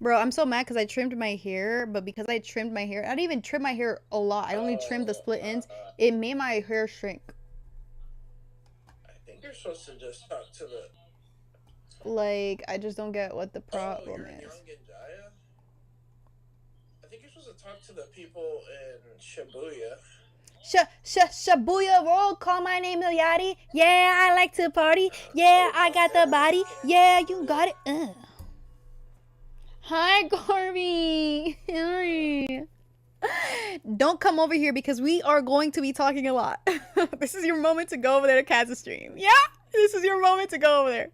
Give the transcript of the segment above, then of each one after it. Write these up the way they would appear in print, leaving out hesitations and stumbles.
Bro, I'm so mad because I trimmed my hair, but because I trimmed my hair, I didn't even trim my hair a lot. I only trimmed the split ends. It made my hair shrink. I think you're supposed to just talk to the. Like, I just don't get what the Oh, problem you're in is. Young and Jaya? I think you're supposed to talk to the people in Shibuya. Shabuya roll, call my name Lil Yachty. Yeah, I like to party. Yeah, I got the body. Yeah, you got it. Hi, Corby. Hi. Don't come over here because we are going to be talking a lot. This is your moment to go over there to Kaz's stream. Yeah, this is your moment to go over there.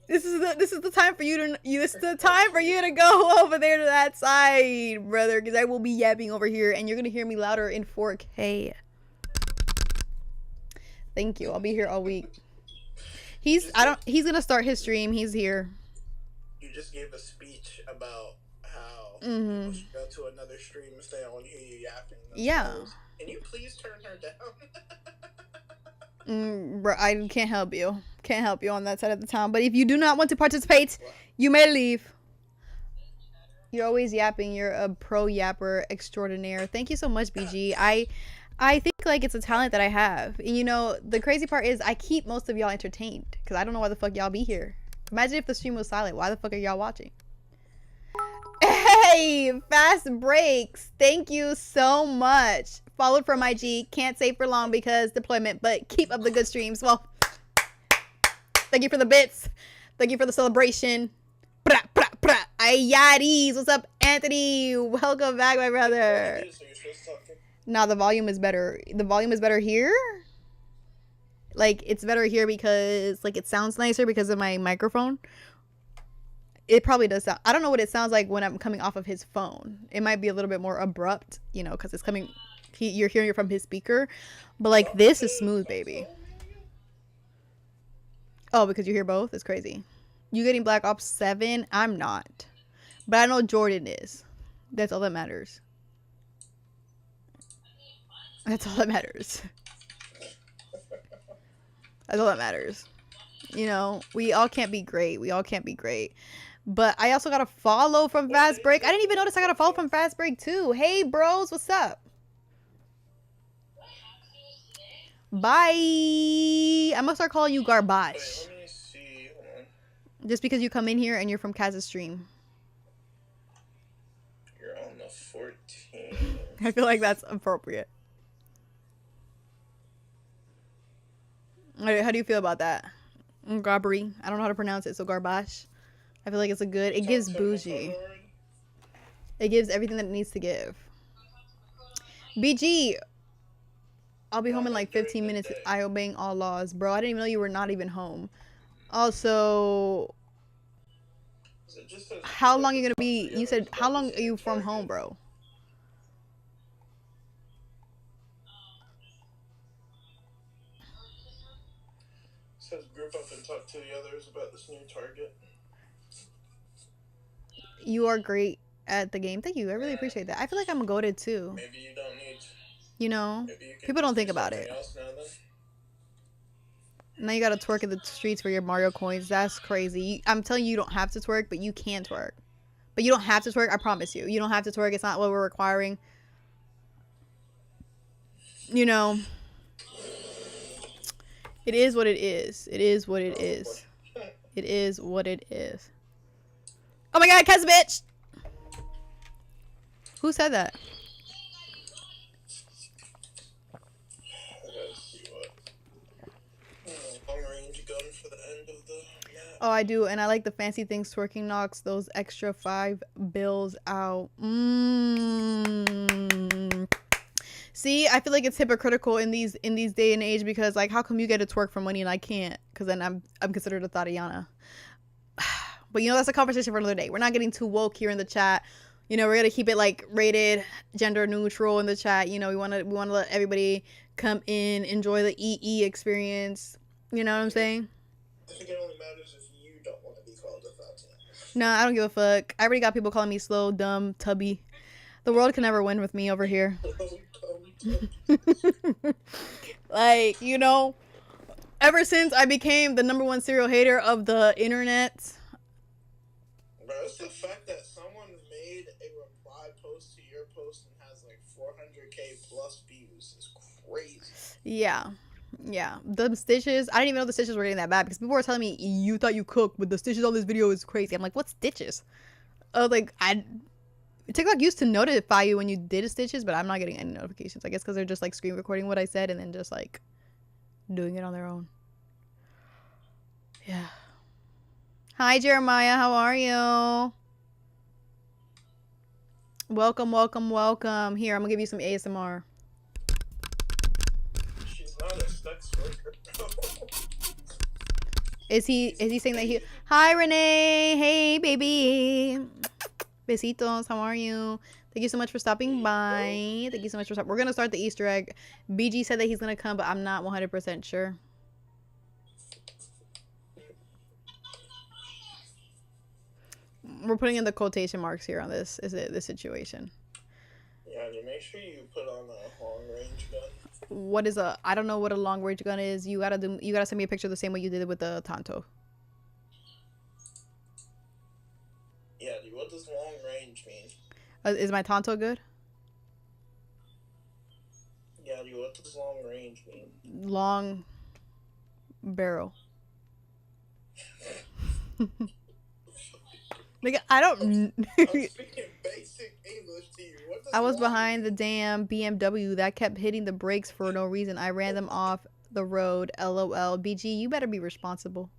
This is the time for you to this is the time for you to go over there to that side, brother, because I will be yapping over here and you're gonna hear me louder in 4K. Thank you. I'll be here all week. He's gonna start his stream. He's here. You just gave a speech about how people Mm-hmm. should go to another stream if they don't want to hear you yapping. Yeah. Can you please turn her down? Bro, I can't help you. Can't help you on that side of the town. But if you do not want to participate, you may leave. You're always yapping. You're a pro yapper extraordinaire. Thank you so much, BG. I think like it's a talent that I have. And you know, the crazy part is I keep most of y'all entertained because I don't know why the fuck y'all be here. Imagine if the stream was silent. Why the fuck are y'all watching? Hey, fast breaks. Thank you so much. Followed from IG. Can't say for long because deployment, but keep up the good streams. Well, thank you for the bits. Thank you for the celebration. Ayadis. What's up, Anthony? Welcome back, my brother. Nah, the volume is better. The volume is better here. Like, it's better here because, like, it sounds nicer because of my microphone. It probably does sound. I don't know what it sounds like when I'm coming off of his phone. It might be a little bit more abrupt, you know, because it's coming. You're hearing it from his speaker, but like this is smooth, baby. Oh, because you hear both? It's crazy. You getting Black Ops 7? I'm not. But I know Jordan is. That's all that matters. That's all that matters. That's all that matters. You know, we all can't be great. We all can't be great. But I also got a follow from Fast Break. I didn't even notice I got a follow from Fast Break too. Hey, bros, what's up? Bye. I'm gonna start calling you Garbage. Wait, let me see. Just because you come in here and you're from Kaz's stream. You're on the 14th. I feel like that's appropriate. How do you feel about that? Garbary. I don't know how to pronounce it, so Garbage. I feel like it's a good. It gives bougie. It gives everything that it needs to give. BG. I'll be home in like 15 minutes. I obeying all laws. Bro, I didn't even know you were not even home. Also, how long are you going to be? You said, how long are you from home, bro? It says group up and talk to the others about this new target. You are great at the game. Thank you. I really appreciate that. I feel like I'm goated too. Maybe you don't need. You know, people don't think about it. Now you gotta twerk in the streets for your Mario coins. That's crazy. I'm telling you, you don't have to twerk, but you can twerk. But you don't have to twerk. I promise you. You don't have to twerk. It's not what we're requiring. You know, it is what it is. It is what it is. It is what it is. Oh my god, Kaz bitch! Who said that? Oh, I do, and I like the fancy things twerking knocks those extra $5 out. See, I feel like it's hypocritical in these day and age because like, how come you get to twerk for money and I can't? Because then I'm considered a Tatiana. But you know, that's a conversation for another day. We're not getting too woke here in the chat. You know, we're gonna keep it like rated, gender neutral in the chat. You know, we wanna let everybody come in, enjoy the EE experience. You know what I'm saying? I think it only matters if you don't want to be called a Tatiana. No, I don't give a fuck. I already got people calling me slow, dumb, tubby. The world can never win with me over here. Like, you know, ever since I became the #1 serial hater of the internet. Bro, it's the fact that someone made a reply post to your post and has like 400K plus views is crazy. Yeah. Yeah. The stitches, I didn't even know the stitches were getting that bad because people were telling me you thought you cooked, but the stitches on this video is crazy. I'm like, what stitches? Like, TikTok used to notify you when you did stitches, but I'm not getting any notifications. I guess because they're just like screen recording what I said and then just like doing it on their own. Yeah. Hi, Jeremiah. How are you? Welcome, welcome, welcome. Here, I'm gonna give you some ASMR. She's not a sex worker. Is he saying that he? Hi, Renee. Hey, baby. Besitos. How are you? Thank you so much for stopping by. Thank you so much for stopping. We're gonna start the Easter egg. BG said that he's gonna come, but I'm not 100% sure. We're putting in the quotation marks here on this. Is it this situation? Yeah, you make sure you put on a long range gun. What is a? I don't know what a long range gun is. You gotta send me a picture the same way you did it with the Tonto. Yeah, dude, what does long range mean? Is my Tonto good? Yeah, dude, what does long range mean? Long barrel. Like, I don't. I'm speaking basic English to you. What does I was long behind the damn BMW that kept hitting the brakes for no reason. I ran them off the road. LOL. BG, you better be responsible.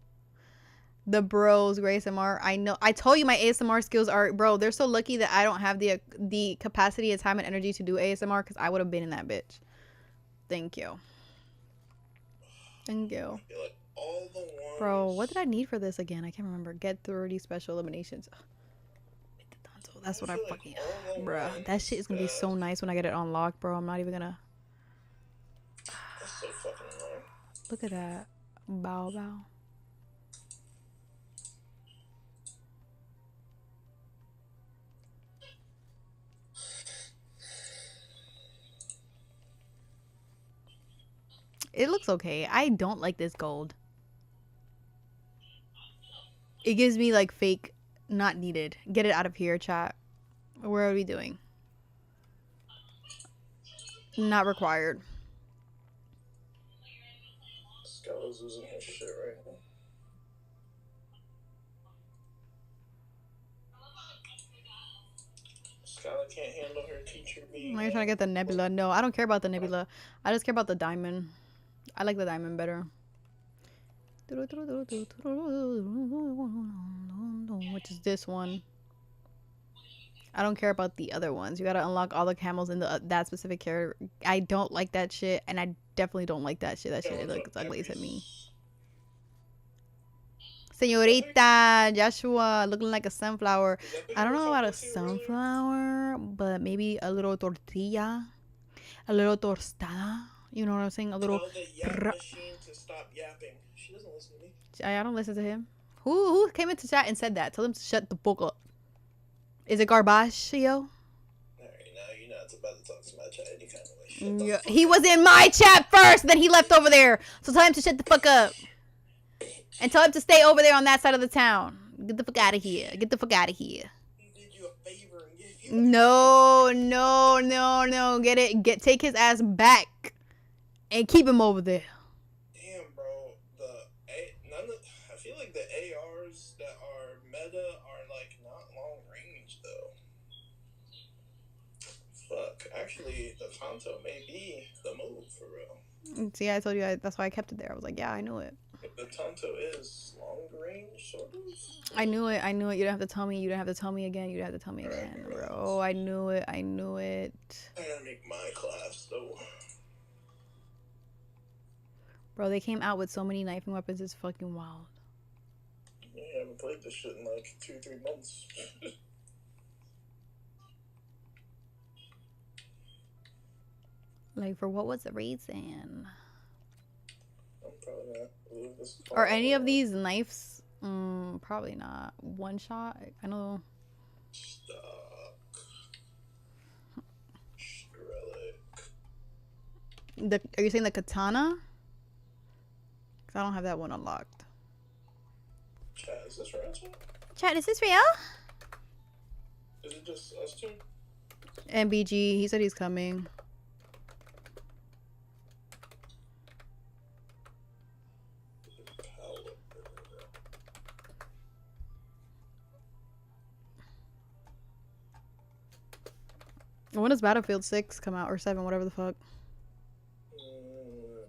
The bros, Grace ASMR. I know. I told you my ASMR skills are, bro. They're so lucky that I don't have the capacity, and time, and energy to do ASMR because I would have been in that bitch. Thank you. Thank you. I feel like all the ones... Bro, what did I need for this again? I can't remember. Get 30 special eliminations. That's what I fucking... Bruh, that shit is gonna be so nice when I get it unlocked, bro. I'm not even gonna... That's so fucking annoying. Look at that. Bow, bow. It looks okay. I don't like this gold. It gives me like fake, not needed. Get it out of here, chat. Where are we doing? Not required. Skylar's losing his shit right now. Skylar can't handle her teacher being... You're trying to get the nebula. No, I don't care about the nebula. I just care about the diamond. I like the diamond better. Which is this one. I don't care about the other ones. You gotta unlock all the camels in the that specific character. I don't like that shit, and I definitely don't like that shit. That shit looks ugly to me. Señorita Joshua, looking like a sunflower. I don't know about a sunflower, but maybe a little tortilla, a little tostada. You know what I'm saying? A little. Tell the yap machine to stop yapping. She doesn't listen to me. I don't listen to him. Who came into chat and said that? Tell him to shut the fuck up. Is it garbage, yo? Alright, now you're not about to talk to my chat any kind of way. Yeah. He was in my chat first, then he left over there. So tell him to shut the fuck up. And tell him to stay over there on that side of the town. Get the fuck out of here. Get the fuck out of here. He did you a favor and gave you... No. Get it. Take his ass back. And keep him over there. Damn, bro. I feel like the ARs that are meta are like not long range though. Fuck. Actually, the Tonto may be the move for real. See, I told you that's why I kept it there. I was like, yeah, I knew it. The Tonto is long range, sort of. I knew it. You don't have to tell me. You don't have to tell me again. You don't have to tell me again, bro. I knew it. I gotta make my class though. Bro, they came out with so many knifing weapons. It's fucking wild. Yeah, I haven't played this shit in like 2-3 months. Like, for what was the reason? I'm probably not. Are any of these knives? Probably not. One shot? I know. Stock. Are you saying the katana? Because I don't have that one unlocked. Chat, is this real? Chat, is this real? Is it just us two? MBG, he said he's coming. When does Battlefield 6 come out? Or 7, whatever the fuck.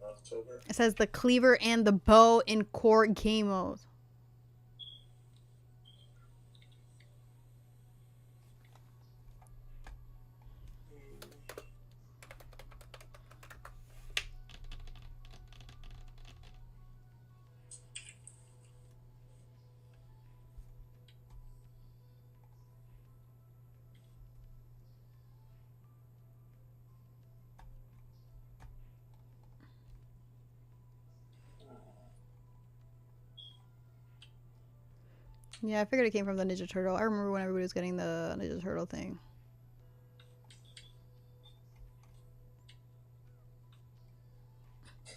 October. It says the cleaver and the bow in core game mode. Yeah, I figured it came from the Ninja Turtle. I remember when everybody was getting the Ninja Turtle thing.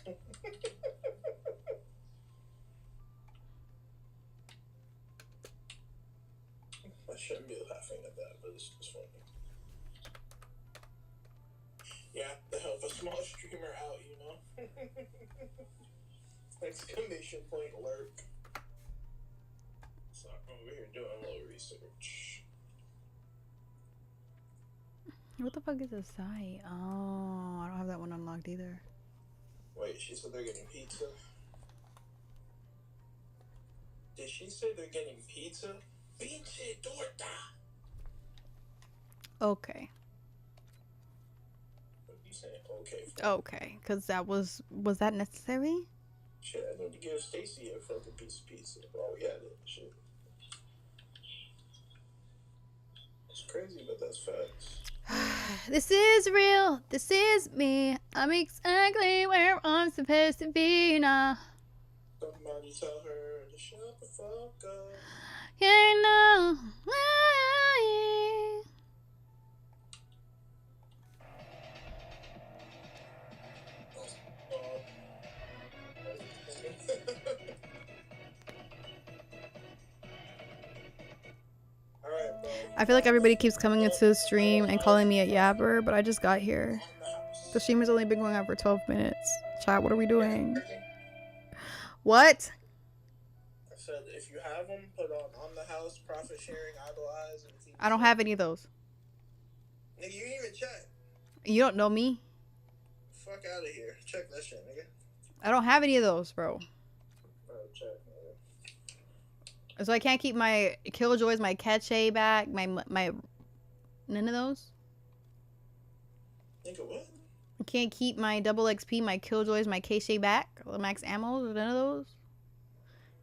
I shouldn't be laughing at that, but it's just funny. Yeah, to help a small streamer out, you know? Exclamation point lurk. So I'm over here doing a little research. What the fuck is a site? Oh, I don't have that one unlocked either. Wait, she said they're getting pizza? Did she say they're getting pizza? Pinche torta! Okay. What are you saying? Okay. Okay, because that was that necessary? Shit, I need to give Stacy a fucking piece of pizza while we had it. Shit. It's crazy, but that's facts. This is real. This is me. I'm exactly where I'm supposed to be now. Somebody tell her to shut the fuck up. Yeah, no. Alright, bro. I feel like everybody keeps coming into the stream and calling me a yapper, but I just got here. The stream has only been going on for 12 minutes. Chat, what are we doing? What? I said if you have them, put on the house, profit sharing, idolize, and I don't have any of those. Nigga, you didn't even check. You don't know me? Fuck out of here. Check that shit, nigga. I don't have any of those, bro. Bro, check, nigga. So I can't keep my Killjoys, my Cache back, my none of those. Nigga, what? I can't keep my double XP, my Killjoys, my Cache back, the max ammo, none of those.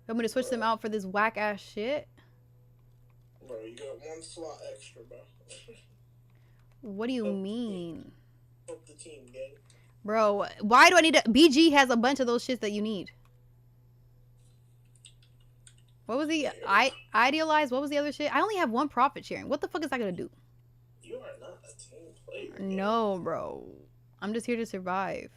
You want me to switch them out for this whack ass shit? Bro, you got one slot extra, bro. What do you mean? Help the team, gang. Bro, why do I need to? BG has a bunch of those shits that you need. What was the idealize? What was the other shit? I only have one profit sharing. What the fuck is that gonna do? You are not a team player. No, bro. I'm just here to survive.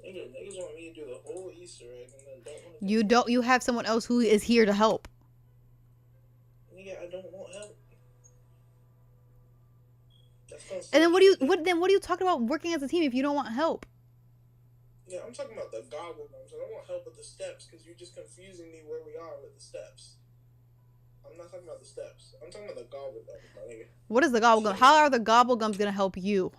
Niggas want me to do the whole Easter egg and then don't want to. You don't. You have someone else who is here to help. Nigga, I don't want help. And then what are you talking about working as a team if you don't want help? Yeah, I'm talking about the gobblegums. I don't want help with the steps because you're just confusing me where we are with the steps. I'm not talking about the steps. I'm talking about the gobblegums, my nigga. What is the gobblegum? How are the gobblegums gonna help you?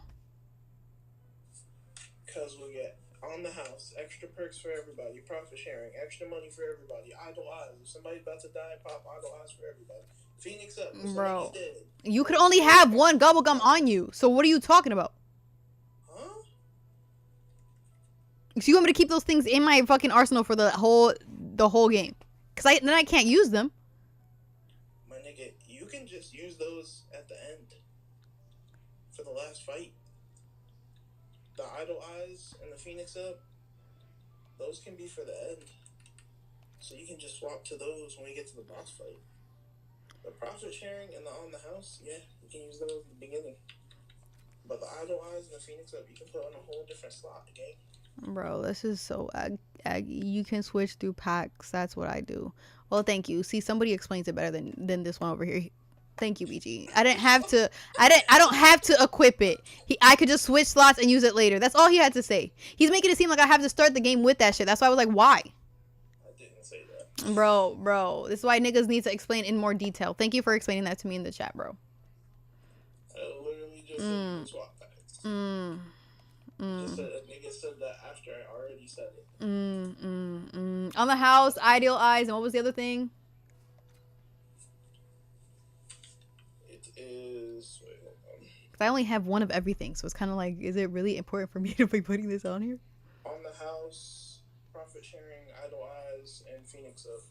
Because we'll get on the house, extra perks for everybody, profit sharing, extra money for everybody, idle eyes. If somebody's about to die, pop idle eyes for everybody. Phoenix up. Bro, you could only have one gobblegum on you. So what are you talking about? Huh? So you want me to keep those things in my fucking arsenal for the whole game? Cause then I can't use them. My nigga, you can just use those at the end for the last fight. The idle eyes and the Phoenix up, those can be for the end. So you can just swap to those when we get to the boss fight. The profit sharing and the on the house, yeah, you can use those at the beginning. But the idle eyes and the Phoenix up, you can put on a whole different slot, okay? Bro, this is so aggy. You can switch through packs. That's what I do. Well, thank you. See, somebody explains it better than this one over here. Thank you, BG. I didn't have to. I don't have to equip it. I could just switch slots and use it later. That's all he had to say. He's making it seem like I have to start the game with that shit. That's why I was like, why? I didn't say that. Bro. This is why niggas need to explain in more detail. Thank you for explaining that to me in the chat, bro. I literally just said swap packs. Just said, a nigga said that after I already said it. On the house, ideal eyes, and what was the other thing? It is. Wait, hold on. I only have one of everything, so it's kind of like, is it really important for me to be putting this on here? On the house, profit sharing, idle eyes, and Phoenix up.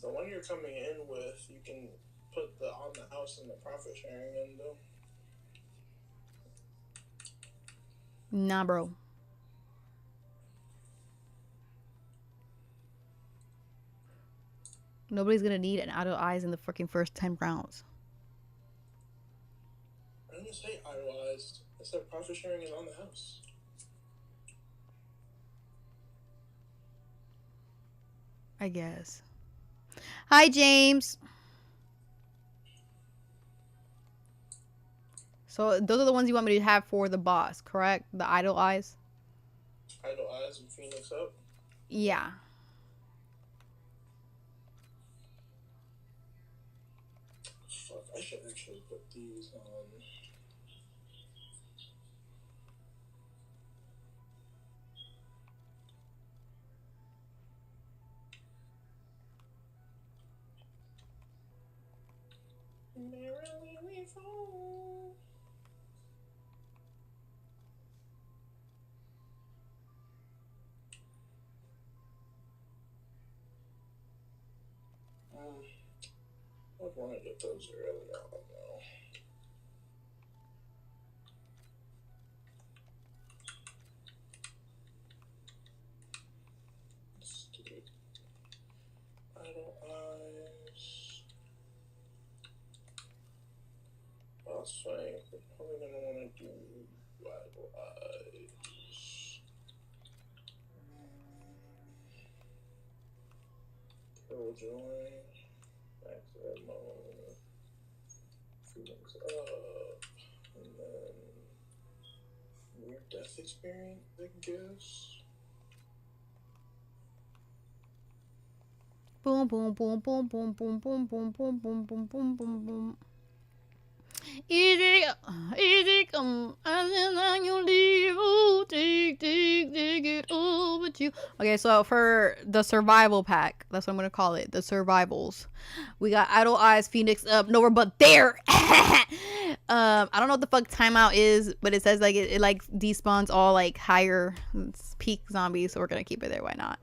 The one you're coming in with, you can put the on the house and the profit sharing in though. Nah, bro. Nobody's gonna need an idle eyes in the freaking first 10 rounds. I didn't say idle eyes. I said profit sharing is on the house. I guess. Hi, James. So those are the ones you want me to have for the boss, correct? The idle eyes? Idle eyes and Phoenix up? Yeah. Fuck, I should actually put these on. Merrily we fall. I would want to get those early on though. Let's do idle eyes. Boss fight. We're probably gonna want to do idle eyes. Killjoy. Max ammo. Phoenix up. And then near death experience, I guess. Boom, boom, boom, boom, boom, boom, boom, boom, boom, boom, boom, boom, boom, boom. Easy come, and then you leave. Oh, take it all with you. Okay, so for the survival pack, that's what I'm gonna call it, the survivals. We got idle eyes, Phoenix up, nowhere but there. I don't know what the fuck timeout is, but it says like it like despawns all like higher peak zombies, so we're gonna keep it there. Why not?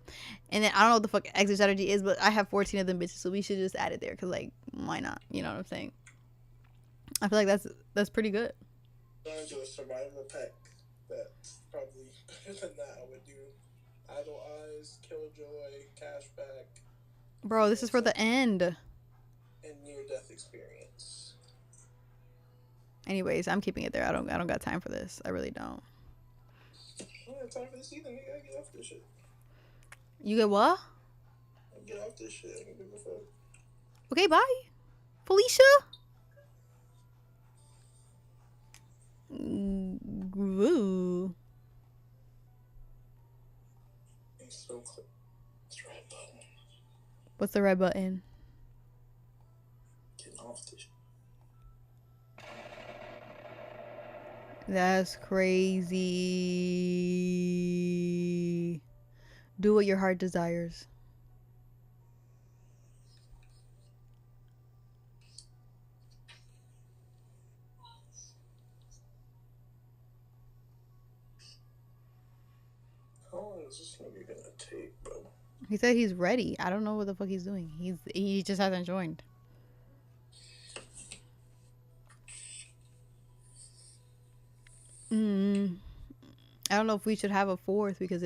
And then I don't know what the fuck exit strategy is, but I have 14 of them bitches, so we should just add it there, cause like why not? You know what I'm saying? I feel like that's pretty good. Going to a survival pack that's probably better than that. I would do idle eyes, killjoy, cashback. Bro, this is for the end. And near death experience. Anyways, I'm keeping it there. I don't got time for this. I really don't. I don't have time for this either. Nigga, I get off this shit. You get what? I get off this shit. I can give a fuck. Okay, bye. Felicia? Ooh. So click this red button. What's the red button? Getting off this shit. That's crazy. Do what your heart desires. How long is this nigga gonna take, bro? He said he's ready. I don't know what the fuck he's doing. He just hasn't joined. I don't know if we should have a fourth because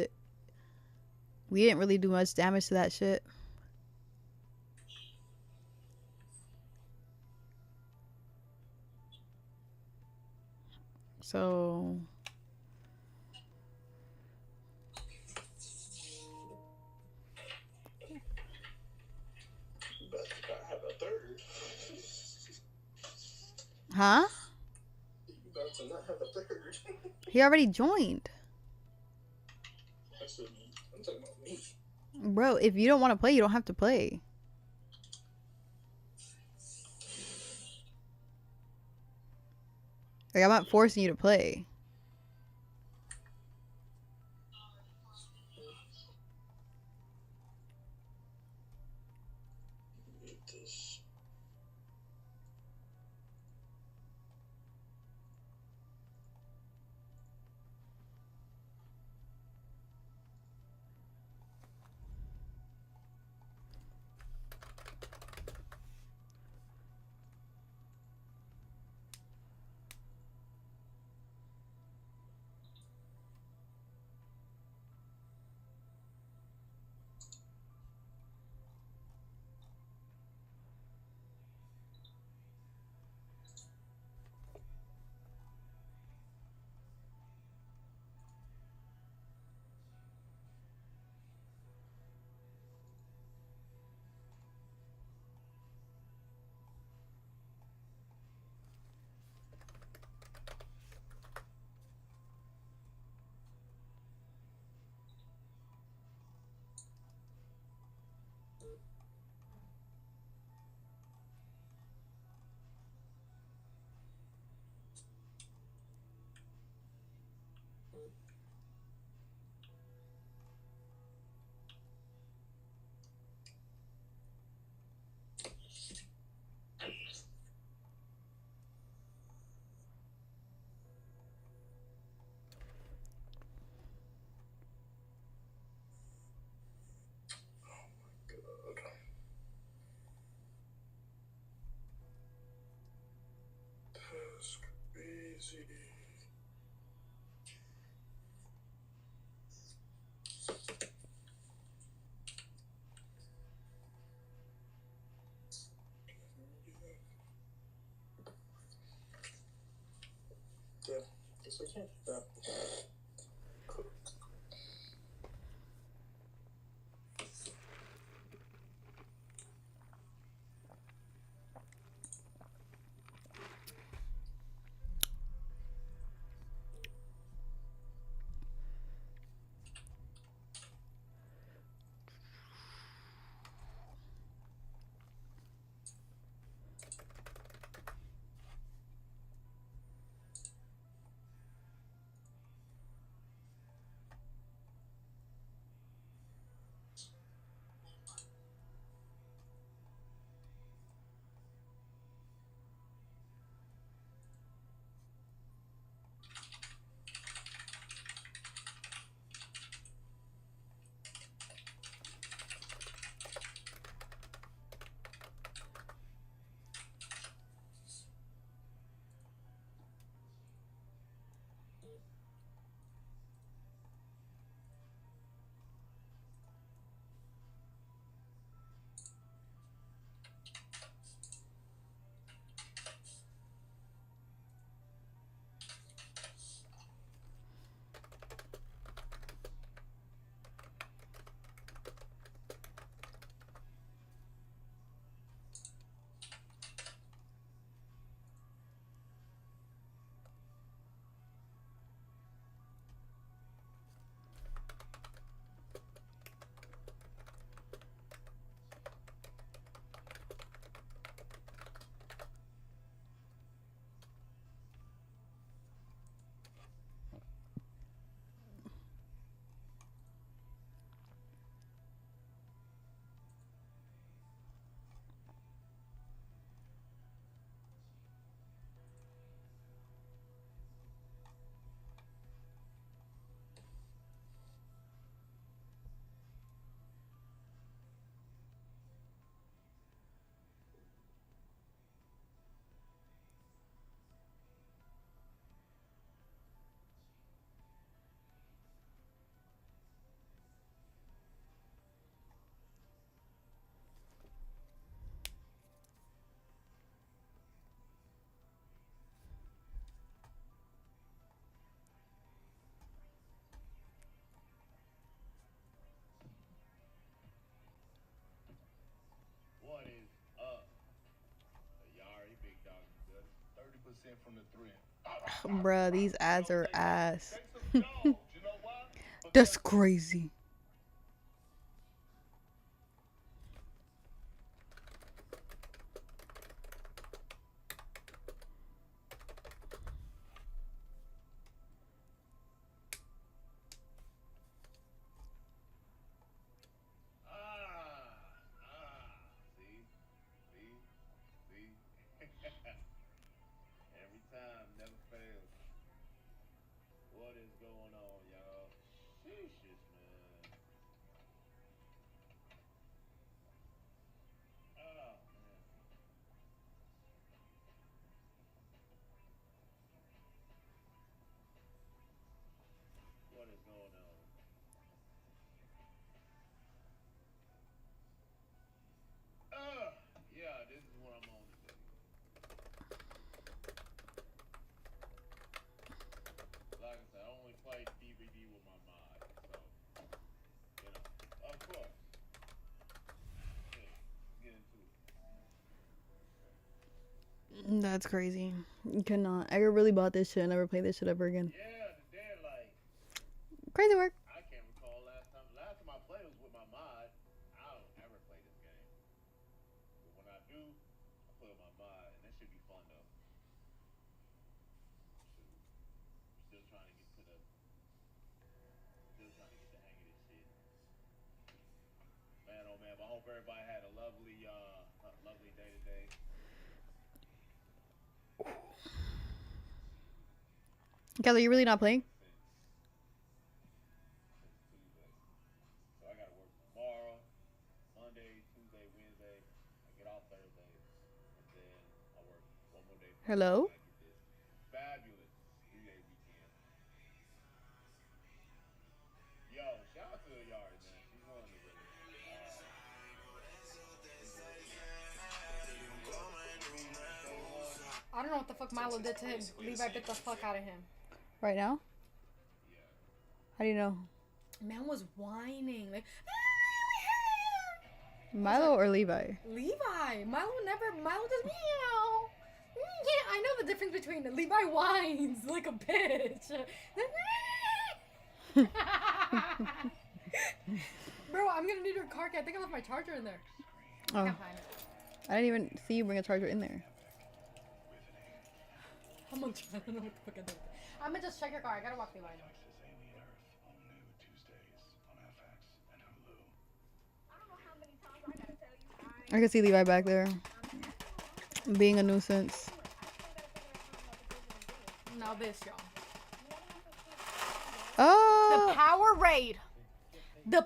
we didn't really do much damage to that shit. So But I have a Huh? You about to not have a third. He already joined. That's what I'm talking about me. Bro, if you don't want to play, you don't have to play. Like, I'm not forcing you to play. Bruh, these ads are ass. That's crazy. That's crazy. You cannot. I really bought this shit and never play this shit ever again. Crazy work. Kelly, you really not playing? Hello? I don't know what the fuck Milo did to him. Levi bit the fuck out of him. Right now? How do you know? Man was whining like Milo or Levi? Levi. Milo just meow. Yeah, I know the difference between Levi whines like a bitch. Bro, I'm gonna need your car key. I think I left my charger in there. Oh. I can't find it. I didn't even see you bring a charger in there. I'm gonna try. I don't know what the fuck I did. I'm gonna just check your car. I gotta walk Levi. I can see Levi back there. Being a nuisance. Now this, y'all. Oh! The Powerade. The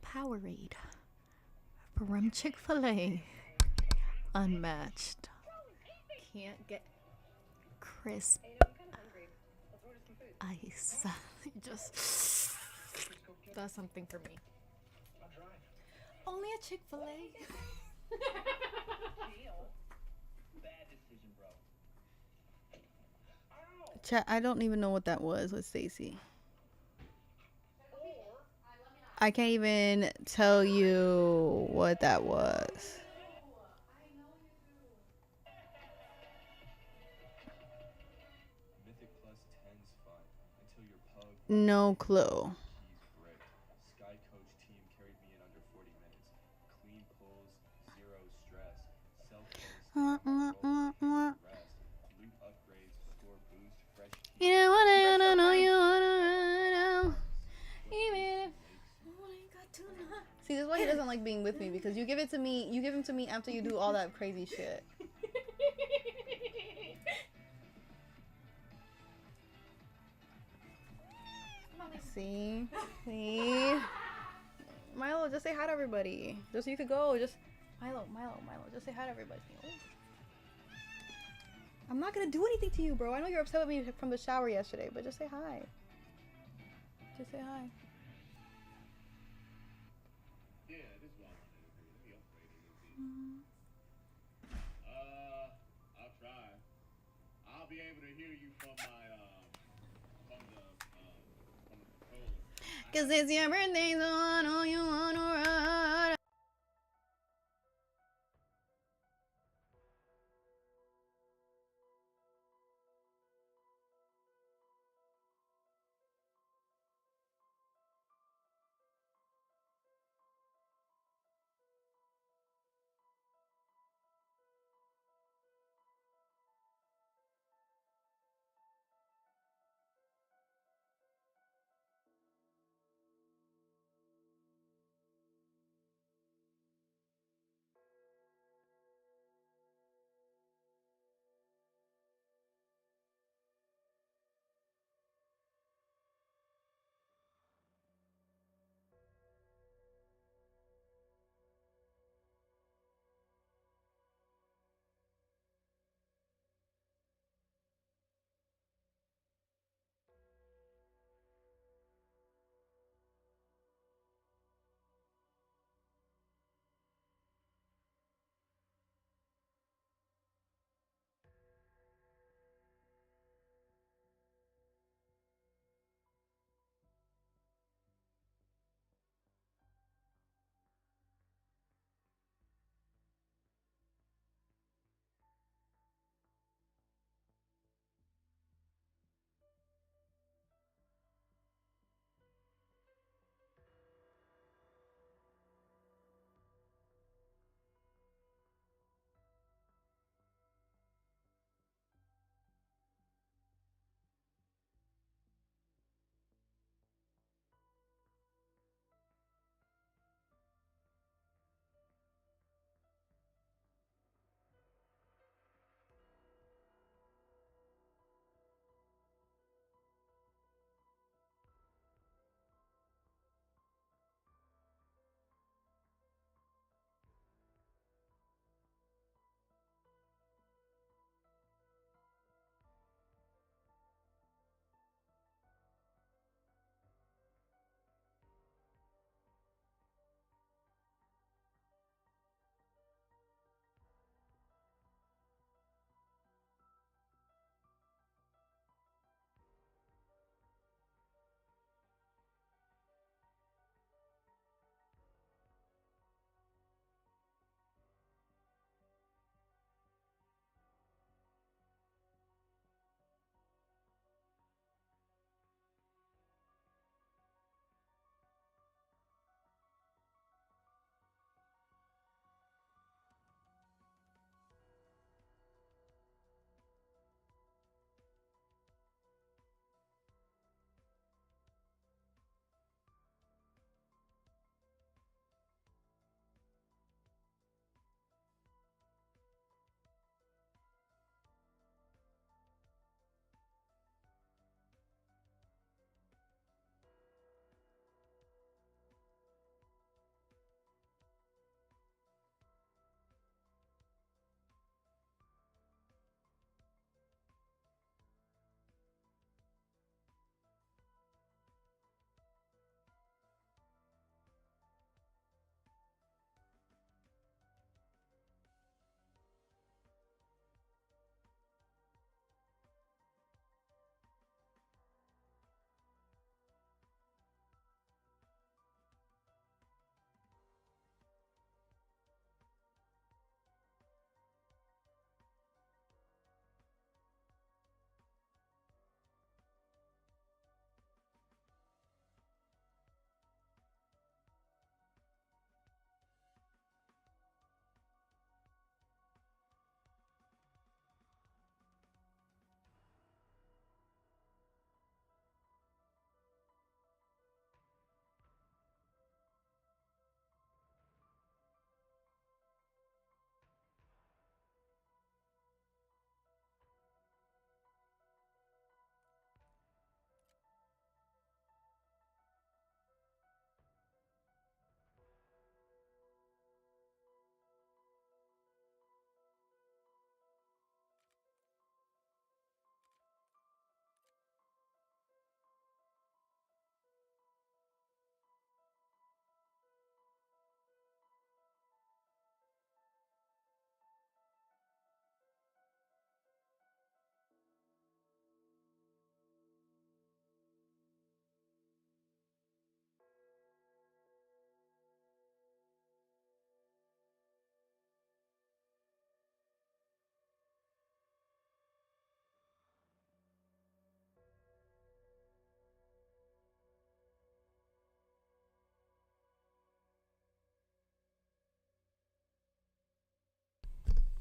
Powerade. From Chick-fil-A. Unmatched. Can't get crisp ice. It just does something for me. Only a Chick-fil-A. Chat, I don't even know what that was with Stacy. I can't even tell you what that was. No clue. You know what I wanna know, you wanna know. Even see, this is why he doesn't like being with me, because you give him to me after you do all that crazy shit. See? Milo, just say hi to everybody. Just so you could go. Just Milo, just say hi to everybody. Oh. I'm not gonna do anything to you, bro. I know you're upset with me from the shower yesterday, but just say hi. Just say hi. I'll try. I'll be able to hear you from my from the controller. 'Cause it's your birthday, so I know you wanna ride.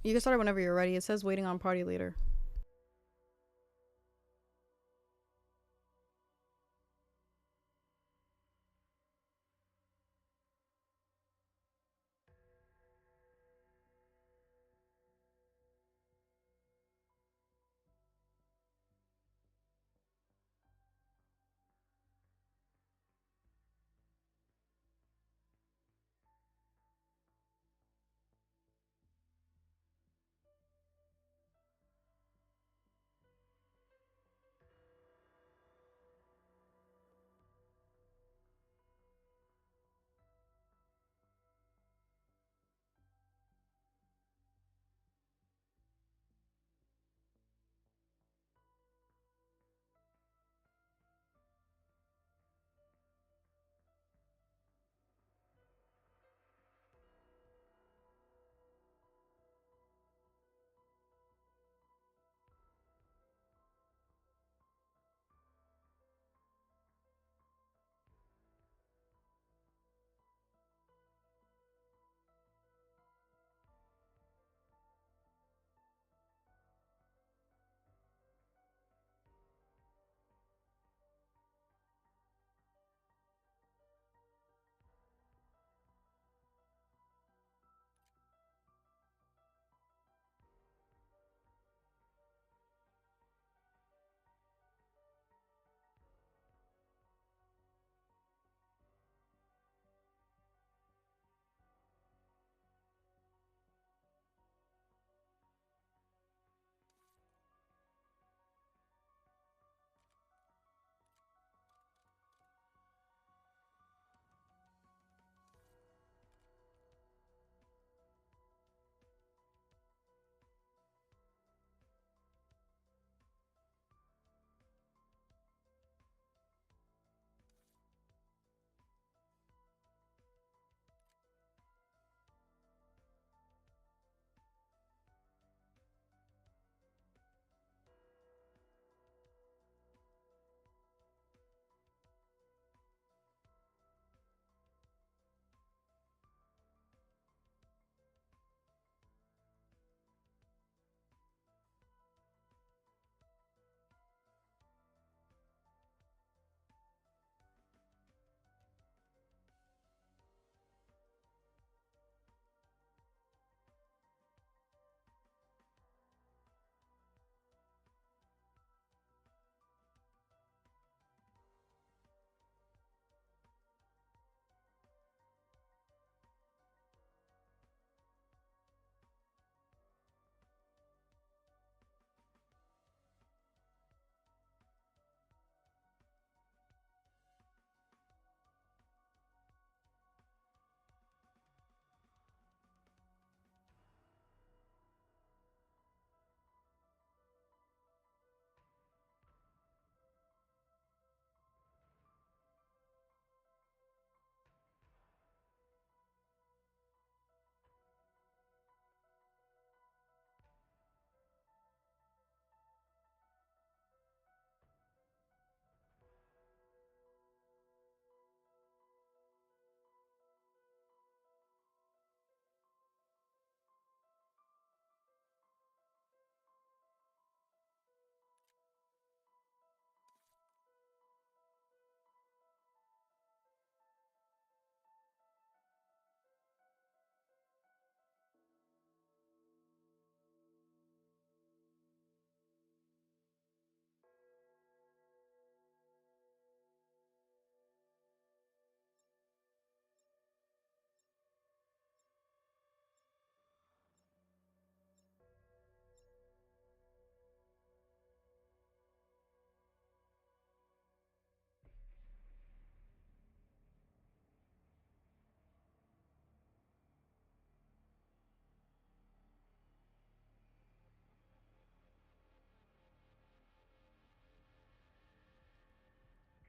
You can start it whenever you're ready. It says waiting on party leader.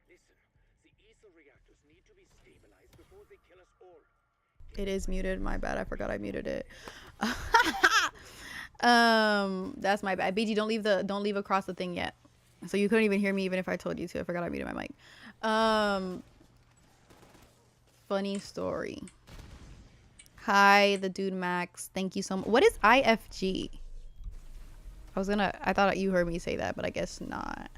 Listen, the ether reactors need to be stabilized before they kill us all. It is muted. My bad. I forgot I muted it. That's my bad. BG, don't leave across the thing yet. So you couldn't even hear me even if I told you to. I forgot I muted my mic. Funny story. Hi, the dude Max. Thank you so much. What is IFG? I thought you heard me say that, but I guess not.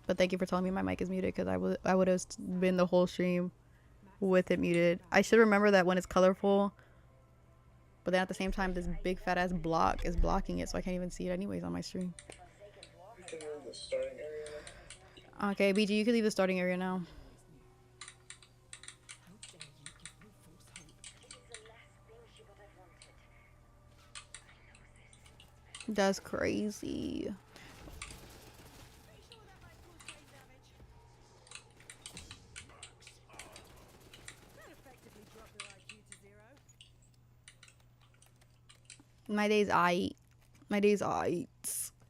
But thank you for telling me my mic is muted, because I would have been the whole stream with it muted. I should remember that when it's colorful, but then at the same time, this big fat ass block is blocking it, so I can't even see it anyways on my stream. You can move the starting area now. Okay, BG, you can leave the starting area now. That's crazy. My day's aight. My day's aight.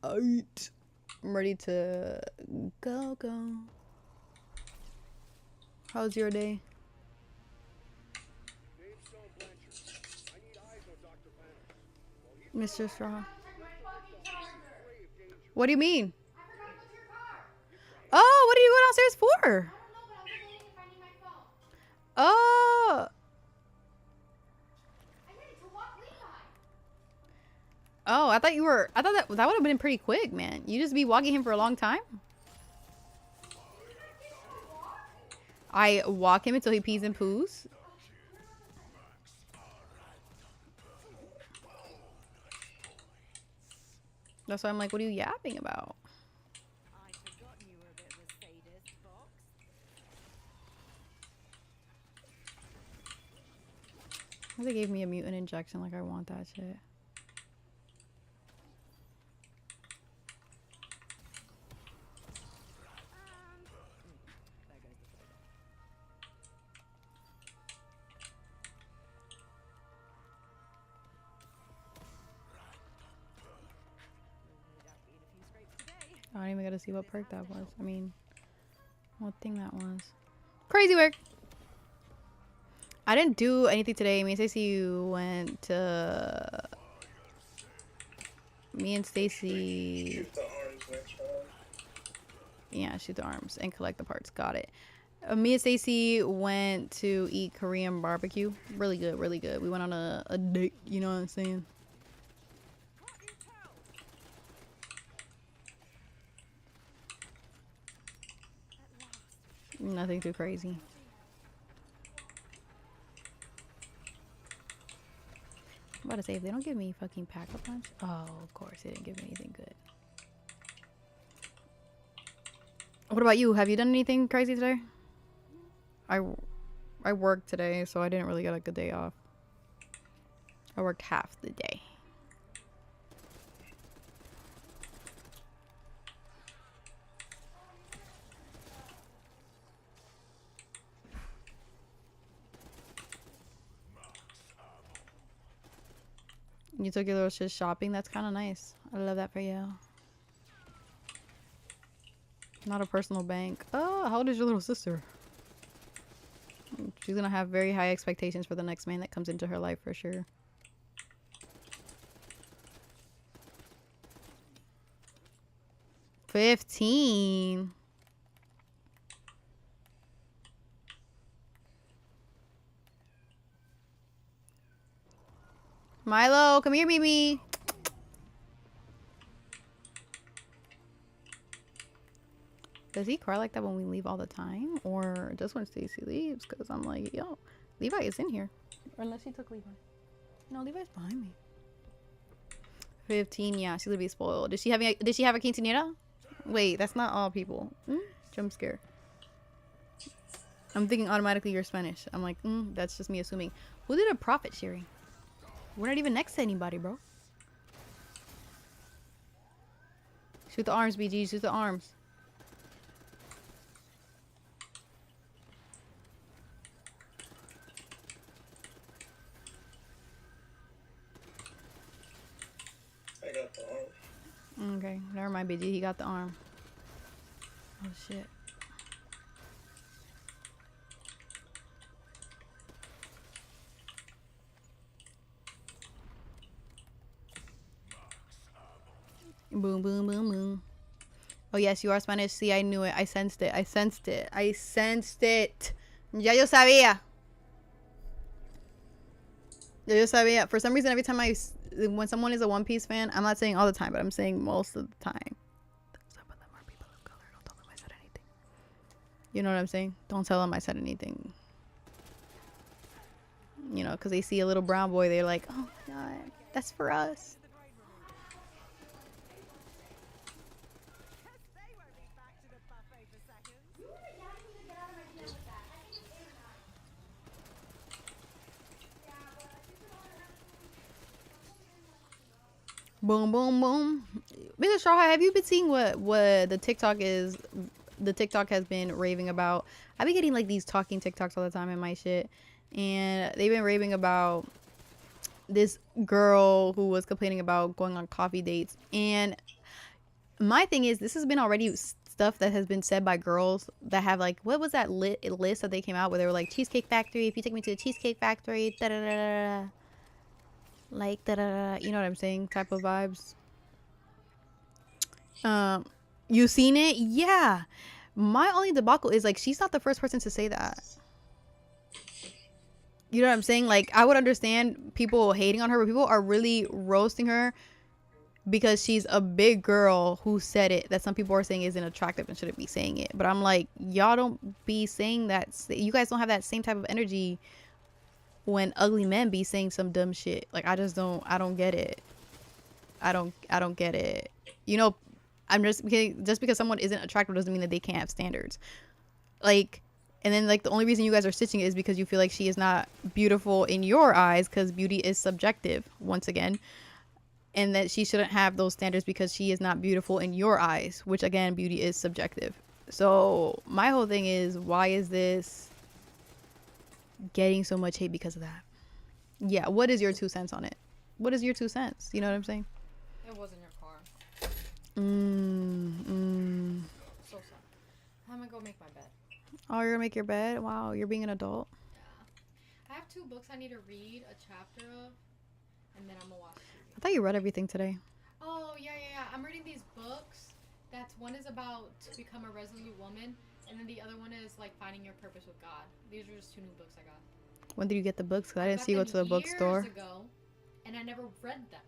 Aight. I'm ready to go. How's your day? Mr. Straw. What do you mean? Oh, what are you going downstairs for? Oh. Oh, I thought that would have been pretty quick, man. You just be walking him for a long time? I walk him until he pees and poos. That's why I'm like, what are you yapping about? They gave me a mutant injection, like I want that shit. I don't even gotta see what perk that was. I mean, what thing that was. Crazy work. I didn't do anything today. Me and Stacy went to... Me and Stacy... Shoot the arms next round. Yeah, shoot the arms and collect the parts. Got it. Me and Stacy went to eat Korean barbecue. Really good, really good. We went on a date, you know what I'm saying? Nothing too crazy. I'm about to say, if they don't give me fucking pack-up lunch... Oh, of course, they didn't give me anything good. What about you? Have you done anything crazy today? I worked today, so I didn't really get a good day off. I worked half the day. You took your little shit shopping? That's kind of nice. I love that for you. Not a personal bank. Oh, how old is your little sister? She's gonna have very high expectations for the next man that comes into her life for sure. $15. Milo, come here, Mimi. Does he cry like that when we leave all the time? Or just when Stacy leaves? Because I'm like, yo, Levi is in here. Unless she took Levi. No, Levi's behind me. 15, yeah, she's gonna be spoiled. Did she have a quinceañera? Wait, that's not all people. Jump scare. I'm thinking automatically you're Spanish. I'm like, that's just me assuming. Who did a profit sharing? We're not even next to anybody, bro. Shoot the arms, BG. Shoot the arms. I got the arm. Okay, never mind, BG. He got the arm. Oh, shit. Boom, boom, boom, boom. Oh, yes, you are Spanish. See, I knew it. I sensed it. I sensed it. I sensed it. Ya yo sabía. Just I mean, yeah, for some reason, every time when someone is a One Piece fan, I'm not saying all the time, but I'm saying most of the time. Some of them are people of color. Don't tell them I said anything. You know what I'm saying? Don't tell them I said anything. You know, because they see a little brown boy, they're like, oh my god, that's for us. Boom, boom, boom. Mr. Straw Hat, have you been seeing what the TikTok is? The TikTok has been raving about. I've been getting like these talking TikToks all the time in my shit, and they've been raving about this girl who was complaining about going on coffee dates. And my thing is, this has been already stuff that has been said by girls that have like, what was that list that they came out where they were like, Cheesecake Factory, if you take me to the Cheesecake Factory, da da da da, like da da da, you know what I'm saying, type of vibes. You seen it? Yeah. My only debacle is like, she's not the first person to say that. You know what I'm saying? Like, I would understand people hating on her, but people are really roasting her because she's a big girl who said it, that some people are saying isn't attractive and shouldn't be saying it. But I'm like, y'all don't be saying that. You guys don't have that same type of energy when ugly men be saying some dumb shit. Like, I don't get it. I don't get it. You know, just because someone isn't attractive doesn't mean that they can't have standards. Like, and then like the only reason you guys are stitching it is because you feel like she is not beautiful in your eyes, because beauty is subjective once again, and that she shouldn't have those standards because she is not beautiful in your eyes, which again, beauty is subjective. So my whole thing is, why is this getting so much hate because of that? Yeah, what is your 2 cents on it? What is your 2 cents? You know what I'm saying? It wasn't your car. So sad. I'm gonna go make my bed. Oh, you're gonna make your bed? Wow, you're being an adult. Yeah. I have 2 books I need to read a chapter of, and then I'm gonna watch TV. I thought you read everything today. Oh, yeah. I'm reading these books. One is about to become a resolute woman, and then the other one is like finding your purpose with God. These are just 2 new books I got. When did you get the books? Because I didn't got see you go them to the bookstore. years ago, and I never read them.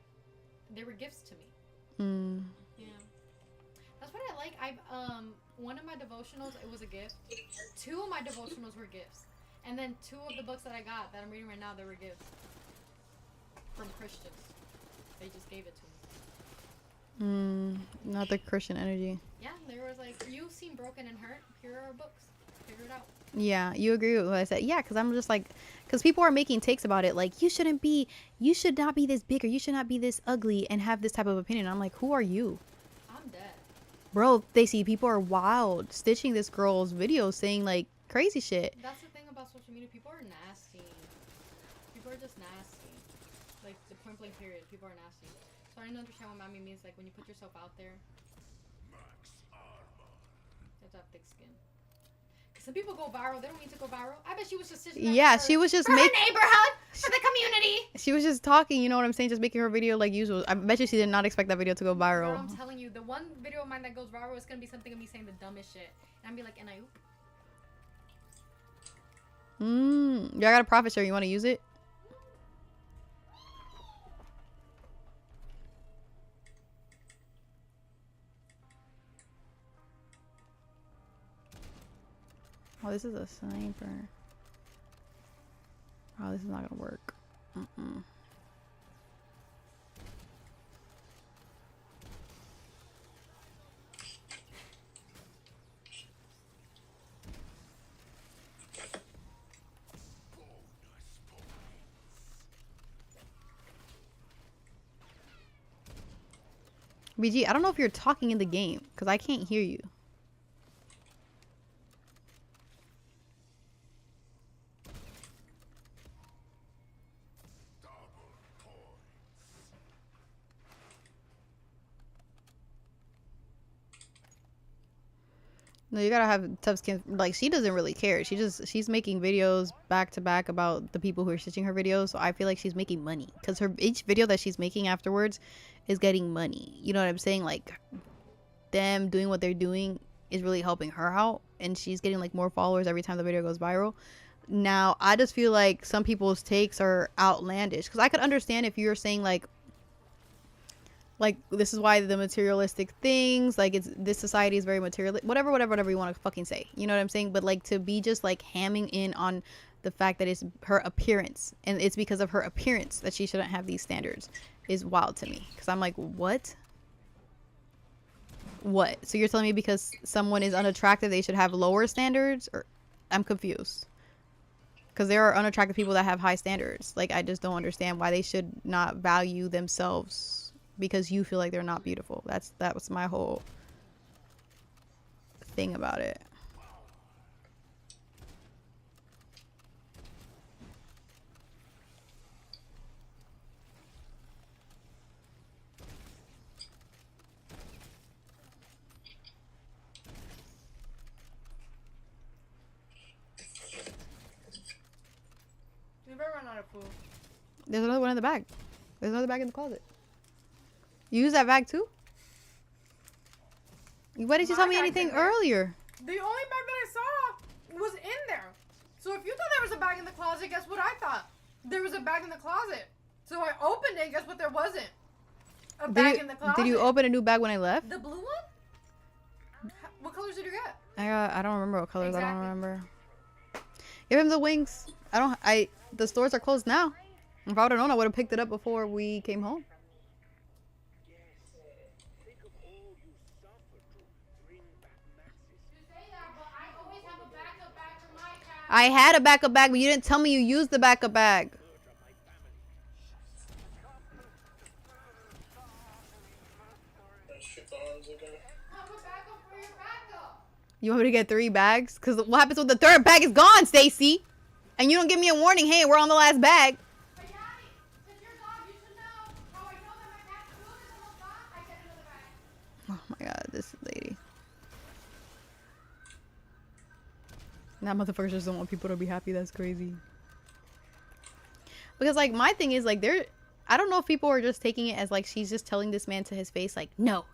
They were gifts to me. Yeah. That's what I like. One of my devotionals, it was a gift. 2 of my devotionals were gifts. And then 2 of the books that I got that I'm reading right now, they were gifts. From Christians. They just gave it to me. Not the Christian energy. Yeah, they were like, you seem broken and hurt. Here are books. Figure it out. Yeah, you agree with what I said. Yeah, because I'm just like, because people are making takes about it. Like, you should not be this big, or you should not be this ugly and have this type of opinion. I'm like, who are you? I'm dead. Bro, they see people are wild stitching this girl's videos saying like crazy shit. That's the thing about social media. People are nasty. People are just nasty. Like, the point blank period. People are nasty. So I don't understand what mommy means. Like, when you put yourself out there, you have to have thick skin. Because some people go viral. They don't need to go viral. I bet she was just stitching that Yeah, for she was just her neighborhood, for the community. She was just talking, you know what I'm saying? Just making her video like usual. I bet you she did not expect that video to go viral. Girl, I'm telling you, the one video of mine that goes viral is going to be something of me saying the dumbest shit. And I'm be like, and I oop. Y'all got a profit share. You want to use it? Oh, this is a sniper. Oh, this is not gonna work. BG, I don't know if you're talking in the game because I can't hear you. No, you gotta have tough skin. Like, she doesn't really care. She's making videos back to back about the people who are stitching her videos. So I feel like she's making money because each video that she's making afterwards is getting money. You know what I'm saying? Like, them doing what they're doing is really helping her out, and she's getting like more followers every time the video goes viral. Now, I just feel like some people's takes are outlandish. Because I could understand if you're saying, like, this is why the materialistic things, like, it's, this society is very materialistic. Whatever you want to fucking say. You know what I'm saying? But, like, to be just, like, hamming in on the fact that it's her appearance. And it's because of her appearance that she shouldn't have these standards is wild to me. Because I'm like, what? What? So you're telling me because someone is unattractive, they should have lower standards? Or I'm confused. Because there are unattractive people that have high standards. Like, I just don't understand why they should not value themselves because you feel like they're not beautiful. That was my whole thing about it. You better run out of food. There's another one in the bag. There's another bag in the closet. You use that bag too? Why didn't you tell me anything earlier? The only bag that I saw was in there. So if you thought there was a bag in the closet, guess what I thought? There was a bag in the closet. So I opened it, and guess what there wasn't? A bag in the closet. Did you open a new bag when I left? The blue one? What colors did you get? I don't remember what colors. Exactly. I don't remember. Give him the wings. The stores are closed now. If I would have known, I would have picked it up before we came home. Think of all you suffered to bring back Max's. You say that, but I always have a backup bag for my cat. I had a backup bag, but you didn't tell me you used the backup bag. Shoot the arms again. Have a backup for your backup. You want me to get 3 bags? Because what happens when the 3rd bag is gone, Stacy? And you don't give me a warning. Hey, we're on the last bag. But Yanni, since your dog, you should know how I know that my cat's food is almost gone. I get another bag. Oh my god, this lady. That motherfucker just don't want people to be happy. That's crazy. Because, like, my thing is, like, I don't know if people are just taking it as, like, she's just telling this man to his face, like, no,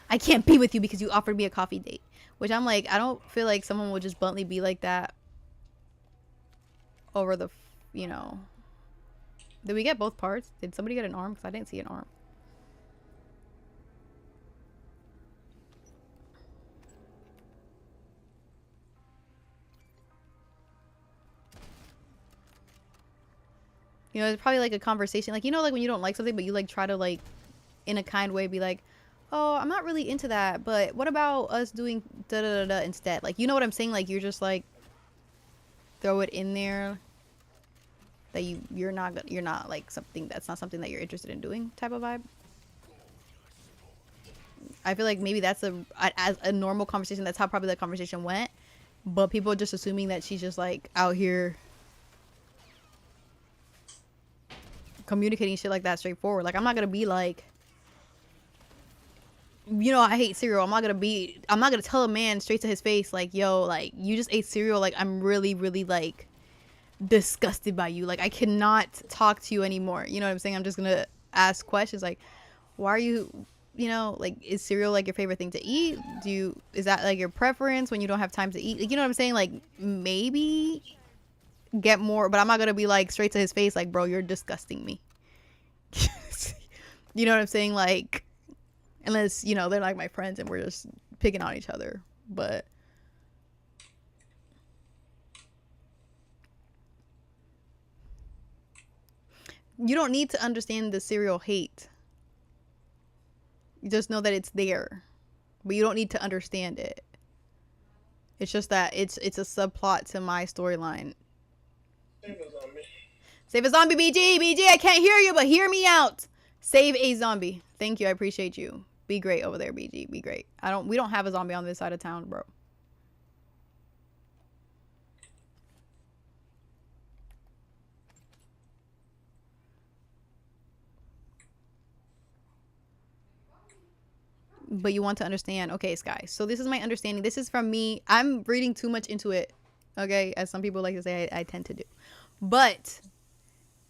I can't be with you because you offered me a coffee date. Which I'm like, I don't feel like someone would just bluntly be like that over the, you know. Did we get both parts? Did somebody get an arm? Because I didn't see an arm. You know, it's probably like a conversation. Like, you know, like when you don't like something, but you like try to like, in a kind way, be like, oh, I'm not really into that, but what about us doing da da da da instead? Like, you know what I'm saying? Like, you're just like, throw it in there that you're not like something that's not something that you're interested in doing type of vibe. I feel like maybe that's as a normal conversation. That's how probably the conversation went, but people are just assuming that she's just like out here communicating shit like that straightforward. Like, I'm not gonna be like, you know, I hate cereal. I'm not gonna tell a man straight to his face like, yo, like, you just ate cereal. Like, I'm really, really like disgusted by you. Like, I cannot talk to you anymore. You know what I'm saying? I'm just gonna ask questions like, why are you, you know, like, is cereal like your favorite thing to eat? Is that like your preference when you don't have time to eat? Like, you know what I'm saying? Like, maybe get more, but I'm not gonna be like straight to his face like, bro, you're disgusting me. You know what I'm saying? Like, unless, you know, they're like my friends and we're just picking on each other. But you don't need to understand the cereal hate. You just know that it's there, but you don't need to understand it. It's just that it's a subplot to my storyline. Save a zombie. Save a zombie, BG. BG, I can't hear you, but hear me out. Save a zombie. Thank you. I appreciate you. Be great over there, BG. Be great. We don't have a zombie on this side of town, bro. But you want to understand. Okay, Sky. So this is my understanding. This is from me. I'm reading too much into it. Okay, as some people like to say, I tend to do. But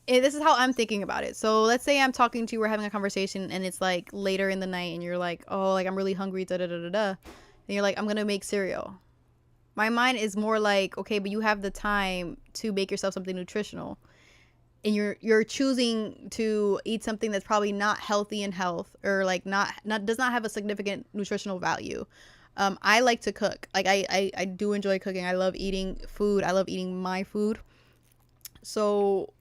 this is how I'm thinking about it. So let's say I'm talking to you, we're having a conversation, and it's like later in the night, and you're like, oh, like, I'm really hungry, da da da da da. And you're like, I'm gonna make cereal. My mind is more like, okay, but you have the time to make yourself something nutritional, and you're choosing to eat something that's probably not healthy in health, or like not does not have a significant nutritional value. I like to cook. Like I do enjoy cooking. I love eating food. I love eating my food. So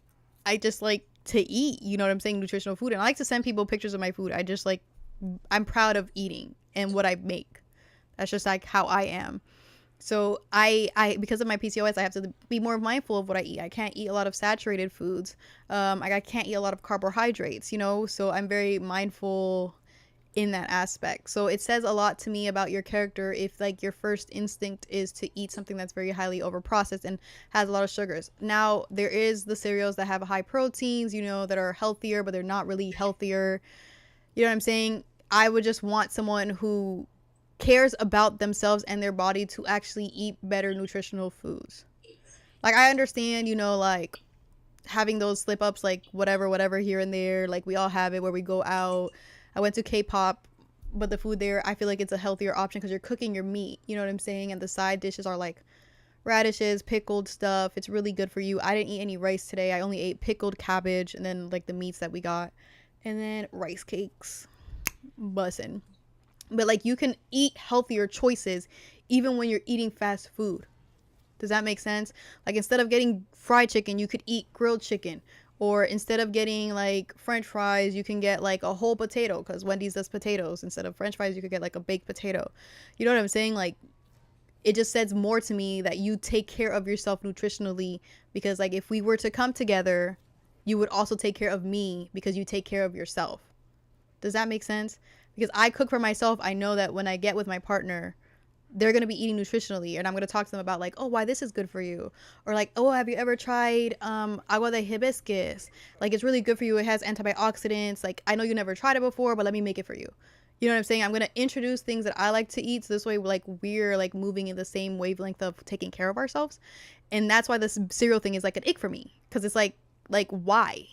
I just like to eat, you know what I'm saying, nutritional food. And I like to send people pictures of my food. I'm proud of eating and what I make. That's just like how I am. So I because of my PCOS, I have to be more mindful of what I eat. I can't eat a lot of saturated foods. I can't eat a lot of carbohydrates, you know. So I'm very mindful in that aspect. So it says a lot to me about your character if like your first instinct is to eat something that's very highly overprocessed and has a lot of sugars. Now there is the cereals that have high proteins, you know, that are healthier, but they're not really healthier. You know what I'm saying? I would just want someone who cares about themselves and their body to actually eat better nutritional foods. Like I understand, you know, like having those slip ups, like whatever here and there, like we all have it where we go out. I went to K-pop, but the food there, I feel like it's a healthier option because you're cooking your meat, you know what I'm saying? And the side dishes are like radishes, pickled stuff. It's really good for you. I didn't eat any rice today. I only ate pickled cabbage and then like the meats that we got, and then rice cakes. Bussin'. But like you can eat healthier choices even when you're eating fast food. Does that make sense? Like instead of getting fried chicken, you could eat grilled chicken. Or instead of getting like French fries, you can get like a whole potato, because Wendy's does potatoes. Instead of French fries, you could get like a baked potato. You know what I'm saying? Like it just says more to me that you take care of yourself nutritionally, because like if we were to come together, you would also take care of me because you take care of yourself. Does that make sense? Because I cook for myself. I know that when I get with my partner, they're going to be eating nutritionally, and I'm going to talk to them about like, oh, why this is good for you, or like, oh, have you ever tried agua de hibiscus? Like it's really good for you. It has antioxidants. Like I know you never tried it before, but let me make it for you. You know what I'm saying? I'm going to introduce things that I like to eat, so this way like we're like moving in the same wavelength of taking care of ourselves. And that's why this cereal thing is like an ick for me, because it's like why?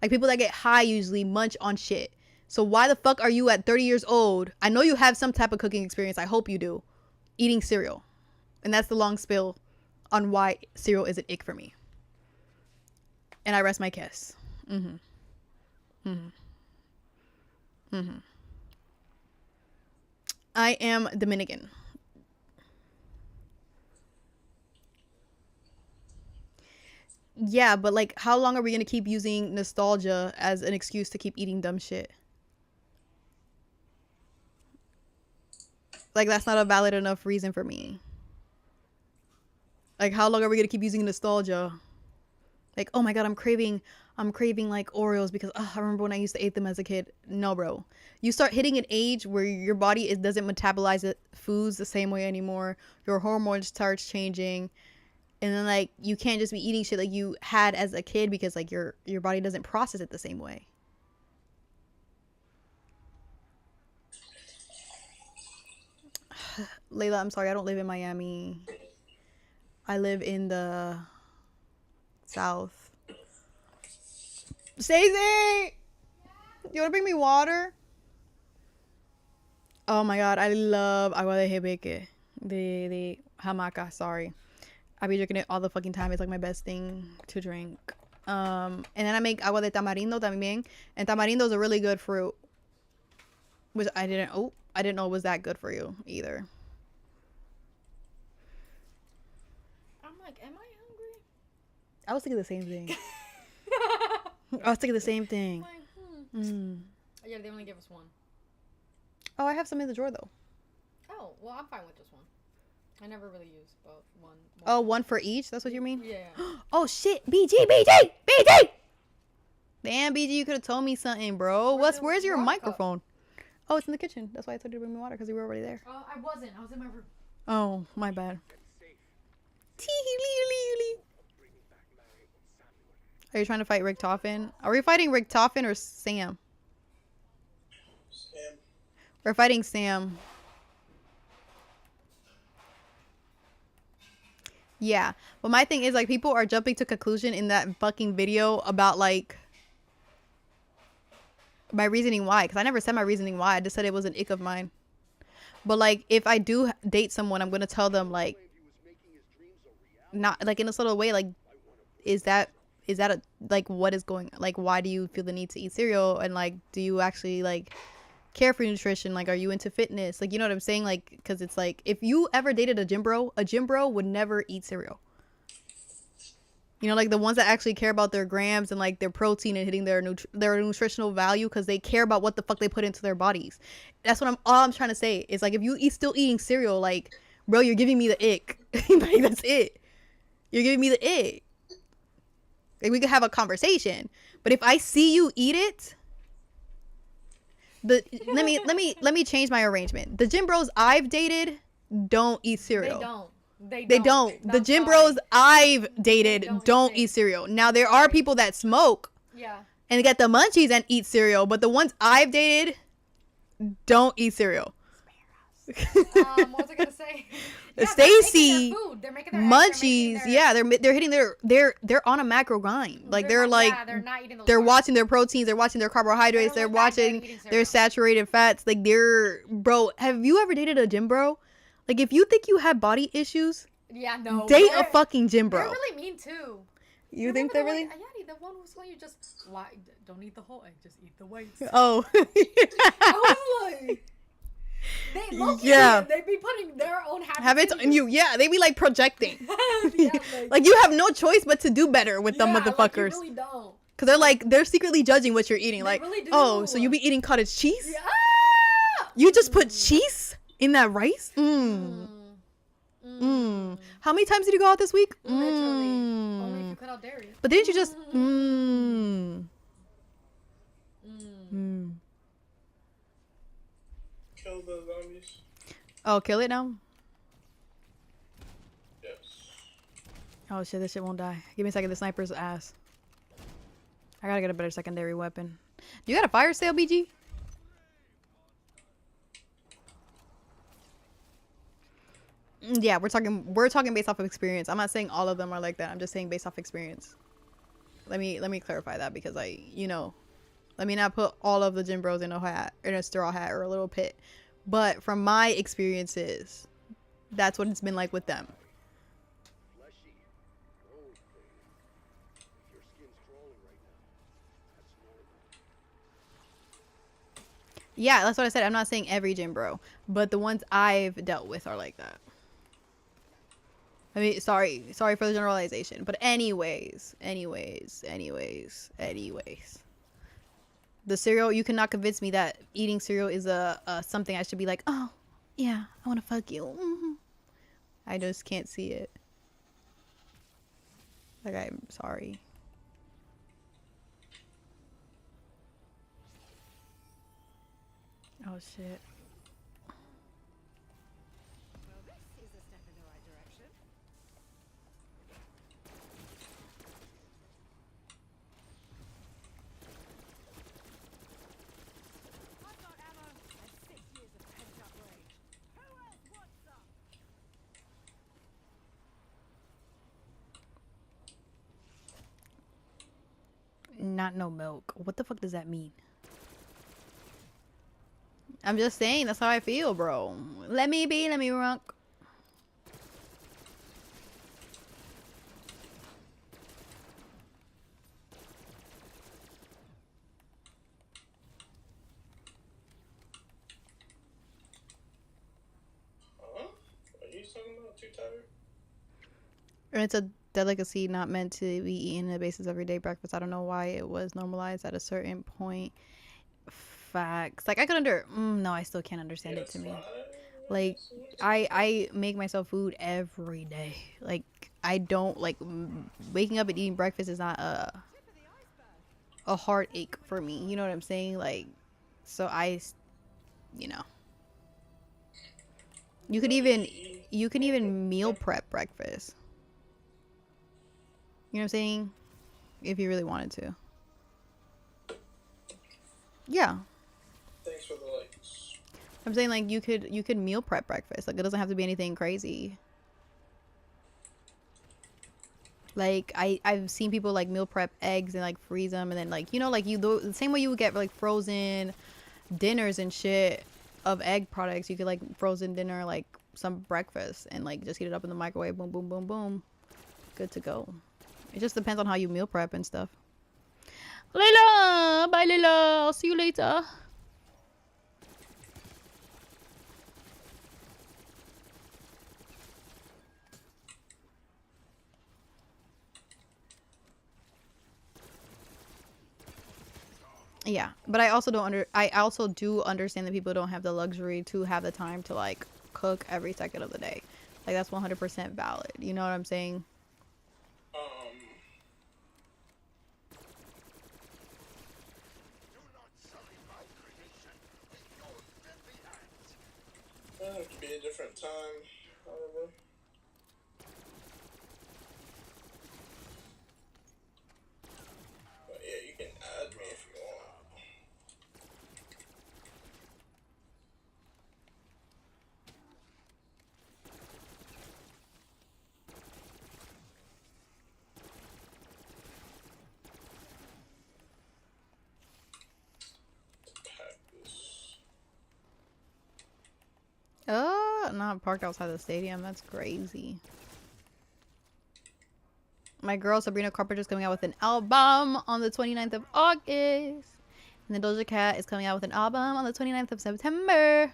Like people that get high usually munch on shit. So why the fuck are you at 30 years old? I know you have some type of cooking experience. I hope you do. Eating cereal. And that's the long spill on why cereal is an ick for me. And I rest my case. I am Dominican. Yeah, but like how long are we going to keep using nostalgia as an excuse to keep eating dumb shit? Like that's not a valid enough reason for me. Like how long are we gonna keep using nostalgia? Like, oh my god, I'm craving like Oreos because I remember when I used to eat them as a kid. No, bro. You start hitting an age where your body doesn't metabolize foods the same way anymore. Your hormones starts changing, and then like you can't just be eating shit like you had as a kid because like your body doesn't process it the same way. Layla, I'm sorry, I don't live in Miami. I live in the South. Stacey! You wanna bring me water? Oh my god, I love agua de jebeque. The hamaca, sorry. I be drinking it all the fucking time. It's like my best thing to drink. And then I make agua de tamarindo también. And tamarindo is a really good fruit. Which I didn't know it was that good for you either. Like, am I hungry? I was thinking the same thing. I was thinking the same thing. Like, Yeah, they only give us one. Oh, I have some in the drawer though. Oh, well, I'm fine with just one. I never really use both. One. Oh, one for each? That's what you mean? Yeah. Oh shit! BG! Damn, BG, you could have told me something, bro. Where's your microphone? Oh, it's in the kitchen. That's why I told you to bring me water, because you were already there. I wasn't. I was in my room. Oh, my bad. Are you trying to fight Rick Toffin? Are we fighting Rick Toffin or Sam? Sam. We're fighting Sam. Yeah. But my thing is, like, people are jumping to conclusion in that fucking video about, like, my reasoning why. Because I never said my reasoning why. I just said it was an ick of mine. But, like, if I do date someone, I'm going to tell them, like, not like in a subtle way, like is that a like what is going, like why do you feel the need to eat cereal, and like do you actually like care for nutrition, like are you into fitness, like you know what I'm saying, like because it's like if you ever dated a gym bro would never eat cereal. You know, like the ones that actually care about their grams and like their protein and hitting their nutritional value, because they care about what the fuck they put into their bodies. That's what all I'm trying to say is like if you still eating cereal, like bro, you're giving me the ick. Like that's it. You're giving me the ick. Like we could have a conversation, but if I see you eat it, let me change my arrangement. The gym bros I've dated don't eat cereal. They don't. The gym bros I've dated don't eat cereal. Now there are people that smoke, and get the munchies and eat cereal, but the ones I've dated don't eat cereal. What was I gonna say? Yeah, Stacy, they're making munchies, yeah, they're hitting they're on a macro grind. Like they're like they're not eating those they're carbs. watching their proteins, they're watching their carbohydrates, they're watching their saturated fats. Like bro, have you ever dated a gym bro? Like if you think you have body issues, date a fucking gym bro. They're really mean too. You think they're really? Yeah, the one who's telling you just don't eat the whole egg, just eat the whites. Oh. I was like, they be putting their own habits on you. Yeah, they be like projecting. Yeah, like you have no choice but to do better with them motherfuckers. Like you really don't. Cause they're secretly judging what you're eating. They like, really do. Oh, so you be eating cottage cheese? Yeah. You just put cheese in that rice? How many times did you go out this week? Literally. Only if you cut out dairy. But didn't you just Kill the zombies. Oh, kill it now? Yes. Oh shit, this shit won't die. Give me a second, the sniper's ass. I gotta get a better secondary weapon. You got a fire sale, BG? Yeah, we're talking based off of experience. I'm not saying all of them are like that. I'm just saying based off experience. Let me clarify that, because let me not put all of the gym bros in a straw hat or a little pit. But from my experiences, that's what it's been like with them. Fleshy, old thing. If your skin's crawling right now, that's normal. Yeah, that's what I said. I'm not saying every gym bro, but the ones I've dealt with are like that. I mean, sorry for the generalization, but anyways. The cereal, you cannot convince me that eating cereal is a something I should be like, oh, yeah, I want to fuck you. Mm-hmm. I just can't see it. Like, I'm sorry. Oh, shit. Well, this is a step in the right direction. I've got ammo and 6 years of pent-up rage. Who else wants some? Not no milk. What the fuck does that mean? I'm just saying, that's how I feel, bro. Let me rock. Huh? Are you talking about too tired? And it's a delicacy not meant to be eaten on the basis of everyday breakfast. I don't know why it was normalized at a certain point. Facts. Like I could no, I still can't understand it to me. Like I make myself food every day. Like I don't like waking up and eating breakfast is not a heartache for me. You know what I'm saying? Like, so you can even meal prep breakfast. You know what I'm saying? If you really wanted to. Yeah. Thanks for the likes. I'm saying like you could meal prep breakfast. Like it doesn't have to be anything crazy. Like I've seen people like meal prep eggs and like freeze them, and then like like the same way you would get like frozen dinners and shit of egg products. You could like frozen dinner like some breakfast and like just heat it up in the microwave. Boom, boom, boom, boom. good to go. It just depends on how you meal prep and stuff. Layla! Bye, Layla! I'll see you later. Yeah, but I also do understand that people don't have the luxury to have the time to like cook every second of the day. Like that's 100% valid. You know what I'm saying? It'll have to be a different time, probably. But yeah, you can add me if you want. Pack this. Not parked outside the stadium. That's crazy. My girl Sabrina Carpenter is coming out with an album on the 29th of August. And then Doja Cat is coming out with an album on the 29th of September.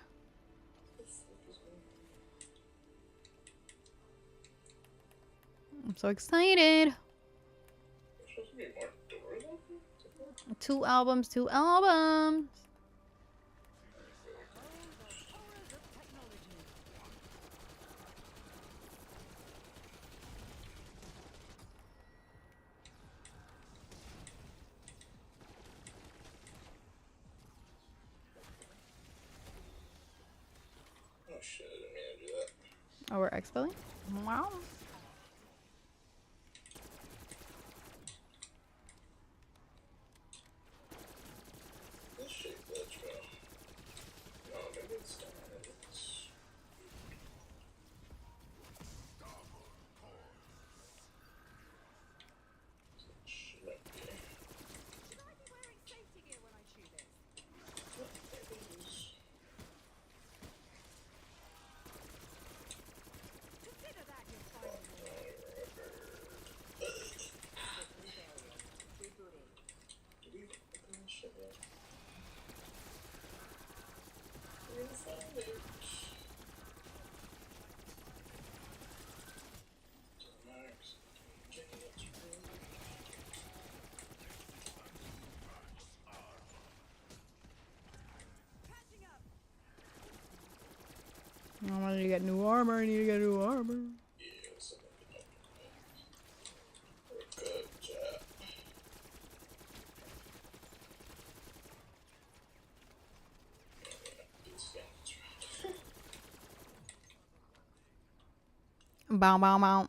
I'm so excited. There's supposed to be more doors open? 2 albums, 2 albums. Oh shit, I didn't mean to do that. Oh, we're expelling? Wow. This shit glitch, bro. No, maybe it's done. It's... Should might be. Should I be wearing safety gear when I shoot this? Consider that your final move. Did we open this shit yet? We're gonna find it. Doesn't matter, 'cause I'm getting it through. Catching up. Oh, I need to get new armor. I need to get new armor. Yeah, something can open it. We're good, chat. These things. Bow, bow, bow.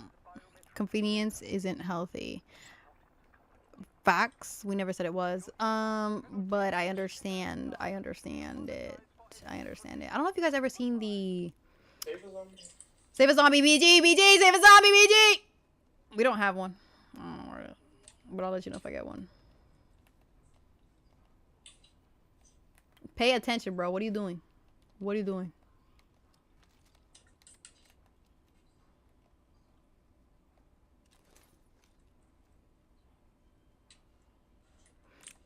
Convenience isn't healthy. Facts. We never said it was. But I understand. I understand it. I understand it. I don't know if you guys ever seen the Save a zombie. Save a Zombie BG! BG! Save a Zombie BG! We don't have one. I don't know where it is. But I'll let you know if I get one. Pay attention, bro. What are you doing? What are you doing?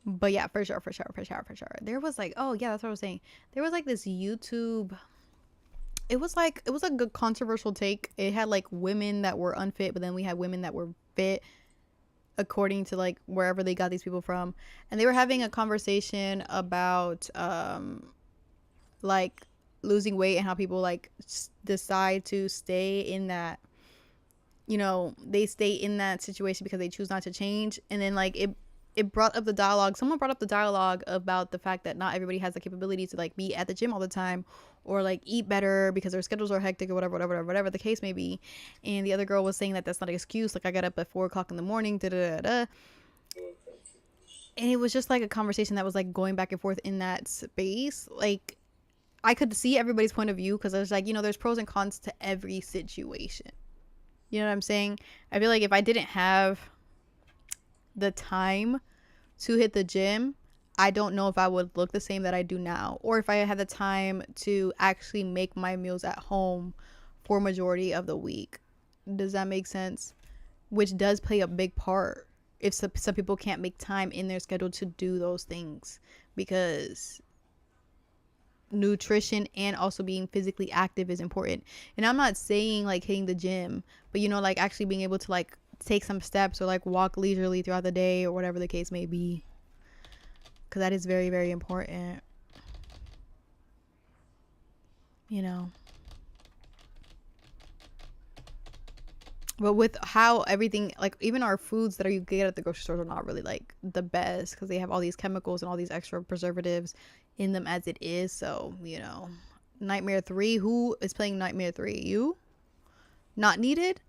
But yeah, for sure. There was like, oh yeah, that's what I was saying. There was like this YouTube. It was a good controversial take. It had like women that were unfit, but then we had women that were fit according to like wherever they got these people from. And they were having a conversation about like losing weight and how people like decide to stay in that, you know, they stay in that situation because they choose not to change. And then like it brought up the dialogue. Someone brought up the dialogue about the fact that not everybody has the capability to like be at the gym all the time or like eat better because their schedules are hectic or whatever the case may be. And the other girl was saying that that's not an excuse. Like I got up at 4 o'clock in the morning. And it was just like a conversation that was like going back and forth in that space. Like I could see everybody's point of view because I was like, you know, there's pros and cons to every situation. You know what I'm saying? I feel like if I didn't have the time to hit the gym, I don't know if I would look the same that I do now, or if I had the time to actually make my meals at home for majority of the week. Does that make sense? which does play a big part if some people can't make time in their schedule to do those things, because nutrition and also being physically active is important. And I'm not saying like hitting the gym, but you know, like actually being able to like take some steps or like walk leisurely throughout the day or whatever the case may be, because that is very, very important, you know. But with how everything, like even our foods that you get at the grocery stores are not really like the best, because they have all these chemicals and all these extra preservatives in them as it is. So, you know, Nightmare 3, who is playing Nightmare 3? You? Not needed?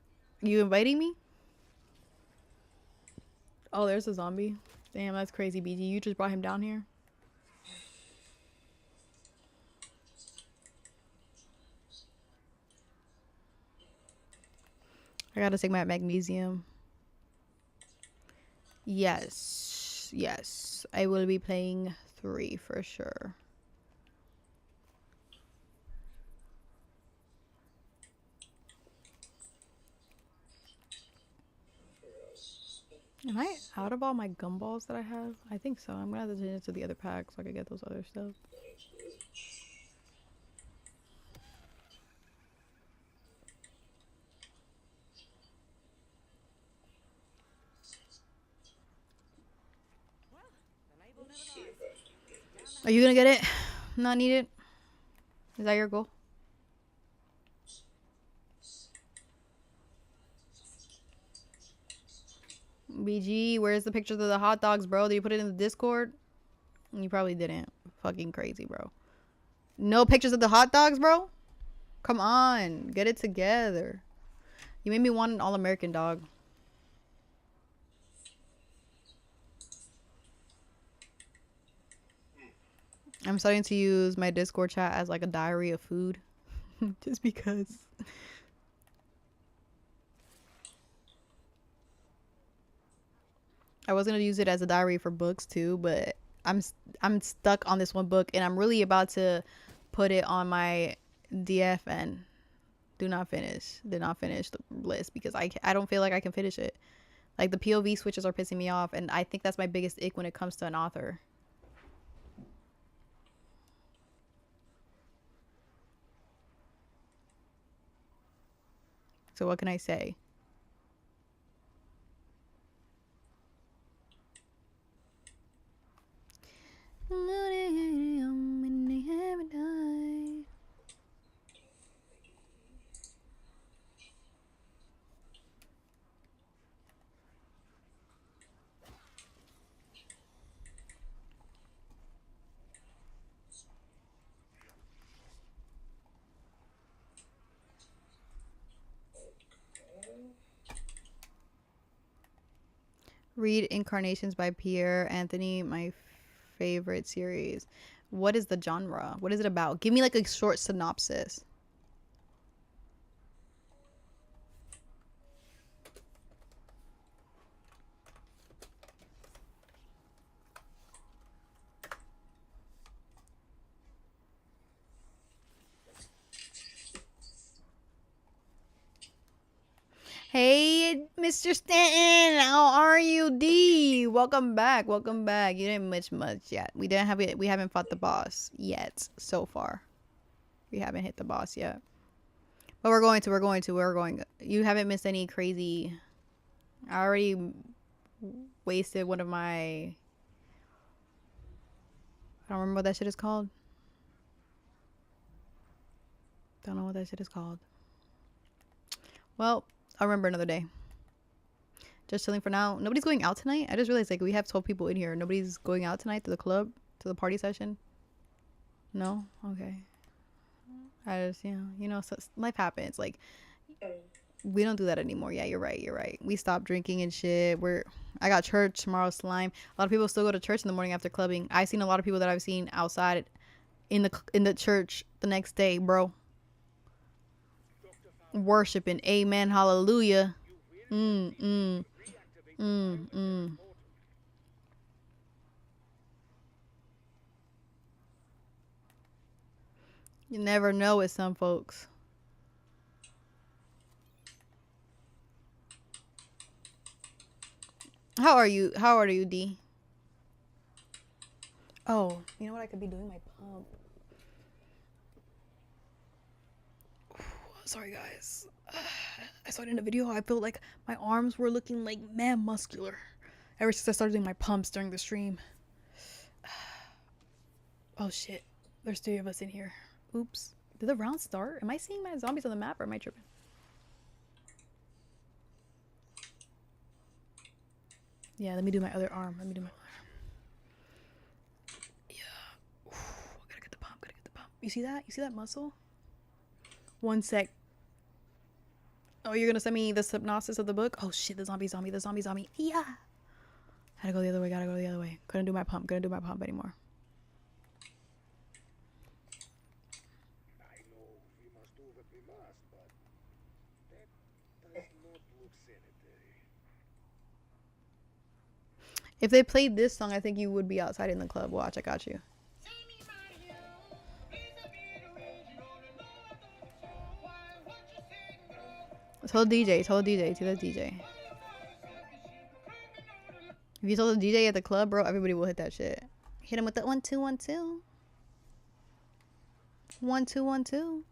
You inviting me? Oh, there's a zombie. Damn, that's crazy, BG. You just brought him down here? I gotta take my magnesium. Yes. Yes. I will be playing 3 for sure. Am I out of all my gumballs that I have? I think so. I'm gonna have to change it to the other pack so I can get those other stuff. Well, the label never lies. Are you gonna get it? Not needed? Is that your goal? BG, where's the pictures of the hot dogs, bro? Did you put it in the Discord? You probably didn't. Fucking crazy, bro. No pictures of the hot dogs, bro? Come on. Get it together. You made me want an all-American dog. I'm starting to use my Discord chat as like a diary of food. Just because. I was gonna use it as a diary for books too, but I'm stuck on this one book, and I'm really about to put it on my DF and did not finish the list, because I don't feel like I can finish it. Like the POV switches are pissing me off, and I think that's my biggest ick when it comes to an author. So what can I say? Read Incarnations by Pierre Anthony, my favorite series. What is the genre? What is it about? Give me like a short synopsis. Hey, Mr. Stanton, how are you, D? Welcome back. Welcome back. You didn't miss much yet. We didn't have it. We haven't fought the boss yet. So far, we haven't hit the boss yet. But we're going to. We're going. You haven't missed any crazy. I already wasted one of my. I don't remember what that shit is called. Don't know what that shit is called. Well, I'll remember another day. Just chilling for now. Nobody's going out tonight. I just realized like we have 12 people in here. Nobody's going out tonight to the club, to the party session. No? Okay. I just, so life happens. Like we don't do that anymore. Yeah, you're right. We stopped drinking and shit. I got church tomorrow, slime. A lot of people still go to church in the morning after clubbing. I've seen a lot of people that I've seen outside in the church the next day, bro. Worshiping. Amen. Hallelujah. You never know with some folks. How are you? How old are you, D? Oh, you know what? I could be doing my pump. Sorry, guys. I saw it in a video. I felt like my arms were looking like man muscular ever since I started doing my pumps during the stream. Oh shit. There's 3 of us in here. Oops. Did the round start? Am I seeing my zombies on the map or am I tripping? Yeah, let me do my other arm. Let me do my other arm. Yeah. Ooh, gotta get the pump. Gotta get the pump. You see that? You see that muscle? 1 sec. Oh, you're gonna send me the synopsis of the book? Oh shit, the zombie. Yeah. Had to go the other way. Gotta go the other way. Couldn't do my pump. Couldn't do my pump anymore. I know we must do what we must, but that does not look sanitary. If they played this song, I think you would be outside in the club. Watch, I got you. Tell the DJ. Tell the DJ. Tell the DJ. If you told the DJ at the club, bro, everybody will hit that shit. Hit him with the 1 2 1 2. 1 2 1 2.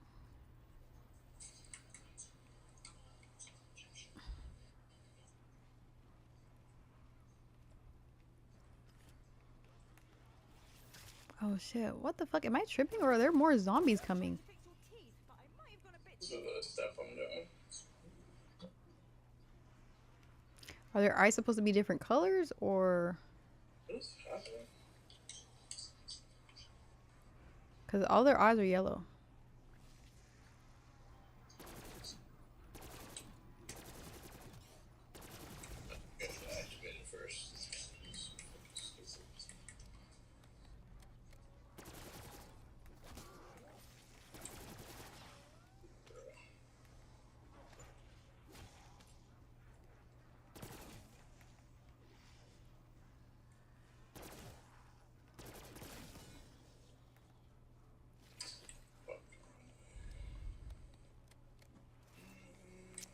Oh shit! What the fuck? Am I tripping, or are there more zombies coming? Fix your teeth, but I might have gone a bit So the stuff I'm doing. Are their eyes supposed to be different colors, or? What's happening? Because all their eyes are yellow. Get it activated first.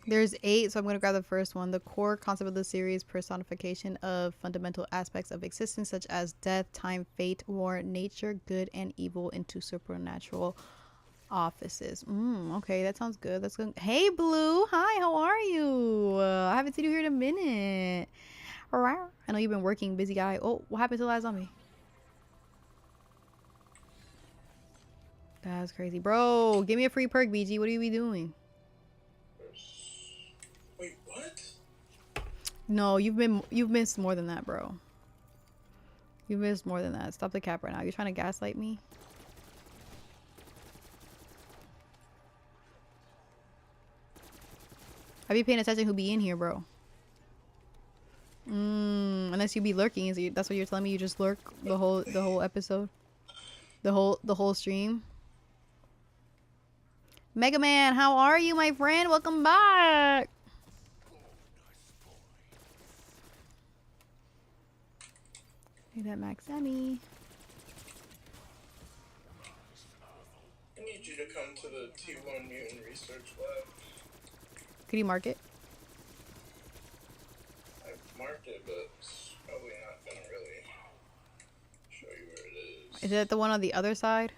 There's 8, so I'm going to grab the first one. The core concept of the series, personification of fundamental aspects of existence such as death, time, fate, war, nature, good and evil into supernatural offices. Okay, that sounds good. That's good. Hey, Blue. Hi, how are you? I haven't seen you here in a minute. I know you've been working, busy guy. Oh, what happened to the last zombie? That's crazy. Bro, give me a free perk, BG. What are you be doing? Wait, what? No, you've missed more than that, bro. You've missed more than that. Stop the cap right now. You're trying to gaslight me? I be paying attention who be in here, bro. Unless you be lurking, that's what you're telling me? You just lurk the whole episode, the whole stream. Mega Man, how are you, my friend? Welcome back. Hey, that Max Sammy. I need you to come to the T1 Mutant Research Lab. Could you mark it? I marked it, but it's probably not gonna really show you where it is. Is it the one on the other side?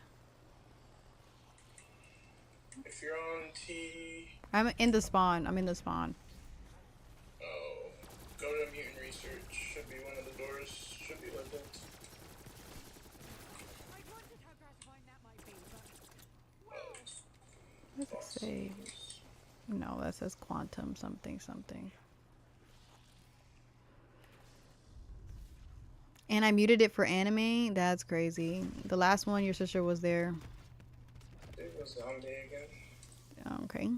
If you're on T... I'm in the spawn. I'm in the spawn. Oh, go to Mutant Research. Should be one of the doors. Should be open. I wondered how gratifying that might be, but Oh, What does it say? No, that says quantum something something. And I muted it for anime. That's crazy. The last one, your sister was there. it was zombie again. Okay.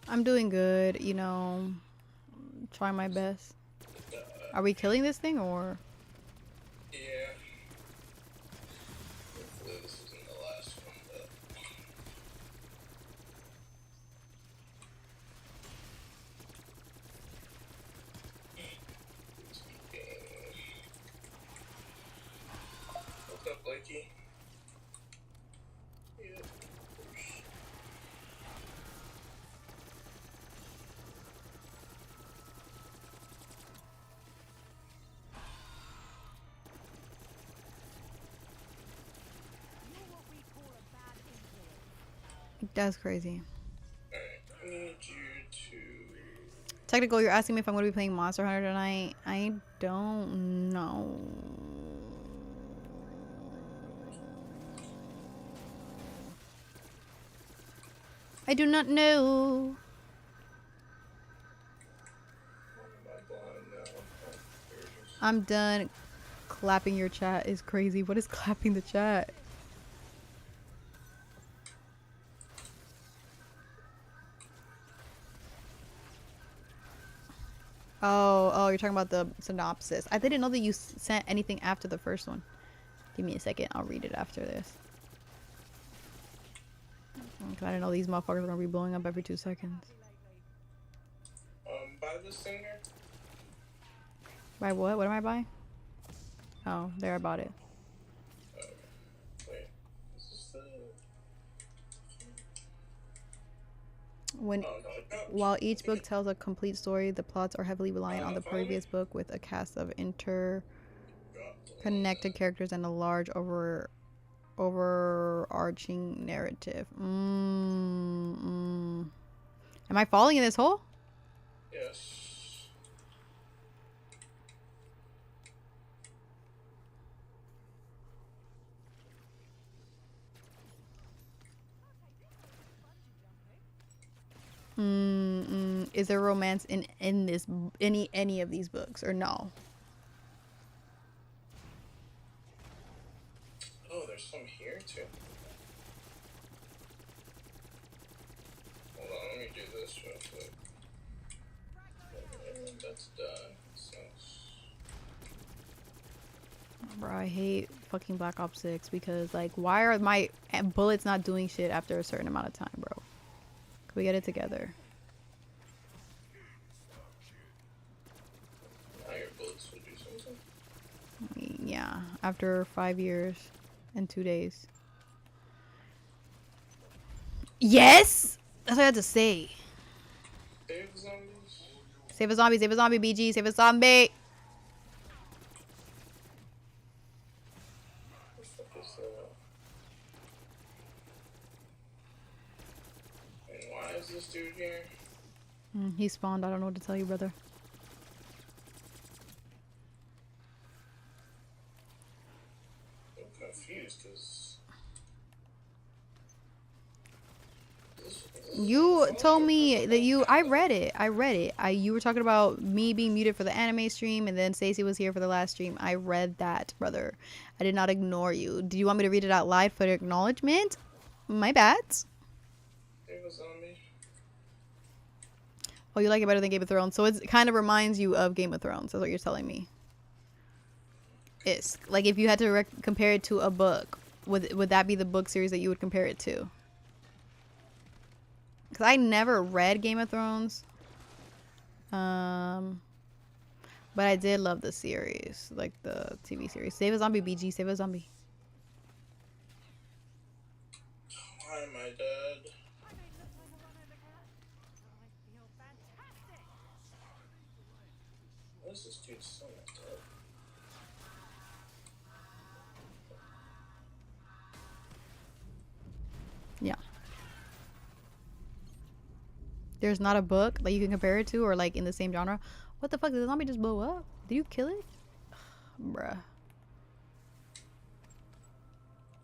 I'm doing good, you know. Trying my best. Are we killing this thing or? Yeah. Hopefully this isn't the last one, but... What's up, Blakey? Yeah, of course. That's crazy. Alright, I need you to. Technical, you're asking me if I'm going to be playing Monster Hunter tonight. I don't know. I do not know. Am I blind now? Oh, there it is. I'm done. Clapping your chat is crazy. What is clapping the chat? Oh, you're talking about the synopsis. I didn't know that you sent anything after the first one. Give me a second. I'll read it after this. 'Cause I didn't know these motherfuckers are gonna be blowing up every 2 seconds. Buy this singer. Buy what? What am I buying? Oh, there, I bought it. Wait, is this the? When Oh no, no. While each book tells a complete story, the plots are heavily reliant on the previous book with a cast of interconnected characters and a large overarching narrative. Am I falling in this hole? Yes. Is there romance in this any of these books or no? Oh, there's some here too. Hold on, let me do this real quick. And that's done. So. Bro, I hate fucking Black Ops 6 because like why are my bullets not doing shit after a certain amount of time, bro? Can we get it together? Now your bullets will do something. Yeah, after 5 years and 2 days. Yes! That's what I had to say. Save the zombies. Save a zombie, BG, save a zombie! What the fuck is that? And why is this dude here? He spawned, I don't know what to tell you, brother. I'm confused because. You told me that I read it. You were talking about me being muted for the anime stream, and then Stacey was here for the last stream. I read that, brother. I did not ignore you. Do you want me to read it out loud for acknowledgement? My bad. Save a zombie. Oh, you like it better than Game of Thrones, so it kind of reminds you of Game of Thrones. That's what you're telling me. It's like if you had to compare it to a book, would that be the book series that you would compare it to? Because I never read Game of Thrones. But I did love the series. Like the TV series. Save a zombie, BG. Save a zombie. Why am I dead? I may look like a run over cat, but I feel fantastic. What is this dude so messed up? Yeah. There's not a book that you can compare it to or like in the same genre. What the fuck? Did the zombie just blow up? Did you kill it? Bruh.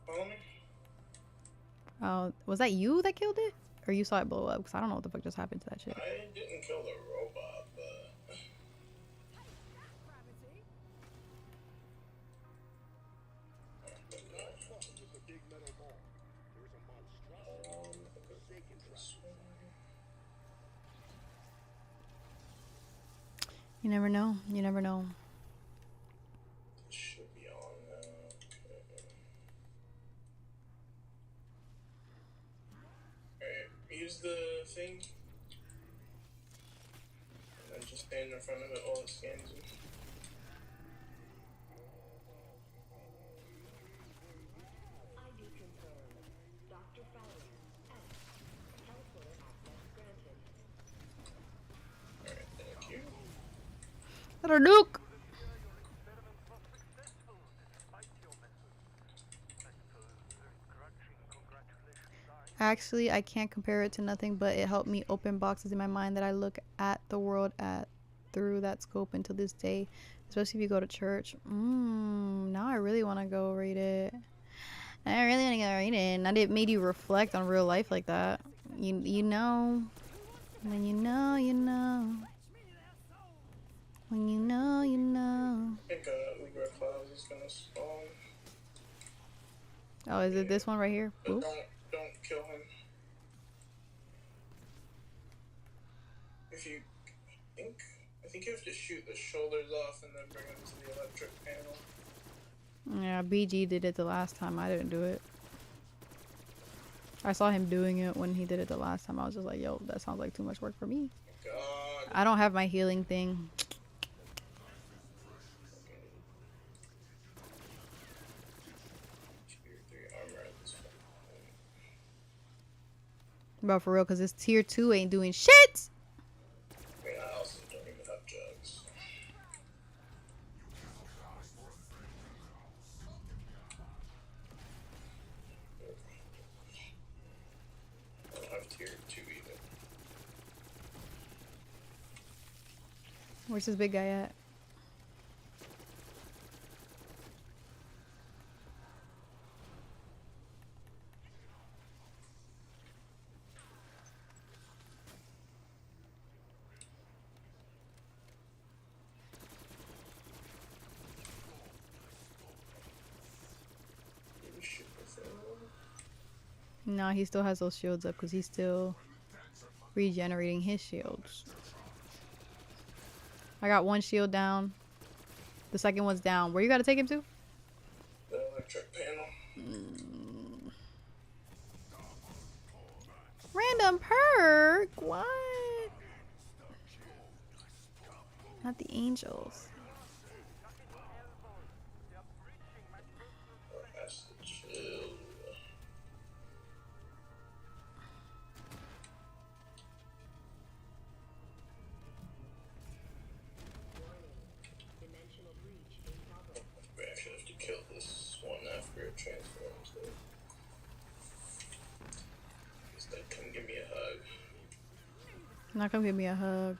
Follow me? Was that you that killed it? Or you saw it blow up? Because I don't know what the fuck just happened to that shit. I didn't kill the robot, but. Gravity. With the big metal ball, there's a monstrosity. Forsaken trap. You never know. You never know. This should be on now. Okay. Alright, use the thing. And then just stand in front of it while it scans you. ID confirmed. Dr. Fowler. S. Teleporter access granted. Alright, thank you. Little nuke! actually, I can't compare it to nothing, but it helped me open boxes in my mind that I look at the world at through that scope until this day, especially if you go to church. Now I really want to go read it. I really want to go read it. And it made you reflect on real life like that. You know, when you know, you know. When you know, you know. I think Libra Clouds is gonna spawn. Oh, is it this one right here? But Ooh. don't kill him. If you I think you have to shoot the shoulders off and then bring him to the electric panel. Yeah, BG did it the last time. I didn't do it. I saw him doing it when he did it the last time. I was just like, yo, that sounds like too much work for me. God. I don't have my healing thing. Tier 3 armor at this point. Bro, for real, because this tier 2 ain't doing shit. I mean, I also don't even have jugs. I don't have tier 2 either. Where's this big guy at? No, he still has those shields up because he's still regenerating his shields. I got one shield down. The second one's down. Where you gotta take him to? The electric panel. Random perk? What? Not the angels. Has to chill. Dimensional breach improbable. We actually have to kill this one after it transforms, though. He's like, come give me a hug. Not gonna give me a hug.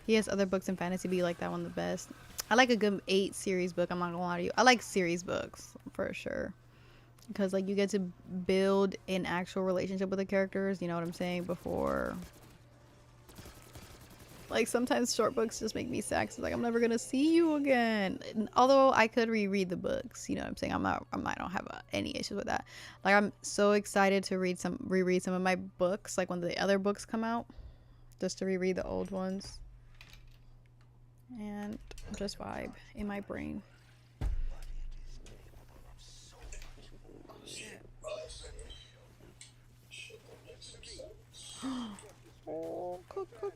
He has other books in fantasy, but you like that one the best. I like a good 8 series book. I'm not gonna lie to you. I like series books for sure, because like you get to build an actual relationship with the characters. You know what I'm saying? Before, like sometimes short books just make me sad. 'Cause like I'm never gonna see you again. And although I could reread the books, you know what I'm saying? I don't have any issues with that. Like I'm so excited to reread some of my books. Like when the other books come out, just to reread the old ones. And just vibe in my brain. Oh, cook. I'm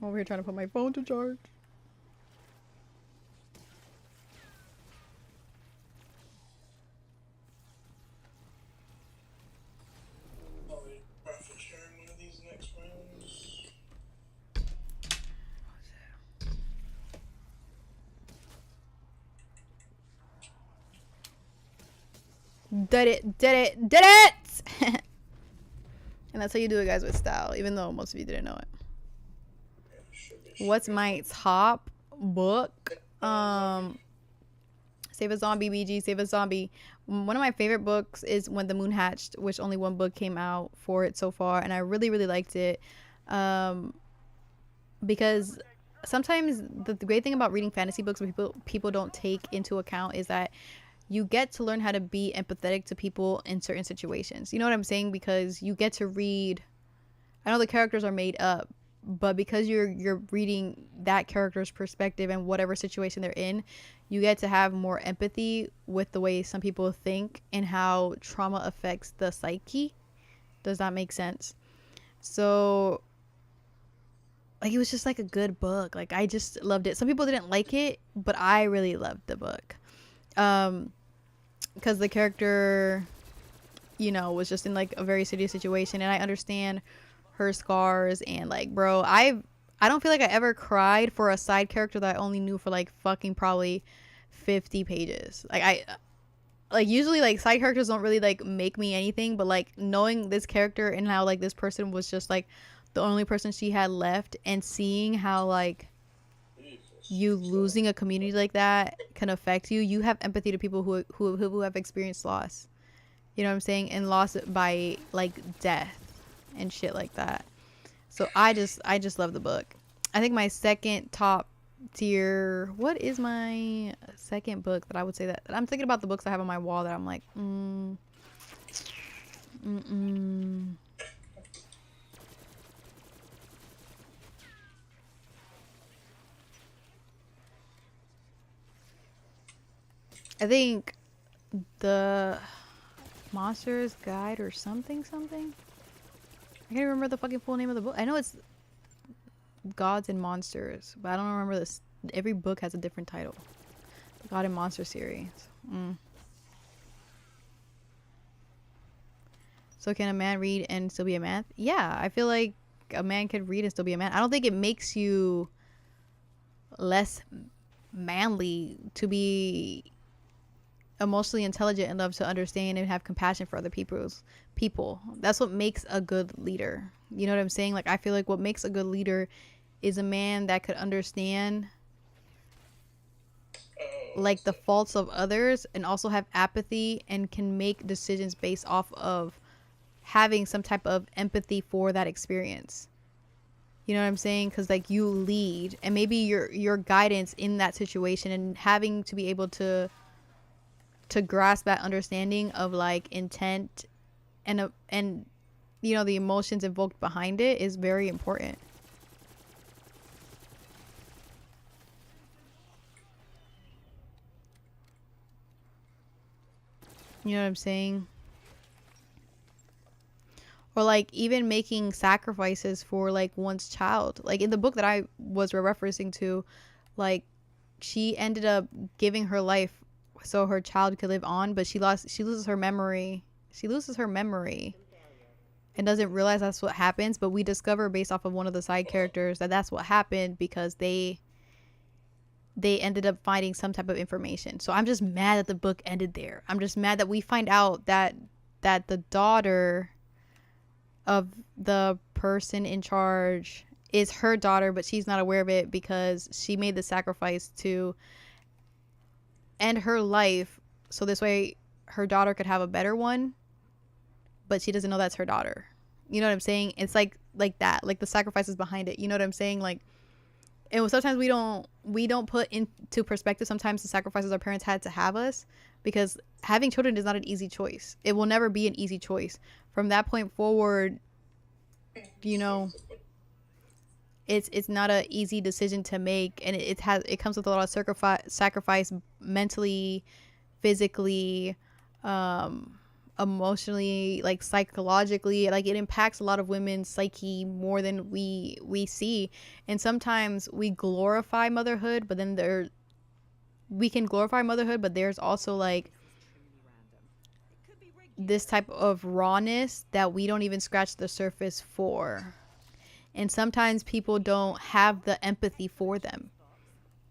over here trying to put my phone to charge. Probably profit sharing one of these next rounds. Did it! And that's how you do it, guys, with style, even though most of you didn't know it. What's my top book? Save a Zombie, BG, Save a Zombie. One of my favorite books is When the Moon Hatched, which only one book came out for it so far, and I really, really liked it. Because sometimes the great thing about reading fantasy books people don't take into account is that you get to learn how to be empathetic to people in certain situations. You know what I'm saying? Because you get to read, I know the characters are made up, but because you're reading that character's perspective and whatever situation they're in, you get to have more empathy with the way some people think and how trauma affects the psyche. Does that make sense? So like it was just like a good book. Like I just loved it. Some people didn't like it, but I really loved the book. Because the character, you know, was just in like a very serious situation, and I understand her scars. And like, bro, I don't feel like I ever cried for a side character that I only knew for like fucking probably 50 pages. Like like usually like side characters don't really like make me anything, but like knowing this character and how like this person was just like the only person she had left, and seeing how like you losing a community like that can affect you. You have empathy to people who have experienced loss. You know what I'm saying? And loss by like death and shit like that. So I just love the book. I think my second top tier, what is my second book that I would say that I'm thinking about the books I have on my wall that I'm like, I think the Monsters Guide or something. I can't remember the fucking full name of the book. I know it's Gods and Monsters, but I don't remember this. Every book has a different title. The God and Monster series. So can a man read and still be a man? Yeah, I feel like a man could read and still be a man. I don't think it makes you less manly to be emotionally intelligent enough to understand and have compassion for other people. That's what makes a good leader. You know what I'm saying? Like, I feel like what makes a good leader is a man that could understand like the faults of others and also have apathy and can make decisions based off of having some type of empathy for that experience. You know what I'm saying? Because like you lead, and maybe your guidance in that situation, and having to be able to grasp that understanding of like intent and you know the emotions invoked behind it is very important. You know what I'm saying? Or like even making sacrifices for like one's child. Like in the book that I was referencing to, like she ended up giving her life so her child could live on, but she loses her memory. She loses her memory and doesn't realize that's what happens, but we discover based off of one of the side characters that that's what happened because they ended up finding some type of information. So I'm just mad that the book ended there. I'm just mad that we find out that the daughter of the person in charge is her daughter, but she's not aware of it because she made the sacrifice to end her life so this way her daughter could have a better one, but she doesn't know that's her daughter. You know what I'm saying? It's like that, like the sacrifices behind it. You know what I'm saying? Like, and sometimes we don't put into perspective sometimes the sacrifices our parents had to have us, because having children is not an easy choice. It will never be an easy choice. From that point forward, you know, it's not an easy decision to make, and it comes with a lot of sacrifice mentally, physically, emotionally, like psychologically. Like it impacts a lot of women's psyche more than we see. And sometimes we glorify motherhood, but then we can glorify motherhood, but there's also like this type of rawness that we don't even scratch the surface for. And sometimes people don't have the empathy for them.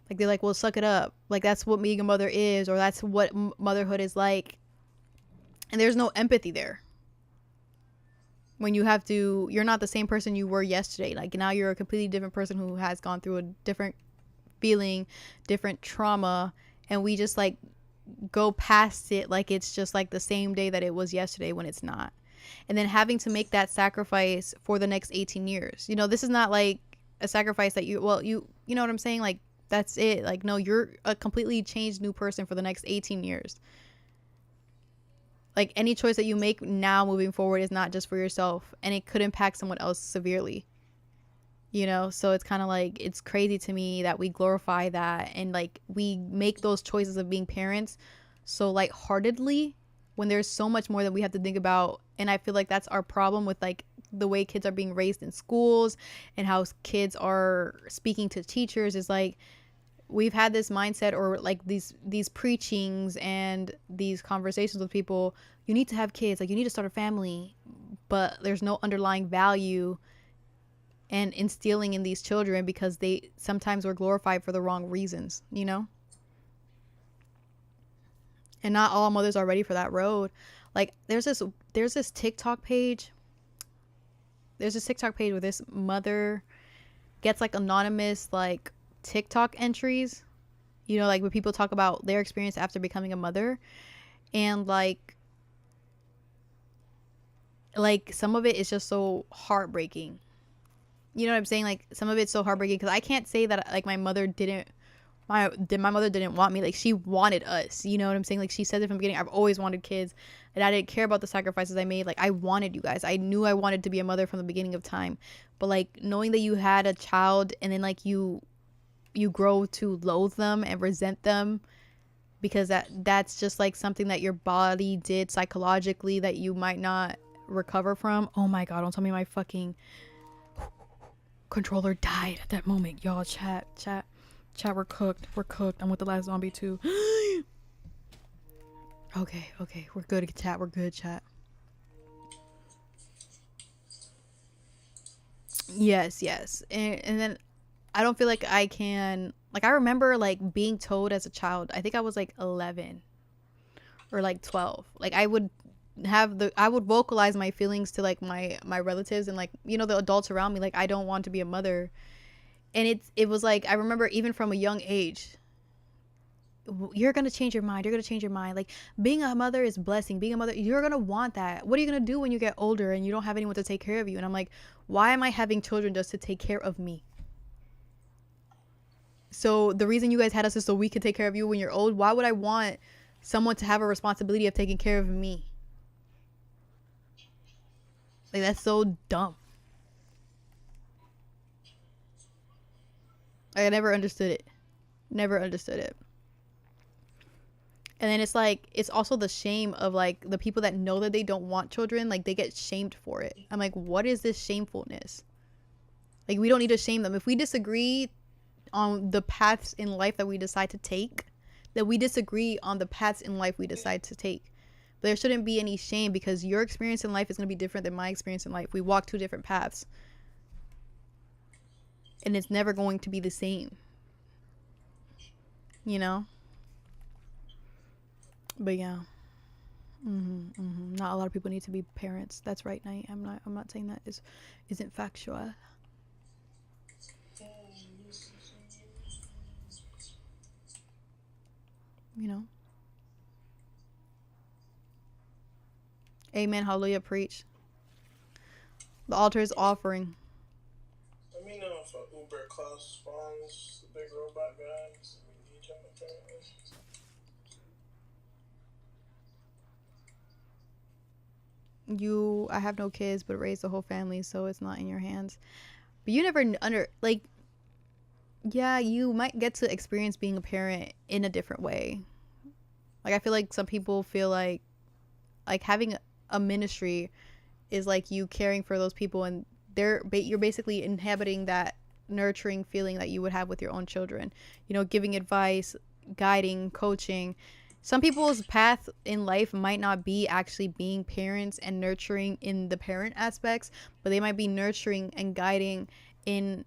Like they're like, well, suck it up. Like that's what being a mother is, or that's what motherhood is like. And there's no empathy there. When you're not the same person you were yesterday. Like now you're a completely different person who has gone through a different feeling, different trauma. And we just like go past it like it's just like the same day that it was yesterday, when it's not. And then having to make that sacrifice for the next 18 years. You know, this is not like a sacrifice that you know what I'm saying? Like that's it. Like, no, you're a completely changed new person for the next 18 years. Like any choice that you make now moving forward is not just for yourself, and it could impact someone else severely. You know, so it's kind of like, it's crazy to me that we glorify that, and like we make those choices of being parents so lightheartedly when there's so much more that we have to think about. And I feel like that's our problem with like the way kids are being raised in schools and how kids are speaking to teachers, is like we've had this mindset, or like these preachings and these conversations with people, you need to have kids, like you need to start a family, but there's no underlying value and instilling in these children because they sometimes were glorified for the wrong reasons, you know? And not all mothers are ready for that road. Like there's this TikTok page. There's this TikTok page where this mother gets like anonymous like TikTok entries, you know, like when people talk about their experience after becoming a mother, and like some of it is just so heartbreaking. You know what I'm saying? Like some of it's so heartbreaking because I can't say that like my mother didn't want me. Like she wanted us, you know what I'm saying? Like she said it from the beginning, I've always wanted kids and I didn't care about the sacrifices I made. Like I wanted you guys. I knew I wanted to be a mother from the beginning of time. But like knowing that you had a child and then like you grow to loathe them and resent them because that's just like something that your body did psychologically that you might not recover from. Oh my god, don't tell me my fucking controller died at that moment. Y'all, chat, we're cooked. I'm with the last zombie too. Okay, we're good, chat. We're good, chat. Yes. And then I don't feel like I can, like I remember like being told as a child, I think I was like 11 or like 12. Like I would vocalize my feelings to like my relatives and like, you know, the adults around me, like I don't want to be a mother. And it was like, I remember even from a young age, you're gonna change your mind. Like being a mother is blessing. Being a mother, you're gonna want that. What are you gonna do when you get older and you don't have anyone to take care of you? And I'm like, why am I having children just to take care of me? So the reason you guys had us is so we could take care of you when you're old. Why would I want someone to have a responsibility of taking care of me? Like that's so dumb. I never understood it. And then it's like, it's also the shame of like the people that know that they don't want children, like they get shamed for it. I'm like, what is this shamefulness? Like we don't need to shame them. If we disagree on the paths in life that we decide to take, that we disagree on the paths in life we decide to take. But there shouldn't be any shame because your experience in life is going to be different than my experience in life. We walk two different paths. And it's never going to be the same. You know? But yeah. Not a lot of people need to be parents. That's right, Knight. I'm not saying that isn't factual. You know? Amen. Hallelujah. Preach. The altar is offering. Let me know if an Uber class spawns the big robot guy. So we need him apparently. I have no kids but raised the whole family, so it's not in your hands. But you never yeah, you might get to experience being a parent in a different way. Like I feel like some people feel like having a ministry is like you caring for those people, and you're basically inhabiting that nurturing feeling that you would have with your own children, you know, giving advice, guiding, coaching. Some people's path in life might not be actually being parents and nurturing in the parent aspects, but they might be nurturing and guiding in,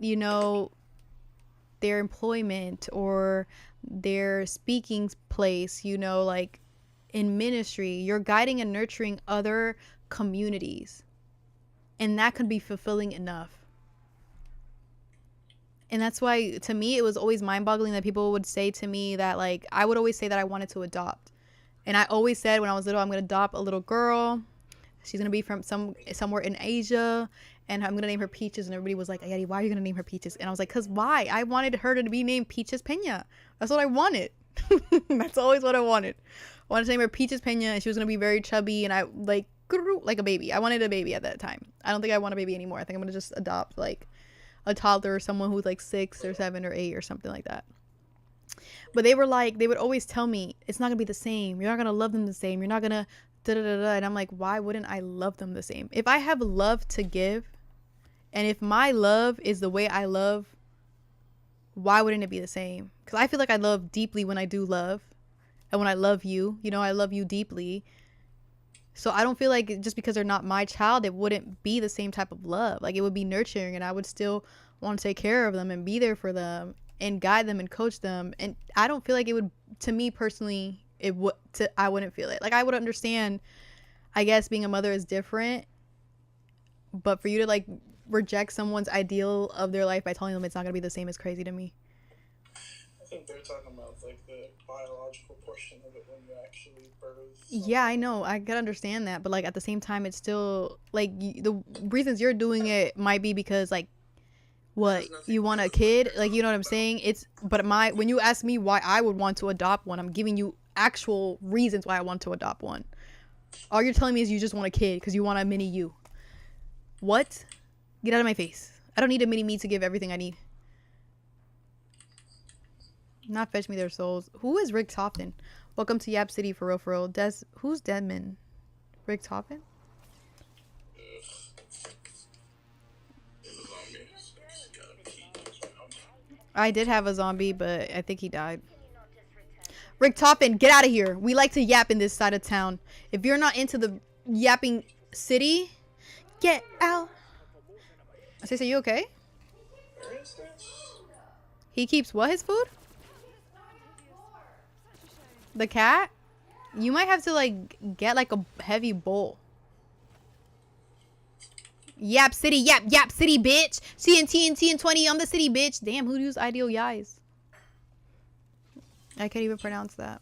you know, their employment or their speaking place, you know, like in ministry. You're guiding and nurturing other communities, and that could be fulfilling enough. And that's why, to me, it was always mind-boggling that people would say to me that, like, I would always say that I wanted to adopt. And I always said when I was little, I'm going to adopt a little girl. She's going to be from somewhere in Asia. And I'm going to name her Peaches. And everybody was like, Ayati, why are you going to name her Peaches? And I was like, because why? I wanted her to be named Peaches Pena. That's what I wanted. That's always what I wanted. I wanted to name her Peaches Pena. And she was going to be very chubby. And I, like a baby. I wanted a baby at that time. I don't think I want a baby anymore. I think I'm going to just adopt, like, a toddler or someone who's like 6 or 7 or 8 or something like that. But they would always tell me, it's not gonna be the same. You're not gonna love them the same. You're not gonna da-da-da-da. And I'm like, why wouldn't I love them the same? If I have love to give, and if my love is the way I love, why wouldn't it be the same? Because I feel like I love deeply when I do love. And when I love you, you know, I love you deeply. So I don't feel like just because they're not my child, it wouldn't be the same type of love. Like it would be nurturing, and I would still want to take care of them and be there for them and guide them and coach them. And I don't feel like it would, to me personally, I wouldn't feel it. Like, I would understand, I guess, being a mother is different, but for you to like reject someone's ideal of their life by telling them it's not gonna be the same is crazy to me. I think they're talking about like the biological portion of it when you actually birth. Yeah, I know. I can understand that, but like at the same time, it's still like the reasons you're doing it might be because like what you want a kid, like, you know what I'm saying? When you ask me why I would want to adopt one, I'm giving you actual reasons why I want to adopt one. All you're telling me is you just want a kid because you want a mini you. What? Get out of my face. I don't need a mini me to give everything I need. Not fetch me their souls. Who is Rick Toppin? Welcome to Yap City, for real. Who's Deadman? Rick Toppin? I did have a zombie, but I think he died. Rick Toppin, get out of here. We like to yap in this side of town. If you're not into the yapping city, get out. I say, so you okay? Where is this? He keeps what, his food? The cat? You might have to like get like a heavy bowl. Yap City, yap City, bitch. TNT and 20 on the city, bitch. Damn, who used ideal yais? I can't even pronounce that.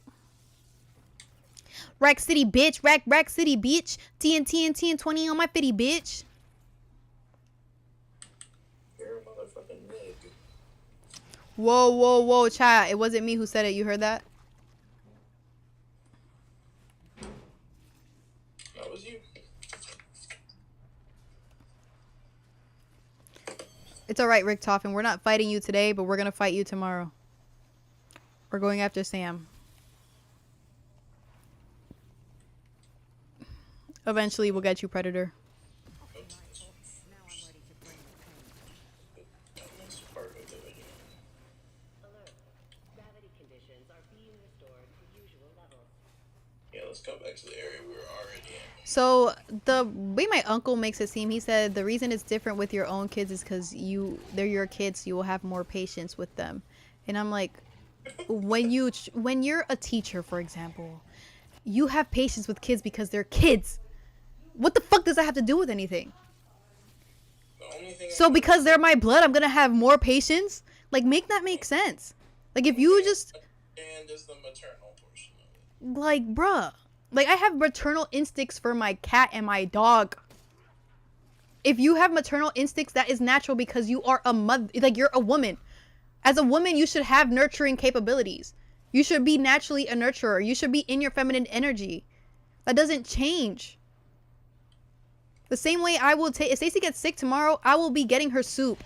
Rack City, bitch. Rack City, bitch. TNT and 20 on my fitty, bitch. You're a motherfucking nig. Whoa, chat. It wasn't me who said it. You heard that? That was you. It's alright, Rick Toffin. We're not fighting you today, but we're gonna fight you tomorrow. We're going after Sam. Eventually, we'll get you, Predator. Gravity conditions are being restored to usual levels. Yeah, let's go back to the area we were already in. So the way my uncle makes it seem, he said the reason it's different with your own kids is because they're your kids, you will have more patience with them. And I'm like, when you're a teacher, for example, you have patience with kids because they're kids. What the fuck does that have to do with anything? So because they're my blood, I'm gonna have more patience? Like, make that make sense. Like, if you just, And is the maternal portion of it. like, bruh, like, I have maternal instincts for my cat and my dog. If you have maternal instincts, that is natural because you are a mother, like, you're a woman. As a woman, you should have nurturing capabilities. You should be naturally a nurturer. You should be in your feminine energy. That doesn't change. The same way I will take, if Stacey gets sick tomorrow, I will be getting her soup.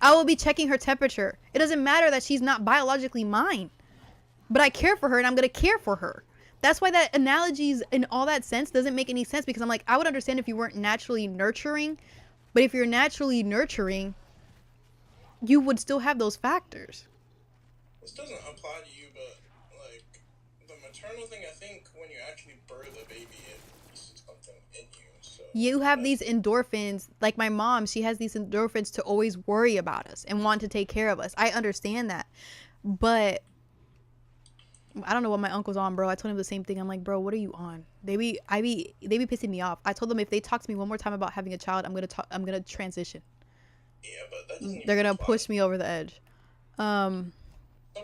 I will be checking her temperature. It doesn't matter that she's not biologically mine. But I care for her and I'm going to care for her. That's why that analogies in all that sense doesn't make any sense, because I'm like, I would understand if you weren't naturally nurturing, but if you're naturally nurturing, you would still have those factors. This doesn't apply to you, but like the maternal thing, I think when you actually birth a baby, it releases something in you. So You have these endorphins, like my mom, she has these endorphins to always worry about us and want to take care of us. I understand that. But I don't know what my uncle's on, bro. I told him the same thing. I'm like, bro, what are you on? They be pissing me off. I told them if they talk to me one more time about having a child, I'm gonna transition. yeah, but that doesn't. They're gonna apply. push me over the edge. For some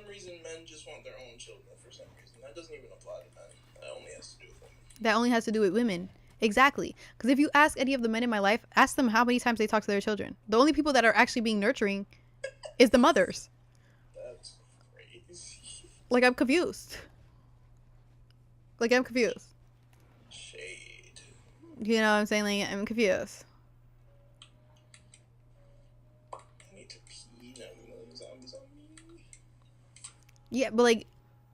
reason, men just want their own children. For some reason, that doesn't even apply to men. That only has to do with women. That only has to do with women. Exactly. Because if you ask any of the men in my life, ask them how many times they talk to their children. The only people that are actually being nurturing is the mothers. That's crazy. Like, I'm confused. Shade. You know what I'm saying? Like, I'm confused. I need to pee. Now we know the zombies on me. Yeah, but like,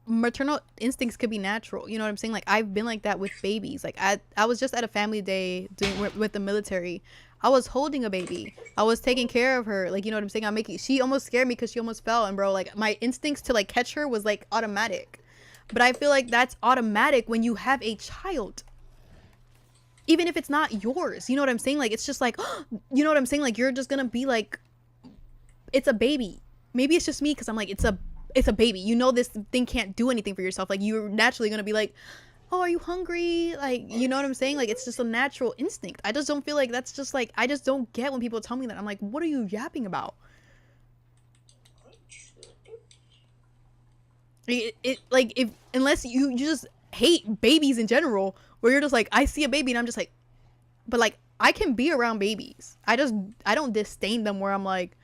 maternal instincts could be natural. You know what I'm saying? Like, I've been like that with babies. Like, I was just at a family day with the military. I was holding a baby. I was taking care of her. Like, you know what I'm saying? She almost scared me because she almost fell. And bro, like, my instincts to like catch her was like automatic. But I feel like that's automatic when you have a child. Even if it's not yours. You know what I'm saying? Like, it's just like, you know what I'm saying? Like, you're just gonna be like, it's a baby. Maybe it's just me because I'm like, it's a it's a baby. You know this thing can't do anything for yourself. Like, you're naturally gonna be like, oh, are you hungry? Like, you know what I'm saying? Like, it's just a natural instinct. I just don't feel like that's just like, I just don't get when people tell me that. I'm like, what are you yapping about? Like, if unless you just hate babies in general, where you're just like, I see a baby and I'm just like, but like, I can be around babies. I don't disdain them where I'm like,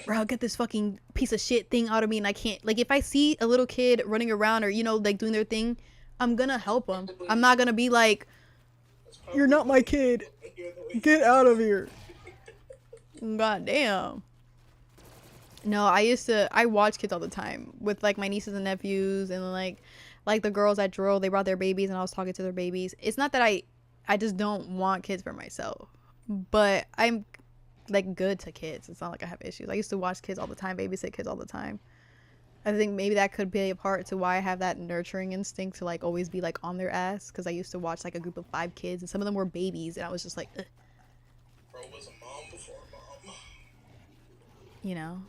bro, get this fucking piece of shit thing out of me, and I can't. Like, if I see a little kid running around or, you know, like doing their thing, I'm gonna help them. I'm not gonna be like, you're not my kid, get out of here. God damn. No, I watch kids all the time with like my nieces and nephews, and like the girls at drill, they brought their babies and I was talking to their babies. It's not that I just don't want kids for myself, but I'm like good to kids. It's not like I have issues. I used to watch kids all the time, babysit kids all the time. I think maybe that could be a part to why I have that nurturing instinct to like always be like on their ass, because I used to watch like a group of 5 kids and some of them were babies and I was just like, ugh. Bro was a mom before a mom. You know.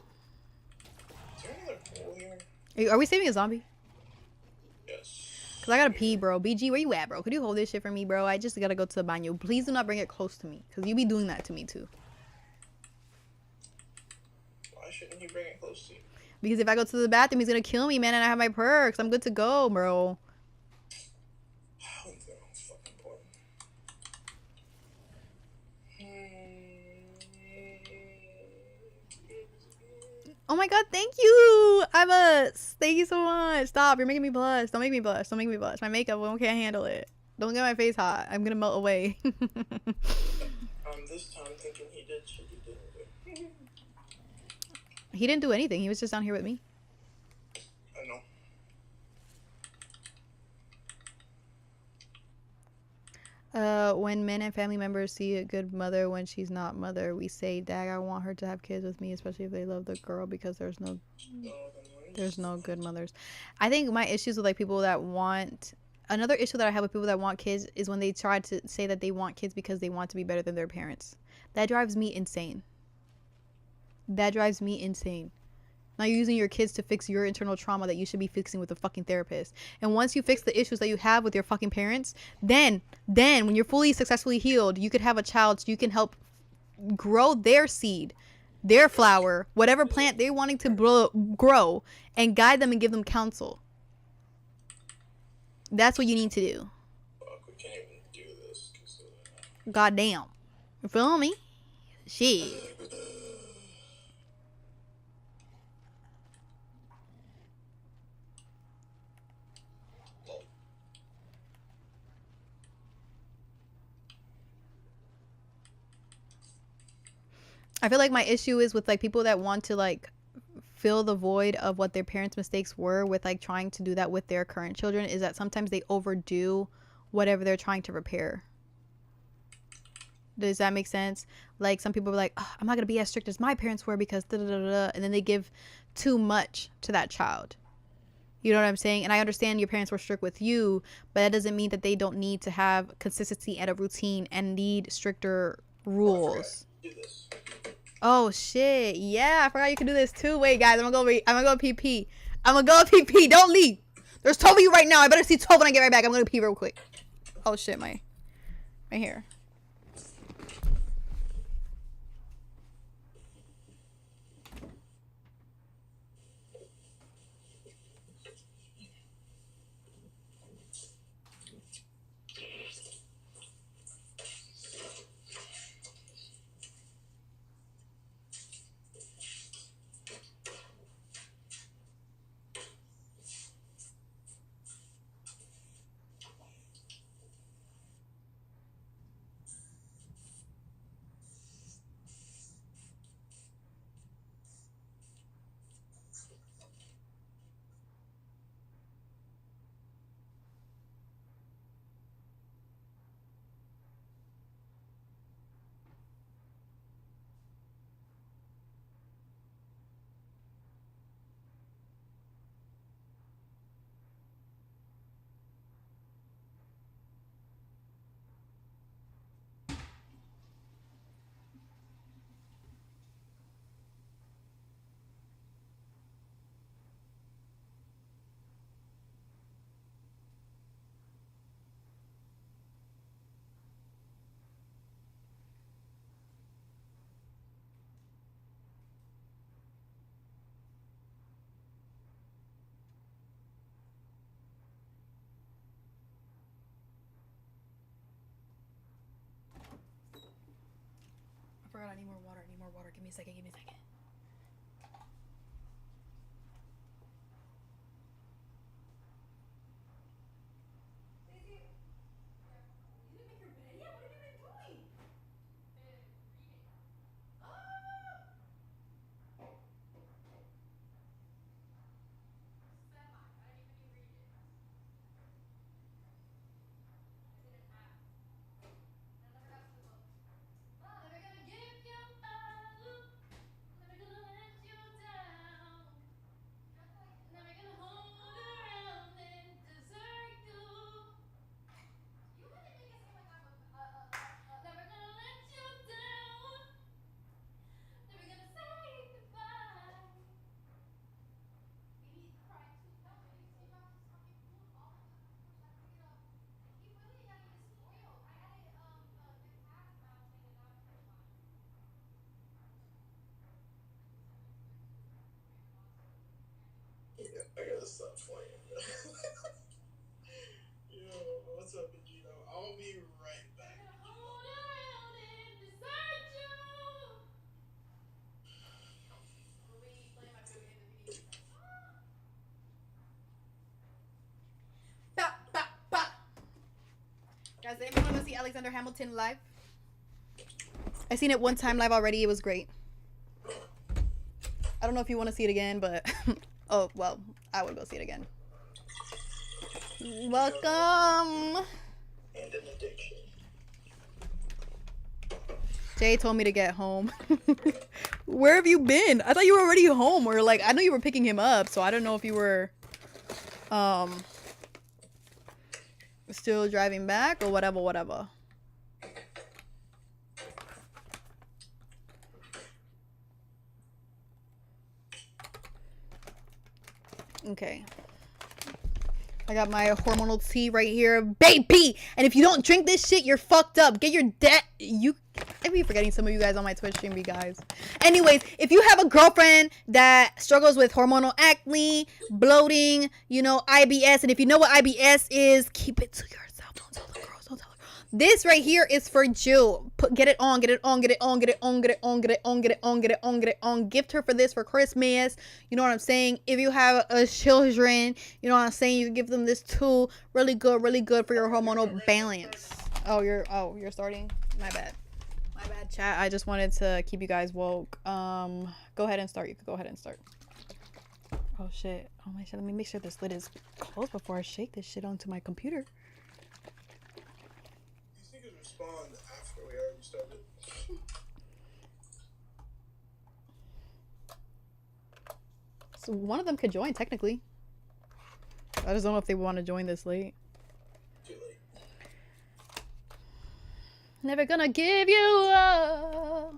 Is there another pool here? Are we saving a zombie? Yes. Cause I gotta pee, bro. BG, where you at, bro? Could you hold this shit for me, bro? I just gotta go to the baño. Please do not bring it close to me, cause you be doing that to me too. Why shouldn't he bring it close to you? Because if I go to the bathroom, he's gonna kill me, man, and I have my perks. I'm good to go, bro. Oh my god, thank you! Thank you so much. Stop, you're making me blush. Don't make me blush. Don't make me blush. My makeup can't handle it. Don't get my face hot. I'm gonna melt away. This time thinking he did shit he didn't do. He didn't do anything. He was just down here with me. I know. When men and family members see a good mother when she's not mother, we say, "Dag, I want her to have kids with me, especially if they love the girl, because there's no good mothers." I think my issues with like people that want another issue that I have with people that want kids is when they try to say that they want kids because they want to be better than their parents. That drives me insane. That drives me insane. Now you're using your kids to fix your internal trauma that you should be fixing with a fucking therapist. And once you fix the issues that you have with your fucking parents, then when you're fully successfully healed, you could have a child so you can help grow their seed, their flower, whatever plant they're wanting to grow, and guide them and give them counsel. That's what you need to do. Fuck, we can't even do this. God damn. You feel me? Shit. I feel like my issue is with like people that want to like fill the void of what their parents' mistakes were with like trying to do that with their current children, is that sometimes they overdo whatever they're trying to repair. Does that make sense? Like some people are like, oh, I'm not gonna be as strict as my parents were because da da da da, and then they give too much to that child. You know what I'm saying? And I understand your parents were strict with you, but that doesn't mean that they don't need to have consistency and a routine and need stricter rules. Oh shit! Yeah, I forgot you can do this too. Wait, guys, I'm gonna go PP. I'm gonna go PP. Don't leave. There's 12 of you right now. I better see 12 when I get right back. I'm gonna pee real quick. Oh shit, my hair. forgot. I need more water. I need more water. Give me a second. Give me a second. Yeah, I gotta stop playing. Yo, what's up, Vegito? I'll be right back. Ba, ba, ba. Guys, anyone want to see Alexander Hamilton live? I seen it one time live already. It was great. I don't know if you want to see it again, but oh well, I would go see it again. Welcome. And an addiction. Jay told me to get home. Where have you been? I thought you were already home, or like I know you were picking him up, so I don't know if you were still driving back or whatever. Okay. I got my hormonal tea right here, baby. And if you don't drink this shit, you're fucked up. Get your I be forgetting some of you guys on my Twitch stream, you guys. Anyways, if you have a girlfriend that struggles with hormonal acne, bloating, you know, IBS, and if you know what IBS is, keep it to yourself. Don't tell the girls. Don't tell the girls. This right here is for Jill. Get it on. Get it on. Get it on. Get it on. Get it on. Get it on. Get it on. Get it on. Get it on. Gift her for this for Christmas. You know what I'm saying? If you have a children, you know what I'm saying? You can give them this too. Really good for your hormonal balance. Oh, you're starting? My bad, chat. I just wanted to keep you guys woke. Go ahead and start. You can go ahead and start. Oh shit. Oh my shit. Let me make sure this lid is closed before I shake this shit onto my computer. These niggas respond after we already started. So one of them could join technically. I just don't know if they want to join this late. Too late. Never gonna give you up.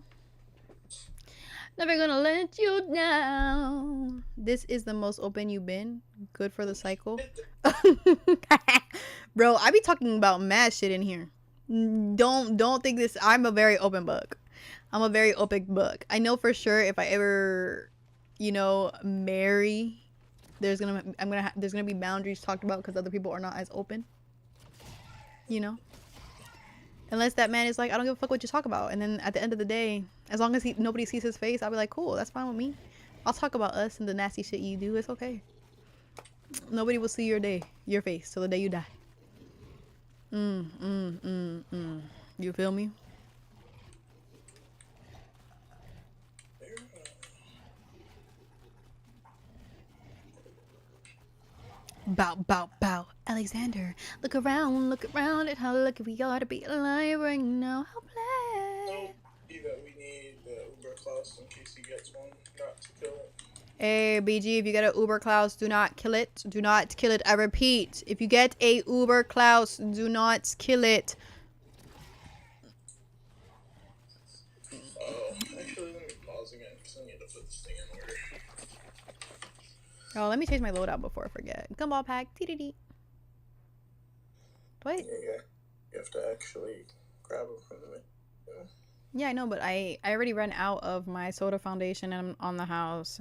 Never gonna let you down. This is the most open you've been. Good for the cycle. Bro, I be talking about mad shit in here. Don't think this. I'm a very open book. I'm a very open book. I know for sure if I ever, you know, marry, there's gonna be boundaries talked about because other people are not as open. You know. Unless that man is like, I don't give a fuck what you talk about. And then at the end of the day, as long as nobody sees his face, I'll be like, cool, that's fine with me. I'll talk about us and the nasty shit you do. It's okay. Nobody will see your face till the day you die. You feel me? Bow. Alexander, look around at how lucky we are to be alive right now. How blessed. Either we need the Uber Klaus in case he gets one, not to kill it. Hey, BG, if you get an Uber Klaus, do not kill it. Do not kill it. I repeat, if you get a Uber Klaus, do not kill it. Oh, actually, let me pause again because I need to put this thing in order. Oh, let me change my loadout before I forget. Gumball pack. TDD. What? Yeah, you have to actually grab them from the menu. Yeah, I know, but I already ran out of my soda foundation and I'm on the house.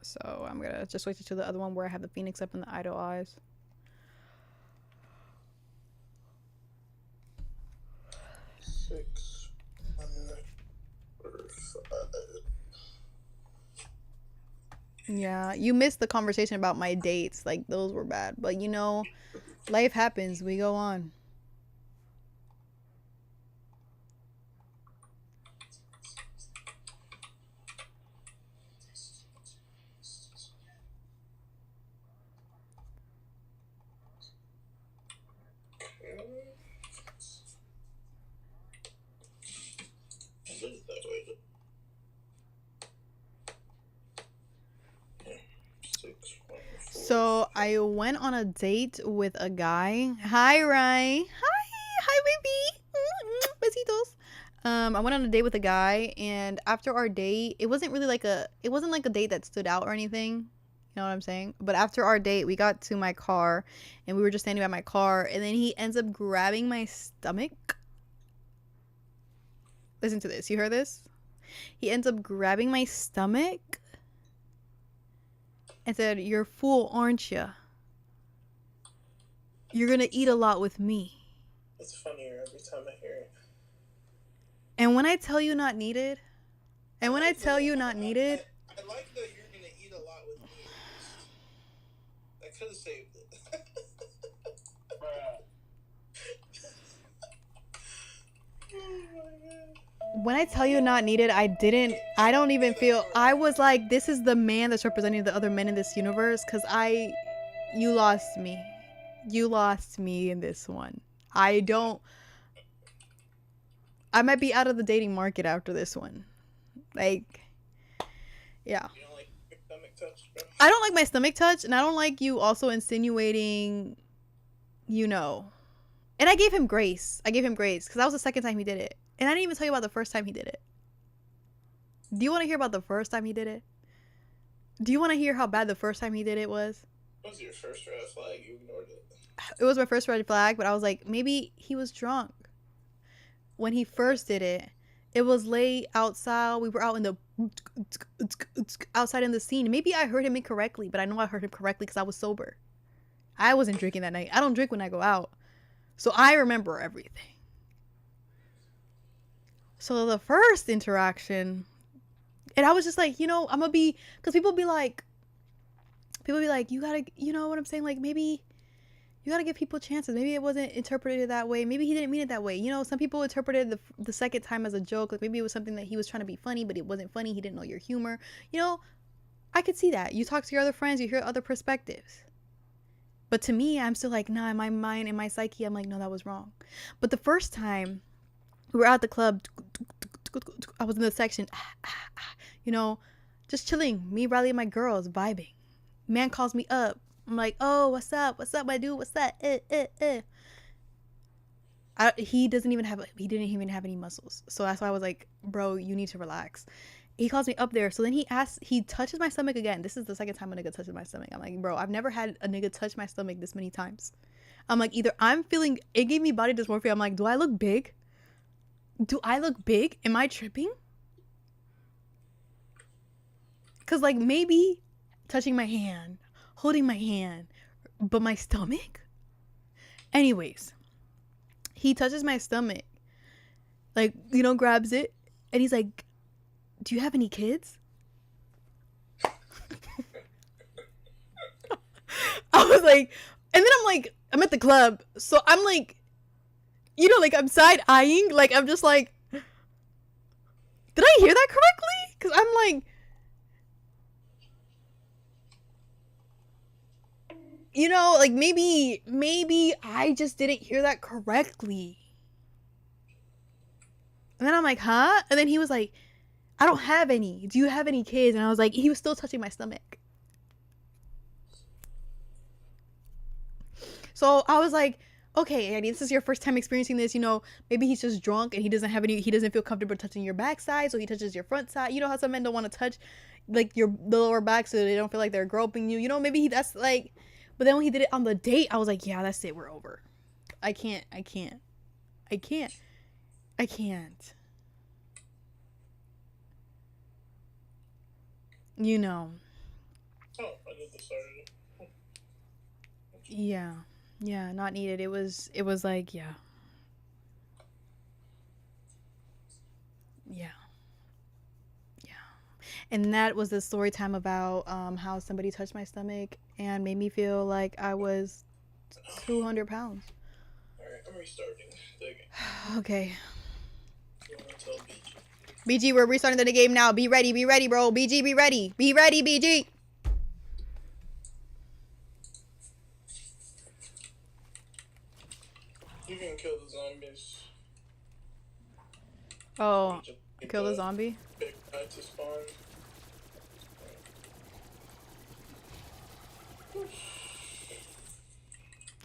So I'm gonna just switch it to the other one where I have the Phoenix up and the Idol Eyes. Yeah, you missed the conversation about my dates. Like, those were bad. But, you know, life happens. We go on. So I went on a date with a guy. Hi, Rai. Hi, baby. Besitos. I went on a date with a guy, and after our date, it wasn't like a date that stood out or anything. You know what I'm saying? But after our date, we got to my car, and we were just standing by my car, and then he ends up grabbing my stomach. Listen to this. You heard this? He ends up grabbing my stomach and said, "You're full, aren't you? You're gonna eat a lot with me." It's funnier every time I hear it. And when I tell you not needed, and when I tell you not needed, I like that you're gonna eat a lot with me. I could have saved it. when I tell you not needed, I don't even feel, I was like, this is the man that's representing the other men in this universe, because you lost me. You lost me in this one. I might be out of the dating market after this one. Like, yeah. You don't like your stomach touch, bro? I don't like my stomach touch, and I don't like you also insinuating, you know. And I gave him grace. Because that was the second time he did it. And I didn't even tell you about the first time he did it. Do you want to hear about the first time he did it? Do you want to hear how bad the first time he did it was? What was your first red flag? You ignored it. It was my first red flag, but I was like, maybe he was drunk. When he first did it, it was late outside. We were out in the outside in the scene. Maybe I heard him incorrectly, but I know I heard him correctly because I was sober. I wasn't drinking that night. I don't drink when I go out. So I remember everything. So the first interaction, and I was just like, you know, I'm gonna be, because people be like, you gotta, you know what I'm saying? Like, maybe you gotta give people chances. Maybe it wasn't interpreted that way. Maybe he didn't mean it that way. You know, some people interpreted the second time as a joke. Like, maybe it was something that he was trying to be funny, but it wasn't funny. He didn't know your humor. You know, I could see that. You talk to your other friends, you hear other perspectives. But to me, I'm still like, nah, in my mind, in my psyche, I'm like, no, that was wrong. But the first time we were at the club, I was in the section, you know, just chilling. Me, Riley, and my girls vibing. Man calls me up. I'm like, oh, what's up? What's up, my dude? What's that? He didn't even have any muscles. So that's why I was like, bro, you need to relax. He calls me up there. So then he touches my stomach again. This is the second time a nigga touches my stomach. I'm like, bro, I've never had a nigga touch my stomach this many times. I'm like, either it gave me body dysmorphia. I'm like, do I look big? Am I tripping? Because, like, maybe touching my hand, holding my hand, but my stomach? Anyways, he touches my stomach, like, you know, grabs it, and he's like, do you have any kids? I was like, and then I'm like, I'm at the club, so I'm like, you know, like, I'm side-eyeing, like, I'm just like, did I hear that correctly? Because I'm like, you know, like, maybe I just didn't hear that correctly. And then I'm like, huh? And then he was like, I don't have any. Do you have any kids? And I was like, he was still touching my stomach. So I was like, okay, Andy, this is your first time experiencing this. You know, maybe he's just drunk and he doesn't feel comfortable touching your backside, so he touches your front side. You know how some men don't want to touch, like, the lower back so they don't feel like they're groping you. You know, maybe that's like, but then when he did it on the date, I was like, yeah, that's it. We're over. I can't. You know. Oh, I did the started. Yeah, not needed. It was like, yeah. And that was the story time about how somebody touched my stomach and made me feel like I was 200 pounds. Alright, I'm restarting the game. Okay. You wanna tell BG? BG, we're restarting the game now. Be ready, bro. BG, be ready. Be ready, BG. You can kill the zombies. Oh, Just get kill the zombie? big guy to spawn.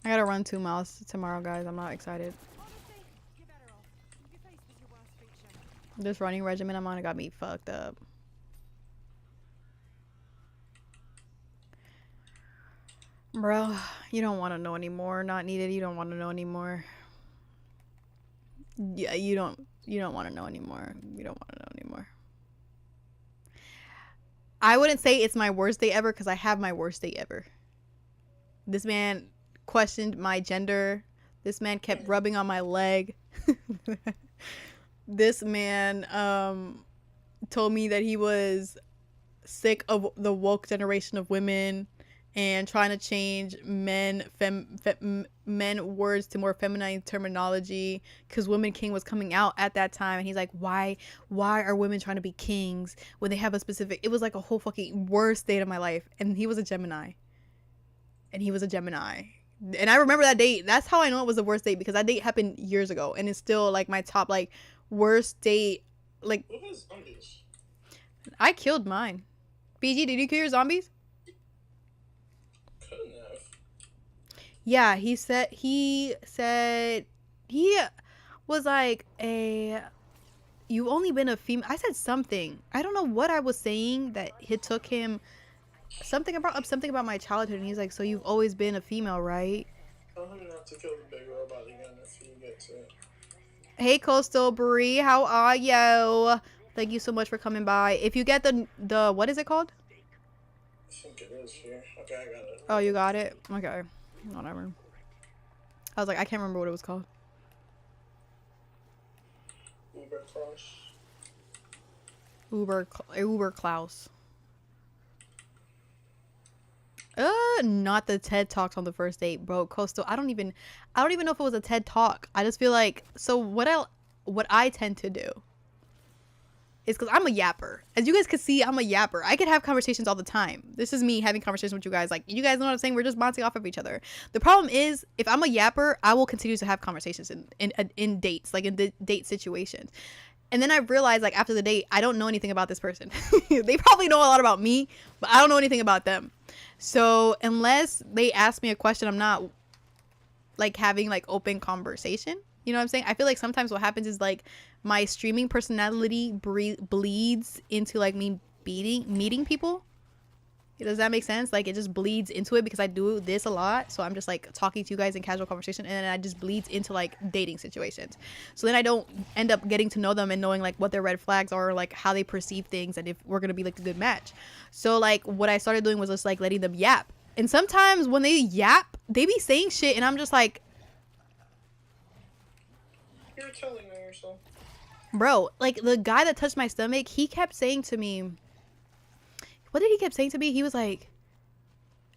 I gotta run 2 miles tomorrow, guys. I'm not excited. Honestly, you're better off. Your face was your worst feature. This running regimen I'm on got me fucked up. Bro, you don't want to know anymore. Not needed. You don't want to know anymore. Yeah, you don't want to know anymore. You don't want to know anymore. I wouldn't say it's my worst day ever because I have my worst day ever. This man questioned my gender. This man kept rubbing on my leg. This man told me that he was sick of the woke generation of women and trying to change men words to more feminine terminology because Women King was coming out at that time, and he's like, why are women trying to be kings when they have a specific, it was like a whole fucking worst date of my life. And he was a Gemini, and I remember that date. That's how I know it was the worst date, because that date happened years ago and it's still like my top like worst date. Like, What was zombies? I killed mine. BG, did you kill your zombies? Couldn't have. Yeah, he said he was like, you've only been a female. I said something. I don't know what I was saying that it took him something about my childhood, and he's like, so you've always been a female, right? Tell him not to kill the big robot again if you get to it. Hey, Coastal Brie, how are you? Thank you so much for coming by. If you get the what is it called? I think it is here. Okay, I got it. Oh, you got it? Okay. Whatever. I was like, I can't remember what it was called. Uber Cross. Uber Klaus. Not the TED Talks on the first date, bro. Coastal, I don't even know if it was a TED Talk. I just feel like, so what I tend to do is, because I'm a yapper. As you guys can see, I'm a yapper. I could have conversations all the time. This is me having conversations with you guys. Like, you guys know what I'm saying? We're just bouncing off of each other. The problem is, if I'm a yapper, I will continue to have conversations in dates, like in date situations. And then I realized, like, after the date, I don't know anything about this person. They probably know a lot about me, but I don't know anything about them. So unless they ask me a question, I'm not like having like open conversation. You know what I'm saying? I feel like sometimes what happens is like my streaming personality bleeds into like me meeting people. Does that make sense? Like, it just bleeds into it because I do this a lot. So I'm just like talking to you guys in casual conversation, and then I just bleeds into like dating situations. So then I don't end up getting to know them and knowing like what their red flags are, or like how they perceive things, and if we're gonna be like a good match. So like what I started doing was just like letting them yap. And sometimes when they yap, they be saying shit, and I'm just like, You're telling me yourself. bro, like the guy that touched my stomach, he kept saying to me, what did he keep saying to me? He was like,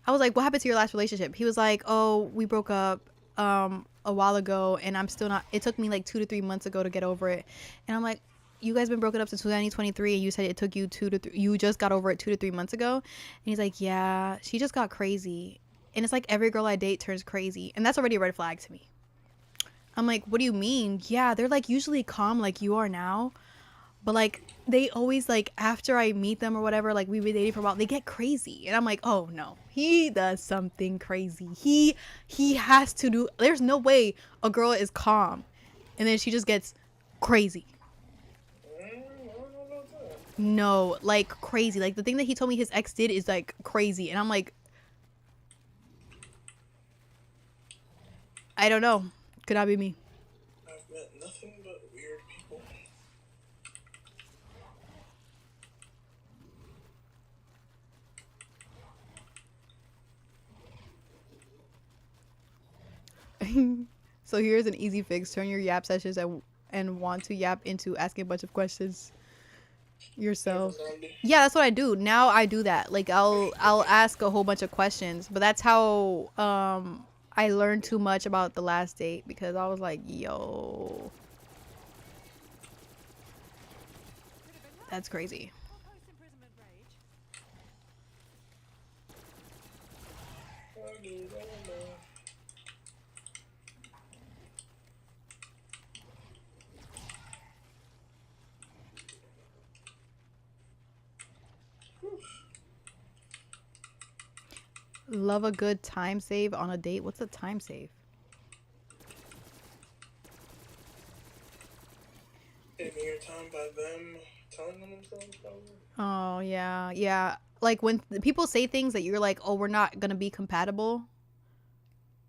I was like, what happened to your last relationship? He was like, oh, we broke up a while ago, and I'm still not, it took me like 2 to 3 months ago to get over it. And I'm like, you guys been broken up since 2023, and you said it took you you just got over it 2 to 3 months ago. And he's like, yeah, she just got crazy. And it's like every girl I date turns crazy, and that's already a red flag to me. I'm like, what do you mean? Yeah, they're like usually calm like you are now, but like they always, like, after I meet them or whatever, like we've been dating for a while, they get crazy. And I'm like, oh no, he does something crazy. He has to do, there's no way a girl is calm and then she just gets crazy. I don't know about that. No, like crazy. Like the thing that he told me his ex did is like crazy. And I'm like, I don't know. Could not be me. I've met nothing but weird people. So here's an easy fix. Turn your yap sessions and want to yap into asking a bunch of questions. yourself. Zombie. Yeah, that's what I do. Now I do that. Like I'll ask a whole bunch of questions, but that's how I learned too much about the last date because I was like, yo, that's crazy. Or post-imprisonment rage. Love a good time save on a date. What's a time save? Saving your time by them telling them themselves, probably. Oh, yeah. Yeah. Like when people say things that you're like, "Oh, we're not going to be compatible."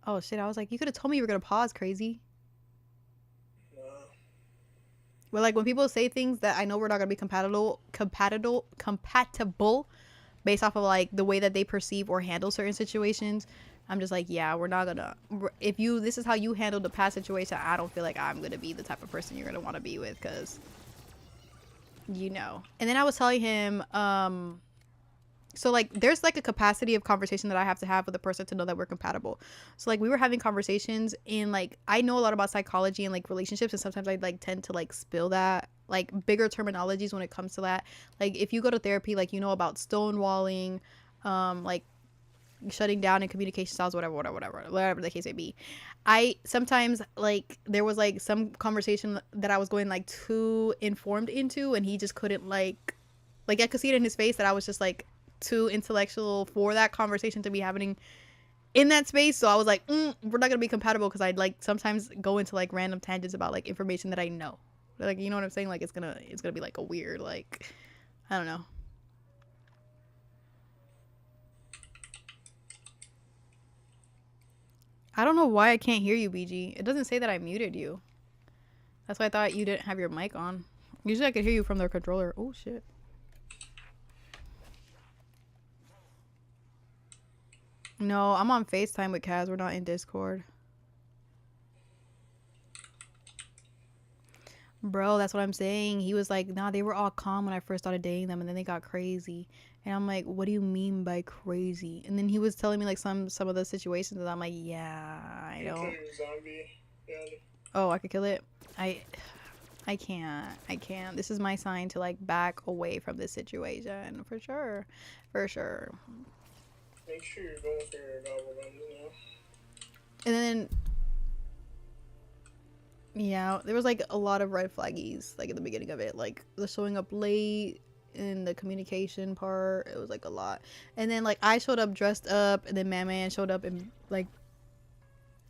Oh shit, I was like, "You could have told me you were going to pause, crazy." Nah. But like when people say things that I know we're not going to be compatible based off of like the way that they perceive or handle certain situations, I'm just like, yeah, we're not gonna. If you, this is how you handled the past situation, I don't feel like I'm gonna be the type of person you're gonna want to be with, because you know. And then I was telling him, so like there's like a capacity of conversation that I have to have with a person to know that we're compatible. So like we were having conversations, and like I know a lot about psychology and like relationships, and sometimes I like tend to like spill that like bigger terminologies when it comes to that. Like if you go to therapy, like you know about stonewalling, like shutting down in communication styles, whatever the case may be. I sometimes like there was like some conversation that I was going like too informed into, and he just couldn't like I could see it in his face that I was just like too intellectual for that conversation to be happening in that space. So I was like, we're not gonna be compatible, because I'd like sometimes go into like random tangents about like information that I know, like, you know what I'm saying, like it's gonna be like a weird, like, I don't know. I don't know why I can't hear you, BG. It doesn't say that I muted you. That's why I thought you didn't have your mic on. Usually I could hear you from the controller. Oh shit. No, I'm on FaceTime with Kaz. We're not in Discord. Bro, that's what I'm saying. He was like, nah, they were all calm when I first started dating them, and then they got crazy. And I'm like, what do you mean by crazy? And then he was telling me like some of the situations, and I'm like, yeah, I Kill don't. your zombie. Yeah. Oh, I could kill it. I can't. This is my sign to like back away from this situation for sure. For sure. Make sure you're going for your gobble guns, you know. And then yeah, there was like a lot of red flaggies like at the beginning of it, like the showing up late in the communication part. It was like a lot. And then like I showed up dressed up, and then Man showed up in like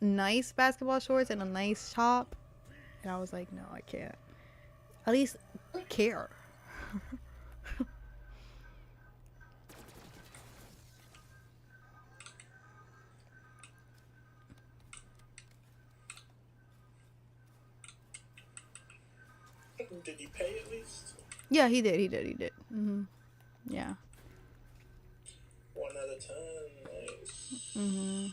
nice basketball shorts and a nice top, and I was like, no, I can't. At least care. Did he pay at least? Yeah, he did. Yeah. 1 out of 10. Nice.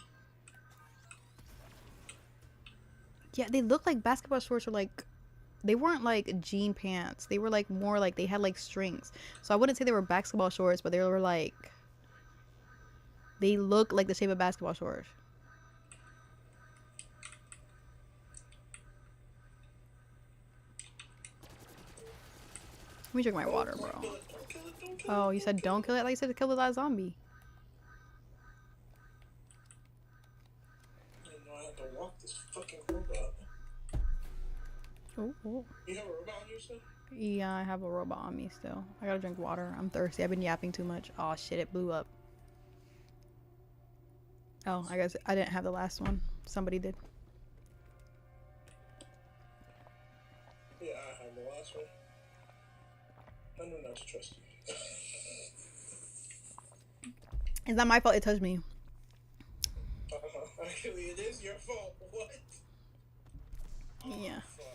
Yeah, they look like basketball shorts were like, they weren't like jean pants. They were like more like they had like strings. So I wouldn't say they were basketball shorts, but they were like, they look like the shape of basketball shorts. Let me drink my water, bro. Don't kill it, don't kill it, don't kill it. Oh, you said don't kill it? Like you said to kill the last zombie. I didn't know I had to walk this fucking robot. Oh. You have a robot on you, sir? Yeah, I have a robot on me still. I gotta drink water. I'm thirsty. I've been yapping too much. Oh shit, it blew up. Oh, I guess I didn't have the last one. Somebody did. Yeah, I have the last one. I know not to trust you. It's not my fault it touched me. Actually, it is your fault. What? Yeah. Fuck.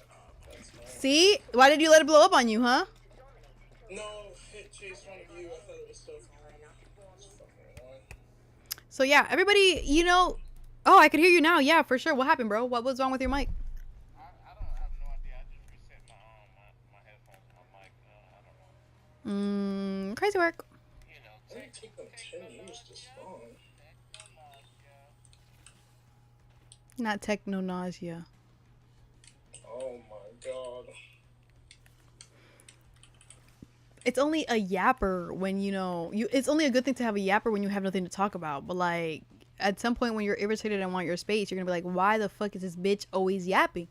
That's mine. See? Why did you let it blow up on you, huh? No, it chased one of you. I thought it was so fine. It's fucking one. So yeah, everybody, you know. Oh, I could hear you now. Yeah, for sure. What happened, bro? What was wrong with your mic? I don't have no idea. I just reset my headphones, my mic. I don't know. Crazy work. It didn't take them 10 years to spawn. Not techno nausea. Oh my god. It's only a yapper when it's only a good thing to have a yapper when you have nothing to talk about. But like at some point when you're irritated and want your space, you're gonna be like, why the fuck is this bitch always yapping?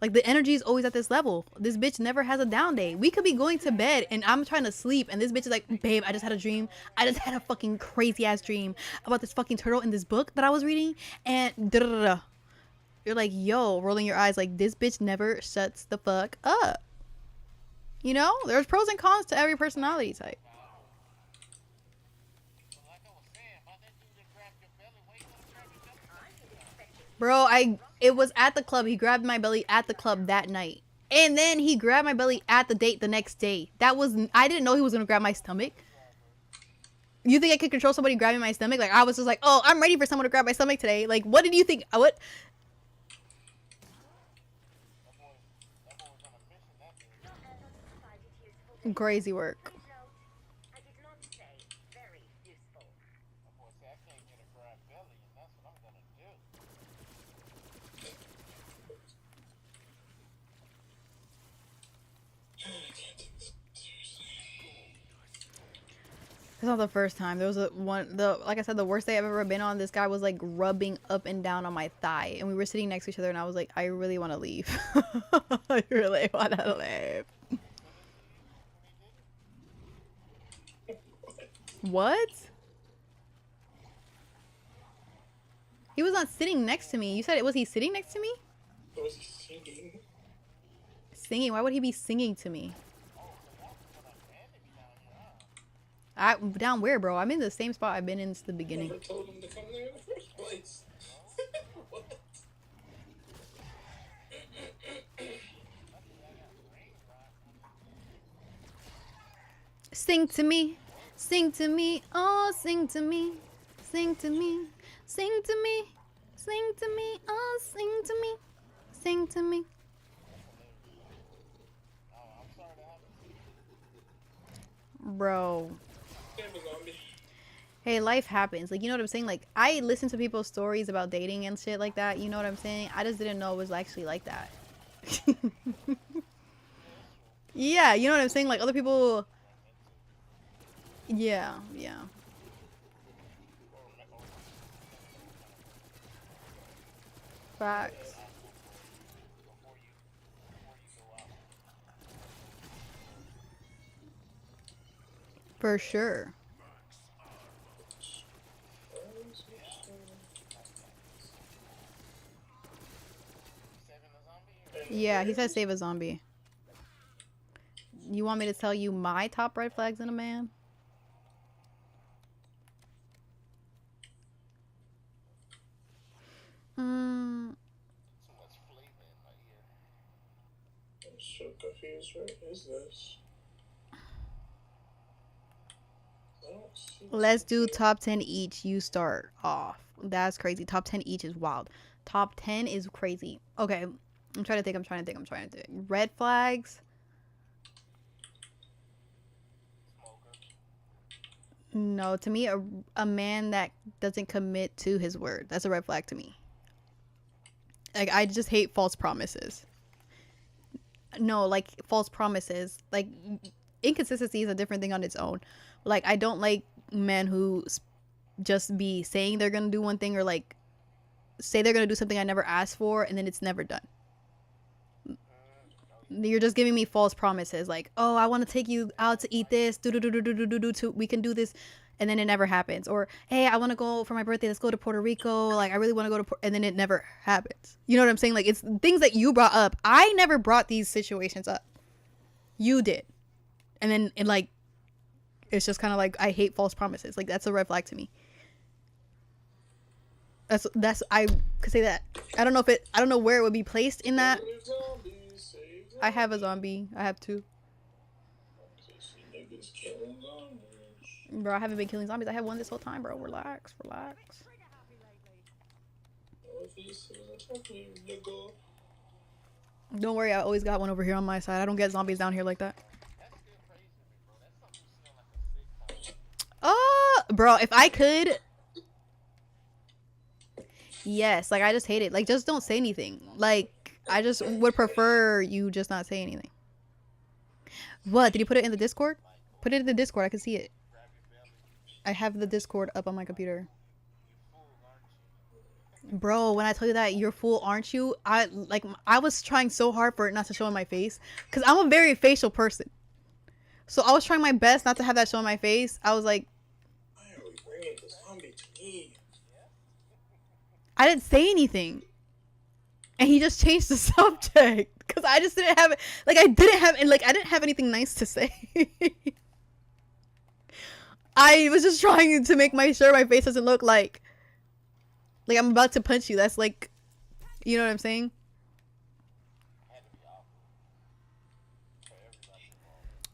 Like the energy is always at this level. This bitch never has a down day. We could be going to bed and I'm trying to sleep and this bitch is like, babe, I just had a dream. I just had a fucking crazy ass dream about this fucking turtle in this book that I was reading and da-da-da-da. You're like, yo, rolling your eyes like this bitch never shuts the fuck up. You know, there's pros and cons to every personality type. Bro, it was at the club. He grabbed my belly at the club that night. And then he grabbed my belly at the date the next day. I didn't know he was going to grab my stomach. You think I could control somebody grabbing my stomach? Like, I was just like, oh, I'm ready for someone to grab my stomach today. Like, what did you think? What? Crazy work. It's not the first time. There was like I said, the worst day I've ever been on. This guy was like rubbing up and down on my thigh, and we were sitting next to each other, and I was like, I really want to leave. I really want to leave. What? He was not sitting next to me. You said, was he sitting next to me? Was he singing? Singing? Why would he be singing to me? Down where, bro? I'm in the same spot I've been in since the beginning. Never told him to come there in the first place. What? Sing to me. Sing to me. Oh, sing to me. Sing to me. Sing to me. Sing to me. Oh, sing to me. Sing to me. Bro. Hey, life happens. Like, you know what I'm saying? Like, I listen to people's stories about dating and shit like that. You know what I'm saying? I just didn't know it was actually like that. Yeah, you know what I'm saying? Like, other people... Yeah, yeah. Facts. For sure. Yeah, he said save a zombie. You want me to tell you my top red flags in a man? I'm so confused. Where is this? Let's do top 10 each. You start off. That's crazy. Top 10 each is wild. Top 10 is crazy. Okay. I'm trying to think. Red flags. No, to me, a man that doesn't commit to his word. That's a red flag to me. Like, I just hate false promises. No, like, false promises. Like, inconsistency is a different thing on its own. Like, I don't like men who just be saying they're gonna do one thing or, like, say they're gonna do something I never asked for and then it's never done. You're just giving me false promises. Like, oh, I want to take you out to eat this. We can do this. And then it never happens. Or, hey, I want to go for my birthday. Let's go to Puerto Rico. Like, I really want to go to and then it never happens. You know what I'm saying? Like, it's things that you brought up. I never brought these situations up. You did. And then it, like, it's just kind of like, I hate false promises. Like, that's a red flag to me. That's I could say that. I don't know where it would be placed in that. I have a zombie. I have two. Bro, I haven't been killing zombies. I have one this whole time, bro. Relax. Don't worry, I always got one over here on my side. I don't get zombies down here like that. Bro, if I could, yes. Like I just hate it. Like just don't say anything. Like I just would prefer you just not say anything. What? Did you put it in the Discord? Put it in the Discord. I can see it. I have the Discord up on my computer. Bro, when I tell you that you're fool, aren't you? I was trying so hard for it not to show in my face because I'm a very facial person. So I was trying my best not to have that show in my face. I was like, Why are we bringing the zombie to me? I didn't say anything, and he just changed the subject because I just didn't have like I didn't have anything nice to say. I was just trying to make sure my face doesn't look like I'm about to punch you. That's like, you know what I'm saying?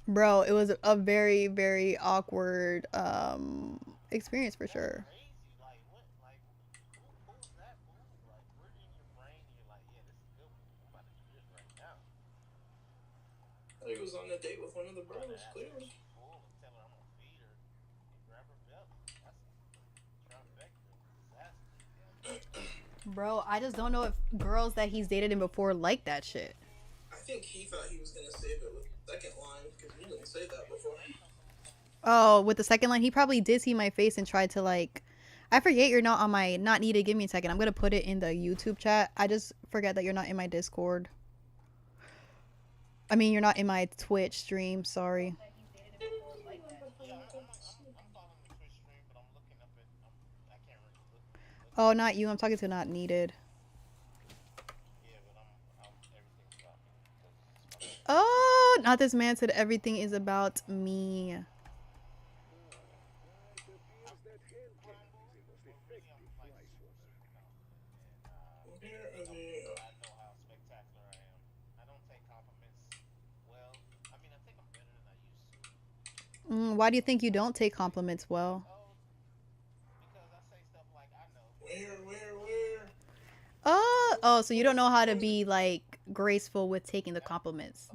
Bro, it was a very, very awkward experience for sure. He was on a date with one of the bros, clearly. Bro, I just don't know if girls that he's dated in before like that shit. I think he thought he was gonna save it with the second line because he didn't say that before. Oh, with the second line, he probably did see my face and tried to like. I forget you're not on my not needed. Give me a second. I'm gonna put it in the YouTube chat. I just forget that you're not in my Discord. I mean, you're not in my Twitch stream. Sorry. Oh, not you. I'm talking to not needed. Oh, not this man said everything is about me. Why do you think you don't take compliments well? Where? Oh, so you don't know how to be like graceful with taking the compliments.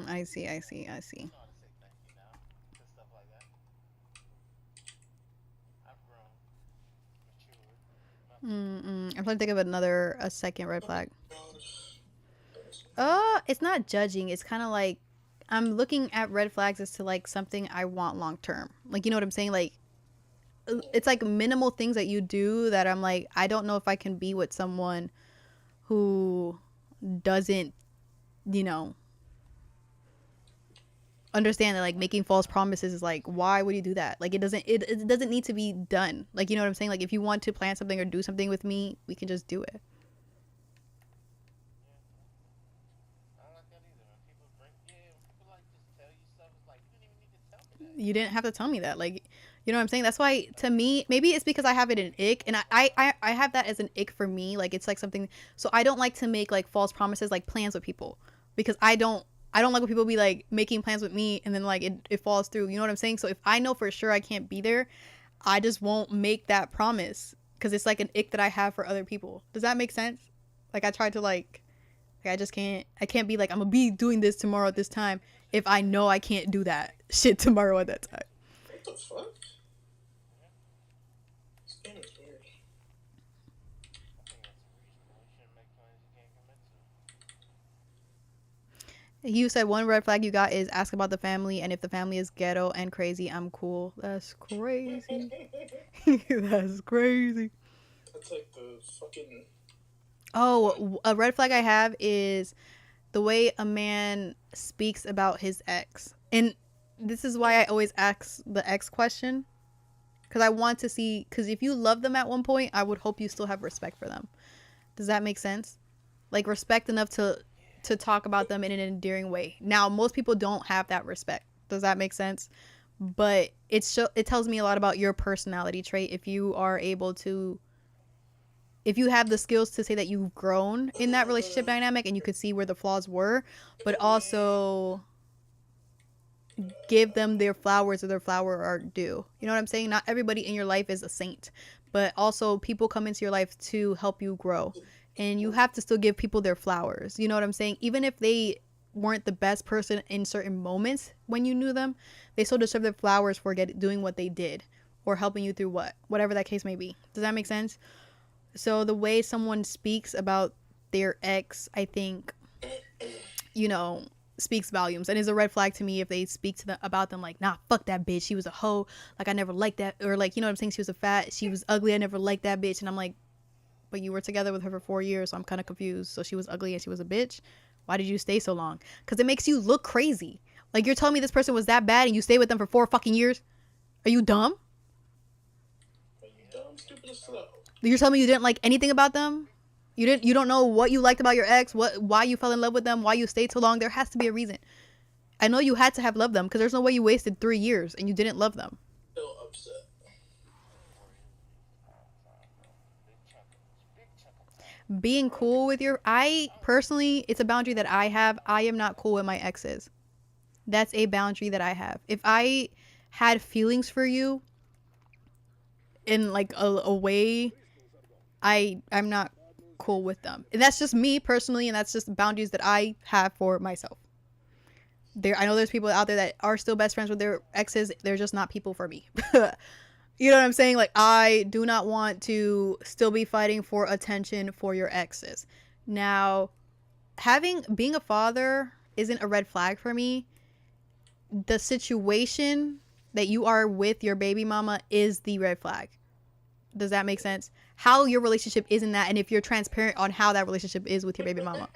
I see. I'm trying to think of a second red flag. It's not judging. It's kind of like I'm looking at red flags as to like something I want long term. Like, you know what I'm saying? Like, it's like minimal things that you do that I'm like, I don't know if I can be with someone who doesn't, you know, understand that like making false promises is like, why would you do that? Like, it doesn't need to be done. Like, you know what I'm saying? Like, if you want to plan something or do something with me, we can just do it. You didn't have to tell me that. Like, you know what I'm saying? That's why, to me, maybe it's because I have it in ick, and I have that as an ick for me. Like, it's like something, so I don't like to make like false promises, like plans with people, because I don't like when people be like making plans with me and then like it falls through. You know what I'm saying? So if I know for sure I can't be there, I just won't make that promise because it's like an ick that I have for other people. Does that make sense? Like, I try to like I just can't. I can't be like, I'm gonna be doing this tomorrow at this time if I know I can't do that shit tomorrow at that time. What the fuck? This game is weird. You said one red flag you got is ask about the family, and if the family is ghetto and crazy, I'm cool. That's crazy. That's crazy. That's like the fucking. Oh, a red flag I have is the way a man speaks about his ex. And this is why I always ask the ex question. Because I want to see, because if you love them at one point, I would hope you still have respect for them. Does that make sense? Like, respect enough to talk about them in an endearing way. Now, most people don't have that respect. Does that make sense? But it tells me a lot about your personality trait if you are able to, if you have the skills to say that you've grown in that relationship dynamic and you could see where the flaws were, but also give them their flowers or their flower are due. You know what I'm saying? Not everybody in your life is a saint, but also people come into your life to help you grow. And you have to still give people their flowers. You know what I'm saying? Even if they weren't the best person in certain moments when you knew them, they still deserve their flowers for doing what they did or helping you through whatever that case may be. Does that make sense? So the way someone speaks about their ex, I think, you know, speaks volumes and is a red flag to me if they speak to them about them like, nah, fuck that bitch, she was a hoe, like I never liked that, or like, you know what I'm saying, she was a fat, she was ugly, I never liked that bitch. And I'm like, but you were together with her for 4 years, so I'm kind of confused. So she was ugly and she was a bitch. Why did you stay so long? Because it makes you look crazy. Like, you're telling me this person was that bad and you stayed with them for 4 fucking years? Are you dumb? Are you dumb, stupid, or slow? You're telling me you didn't like anything about them? You don't know what you liked about your ex, why you fell in love with them, why you stayed so long. There has to be a reason. I know you had to have loved them, because there's no way you wasted 3 years and you didn't love them. Still upset. Being cool with I personally, it's a boundary that I have. I am not cool with my exes. That's a boundary that I have. If I had feelings for you in like a way, I'm not cool with them. And that's just me personally, and that's just boundaries that I have for myself. I know there's people out there that are still best friends with their exes. They're just not people for me. You know what I'm saying? Like, I do not want to still be fighting for attention for your exes. Now, being a father isn't a red flag for me. The situation that you are with your baby mama is the red flag. Does that make sense? How your relationship isn't that, and if you're transparent on how that relationship is with your baby mama.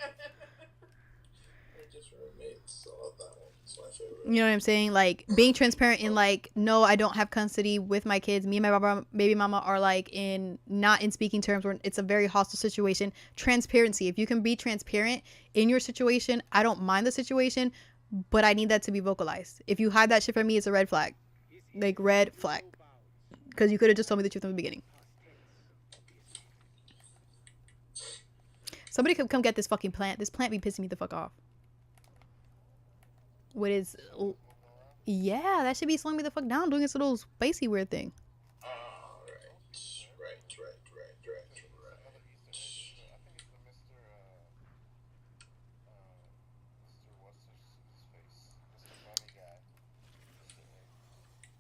You know what I'm saying? Like, being transparent in like, no, I don't have custody with my kids. Me and my baby mama are like not in speaking terms, where it's a very hostile situation. Transparency. If you can be transparent in your situation, I don't mind the situation, but I need that to be vocalized. If you hide that shit from me, it's a red flag. Like, red flag. Because you could have just told me the truth from the beginning. Somebody could come get this fucking plant. This plant be pissing me the fuck off. What is... Yeah, that should be slowing me the fuck down, doing this little spicy weird thing.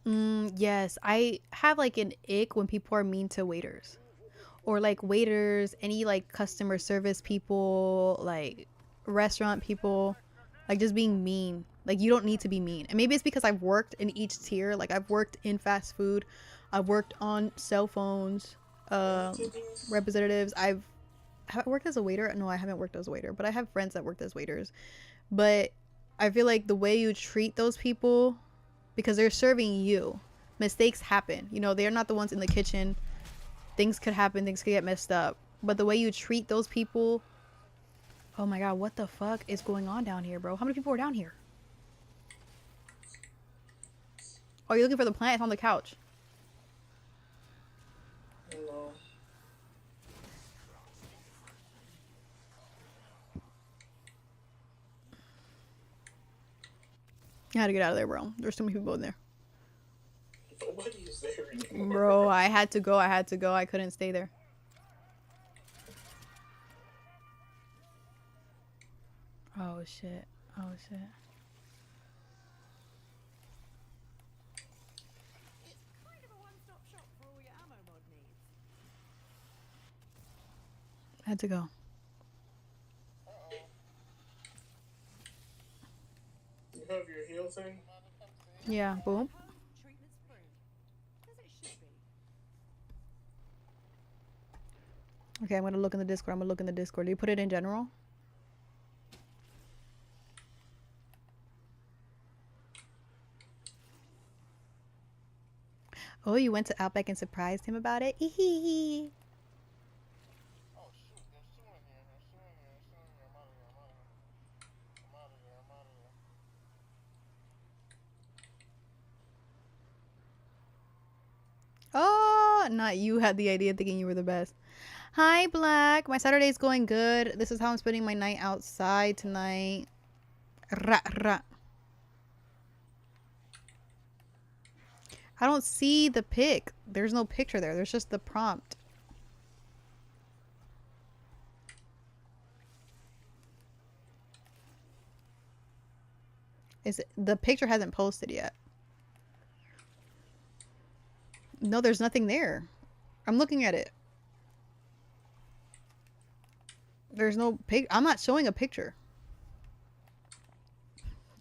Right. Yes, I have like an ick when people are mean to waiters. Or like waiters, any like customer service people, like restaurant people, like just being mean. Like, you don't need to be mean. And maybe it's because I've worked in each tier. Like, I've worked in fast food, I've worked on cell phones, representatives. Have I worked as a waiter? No, I haven't worked as a waiter, but I have friends that worked as waiters. But I feel like the way you treat those people, because they're serving you, mistakes happen. You know, they're not the ones in the kitchen. Things could happen, things could get messed up. But the way you treat those people, oh my god, what the fuck is going on down here, bro? How many people are down here? Oh, you're looking for the plant? It's on the couch. No. I had to get out of there, bro. There's too many people in there. Nobody is there anymore. Bro, I had to go. I couldn't stay there. Oh shit. It's kind of a one-stop shop for all your ammo mod needs. I had to go. You have your heal thing? Yeah, boom. Treatment's free. As it should be. Okay, I'm gonna look in the Discord. Do you put it in general? Oh, you went to Outback and surprised him about it? Eehee. Oh, not you had the idea thinking you were the best. Hi, Black. My Saturday's going good. This is how I'm spending my night outside tonight. Rah, rah. I don't see the pic. There's no picture there. There's just the prompt. The picture hasn't posted yet. No, there's nothing there. I'm looking at it. There's no pic. I'm not showing a picture.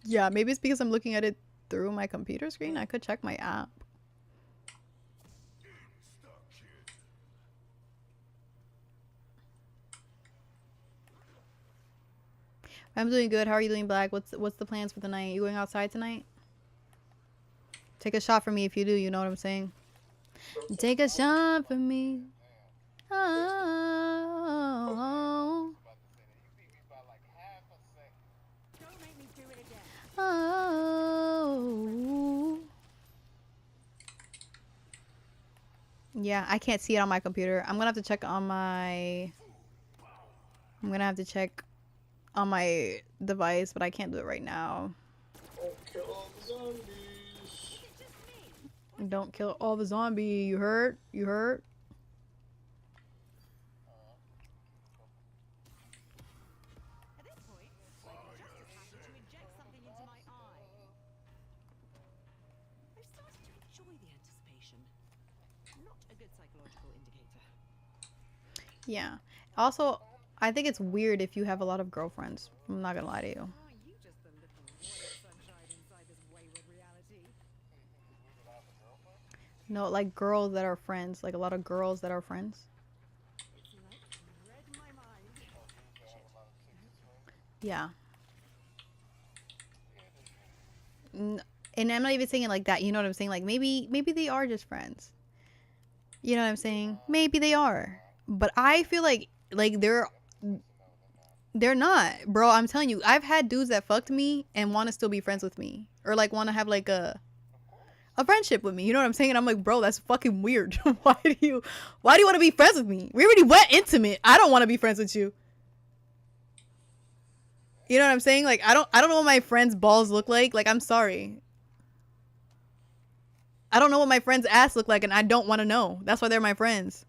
Yeah, maybe it's because I'm looking at it through my computer screen. I could check my app. I'm doing good. How are you doing, Black? What's the plans for the night? You going outside tonight? Take a shot for me if you do. You know what I'm saying? Take a shot for me. Oh. Don't make me do it again. Oh. Yeah, I can't see it on my computer. I'm gonna have to check on my. I'm gonna have to check on my device, but I can't do it right now. Don't kill all the zombies. Don't kill all the zombie. You heard? You heard? At this point, I just decided to inject something into my eye. I've started to enjoy the anticipation. Not a good psychological indicator. Yeah. Also, I think it's weird if you have a lot of girlfriends. I'm not gonna lie to you. Are you just the little ray of sunshine inside this wayward reality? No, like girls that are friends. Like a lot of girls that are friends. It's like you read my mind. Yeah. And I'm not even saying it like that. You know what I'm saying? Like maybe they are just friends. You know what I'm saying? Maybe they are. But I feel like they're not, bro. I'm telling you, I've had dudes that fucked me and want to still be friends with me, or like want to have like a friendship with me. You know what I'm saying? And I'm like, bro, that's fucking weird. Why do you want to be friends with me? We already went intimate. I don't want to be friends with you. You know what I'm saying? Like I don't know what my friends' balls look like. Like I'm sorry. I don't know what my friends' ass look like, and I don't want to know. That's why they're my friends.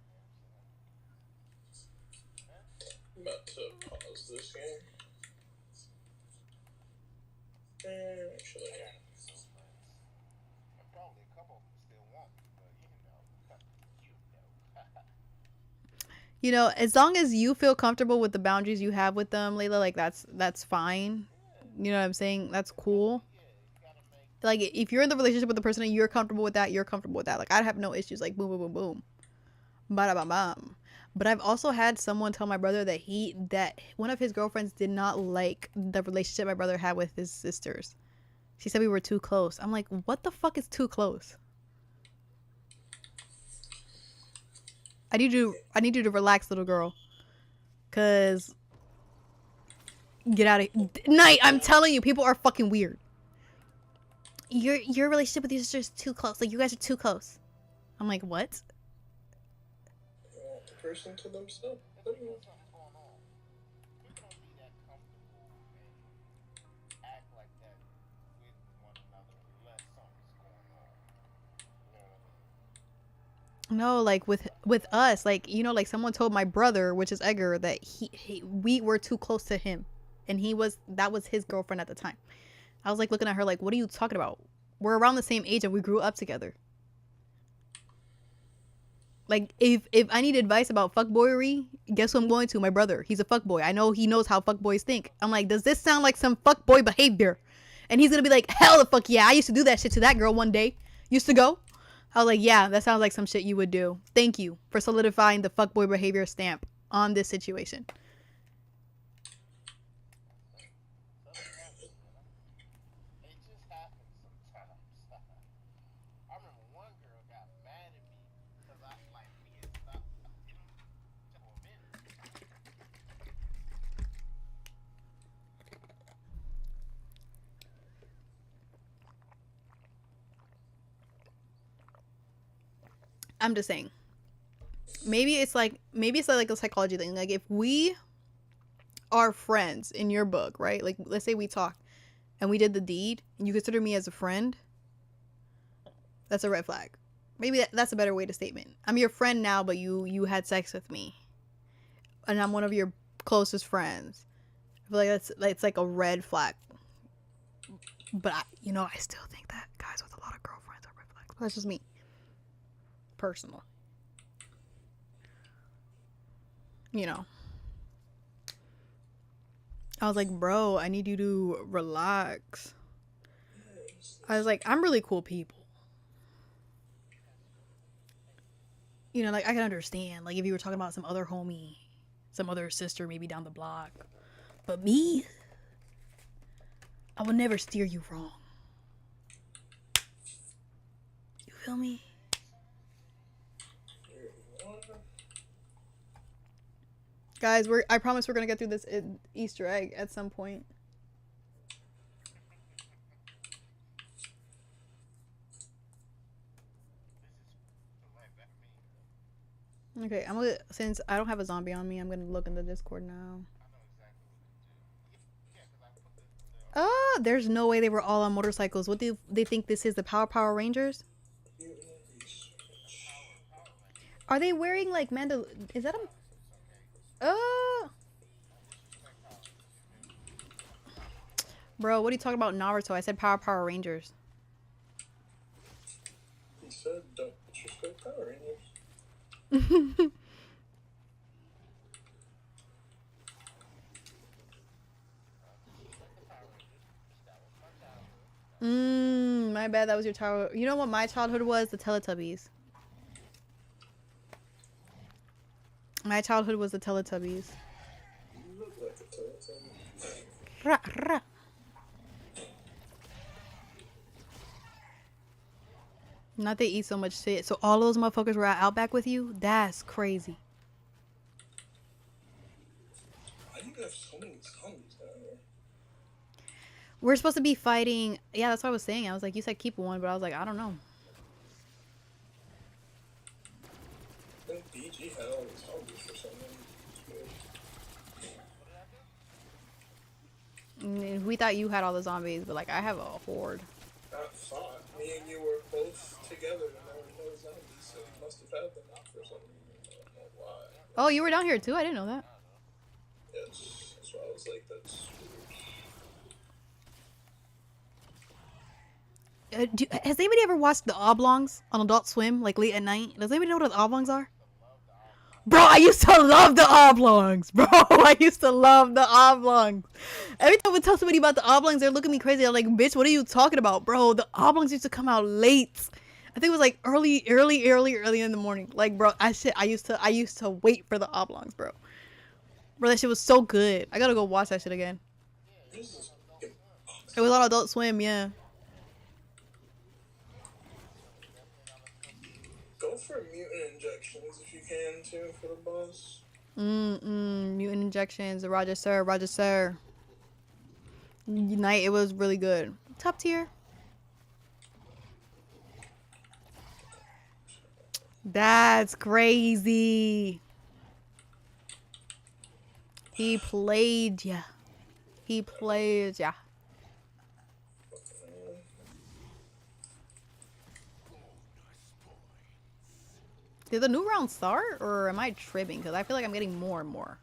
I'm about to pause this game. And actually, You know, as long as you feel comfortable with the boundaries you have with them, Layla, like that's fine. You know what I'm saying? That's cool. Like if you're in the relationship with the person and you're comfortable with that, you're comfortable with that. Like I'd have no issues. Like boom, boom, boom, boom, bada bam bam. But I've also had someone tell my brother that one of his girlfriends did not like the relationship my brother had with his sisters. She said we were too close. I'm like, what the fuck is too close? I need you to relax, little girl. Cause get out of here. Night, I'm telling you, people are fucking weird. Your relationship with your sister is too close. Like you guys are too close. I'm like, what? I want the person to themselves. No, like with us, like you know, like someone told my brother, which is Edgar, that we were too close to him, and that was his girlfriend at the time. I was like looking at her like, what are you talking about? We're around the same age and we grew up together. Like if I need advice about fuckboyery, guess who I'm going to? My brother. He's a fuckboy. I know he knows how fuckboys think. I'm like, does this sound like some fuckboy behavior? And he's gonna be like, hell the fuck yeah, I used to do that shit to that girl one day. Used to go. I was like, yeah, that sounds like some shit you would do. Thank you for solidifying the fuckboy behavior stamp on this situation. I'm just saying. Maybe it's like a psychology thing. Like if we are friends in your book, right? Like let's say we talked and we did the deed and you consider me as a friend, that's a red flag. Maybe that's a better way to statement. I'm your friend now, but you had sex with me. And I'm one of your closest friends. I feel like it's like a red flag. But I still think that guys with a lot of girlfriends are red flags. That's just me. Personal. I was like, bro, I need you to relax. I was like, I'm really cool people. Like, I can understand. Like, if you were talking about some other homie, some other sister maybe down the block. But me, I will never steer you wrong. You feel me? Guys, I promise we're gonna get through this Easter egg at some point. Okay, since I don't have a zombie on me, I'm gonna look in the Discord now. There's no way they were all on motorcycles. What do they think this is? The Power Rangers? Are they wearing like is that a bro, what are you talking about, Naruto? I said Power Rangers. He said don't disrespect Power Rangers. My bad, that was your childhood. You know what my childhood was? The Teletubbies. My childhood was the Teletubbies. You look like a Teletubby. Rah, rah. Not they eat so much shit. So all those motherfuckers were at Outback with you? That's crazy. Why do you have so many zombies down there? We're supposed to be fighting. Yeah, that's what I was saying. I was like, you said keep one, but I was like, I don't know. I think BG had all the zombies for some reason. We thought you had all the zombies, but like I have a horde. Not thought. Me and you were both together and there were no zombies, so you must have had them for some reason. I don't know why. Oh, you were down here too? I didn't know that. Yes, that's why I was like, that's weird. Has anybody ever watched the Oblongs on Adult Swim, like late at night? Does anybody know what the Oblongs are? Bro, I used to love the Oblongs. Bro, I used to love the Oblongs. Every time I would tell somebody about the Oblongs, they're looking at me crazy. I'm like, bitch, what are you talking about? Bro, the Oblongs used to come out late. I think it was like early in the morning. Like, bro, I used to wait for the Oblongs, bro. Bro, that shit was so good. I gotta go watch that shit again. It was on Adult Swim, yeah. Go for mutant injections if you can too for the boss. Mutant injections. Roger, sir. Roger, sir. Night, it was really good. Top tier. That's crazy. He played ya. He played ya. Did the new round start, or am I tripping? Because I feel like I'm getting more and more.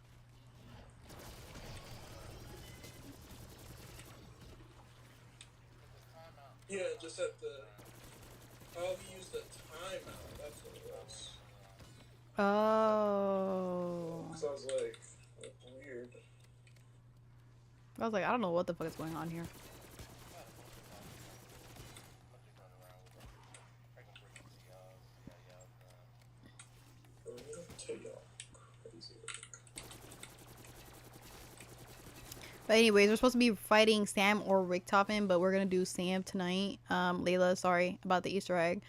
Yeah, just at the... Oh, he used the timeout. That's what it was. Oh. So I was like, that's weird. I was like, I don't know what the fuck is going on here. But anyways, we're supposed to be fighting Sam or Richtofen, but we're gonna do Sam tonight. Layla, sorry about the Easter egg.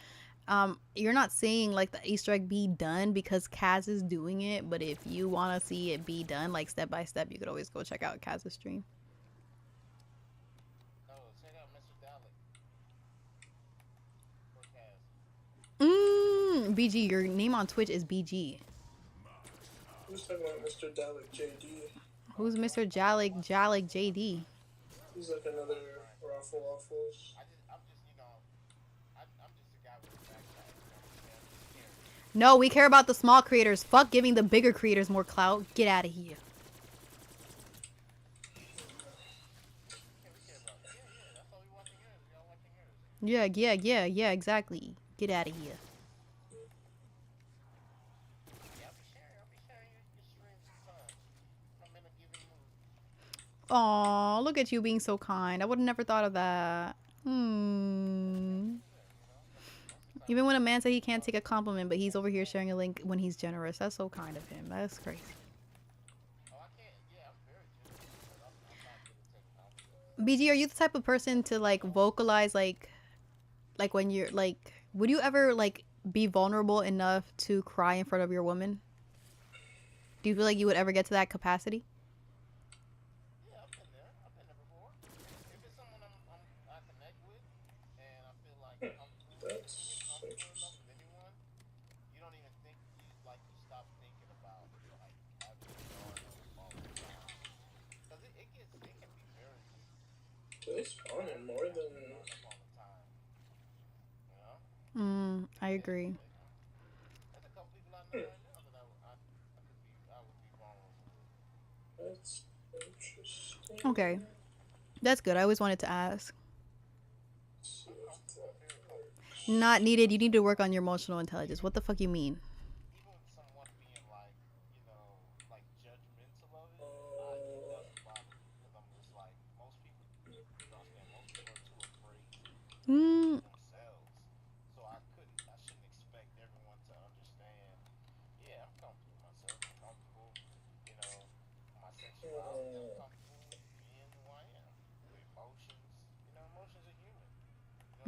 You're not seeing like the Easter egg be done because Kaz is doing it, but if you want to see it be done like step by step, you could always go check out Kaz's stream. No, check out Mr. Dalek. BG, your name on Twitch is BG. Who's talking about Mr. Dalek JD? Who's Mr. Jalik JD? He's like another Raffle Waffles. I'm just, I'm just a guy with a backpack. No, we care about the small creators. Fuck giving the bigger creators more clout. Get out of here. That's all we want to Yeah, exactly. Get out of here. Aw, look at you being so kind. I would have never thought of that. Hmm. Even when a man said he can't take a compliment, but he's over here sharing a link when he's generous. That's so kind of him. That's crazy. BG, are you the type of person to like vocalize like when you're like would you ever like be vulnerable enough to cry in front of your woman? Do you feel like you would ever get to that capacity? That's interesting. It's fun more than. I agree. That's interesting. Okay. That's good. I always wanted to ask. See if that works. Not needed. You need to work on your emotional intelligence. What the fuck you mean? Mm,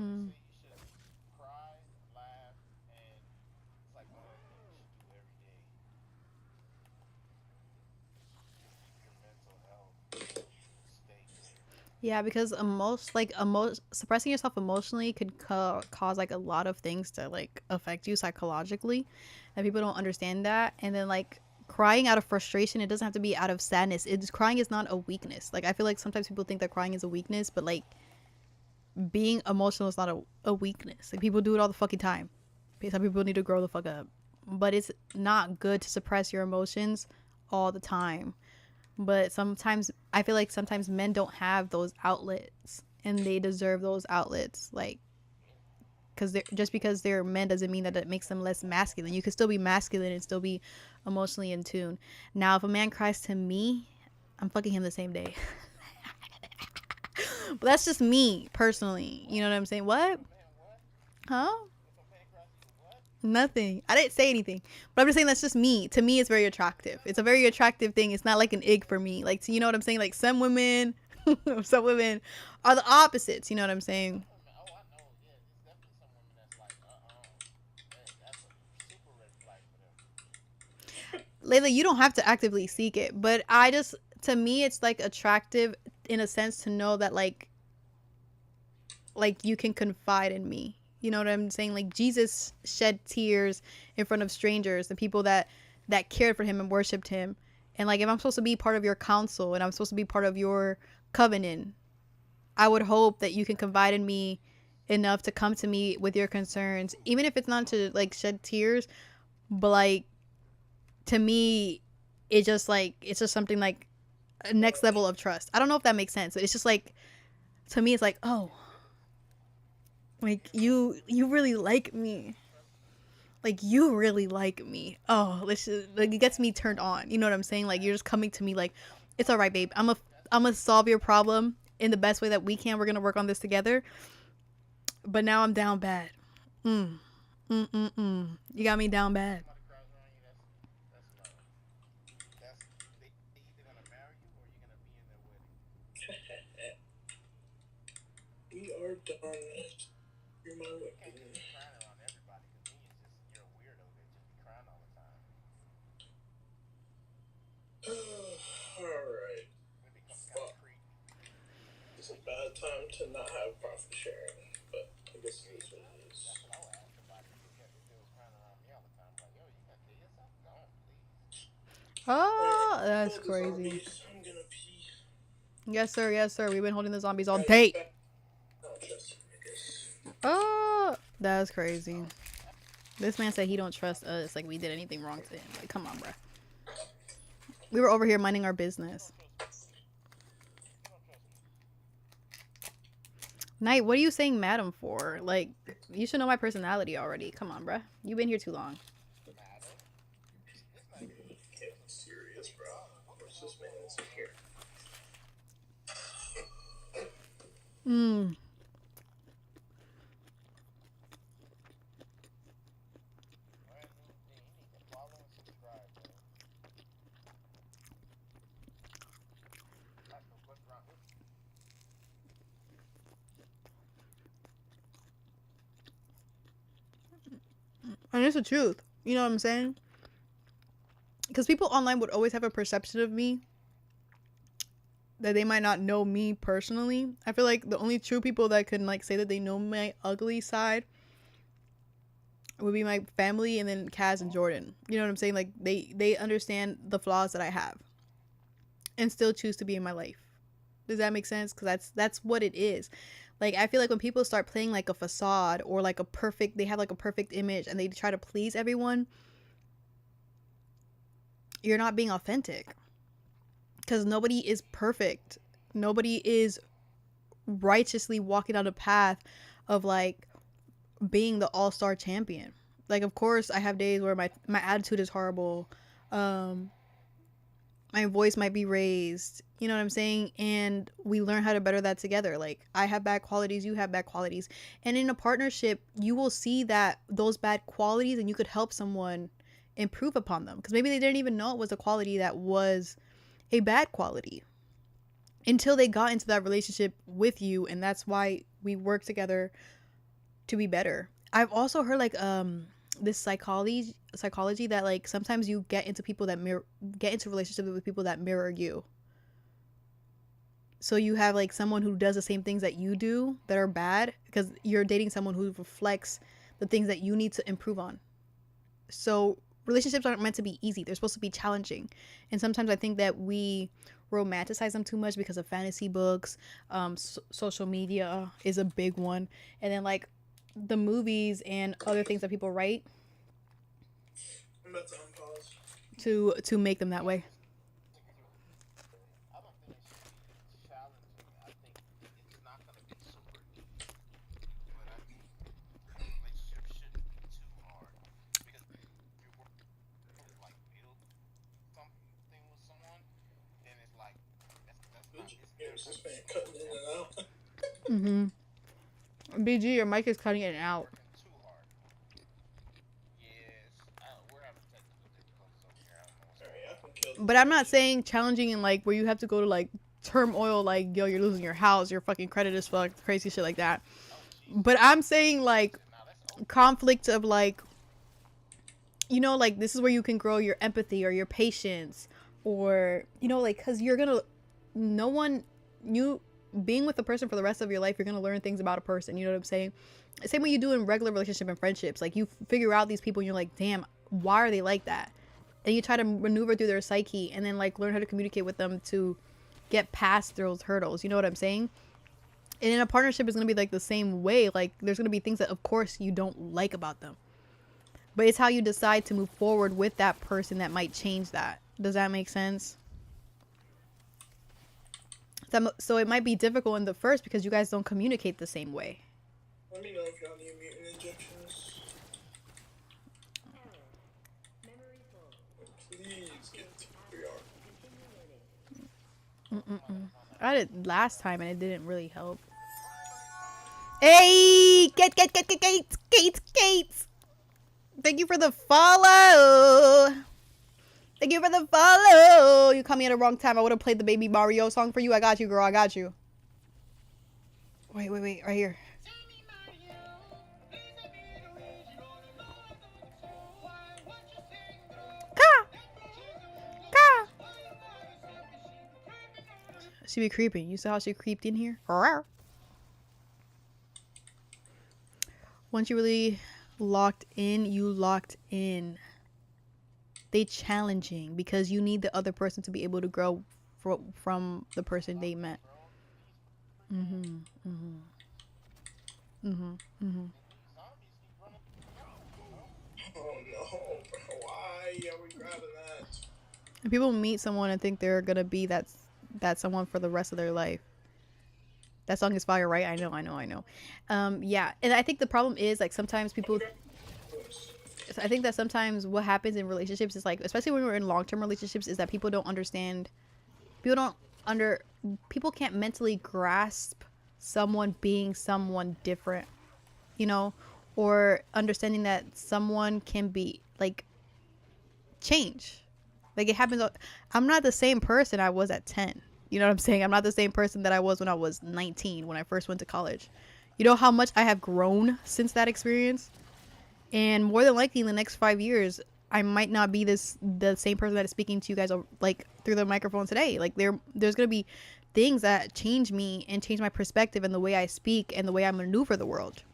mm. Yeah, because suppressing yourself emotionally could cause like a lot of things to like affect you psychologically, and people don't understand that. And then like crying out of frustration, it doesn't have to be out of sadness. It's crying is not a weakness. Like I feel like sometimes people think that crying is a weakness, but like being emotional is not a weakness. Like people do it all the fucking time. Some people need to grow the fuck up, but it's not good to suppress your emotions all the time. But sometimes I feel like sometimes men don't have those outlets and they deserve those outlets, like because just because they're men doesn't mean that it makes them less masculine. You can still be masculine and still be emotionally in tune. Now if a man cries to me, I'm fucking him the same day. But that's just me personally, you know what I'm saying? What? Huh? Nothing. I didn't say anything. But I'm just saying that's just me. To me, it's very attractive. It's a very attractive thing. It's not like an ick for me. Like, you know what I'm saying? Like some women, some women are the opposites. You know what I'm saying? Layla, you don't have to actively seek it. But to me, it's like attractive in a sense to know that like you can confide in me. You know what I'm saying? Like Jesus shed tears in front of strangers, the people that cared for him and worshipped him. And like if I'm supposed to be part of your council and I'm supposed to be part of your covenant, I would hope that you can confide in me enough to come to me with your concerns, even if it's not to like shed tears, but like to me it's just something like a next level of trust. I don't know if that makes sense. It's just like to me it's like, oh, like you really like me. Like you really like me. Oh, this is like it gets me turned on. You know what I'm saying? Like you're just coming to me like, it's all right, babe. I'm gonna solve your problem in the best way that we can. We're gonna work on this together. But now I'm down bad. You got me down bad. We are done. You're my weapon. Alright. Fuck. It's a bad time to not have profit sharing, but I guess it is what it is. Oh, that's Hold the crazy. zombies. I'm gonna pee. Yes, sir. Yes, sir. We've been holding the zombies all day. I don't trust you, niggas. Oh, that's crazy. This man said he don't trust us. Like we did anything wrong to him. Like, come on, bro. We were over here minding our business. Knight, what are you saying madam for? Like, you should know my personality already. Come on, bruh. You've been here too long. Get serious, bro. Where's this man? It's in here. Mmm. And it's the truth. You know what I'm saying? Because people online would always have a perception of me that they might not know me personally. I feel like the only true people that can like say that they know my ugly side would be my family and then Kaz and Jordan. You know what I'm saying? Like they understand the flaws that I have and still choose to be in my life. Does that make sense? Because that's what it is. Like, I feel like when people start playing like a facade or like they have like a perfect image and they try to please everyone, you're not being authentic. Because nobody is perfect. Nobody is righteously walking down a path of like being the all-star champion. Like, of course, I have days where my attitude is horrible. My voice might be raised, you know what I'm saying? And we learn how to better that together. Like, I have bad qualities, you have bad qualities. And in a partnership, you will see that those bad qualities and you could help someone improve upon them. Because maybe they didn't even know it was a quality that was a bad quality until they got into that relationship with you. And that's why we work together to be better. I've also heard like this psychology that like sometimes you get into relationships with people that mirror you. So you have like someone who does the same things that you do that are bad because you're dating someone who reflects the things that you need to improve on. So relationships aren't meant to be easy. They're supposed to be challenging. And sometimes I think that we romanticize them too much because of fantasy books. Social media is a big one. And then like the movies and other things that people write I'm about to unpause. to make them that way. I don't think it should be challenging. I think it's not going to be super deep. But I mean, a relationship shouldn't be too hard. Because if you're working to like build something with someone, then it's like, that's not, Here's this man cutting in and out. Mm-hmm. BG, your mic is cutting it out. too hard. Yes, we're having technical difficulties over here. I don't know what's Alright, I can kill But I'm not saying challenging in like where you have to go to like turmoil, like yo, you're losing your house, your fucking credit is fucked, crazy shit like that. But I'm saying like conflict of like, you know, like this is where you can grow your empathy or your patience, or you know, like because you're gonna, no one, you being with a person for the rest of your life, you're gonna learn things about a person. You know what I'm saying? Same way you do in regular relationship and friendships. Like you figure out these people and you're like, damn, why are they like that? And you try to maneuver through their psyche and then like learn how to communicate with them to get past those hurdles. You know what I'm saying? And in a partnership, it's gonna be like the same way. Like there's gonna be things that of course you don't like about them, but it's how you decide to move forward with that person that might change that. Does that make sense? So it might be difficult in the first because you guys don't communicate the same way. Let me know if y'all need mutant injections. Memory full. Please get TPR. Continue learning. I did it last time and it didn't really help. Hey, Gates. Thank you for the follow. Thank you for the follow. You caught me at the wrong time. I would have played the Baby Mario song for you. I got you, girl. I got you. Wait. Right here. Ka. She be creeping. You saw how she creeped in here? Once you really locked in, you locked in. They challenging because you need the other person to be able to grow from the person they met. Oh no, why are we grabbing that? And people meet someone and think they're gonna be that someone for the rest of their life. That song is fire, right? I know. Yeah, and I think the problem is like sometimes people. I think that sometimes what happens in relationships is like, especially when we're in long-term relationships, is that people don't understand. People don't under. People can't mentally grasp someone being someone different, you know, or understanding that someone can be like change. Like it happens. I'm not the same person I was at 10. You know what I'm saying? I'm not the same person that I was when I was 19 when I first went to college. You know how much I have grown since that experience? And more than likely in the next 5 years, I might not be the same person that is speaking to you guys like through the microphone today. Like there's gonna be things that change me and change my perspective and the way I speak and the way I maneuver the world.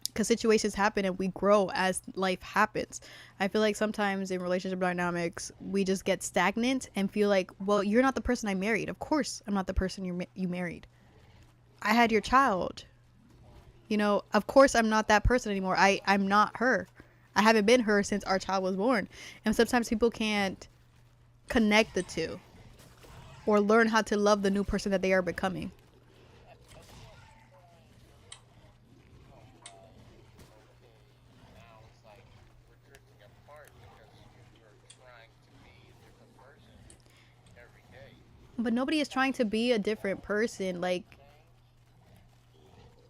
Because situations happen and we grow as life happens. I feel like sometimes in relationship dynamics we just get stagnant and feel like, well, you're not the person I married. Of course I'm not the person you married. I had your child. You know, of course I'm not that person anymore. I'm not her. I haven't been her since our child was born. And sometimes people can't connect the two or learn how to love the new person that they are becoming. Now it's like we're drifting apart because you're trying to be a different person every day. But nobody is trying to be a different person. Like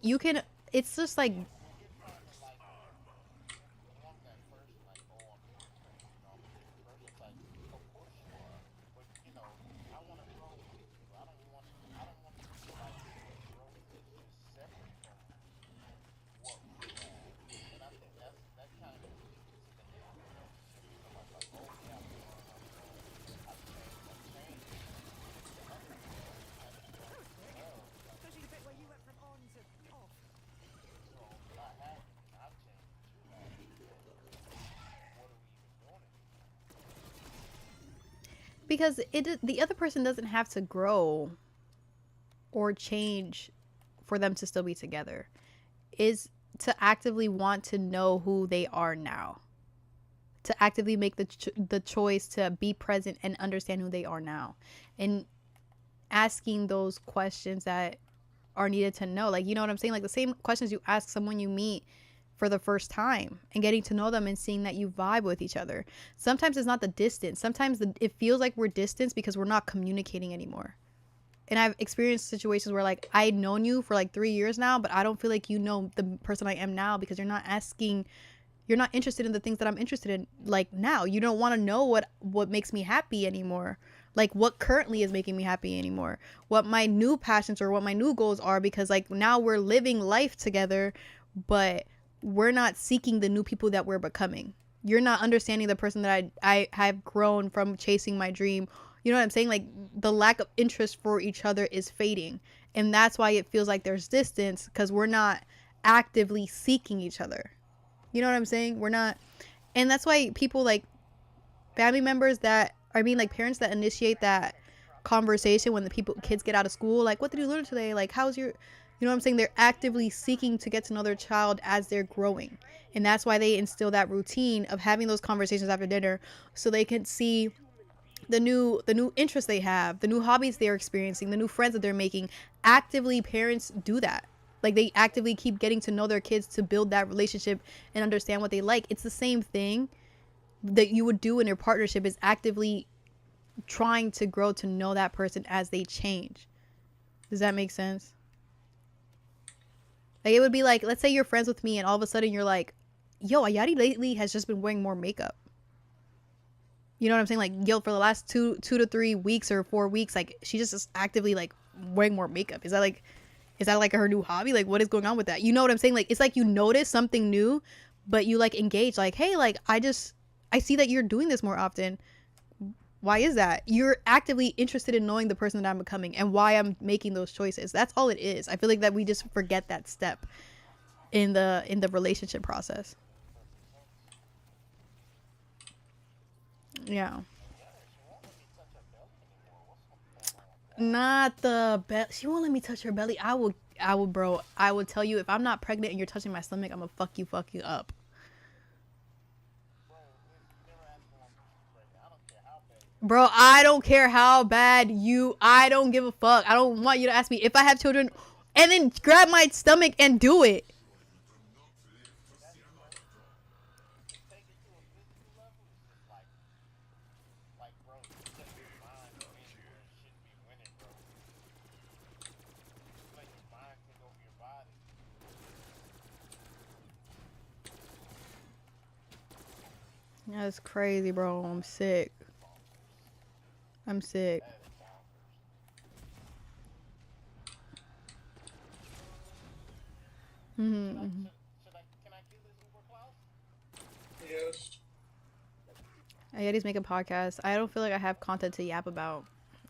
you can, it's just like, You're trying to like want that person like, oh, I'm different, I'm a different person. It's like, of course you are, but I want to grow with you. I don't want you to feel like your growth is just separate from what we have. And I think that kind of weakens the relationship. When somebody's like, oh yeah, I've grown, I've changed. And it's the other way. It's like you don't love. Like, Especially the bit where you went from on to off. so, but I haven't. I've changed, but you haven't. Then what are we even doing anymore? because the other person doesn't have to grow or change for them to still be together. Is to actively want to know who they are now, to actively make the choice to be present and understand who they are now, and asking those questions that are needed to know. Like, you know what I'm saying? Like the same questions you ask someone you meet for the first time and getting to know them and seeing that you vibe with each other. Sometimes it's not the distance. Sometimes it feels like we're distant because we're not communicating anymore. And I've experienced situations where like I'd known you for like 3 years now, but I don't feel like you know the person I am now because you're not interested in the things that I'm interested in. Like now, you don't want to know what makes me happy anymore. Like what currently is making me happy anymore. What my new passions or what my new goals are, because like now we're living life together, but we're not seeking the new people that we're becoming. You're not understanding the person that I have grown from chasing my dream. You know what I'm saying? Like the lack of interest for each other is fading. And that's why it feels like there's distance, because we're not actively seeking each other. You know what I'm saying? We're not. And that's why people like family members that, I mean, like parents that initiate that conversation when the kids get out of school, like, what did you learn today? Like, how's your, you know what I'm saying? They're actively seeking to get to know their child as they're growing. And that's why they instill that routine of having those conversations after dinner so they can see the new interests they have, the new hobbies they're experiencing, the new friends that they're making. Actively, parents do that. Like they actively keep getting to know their kids to build that relationship and understand what they like. It's the same thing that you would do in your partnership, is actively trying to grow to know that person as they change. Does that make sense? Like it would be like, let's say you're friends with me and all of a sudden you're like, yo, Ayari lately has just been wearing more makeup. You know what I'm saying? Like, yo, for the last 2 to 3 weeks or 4 weeks, like she just is actively like wearing more makeup. Is that like her new hobby? Like what is going on with that? You know what I'm saying? Like it's like you notice something new, but you like engage like, hey, like I see that you're doing this more often. Why is that? You're actively interested in knowing the person that I'm becoming and why I'm making those choices. That's all it is. I feel like that we just forget that step in the relationship process. Yeah. Not the belly. She won't let me touch her belly. Bro. I will tell you, if I'm not pregnant and you're touching my stomach, I'm gonna fuck you up. Bro, I don't care how bad I don't give a fuck. I don't want you to ask me if I have children and then grab my stomach and do it. That's crazy. To take it to a physical level is just like, bro, you let your mind win where it shouldn't be winning, bro. You let your mind take over your body. That's crazy, bro. I'm sick. I'm sick. That is bonkers. Mm-hmm. Can I kill this Uber Klaus? Yes. Yetis make a podcast. I don't feel like I have content to yap about.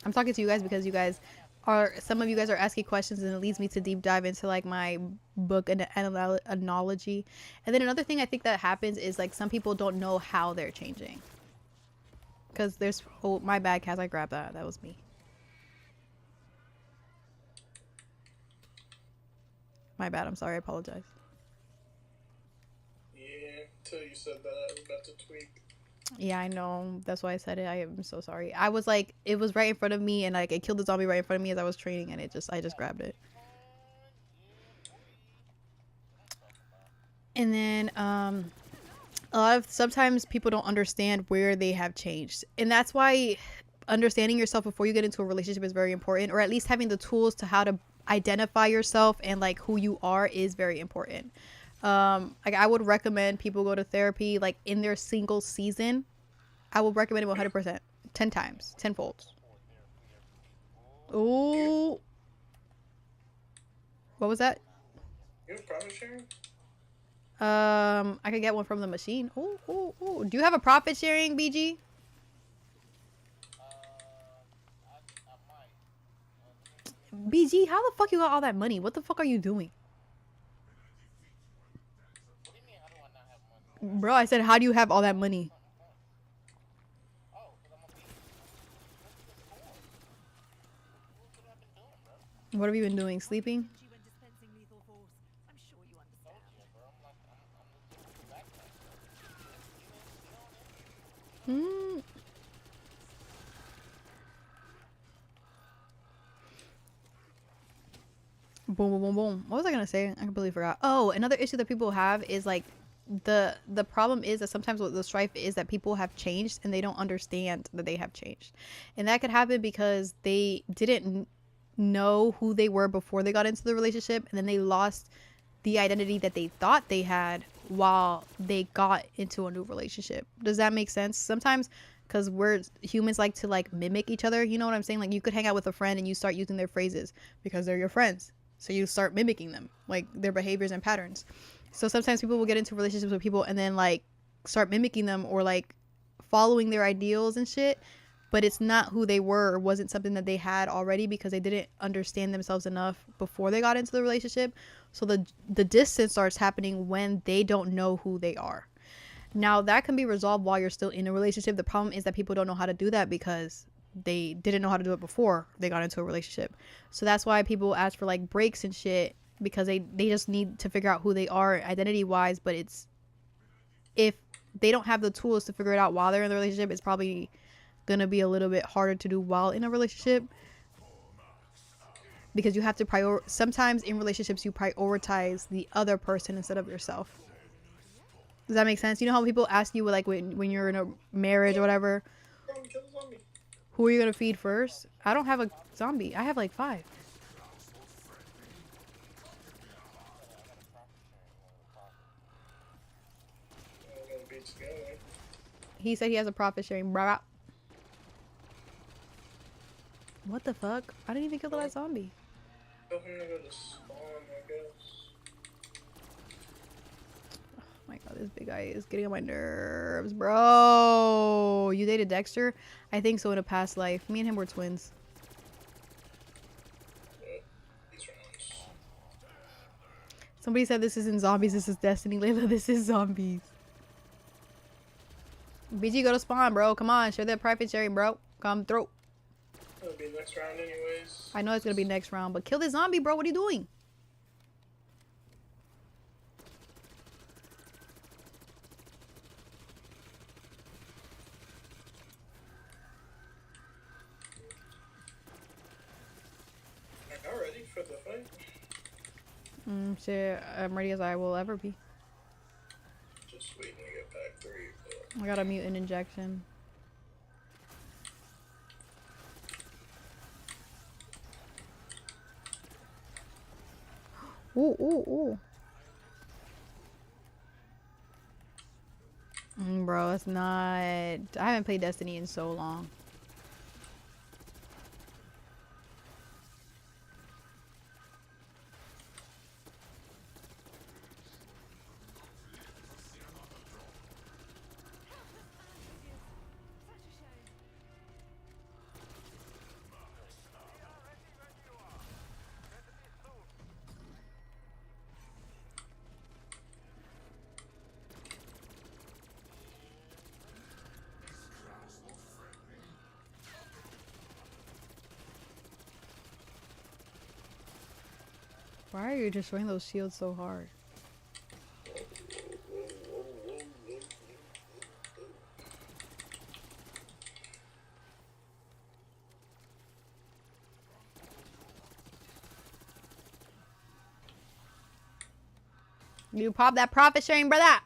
I'm talking to you guys because you guys are, some of you guys are asking questions and it leads me to deep dive into like my book and analogy. And then another thing I think that happens is like some people don't know how they're changing. Because there's, oh, my bad, Kaz, I grabbed that. That was me. My bad, I'm sorry, I apologize. Yeah, until you said that, I was about to tweak. Yeah, I know. That's why I said it. I am so sorry. I was like, it was right in front of me and like it killed the zombie right in front of me as I was training and I just grabbed it. And then, a lot of sometimes people don't understand where they have changed, and that's why understanding yourself before you get into a relationship is very important, or at least having the tools to how to identify yourself and like who you are is very important. Like I would recommend people go to therapy like in their single season. I will recommend it 100%, 10 times, 10 folds. Ooh, what was that? You have profit sharing? I could get one from the machine. Ooh, ooh, ooh. Do you have a profit sharing, BG? I might. BG, how the fuck you got all that money? What the fuck are you doing? What do you mean, how do I not have money? Bro, I said, how do you have all that money? Oh, because I'm a beast. Look at the score. Look what I've been doing, bro. What have you been doing? Sleeping? Stingy when dispensing lethal force. I'm sure you understand. Told you, bro. I'm the backpack. Hmm. Boom, boom, boom, boom. What was I gonna say? I completely forgot. Oh, another issue that people have is like the problem is that sometimes what the strife is that people have changed and they don't understand that they have changed, and that could happen because they didn't know who they were before they got into the relationship, and then they lost the identity that they thought they had while they got into a new relationship. Does that make sense? Sometimes because we're humans like to like mimic each other, you know what I'm saying? Like you could hang out with a friend and you start using their phrases because they're your friends, so you start mimicking them, like their behaviors and patterns. So sometimes people will get into relationships with people and then like start mimicking them or like following their ideals and shit, but it's not who they were or wasn't something that they had already because they didn't understand themselves enough before they got into the relationship. So the distance starts happening when they don't know who they are. Now that can be resolved while you're still in a relationship. The problem is that people don't know how to do that because they didn't know how to do it before they got into a relationship. So that's why people ask for like breaks and shit, because they just need to figure out who they are identity wise. But it's, if they don't have the tools to figure it out while they're in the relationship, it's probably gonna be a little bit harder to do while in a relationship, because you have to sometimes in relationships you prioritize the other person instead of yourself. Does that make sense? You know how people ask you like when you're in a marriage or whatever, who are you gonna feed first? I don't have a zombie. I have like 5. He said he has a profit sharing. Blah. What the fuck? I didn't even kill that zombie. Tell him to go to spawn, I guess. Oh my god, this big guy is getting on my nerves, bro. You dated Dexter? I think so, in a past life. Me and him were twins. These rounds. Somebody said this isn't zombies, this is Destiny. Layla, this is zombies. BG, go to spawn, bro. Come on, share that private sharing, bro. Come through. It'll be next round anyways. I know it's gonna be next round, but kill this zombie, bro. What are you doing? Shit, I'm ready as I will ever be. Just waiting to get back 3, but I got a mutant injection. Ooh, ooh, ooh. Bro, it's not. I haven't played Destiny in so long. Such a shame. Why are you destroying those shields so hard? You pop that profit sharing, brother.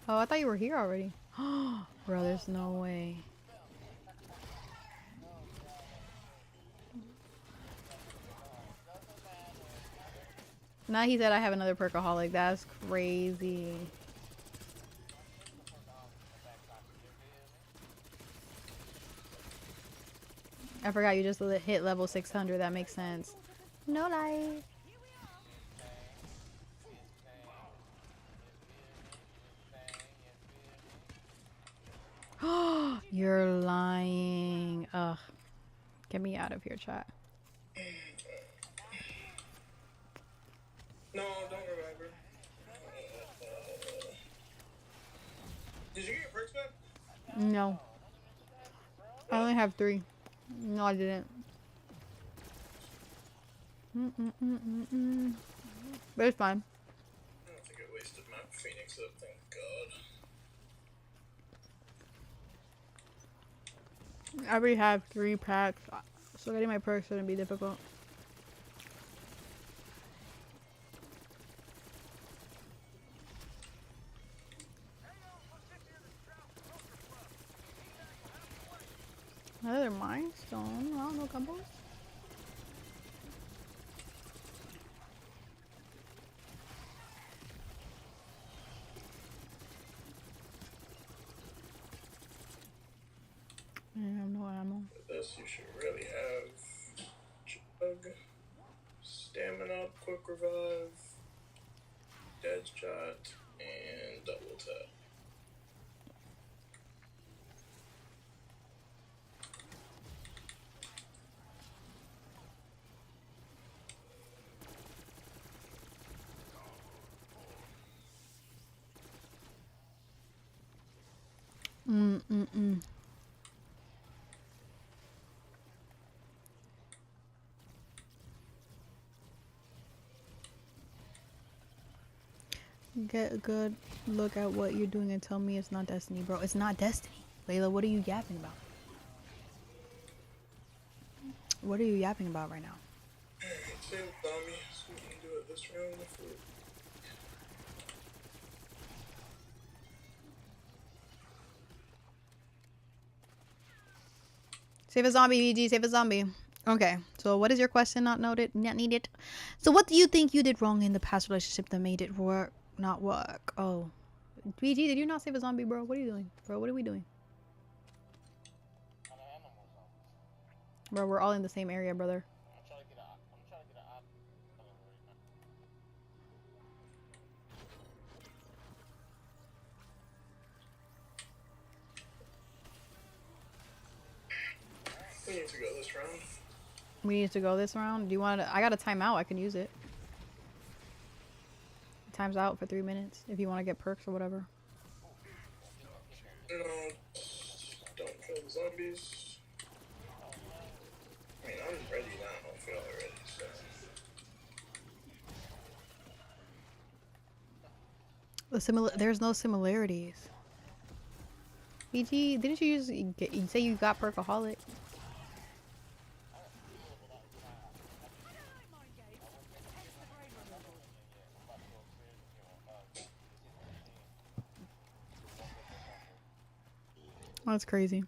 Oh, I thought you were here already. Bro, there's no way. Now he said I have another perkaholic. That's crazy. I forgot you just hit level 600. That makes sense. No lie. You're lying. Ugh. Get me out of here, chat. no, don't revive her. Did you get your perks back? No. I only have 3. No, I didn't. But it's fine. I don't think I wasted my Phoenix up, thank God. I already have 3 packs, so getting my perks shouldn't be difficult. Another milestone. I don't know, combos. I have no ammo. For this, you should really have Chug, Stamina, Quick Revive, Dead Shot, and Double Tap. Get a good look at what you're doing and tell me it's not Destiny, bro. It's not Destiny. Layla, what are you yapping about? What are you yapping about right now? Save Tommy so we can do it this round if we... Save a zombie, VG. Save a zombie. Okay, so what is your question? Not noted, not needed. So what do you think you did wrong in the past relationship that made it work, not work? Oh, VG, did you not save a zombie, bro? What are you doing, bro? What are we doing, bro? We're all in the same area, brother. I'm trying to get an op. We need to go this round. We need to go this round. Do you want to? I got a timeout. I can use it. Time's out for 3 minutes if you want to get perks or whatever. No, don't kill the zombies. I mean, I'm ready now if y'all are ready, so... There's no similarities. BG, didn't you say you got perkaholic? That's crazy.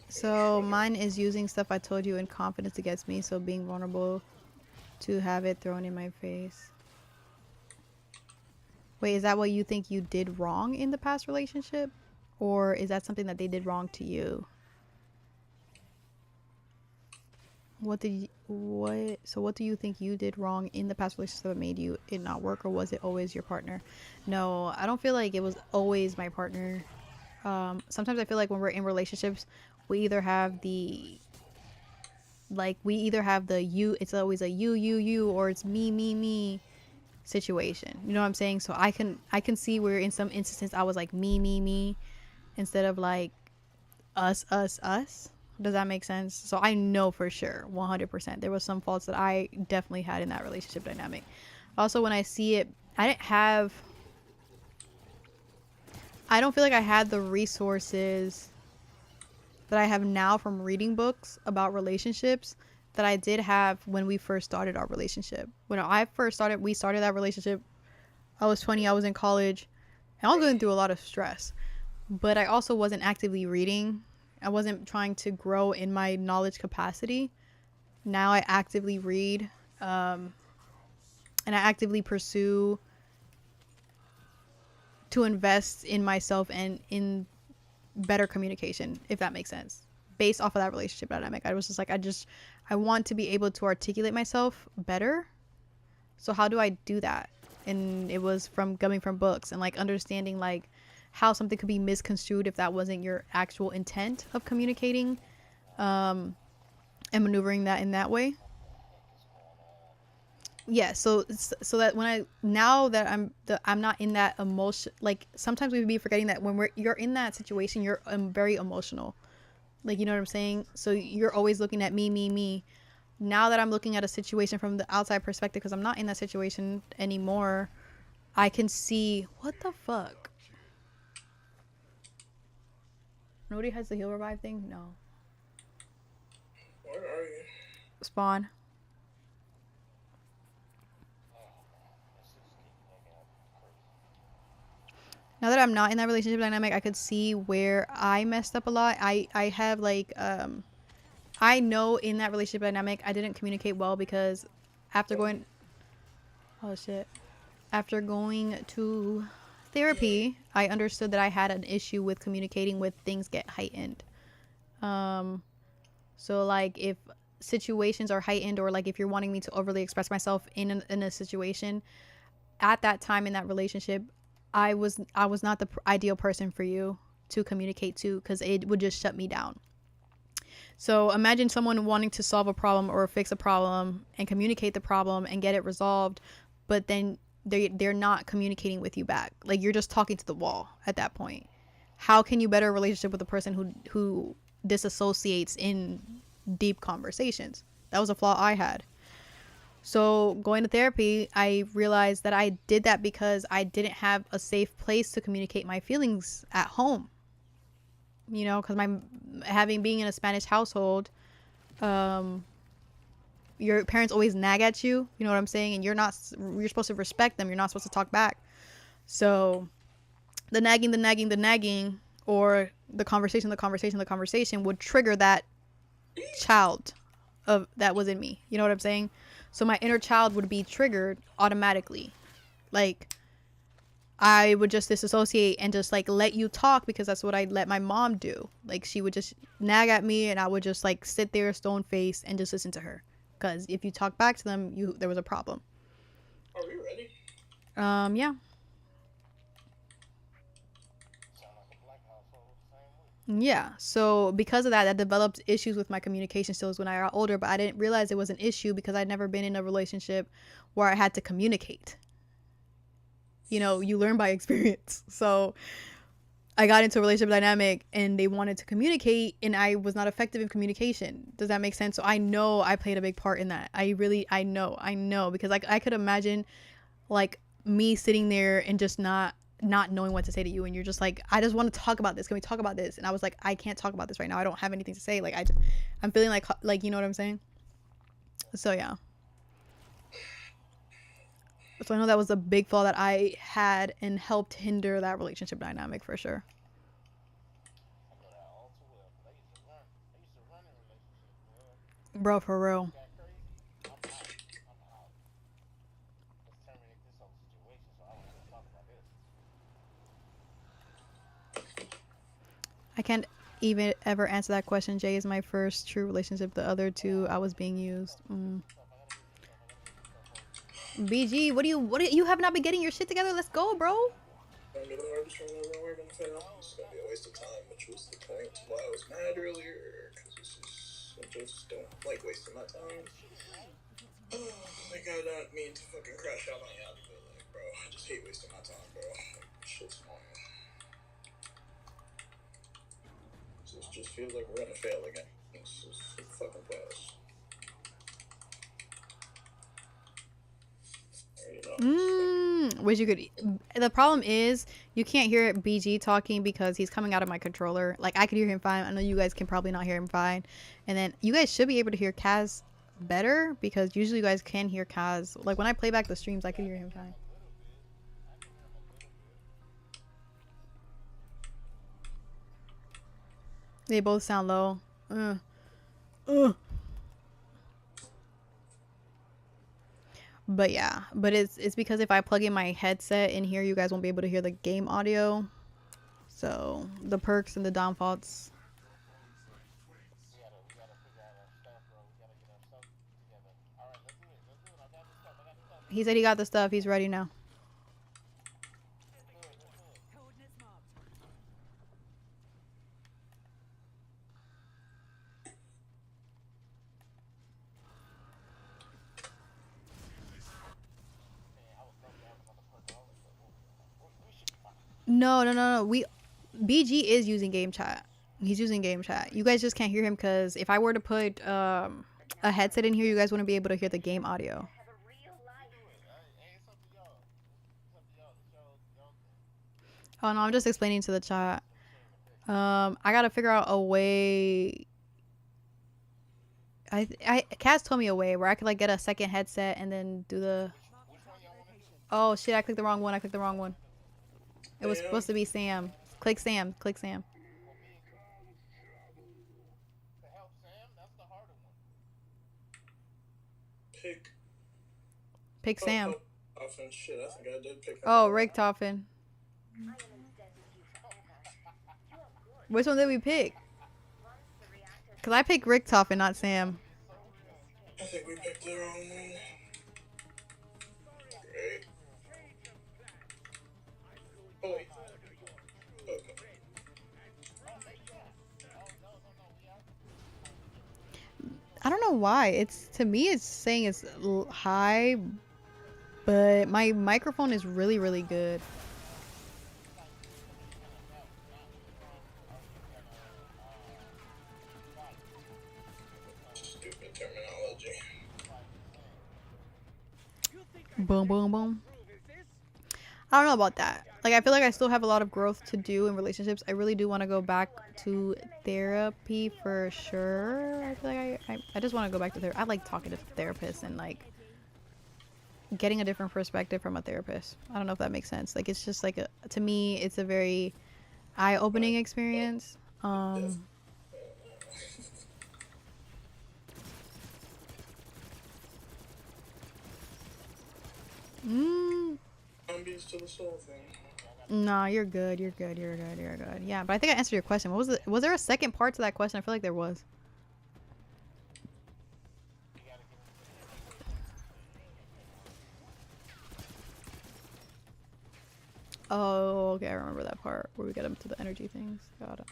So mine is using stuff I told you in confidence against me. So being vulnerable to have it thrown in my face. Wait, is that what you think you did wrong in the past relationship? Or is that something that they did wrong to you? What do you think you did wrong in the past relationship that made you it not work, or was it always your partner? No, I don't feel like it was always my partner. Sometimes I feel like when we're in relationships, we either have the you, it's always a you, or it's me situation. You know what I'm saying? So I can see where in some instances I was like me instead of like us. Does that make sense? So I know for sure 100% there was some faults that I definitely had in that relationship dynamic. Also, when I see it, I don't feel like I had the resources that I have now from reading books about relationships that I did have when we first started our relationship. When we started that relationship, I was 20, I was in college, and I was going through a lot of stress. But I also wasn't actively reading. I wasn't trying to grow in my knowledge capacity. Now I actively read, and I actively pursue to invest in myself and in better communication, if that makes sense. Based off of that relationship dynamic, I was just like, I want to be able to articulate myself better. So how do I do that? And it was coming from books and like understanding like how something could be misconstrued if that wasn't your actual intent of communicating, and maneuvering that in that way. Yeah, so that now that I'm not in that emotion, like sometimes we would be forgetting that when you're in that situation, you're very emotional, like, you know what I'm saying? So you're always looking at me. Now that I'm looking at a situation from the outside perspective, because I'm not in that situation anymore, I can see what the fuck. Nobody has the heal revive thing? No. Where are you? Spawn. Now that I'm not in that relationship dynamic, I could see where I messed up a lot. I have like I know in that relationship dynamic I didn't communicate well because after going after going to therapy, I understood that I had an issue with communicating when things get heightened. So like if situations are heightened, or like if you're wanting me to overly express myself in a situation, at that time in that relationship, I was not the ideal person for you to communicate to, because it would just shut me down. So imagine someone wanting to solve a problem or fix a problem and communicate the problem and get it resolved, but then they're not communicating with you back. Like you're just talking to the wall at that point. How can you better a relationship with a person who disassociates in deep conversations? That was a flaw I had. So going to therapy, I realized that I did that because I didn't have a safe place to communicate my feelings at home. You know, because being in a Spanish household, your parents always nag at you. You know what I'm saying? And you're supposed to respect them. You're not supposed to talk back. So the nagging, or the conversation would trigger that child that was in me. You know what I'm saying? So my inner child would be triggered automatically. Like I would just disassociate and just like let you talk, because that's what I let my mom do. Like she would just nag at me and I would just like sit there stone faced and just listen to her. Because if you talk back to them, there was a problem. Are we ready? Yeah. Yeah, so because of that, I developed issues with my communication skills when I got older, but I didn't realize it was an issue because I'd never been in a relationship where I had to communicate. You know, you learn by experience. So I got into a relationship dynamic and they wanted to communicate and I was not effective in communication. Does that make sense? So I know I played a big part in that. I know because like I could imagine like me sitting there and just not knowing what to say to you, and you're just like, I just want to talk about this. Can we talk about this? And I was like, I can't talk about this right now. I don't have anything to say. Like I'm feeling like, you know what I'm saying? So yeah. So I know that was a big flaw that I had and helped hinder that relationship dynamic for sure. I know that all too well. 'Cause I used to run. I used to run in relationships, boy. Bro, for real. Got crazy. I'm out. I'm out. Let's terminate this whole situation so I don't have to talk about this. I can't even ever answer that question. Jay is my first true relationship. The other two, I was being used. BG, what do you have not been getting your shit together? Let's go, bro. I'm doing hard to work on film. It's gonna be a waste of time, which was the point why I was mad earlier. Because I just don't like wasting my time. Like I don't mean to fucking crash out on you, but like, bro, I just hate wasting my time, bro. Like, shit's annoying. This just feels like we're gonna fail again. It's just fucking pointless. Wish you could. The problem is you can't hear BG talking because he's coming out of my controller. Like I could hear him fine. I know you guys can probably not hear him fine. And then you guys should be able to hear Kaz better because usually you guys can hear Kaz. Like when I play back the streams, I can hear him fine. They both sound low. But yeah, but it's because if I plug in my headset in here, you guys won't be able to hear the game audio. So the perks and the downfalls. We gotta figure out our stuff, bro. We gotta get our stuff together. All right, let's do it. Let's do it. I got the stuff. I got the stuff. He said he got the stuff. He's ready now. Let's do it. Let's do it. Coordinates marked. Man, I was thinking I was about to put all this, but we should be fine. No. BG is using game chat. He's using game chat. You guys just can't hear him because if I were to put a headset in here, you guys wouldn't be able to hear the game audio. Hey, it's up to y'all. It's up to y'all. It's y'all thing. Oh no, I'm just explaining to the chat. I gotta figure out a way. Kaz told me a way where I could like get a second headset and then do the. Which one y'all want to do? Oh shit! I clicked the wrong one. It was supposed to be Sam. Click Sam. For me, to help Sam, that's the harder one. Pick Sam. Often shit, I think I did pick. Oh, Richtofen. Which one did we pick? Cause I picked Richtofen, not Sam. I think we picked the wrong one. Great. Oh wait. Okay. I don't know why. It's to me, it's saying it's high, but my microphone is really, really good. Stupid terminology. Boom, boom, boom. I don't know about that. Like, I feel like I still have a lot of growth to do in relationships. I really do want to go back to therapy for sure. I feel like I just want to go back to therapy. I like talking to therapists and like getting a different perspective from a therapist. I don't know if that makes sense. Like, it's just like to me, it's a very eye-opening experience. Zombies to the soul thing. Nah, you're good. You're good. Yeah, but I think I answered your question. What was it? Was there a second part to that question? I feel like there was. Oh, okay. I remember that part where we get them to the energy things. Got it.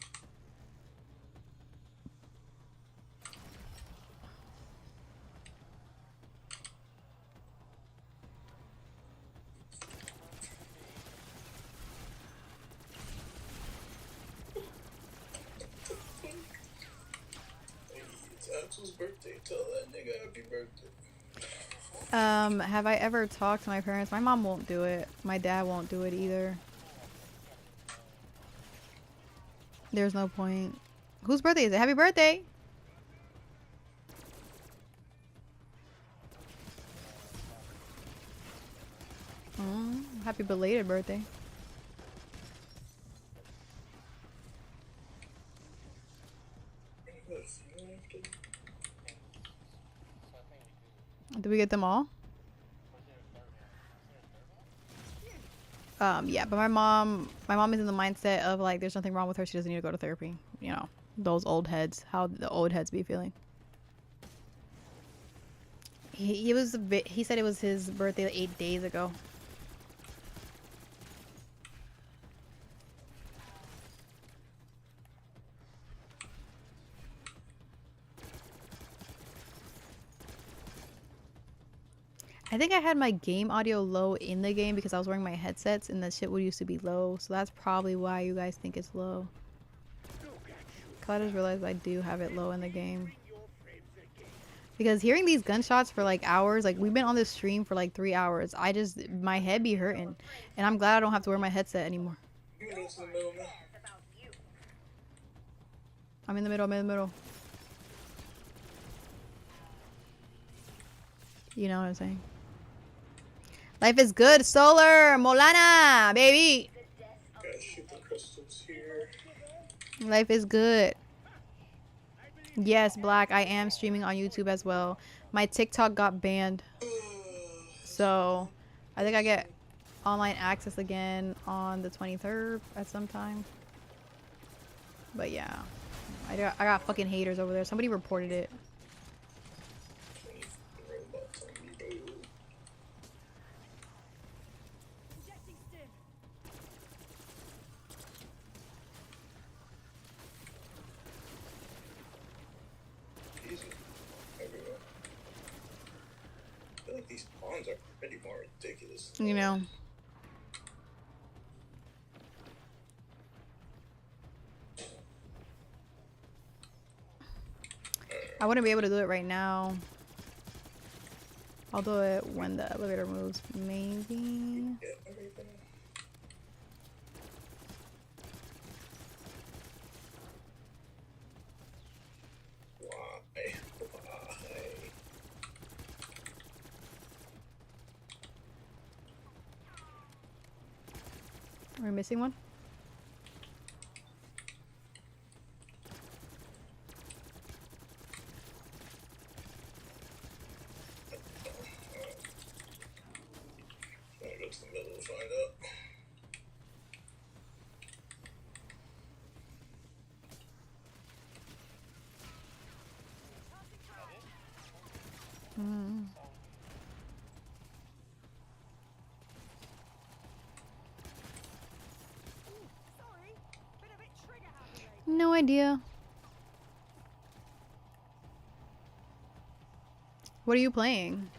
It's Axel's birthday. Tell that nigga happy birthday. Have I ever talked to my parents? My mom won't do it. My dad won't do it either. There's no point. Whose birthday is it? Happy birthday! Happy belated birthday. Did we get them all? Yeah, but my mom is in the mindset of like there's nothing wrong with her. She doesn't need to go to therapy. You know, those old heads, how the old heads be feeling. He said it was his birthday like 8 days ago. I think I had my game audio low in the game because I was wearing my headsets and that shit would used to be low. So that's probably why you guys think it's low. I just realized I do have it low in the game. Because hearing these gunshots for like hours, like we've been on this stream for like 3 hours. My head be hurting. And I'm glad I don't have to wear my headset anymore. I'm in the middle. You know what I'm saying? Life is good, Solar, Molana, baby. Gotta shoot the crystals here. Life is good. Yes, Black, I am streaming on YouTube as well. My TikTok got banned. So, I think I get online access again on the 23rd at some time. But yeah, I got fucking haters over there. Somebody reported it. Injecting stim. Easy. Everywhere. I feel like these pawns are pretty more ridiculous. You know. I wouldn't be able to do it right now. I'll do it when the elevator moves, maybe. Get everything. Why? Are we missing one? I'm gonna go to the middle to find out. Sorry. Been a bit trigger happy lately. No idea. What are you playing?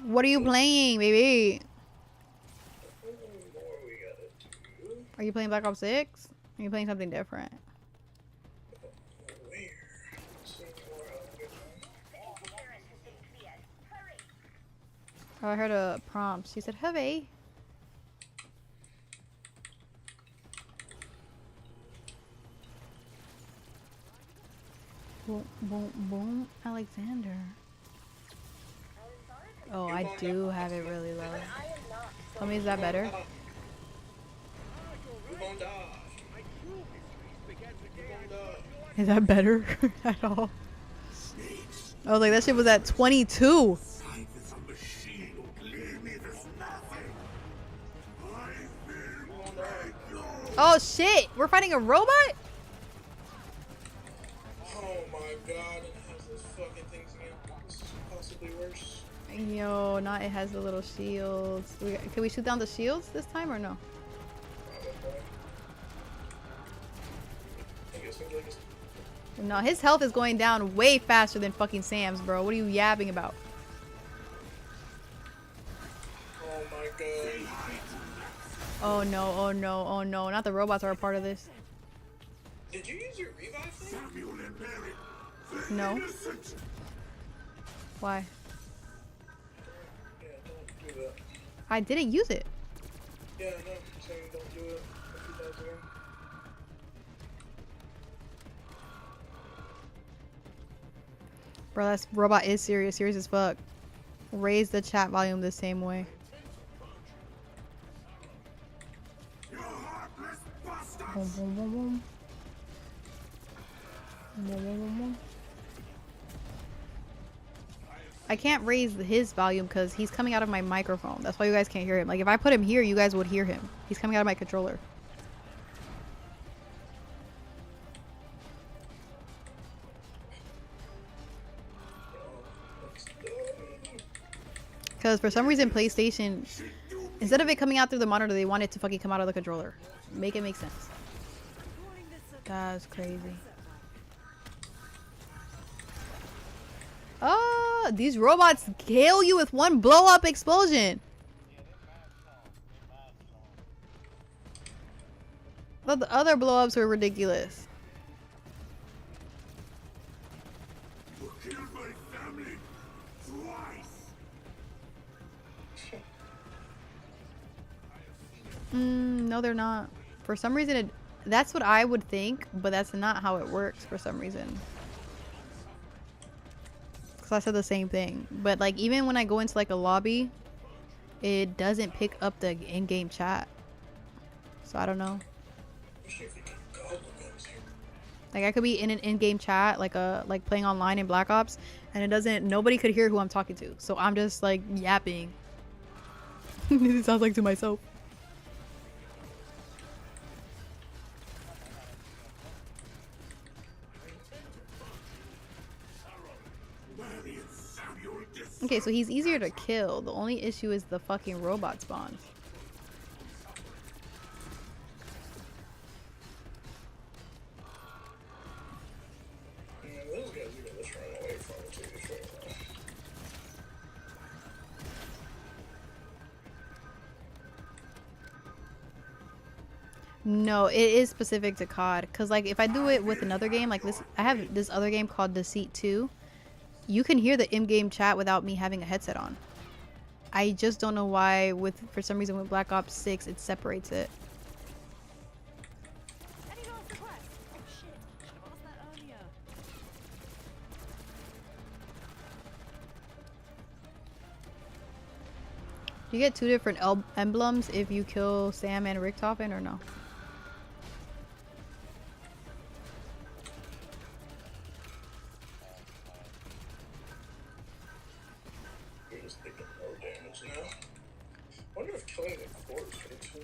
What are you playing, baby? What more we gotta do? Are you playing Black Ops 6? Are you playing something different? Where? See more out here. Oh, I heard a prompt. She said, hurry. Boom, boom, boom, Alexander. Oh, I do have it really low. Tell me, is that better? We won't die. We won't die. Is that better at all? I was like, that shit was at 22. Oh shit, we're fighting a robot? Oh my god, it has those fucking things again. This is possibly worse. Yo, not it has the little shields. Can we shoot down the shields this time or no? Probably. I guess maybe like it's No, his health is going down way faster than fucking Sam's, bro. What are you yapping about? oh my god. Oh no, oh no, oh no. Not the robots are a part of this. Did you use your revive thing? No. Why? Yeah, don't do that. I didn't use it. Yeah, no, I'm saying don't do it a few times again. Bro, that robot is serious as fuck. Raise the chat volume the same way. Boom, boom, boom, boom. Boom, boom, boom, boom. I can't raise his volume because he's coming out of my microphone. That's why you guys can't hear him. Like, if I put him here, you guys would hear him. He's coming out of my controller. Because for some reason, PlayStation, instead of it coming out through the monitor, they want it to fucking come out of the controller. Make it make sense. That's crazy. Oh, these robots kill you with one blow up explosion. But the other blow ups were ridiculous. You killed my family twice. No, they're not. For some reason, that's what I would think, but that's not how it works for some reason. Because I said the same thing. But, like, even when I go into, like, a lobby, it doesn't pick up the in-game chat. So, I don't know. Like, I could be in an in-game chat, like, playing online in Black Ops, and it doesn't, nobody could hear who I'm talking to. So, I'm just, like, yapping. It sounds like to myself. Okay, so he's easier to kill. The only issue is the fucking robot spawns. Those guys are just running away from it too. No, it is specific to COD. Because, like, if I do it with another game, like this, I have this other game called Deceit 2. You can hear the in-game chat without me having a headset on. I just don't know why, for some reason, with Black Ops 6, it separates it. Any last requests? Oh shit, should have asked that earlier. You get two different emblems if you kill Sam and Richtofen, or no? You're just taking more damage now. I wonder if killing the corpse hurts him.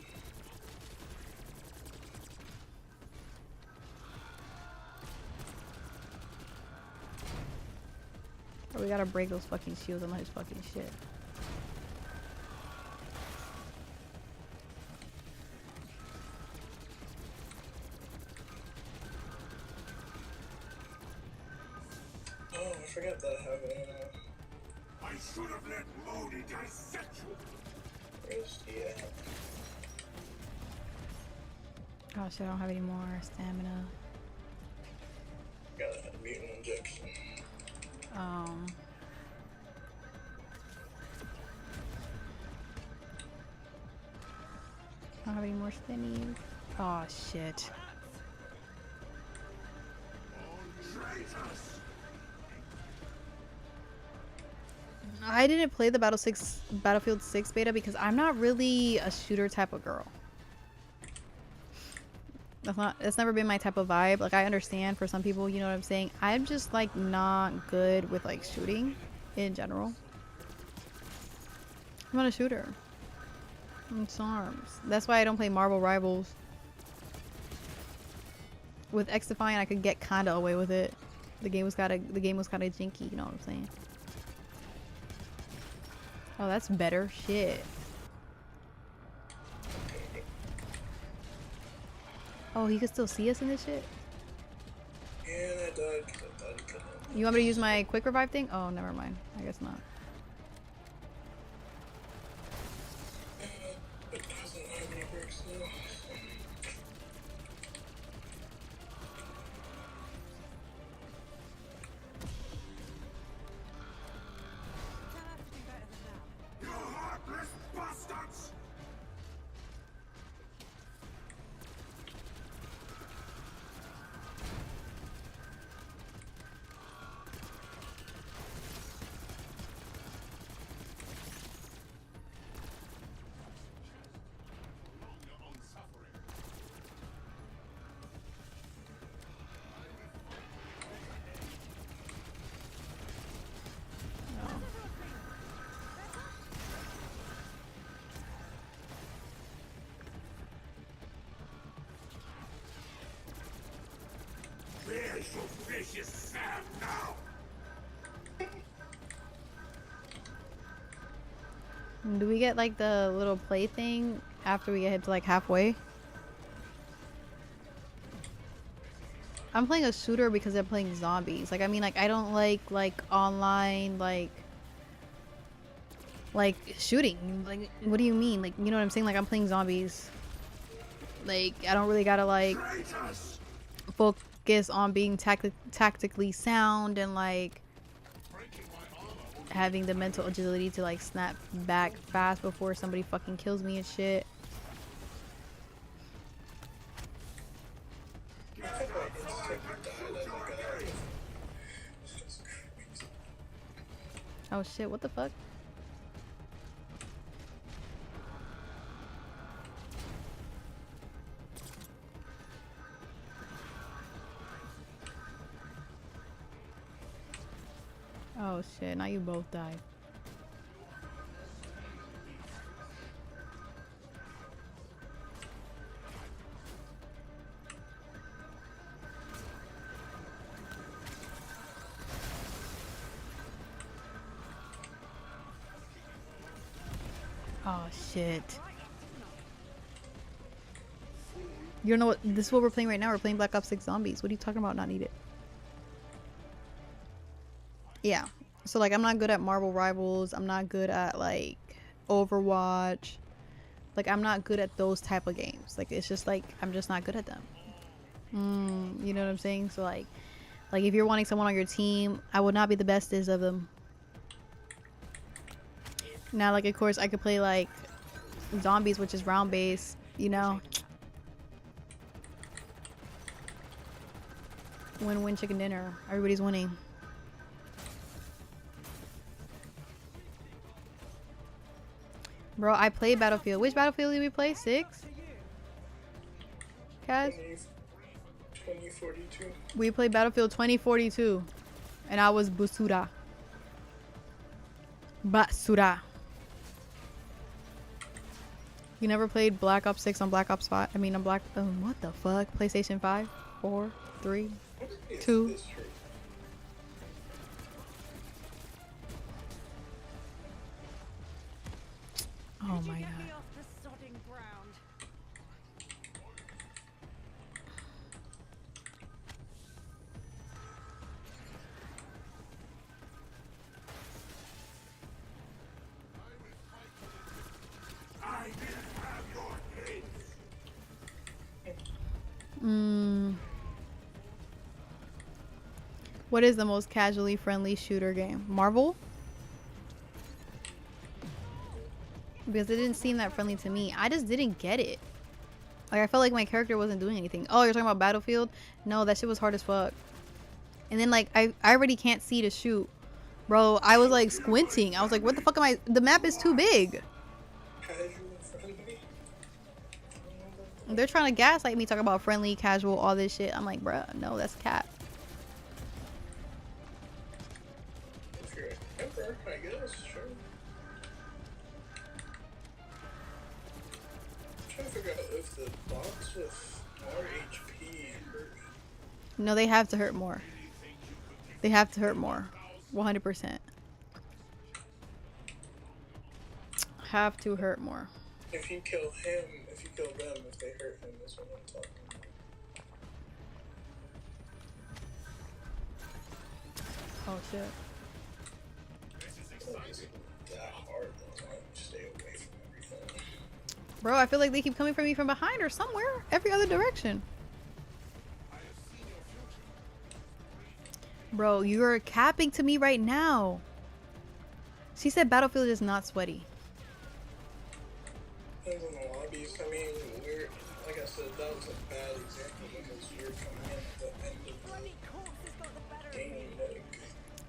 Or we gotta break those fucking shields on his fucking shit. Oh, I forgot that having I should have let Modi dissect you. where's the Oh shit, I don't have any more stamina. gotta have mutant injection. I don't have any more spinnies. Oh shit. Traitors! I didn't play the Battlefield 6 beta because I'm not really a shooter type of girl. That's never been my type of vibe. Like, I understand for some people, you know what I'm saying? I'm just, like, not good with, like, shooting in general. I'm not a shooter. I'm SARMs. That's why I don't play Marvel Rivals. With X-Defiant, I could get kinda away with it. The game was kinda jinky, you know what I'm saying? Oh, that's better. Shit. Oh, he could still see us in this shit? Yeah, I died because I thought he couldn't. You want me to use my quick revive thing? Oh, never mind. I guess not. It doesn't have any bricks though. Tell us to do better than that. You heartless bastards! shall fish his sand now. Do we get like the little play thing after we get to like halfway? I'm playing a shooter because I'm playing zombies. Like I mean, like I don't like online like shooting. Like what do you mean? Like you know what I'm saying? Like I'm playing zombies. Like I don't really gotta like focus on being tactically sound and like having the mental agility to like snap back fast before somebody fucking kills me and shit. Oh shit, what the fuck? Oh shit, now you both died. Oh shit. You don't know what this is what we're playing right now. We're playing Black Ops 6 Zombies. What are you talking about? Not needed. Yeah. So like I'm not good at Marvel Rivals. I'm not good at like Overwatch. Like I'm not good at those type of games. Like it's just like I'm just not good at them. You know what I'm saying? So like if you're wanting someone on your team, I would not be the bestest of them. Now like of course I could play like Zombies, which is round based, you know. Win-win chicken dinner. Everybody's winning. Bro, I played Battlefield. Which Battlefield did we play? 6? Kaz? 2042. We played Battlefield 2042. And I was Basura. Basura. You never played Black Ops 6 on Black Ops 5? I mean on Black... what the fuck? PlayStation 5? 4? 3? 2? Oh my god. What is the most casually friendly shooter game? Marvel? Because it didn't seem that friendly to me. I just didn't get it. Like I felt like my character wasn't doing anything. Oh, you're talking about Battlefield? No, that shit was hard as fuck. And then like I already can't see to shoot. Bro, I was like squinting. I was like, what the fuck am I? The map is too big. They're trying to gaslight me, talking about friendly, casual, all this shit. I'm like, bruh, no, that's cap. If you're a emperor, I guess, sure. I'm trying to figure out if the bots with more HP hurt. No, they have to hurt more. They have to hurt more. 100%. Have to hurt more. If you kill him, if you kill them, if they hurt him, that's what I'm talking about. Oh shit. It's that hard though, like, stay away from everything. Bro, I feel like they keep coming for me from behind or somewhere. Every other direction. Bro, you're capping to me right now. She said Battlefield is not sweaty. Depends on the lobbies. I mean, we're, like I said, that was a bad example because you're coming in at the end of the game. Like,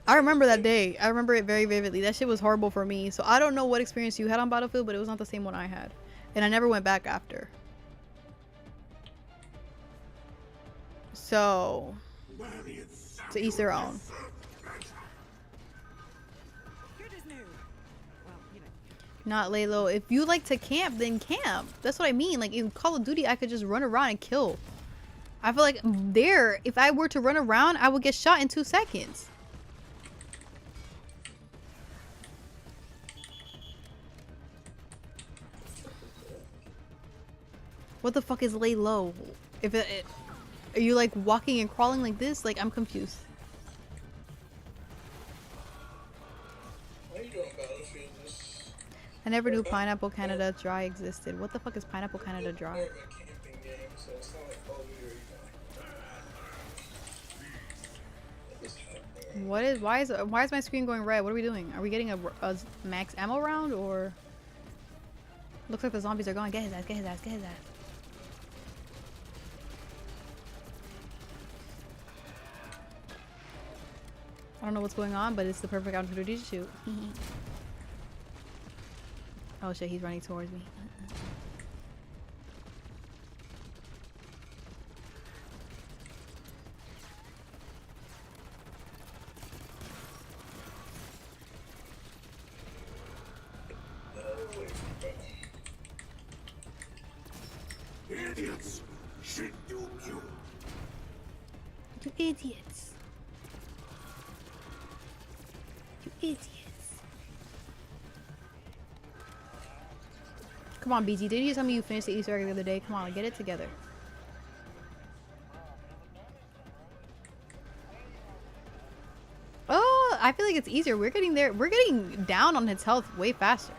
I remember that day. I remember it very vividly. That shit was horrible for me. So I don't know what experience you had on Battlefield, but it was not the same one I had. And I never went back after. So, to each their own. Not lay low. If you like to camp, then camp. That's what I mean. Like in Call of Duty, I could just run around and kill. I feel like there, if I were to run around, I would get shot in 2 seconds. What the fuck is lay low? If are you like walking and crawling like this? Like, I'm confused. How you doing, Battlefield? This I never knew Pineapple Canada Dry existed. What the fuck is Pineapple Canada Dry? more of a camping game, so it's not like Call of Duty. What is why is my screen going red? What are we doing? Are we getting a max ammo round or? Looks like the zombies are going. Get his ass! Get his ass! Get his ass! I don't know what's going on, but it's the perfect opportunity to shoot. Oh shit! He's running towards me. Idiots should doom you. You idiots! You idiots! Come on, BG. Didn't you tell me you finished the Easter egg the other day? Come on, get it together. Oh, I feel like it's easier. We're getting there. We're getting down on its health way faster.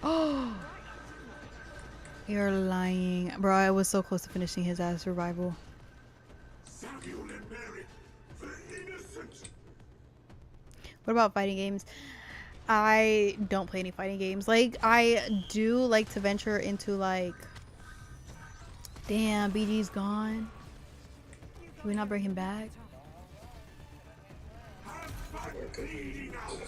Oh, you're lying, bro. I was so close to finishing his ass survival. Samuel and Mary, the innocent. What about fighting games? I don't play any fighting games. Like, I do like to venture into like, damn, BG's gone. Can we not bring him back? Have fun bleeding out.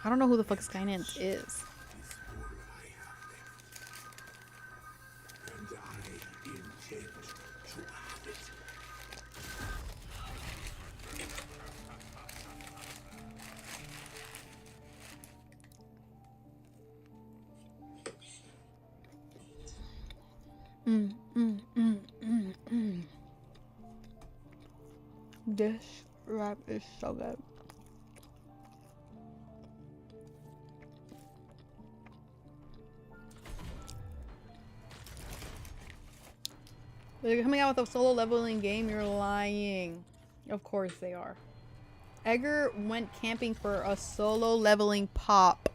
I don't know who the fuck Skynet is. And I intend to have it. This wrap is so good. They're coming out with a solo leveling game. You're lying. Of course they are. Edgar went camping for a solo leveling pop.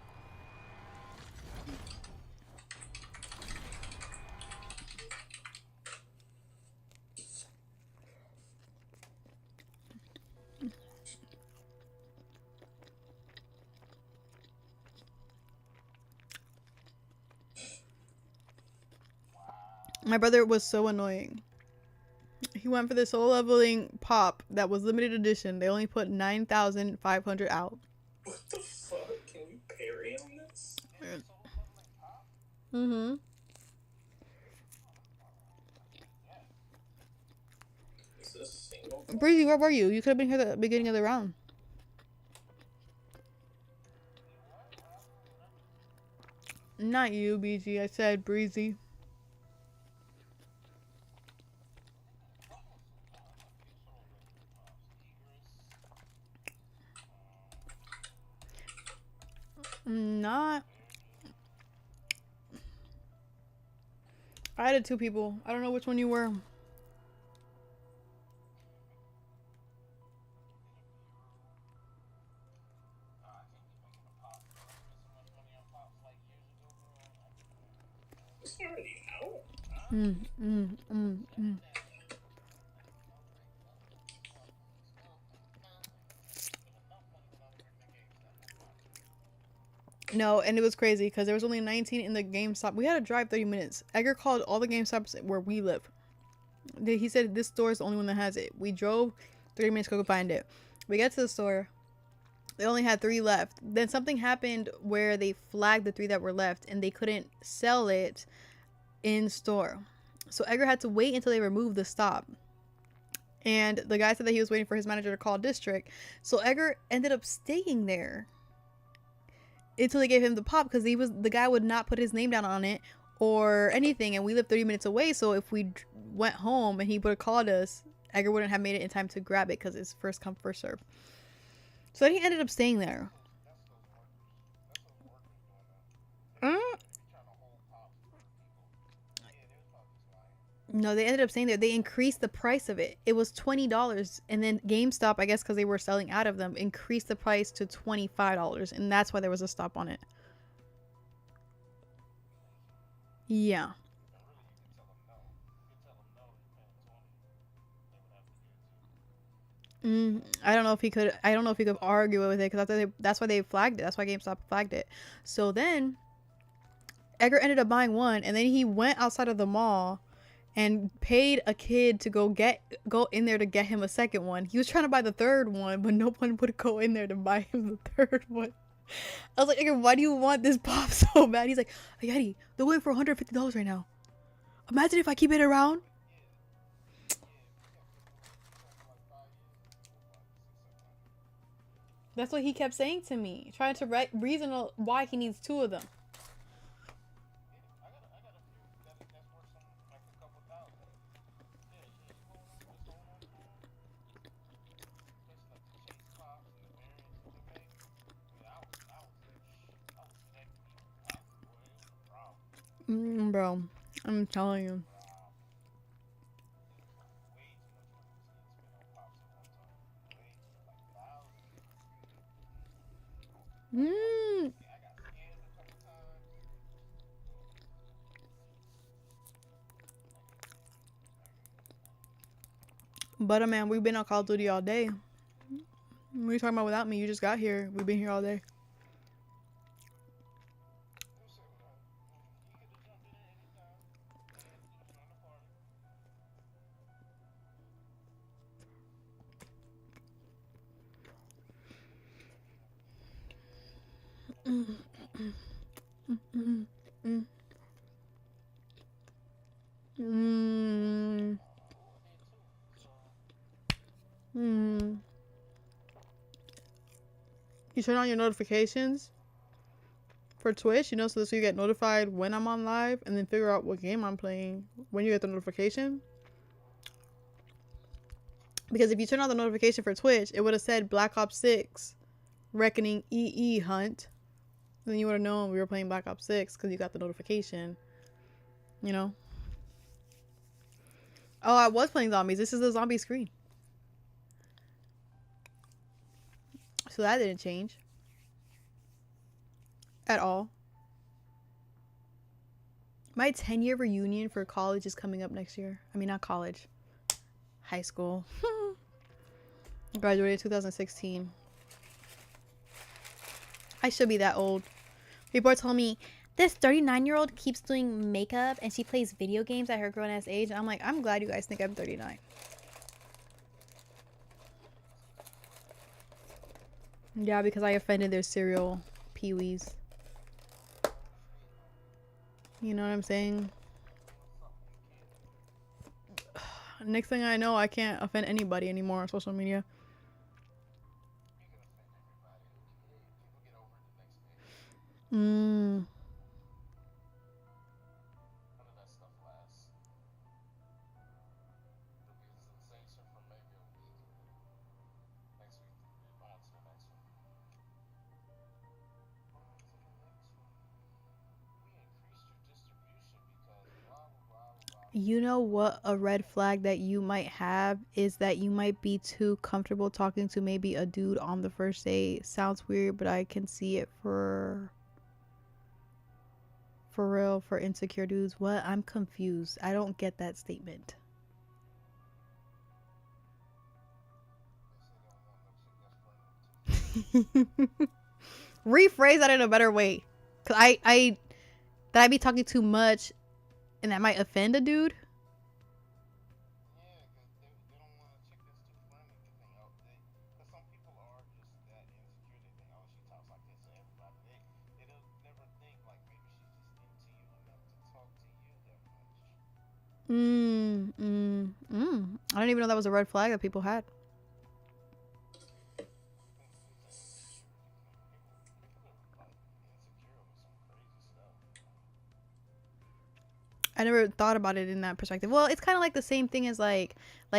My brother was so annoying. He went for the solo leveling pop that was limited edition. They only put 9,500 out. What the fuck? Can we parry on this? Mm-hmm. Is this single? Breezy, where were you? You could have been here at the beginning of the round. Not you, BG. I said Breezy. Not. I added 2 people. I don't know which one you were. It's already out. No, and it was crazy because there was only 19 in the GameStop. We had to drive 30 minutes. Edgar called all the GameStops where we live. He said this store is the only one that has it. We drove 30 minutes to go find it. We get to the store. They only had 3 left. Then something happened where they flagged the 3 that were left and they couldn't sell it in store. So Edgar had to wait until they removed the stop. And the guy said that he was waiting for his manager to call district. So Edgar ended up staying there until they gave him the pop, because the guy would not put his name down on it or anything, and we lived 30 minutes away. So if we went home and he would have called us, Edgar wouldn't have made it in time to grab it because it's first come first serve. So then he ended up staying there. No, they ended up staying there. They increased the price of it. It was $20, and then GameStop, I guess because they were selling out of them, increased the price to $25, and that's why there was a stop on it. Yeah. I don't know if he could. I don't know if he could argue with it, because that's why they flagged it. That's why GameStop flagged it. So then Edgar ended up buying one, and then he went outside of the mall and paid a kid to go in there to get him a second one. He was trying to buy the third one, but no one would go in there to buy him the third one. I was like, Edgar, why do you want this pop so bad? He's like, hey, Eddie, they're going for $150 right now. Imagine if I keep it around. That's what he kept saying to me, trying to reason why he needs two of them. Bro, I'm telling you. But man, we've been on Call of Duty all day. What are you talking about without me? You just got here. We've been here all day. You turn on your notifications for Twitch, you know, so you get notified when I'm on live, and then figure out what game I'm playing when you get the notification. Because if you turn on the notification for Twitch, it would have said Black Ops 6 Reckoning EE Hunt. Then you would have known we were playing Black Ops 6 because you got the notification. You know? Oh, I was playing zombies. This is the zombie screen. So that didn't change. At all. My 10-year reunion for college is coming up next year. I mean, not college. High school. Graduated 2016. I should be that old. People are telling me, this 39-year-old keeps doing makeup and she plays video games at her grown-ass age. And I'm like, I'm glad you guys think I'm 39. Yeah, because I offended their serial peewees. You know what I'm saying? Next thing I know, I can't offend anybody anymore on social media. You know what a red flag that you might have is that you might be too comfortable talking to maybe a dude on the first date. Sounds weird, but I can see it for real, for insecure dudes. What? I'm confused. I don't get that statement. Rephrase that in a better way. Cause I be talking too much and that might offend a dude. I didn't even know that was a red flag that people had. I never thought about it in that perspective. Well, it's kind of like the same thing as like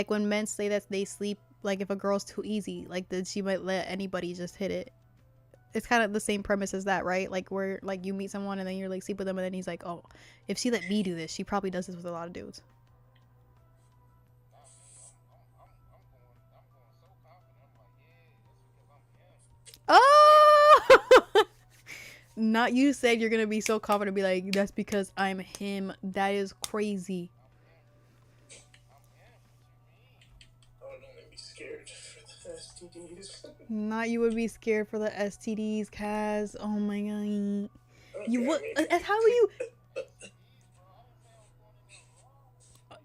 when men say that they sleep, like if a girl's too easy, like that she might let anybody just hit it. It's kind of the same premise as that, right? Like where like you meet someone and then you're like sleep with them and then he's like, oh, if she let me do this, she probably does this with a lot of dudes. Oh, not you said you're gonna be so confident and be like, that's because I'm him. That is crazy. I would only be scared for the STDs. Not you would be scared for the STDs, Kaz. Oh my god. You would. How are you?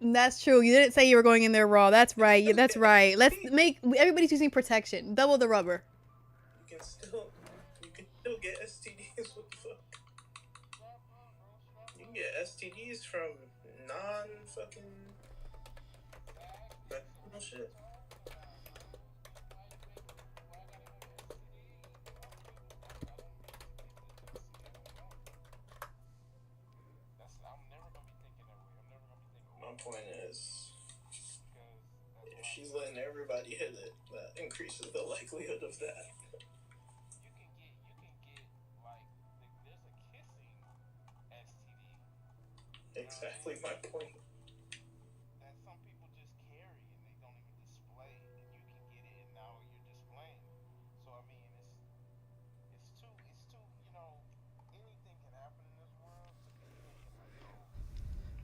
That's true. You didn't say you were going in there raw. That's right. Yeah, that's right. Let's make everybody's using protection. Double the rubber. You can still get STDs. What the fuck? You can get STDs from non-fucking no shit. My point is, if she's letting everybody hit it, that increases the likelihood of that. Exactly my point. That some people just carry and they don't even display, and you can get it, and now you're displaying. So I mean, it's too, you know, anything can happen in this world to be thinking like,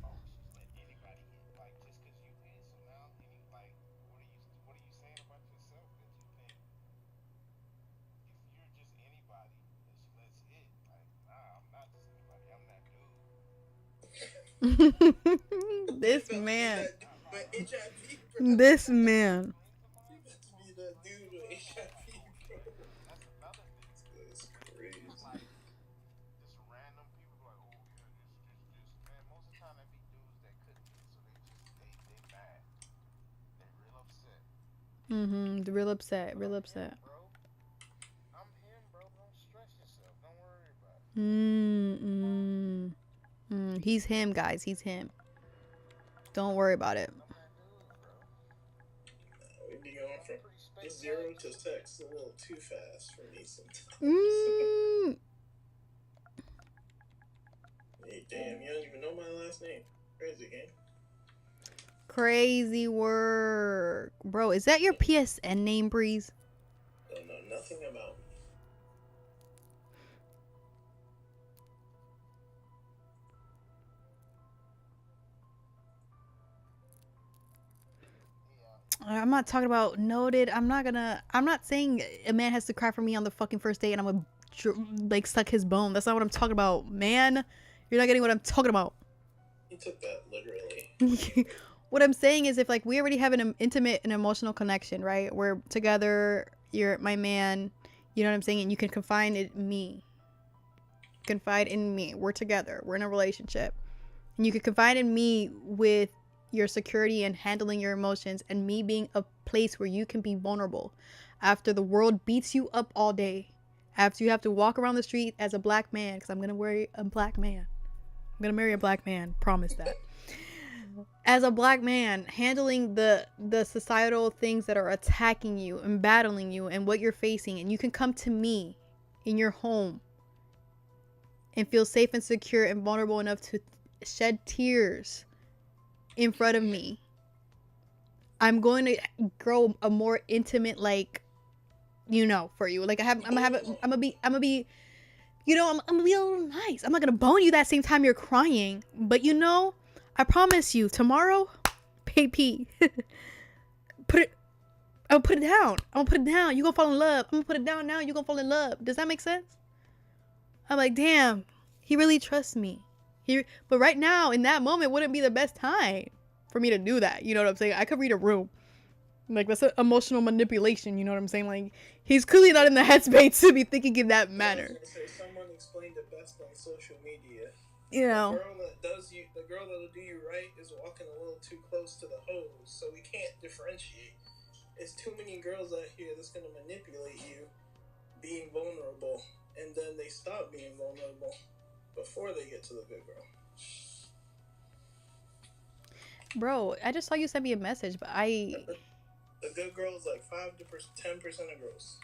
oh, she's letting anybody hit, like just because you hit. So now, like, what are you saying about yourself that you think if you're just anybody that she lets hit? Like, nah, I'm not just anybody. I'm that dude. This man. But HIV, This man. You got to be that dude with HIV, bro. That's another thing. That's crazy. Like, just random people like, oh yeah, this. Man, most of the time that be dudes that couldn't hit, so they mad. They real upset. Real upset. Real upset. Bro, I'm him, bro. Don't stress yourself. Don't worry about it. He's him, guys. He's him. Don't worry about it. I'm that dude, bro. We be going from 0 to sex a little too fast for me sometimes. Hey, damn, you don't even know my last name. Crazy game. Crazy work. Bro, is that your PSN name, Breeze? Don't know nothing about me. I'm not talking about noted. I'm not saying a man has to cry for me on the fucking first date and I'm gonna like suck his bone. That's not what I'm talking about, man. You're not getting what I'm talking about. You took that literally. What I'm saying is if like we already have an intimate and emotional connection, right? We're together, you're my man, you know what I'm saying? And you can confide in me. Confide in me. We're together. We're in a relationship. And you can confide in me with your security and handling your emotions and me being a place where you can be vulnerable after the world beats you up all day, after you have to walk around the street as a black man, because I'm gonna marry a black man. I'm gonna marry a black man, promise that. As a black man, handling the societal things that are attacking you and battling you and what you're facing, and you can come to me in your home and feel safe and secure and vulnerable enough to shed tears in front of me. I'm going to grow a more intimate, like, you know, for you. Like I'm gonna be, you know, I'm gonna be a little nice. I'm not gonna bone you that same time you're crying, but you know, I promise you, tomorrow, pay I'll put it down. I'm gonna put it down. You gonna fall in love. I'm gonna put it down now. You gonna fall in love. Does that make sense? I'm like, damn, he really trusts me. But right now, in that moment, wouldn't be the best time for me to do that. You know what I'm saying? I could read a room. Like, that's emotional manipulation. You know what I'm saying? Like, he's clearly not in the headspace to be thinking in that manner. I was gonna say, someone explained it best on social media. You know. The girl does you, the girl that'll do you right is walking a little too close to the hose, so we can't differentiate. It's too many girls out here that's gonna manipulate you, being vulnerable, and then they stop being vulnerable before they get to the good girl. Bro, I just saw you send me a message, but The good girl is like 5 to 10% of girls.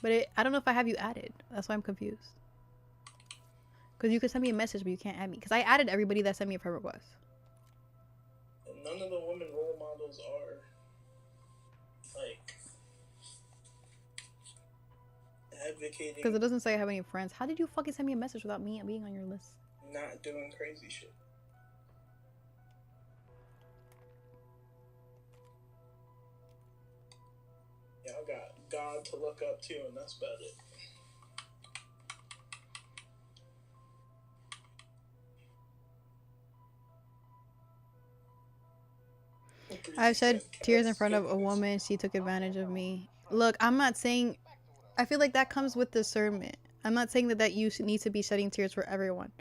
But I don't know if I have you added. That's why I'm confused. Because you can send me a message, but you can't add me. Because I added everybody that sent me a friend request. And none of the women role models are like advocating. Because it doesn't say I have any friends. How did you fucking send me a message without me being on your list? Not doing crazy shit. Y'all got God to look up to, and that's about it. I've shed tears in front of a woman. She took advantage of me. Look, I'm not saying... I feel like that comes with discernment. I'm not saying that you need to be shedding tears for everyone.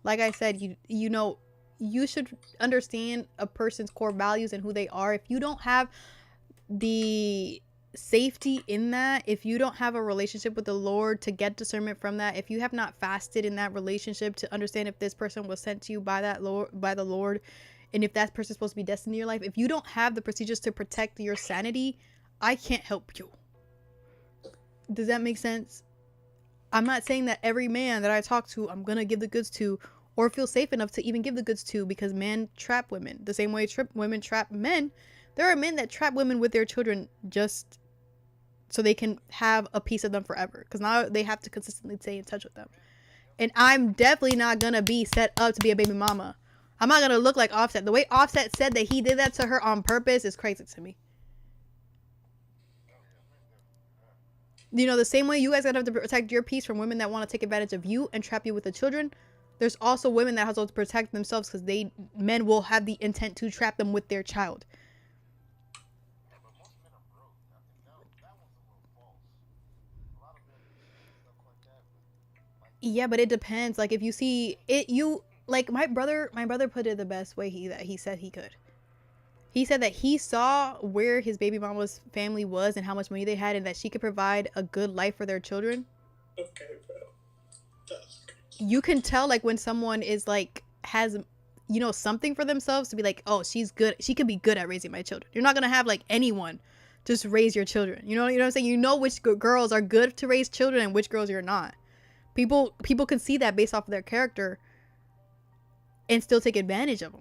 Like I said, you know, you should understand a person's core values and who they are. If you don't have the safety in that, if you don't have a relationship with the Lord to get discernment from that, if you have not fasted in that relationship to understand if this person was sent to you by the Lord, and if that person's supposed to be destined in your life, if you don't have the procedures to protect your sanity, I can't help you. Does that make sense? I'm not saying that every man that I talk to, I'm gonna give the goods to, or feel safe enough to even give the goods to, because men trap women the same way women trap men. There are men that trap women with their children just so they can have a piece of them forever, because now they have to consistently stay in touch with them. And I'm definitely not gonna be set up to be a baby mama. I'm not gonna look like Offset. The way Offset said that he did that to her on purpose is crazy to me. You know, the same way you guys gotta have to protect your peace from women that want to take advantage of you and trap you with the children, there's also women that have to protect themselves, because men will have the intent to trap them with their child. Yeah, but it depends. Like, if you see it, like my brother put it the best way he said he could. He said that he saw where his baby mama's family was and how much money they had, and that she could provide a good life for their children. Okay, bro. That's crazy. You can tell, like, when someone is like has, you know, something for themselves, to be like, oh, she's good. She could be good at raising my children. You're not gonna have like anyone just raise your children. You know what I'm saying? You know which girls are good to raise children and which girls you're not. People can see that based off of their character and still take advantage of them.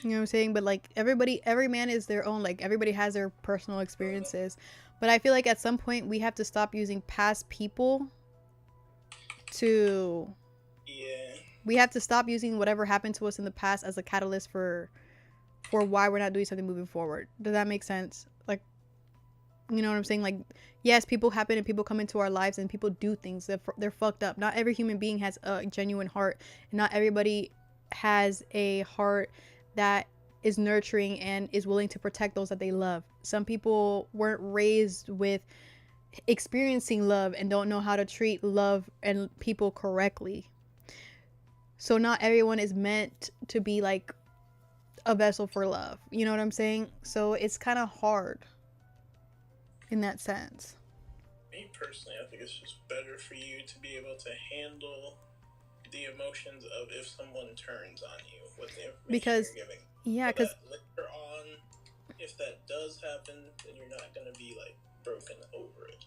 You know what I'm saying? But like every man is their own. Like, everybody has their personal experiences. But I feel like at some point we have to stop using past people to... Yeah. We have to stop using whatever happened to us in the past as a catalyst for why we're not doing something moving forward. Does that make sense? Like, you know what I'm saying? Like, yes, people happen and people come into our lives and people do things. They're fucked up. Not every human being has a genuine heart. And not everybody has a heart that is nurturing and is willing to protect those that they love. Some people weren't raised with experiencing love and don't know how to treat love and people correctly. So not everyone is meant to be like a vessel for love. You know what I'm saying? So it's kind of hard in that sense. Me personally, I think it's just better for you to be able to handle the emotions of if someone turns on you with the information Because, you're giving. yeah, So because that later on, if that does happen, then you're not going to be like broken over it.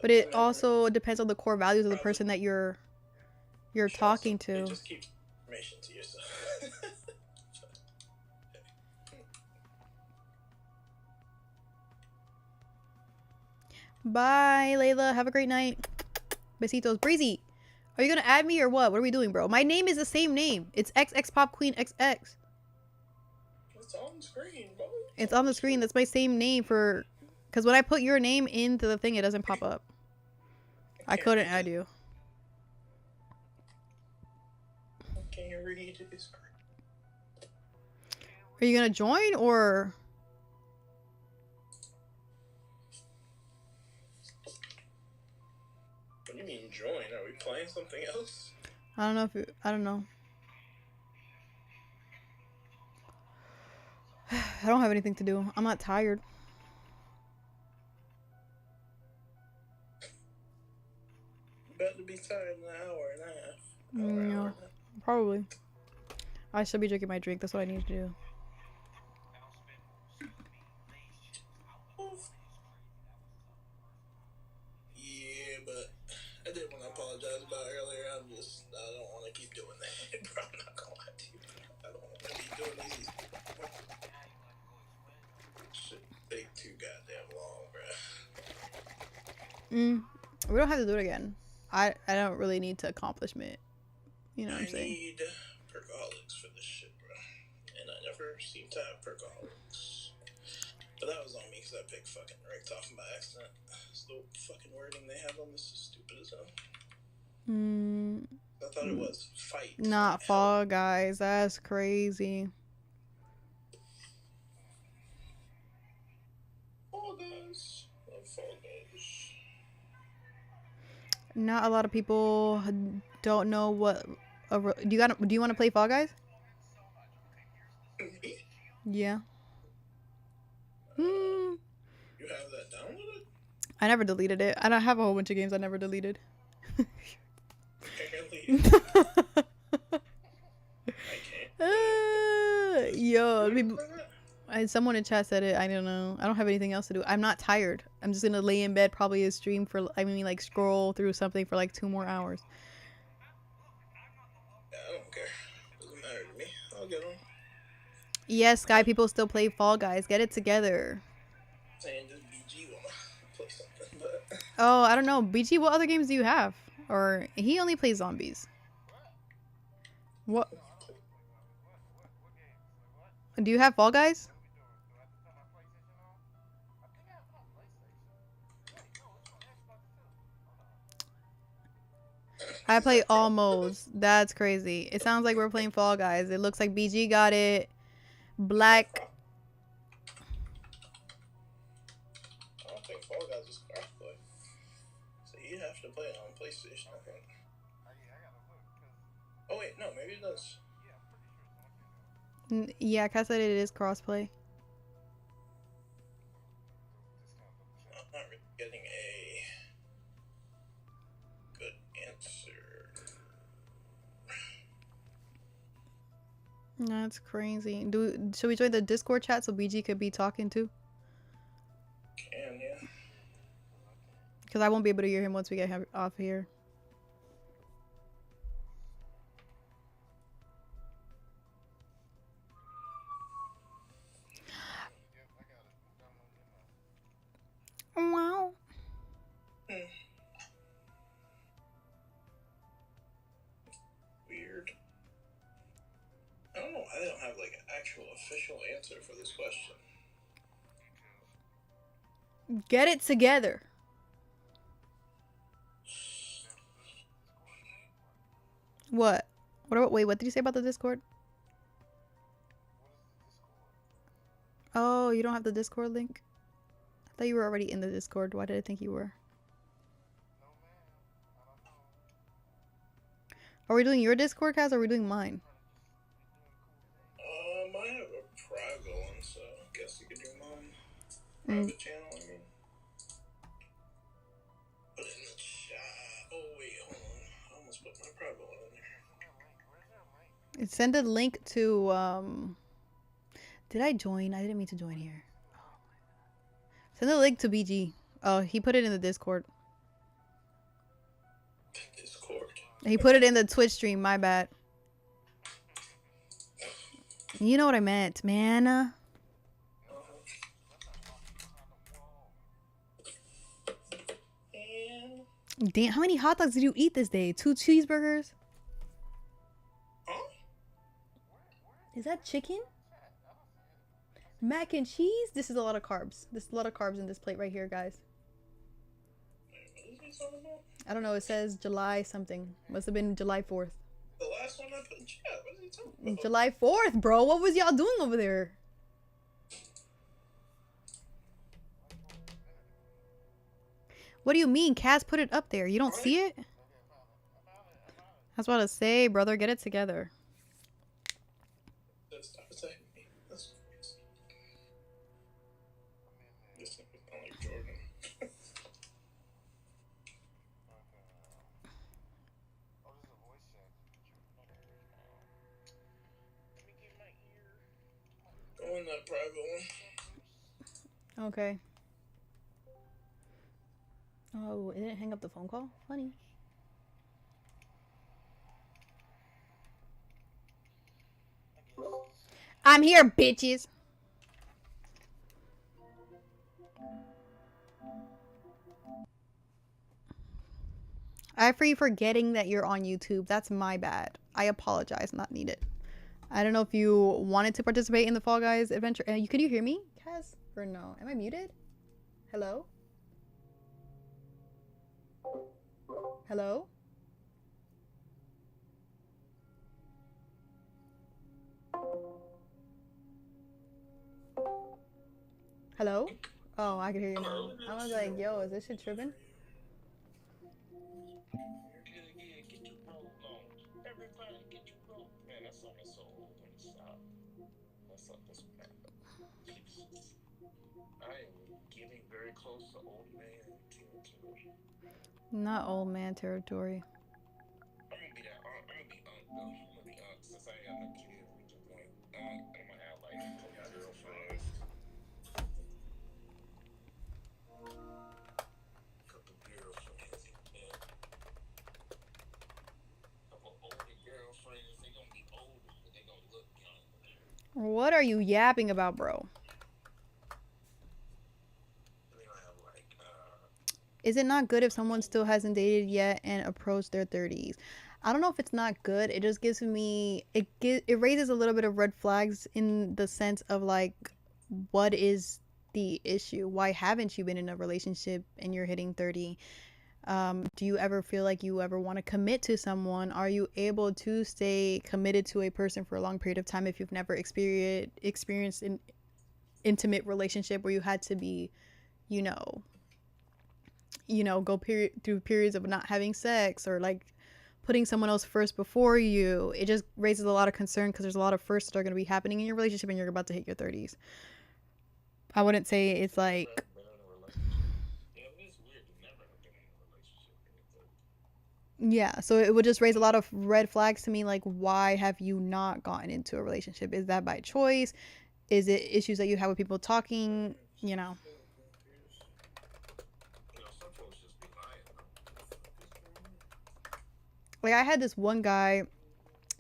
but it also depends on the core values of the person that you're talking to. Just keep information to yourself. Bye, Layla. Have a great night. Besitos. Breezy, are you gonna add me or what? What are we doing, bro? My name is the same name. It's XX Pop Queen XX. It's on the screen, bro. It's on the screen. That's my same name for... Because when I put your name into the thing, it doesn't pop up. I couldn't add you. Can you read his screen? Are you gonna join or... What do you mean join? Are we playing something else? I don't know if it, I don't know. I don't have anything to do. I'm not tired. About to be tired in an hour and a half. No, Hour and a half. probably. I should be drinking my drink. That's what I need to do. Yeah, but I did want to apologize about earlier. I don't want to keep doing that, bro. I'm not gonna lie to you. I don't want to be doing these. Shit take too goddamn long, bro. We don't have to do it again. I don't really need to accomplishment. You know what I'm I saying? need percolics for this shit, bro. And I never seem to have percolics. But that was on me because I picked fucking Richtofen by accident. It's the fucking wording they have on this is stupid as hell. I thought it was fight. Not Fall Guys. That's crazy. Fall Guys. Love Fall Guys. Not a lot of people don't know what. Do you want to play Fall Guys? Me? Yeah. You have that downloaded? I never deleted it. I don't have a whole bunch of games I never deleted. Apparently. I can't. Yo, someone in chat said it. I don't know. I don't have anything else to do. I'm not tired. I'm just gonna lay in bed, probably stream for. Like scroll through something for like 2 more hours. Yeah, I don't care. Doesn't matter to me. I'll get on. Yes, Sky people still play Fall Guys. Get it together. Saying just BG wanna play something, but Oh, I don't know. BG, what other games do you have? Or he only plays zombies. What? Do you have Fall Guys? I play all modes. That's crazy. It sounds like we're playing Fall Guys. It looks like BG got it. Black. I don't think Fall Guys is crossplay. So you have to play it on PlayStation, I think. Oh wait, no, maybe it does. Yeah, Kat said it is crossplay. I'm not really getting a good answer. That's crazy. Should we join the Discord chat so BG could be talking too? Can, yeah. Because I won't be able to hear him once we get him off here. Wow. Weird. I don't know why they don't have like an actual official answer for this question. Get it together. What? Wait, what did you say about the Discord? Oh, you don't have the Discord link? I thought you were already in the Discord. Why did I think you were? Are we doing your Discord, Kaz, or are we doing mine? I have a private one, so I guess you could do mine. Private channel, I mean. Put it in the chat. Oh, wait, hold on. I almost put my private one in there. Send a link to, Did I join? I didn't mean to join here. Send a link to BG. Oh, he put it in the Discord. Discord. He put it in the Twitch stream, my bad. You know what I meant, man. Damn, how many hot dogs did you eat this day? 2 cheeseburgers? Huh? Is that chicken? Mac and cheese? This is a lot of carbs. There's a lot of carbs in this plate right here, guys. What is he talking about? I don't know. It says July something. Must have been July 4th. The last one I put in chat. What is he talking about? July 4th, bro. What was y'all doing over there? What do you mean? Kaz put it up there. You don't see it? I was about to say, brother, get it together. Stop attacking me. That's crazy. This nigga's not like Jordan. Oh, there's a voice chat. Let me get my ear. Go in that private one. Okay. Oh, it didn't hang up the phone call? Funny. I'm here, bitches. I for you forgetting that you're on YouTube. That's my bad. I apologize. Not needed. I don't know if you wanted to participate in the Fall Guys adventure. Can you hear me, Kaz? Or no? Am I muted? Hello? Hello? Hello? Oh, I can hear you now. I was like, yo, is this shit tripping? Get your roll on. Everybody get your roll. Man, that song is so old when it stopped. That's up this man. Jesus. I am getting very close to old man territory. Not old man territory. I'm gonna be that I'm gonna be though. I'm gonna be since I ain't got no kids, we just like I'm gonna have like a couple girlfriends. Couple girlfriends, man. Couple older girlfriends, they gonna be older, but they gonna look young. What are you yapping about, bro? They gonna have like Is it not good if someone still hasn't dated yet and approached their 30s? I don't know if it's not good. It just gives me it raises a little bit of red flags in the sense of like, what is the issue? Why haven't you been in a relationship and you're hitting 30? Do you ever feel like you ever want to commit to someone? Are you able to stay committed to a person for a long period of time if you've never experienced an intimate relationship where you had to be, go through periods of not having sex or like putting someone else first before you? It just raises a lot of concern because there's a lot of firsts that are going to be happening in your relationship and you're about to hit your 30s. I wouldn't say it's like, yeah, so it would just raise a lot of red flags to me, like, why have you not gotten into a relationship? Is that by choice? Is it issues that you have with people talking, Like, I had this one guy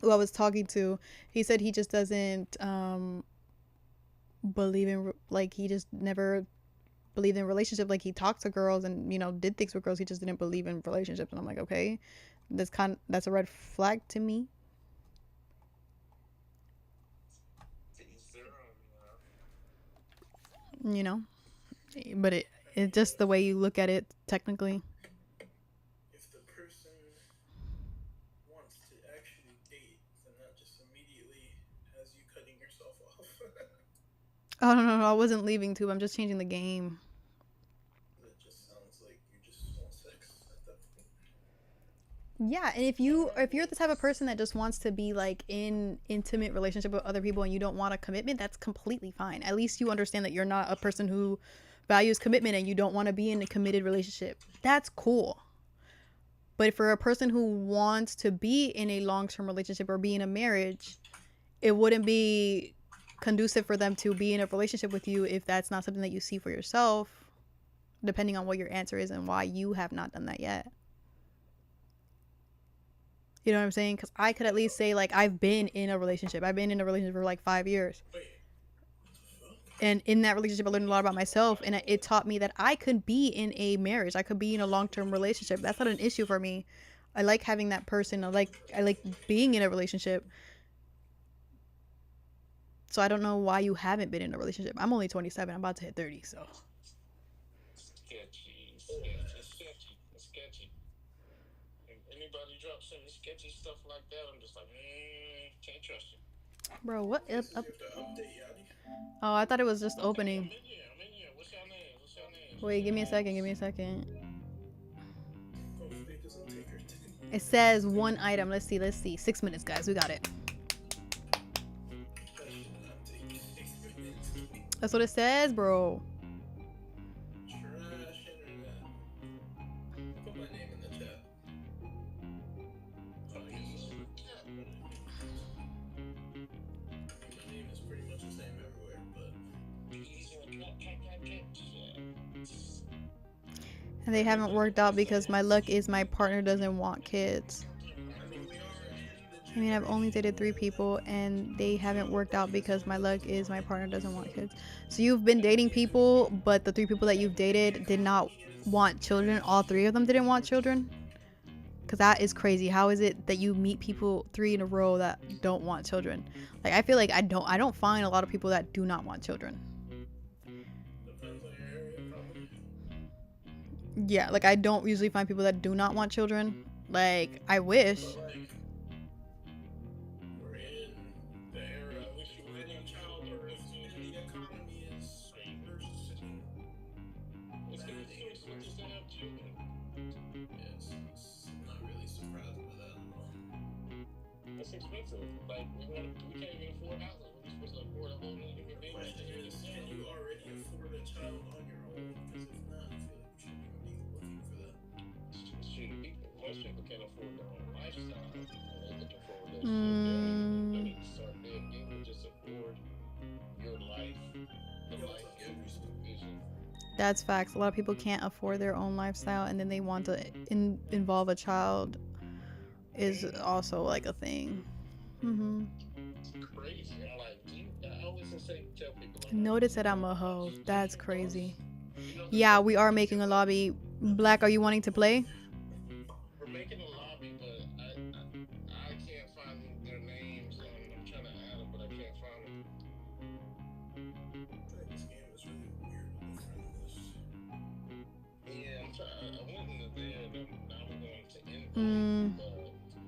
who I was talking to. He said he just doesn't believe in, like, he just never believed in relationship. Like, he talked to girls and, did things with girls. He just didn't believe in relationships. And I'm like, okay, that's a red flag to me. But it's just the way you look at it technically. If the person wants to actually date, then that just immediately has you cutting yourself off. Oh, no, I wasn't leaving too. I'm just changing the game. It just sounds like you just want sex at that point. Yeah, and if you're the type of person that just wants to be like in intimate relationship with other people and you don't want a commitment, that's completely fine. At least you understand that you're not a person who values commitment and you don't want to be in a committed relationship. That's cool. But for a person who wants to be in a long-term relationship or be in a marriage, it wouldn't be conducive for them to be in a relationship with you if that's not something that you see for yourself, depending on what your answer is and why you have not done that yet. You know what I'm saying? Because I could at least say, like, I've been in a relationship. I've been in a relationship for like 5 years. And in that relationship, I learned a lot about myself. And it taught me that I could be in a marriage. I could be in a long-term relationship. That's not an issue for me. I like having that person. I like being in a relationship. So I don't know why you haven't been in a relationship. I'm only 27. I'm about to hit 30, so. Sketchy. It's sketchy. If anybody drops some sketchy stuff like that, I'm just like, can't trust you. Bro, what Okay, up? so you have to update Yachty. Oh, I thought it was just I'm opening. in here. What's your name? Wait, give me a second. Give me a second. Hopefully it doesn't take her thing. It says one item. Let's see. 6 minutes, guys. We got it. That should not take 6 minutes. That's what it says, bro. Trash internet. I'll put my name in the chat. Oh, yes. My name is pretty much the same everywhere, but. And they haven't worked out because my luck is my partner doesn't want kids. I mean, I've only dated 3 people and they haven't worked out because my luck is my partner doesn't want kids. So you've been dating people, but the 3 people that you've dated did not want children. All 3 of them didn't want children. Because that is crazy. How is it that you meet people 3 in a row that don't want children? Like, I feel like I don't find a lot of people that do not want children. Depends on your area, probably. Yeah, like I don't usually find people that do not want children. Like, I wish. But like, we're in the era of any child or if the economy is bursting. It's gonna be switches to have children. Yes, I'm not really surprised by that at all. That's expensive. Like, we can't even afford houses. We're supposed to afford a whole new human being. The question is, can you already afford a child on your own? Because if not, I feel like you shouldn't even be looking for that. Most people can't afford their own lifestyle. They're looking for that shit. They need to start being able to just afford your life, the life you vision. That's facts. A lot of people can't afford their own lifestyle and then they want to involve a child is also like a thing. It's crazy. I'm like, I always tell people. Notice that I'm a hoe. That's crazy. Yeah, we are making a lobby. Black, are you wanting to play? We're making a lobby, but I can't find their names. I'm trying to add them, but I can't find them. I think this game is really weird with the friend list. Yeah, I'm trying. I went into there, and now we're going to invite, but you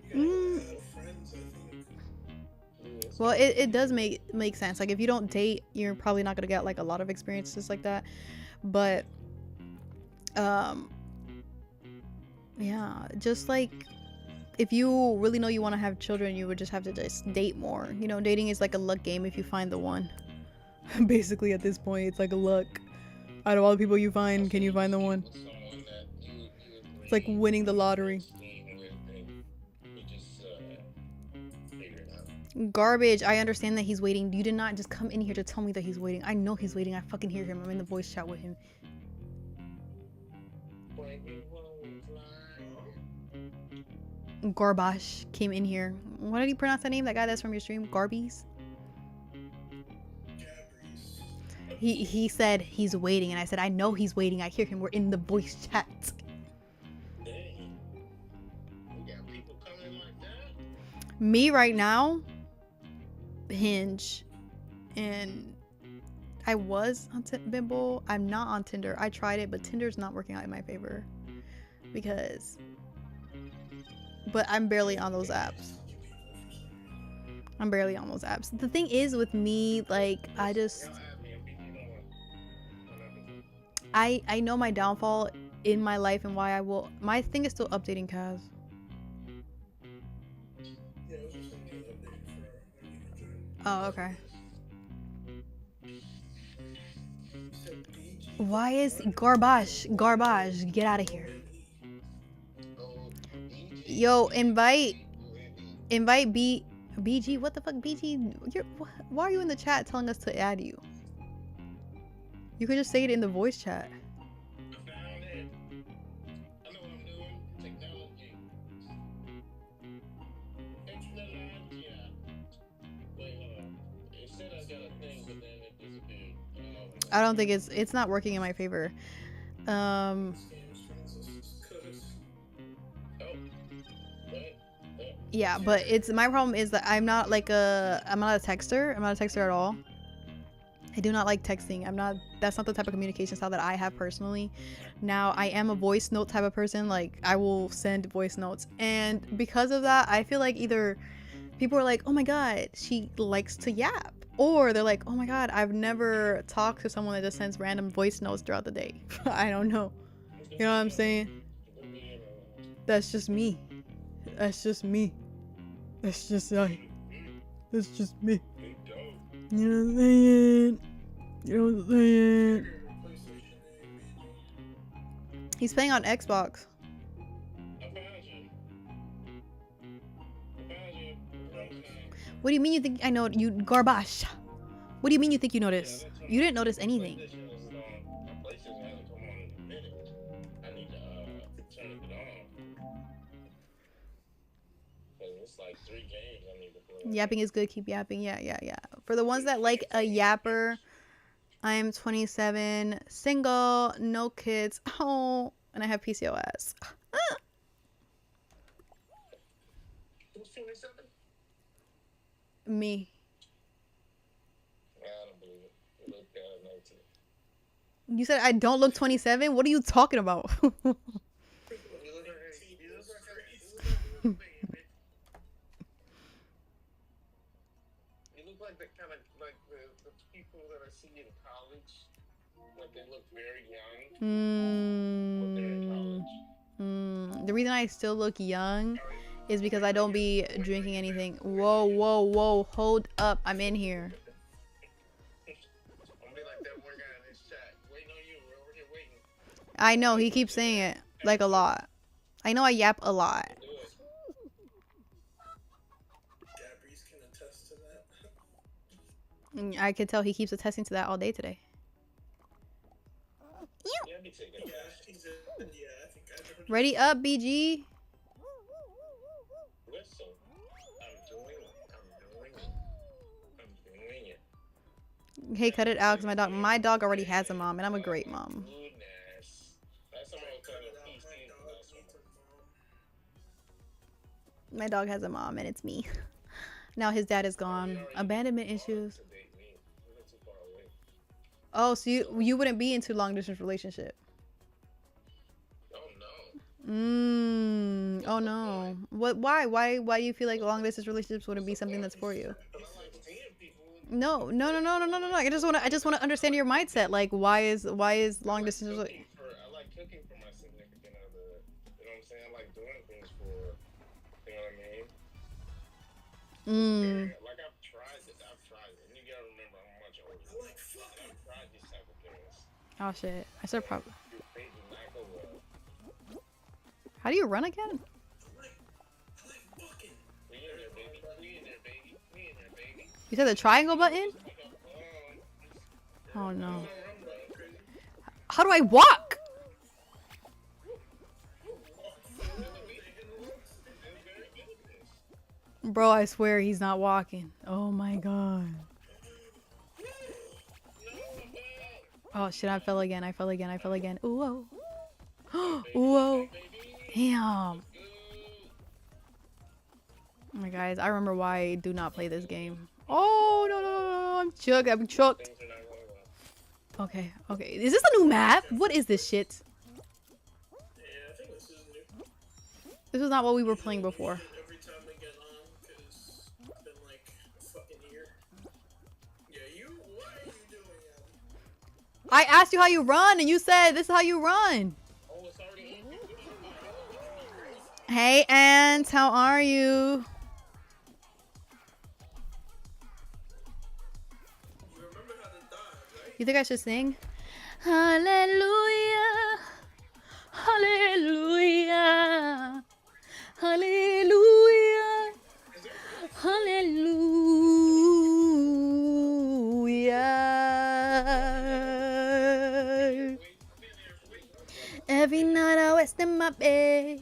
gotta add friends, I think. Well, it does make sense. Like, if you don't date, you're probably not gonna get like a lot of experiences like that. But yeah, just like if you really know you want to have children, you would just have to just date more. You know, dating is like a luck game if you find the one. Basically, at this point, it's like a luck. Out of all the people you find, can you find the one? It's like winning the lottery. Garbage. I understand that he's waiting. You did not just come in here to tell me that he's waiting. I know he's waiting. I fucking hear him. I'm in the voice chat with him. Garbash came in here. What did he pronounce that name? That guy that's from your stream? Garbies? He said he's waiting, and I said, I know he's waiting. I hear him. We're in the voice chat. Me right now, Hinge, and I was on Bimble. I'm not on Tinder. I tried it, but Tinder's not working out in my favor because, but I'm barely on those apps. The thing is with me, like, I know my downfall in my life and why my thing is still updating Kaz. Oh, okay. Why is garbage, get out of here. Yo, invite BG. What the fuck, BG? Why are you in the chat telling us to add you? You could just say it in the voice chat. I don't think it's not working in my favor. Yeah, but it's my problem is that I'm not a texter. I'm not a texter at all. I do not like texting. That's not the type of communication style that I have personally. Now, I am a voice note type of person. Like, I will send voice notes. And because of that, I feel like either people are like, oh my god, she likes to yap. Or they're like, oh my god, I've never talked to someone that just sends random voice notes throughout the day. I don't know. You know what I'm saying? That's just me. That's just me. That's just me. You know what I'm saying? You know what I'm saying? He's playing on Xbox. What do you mean you think I know you garbage? What do you mean you think you noticed? You didn't notice anything. Yapping is good. Keep yapping. Yeah. For the ones that like a yapper, I'm 27, single, no kids. Oh, and I have PCOS. Who's 27? Me. I don't believe it. You look 19. You said I don't look 27? What are you talking about? You look like the kind of like the people that I see in college. Like they look very young. But they're in college. The reason I still look young is because I don't be drinking anything. Whoa. Hold up. I'm in here. I know. He keeps saying it. Like a lot. I know I yap a lot. I can tell he keeps attesting to that all day today. Ready up, BG. Listen, I'm doing it. Hey, cut it out, because my dog already has a mom, and I'm a great mom. My dog has a mom, and it's me. Now his dad is gone. Abandonment issues. Oh, so you wouldn't be into long distance relationship? Oh no. What? Why? Why do you feel like long distance relationships wouldn't be something that's for you? No. I just want to understand your mindset. Like, why is long distance? I like cooking for my significant other. You know what I'm saying? I like doing things for. You know what I mean? Like I've tried it. And you gotta remember how much older. I've tried these type of things. Oh shit! I said probably. How do you run again? You said the triangle button? Oh no. How do I walk? Bro, I swear he's not walking. Oh my god. Oh shit, I fell again. Ooh, whoa. Whoa. Damn. Oh my guys, I remember why I do not play this game. Oh no, I'm chucked. Okay. Is this a new map? What is this shit? Yeah, I think this is new. This was not what we were playing before. Every time we get on, because it's been like a fucking year. Yeah, what are you doing, Adam? I asked you how you run, and you said this is how you run. Oh, it's already in. Hey, Ant, how are you? You think I should sing? Hallelujah, hallelujah, hallelujah, hallelujah. Every night I rest in my bed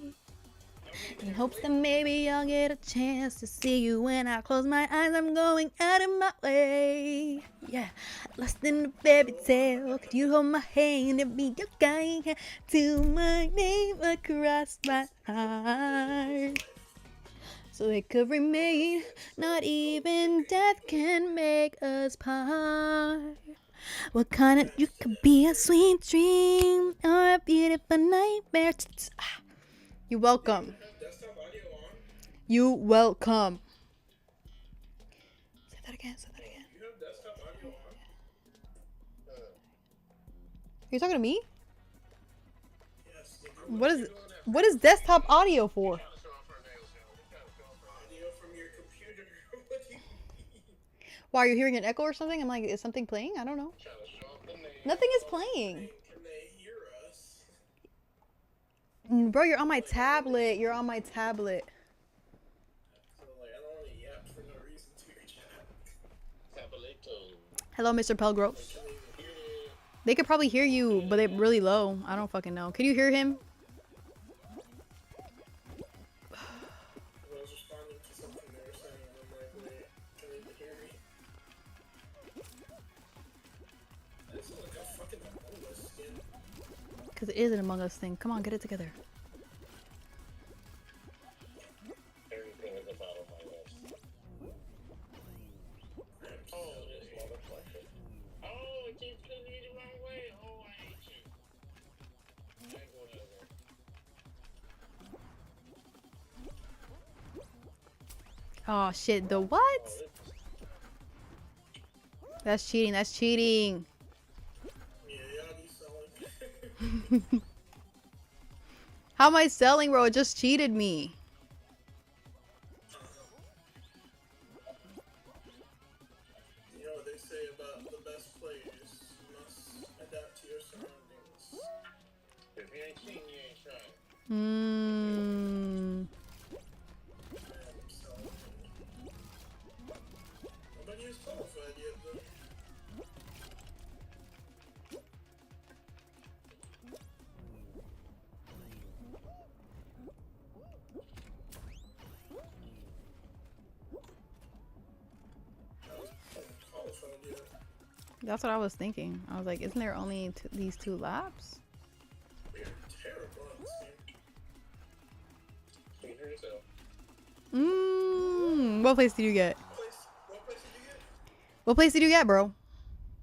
in hopes that maybe I'll get a chance to see you. When I close my eyes, I'm going out of my way. Yeah, lost in a fairy tale. Could you hold my hand and be your guide to my name across my heart? so it could remain. Not even death can make us part. What kind of you could be a sweet dream or a beautiful nightmare. You're welcome. Desktop audio on? You welcome. Say that again. Say that again. You have desktop audio on? Are you talking to me? Yes. What is desktop audio for? Audio from your computer. What do you mean? Why, are you hearing an echo or something? I'm like, is something playing? I don't know. Nothing is playing. Can they hear us? Bro, you're on my tablet. You're on my tablet. So, like, I don't want to yap for no reason to your chat. Hello, Mr. Pelgros. They could probably hear you, but they're really low. I don't fucking know. Can you hear him? I was responding to something they were saying, and I'm like, wait, can they hear me? This is like a fucking Among Us skin. Because it is an Among Us thing. Come on, get it together. Everything is about Among Us. Oh, this motherfucker. Oh, it keeps putting me the wrong way. Oh, I hate you. I ain't going over there. Oh, shit. The what? That's cheating. That's cheating. Yeah, y'all be selling. How am I selling, bro? It just cheated me. You know what they say about the best players? You must adapt to your surroundings. If you ain't cheating, you ain't trying. Mmm. Man, I'm selling. Nobody is qualified yet, though. Qualified yet. That's what I was thinking. I was like, isn't there only these two laps? We are terrible at this game. Can you hear yourself? What place did you get? What place did you get? What place did you get, bro?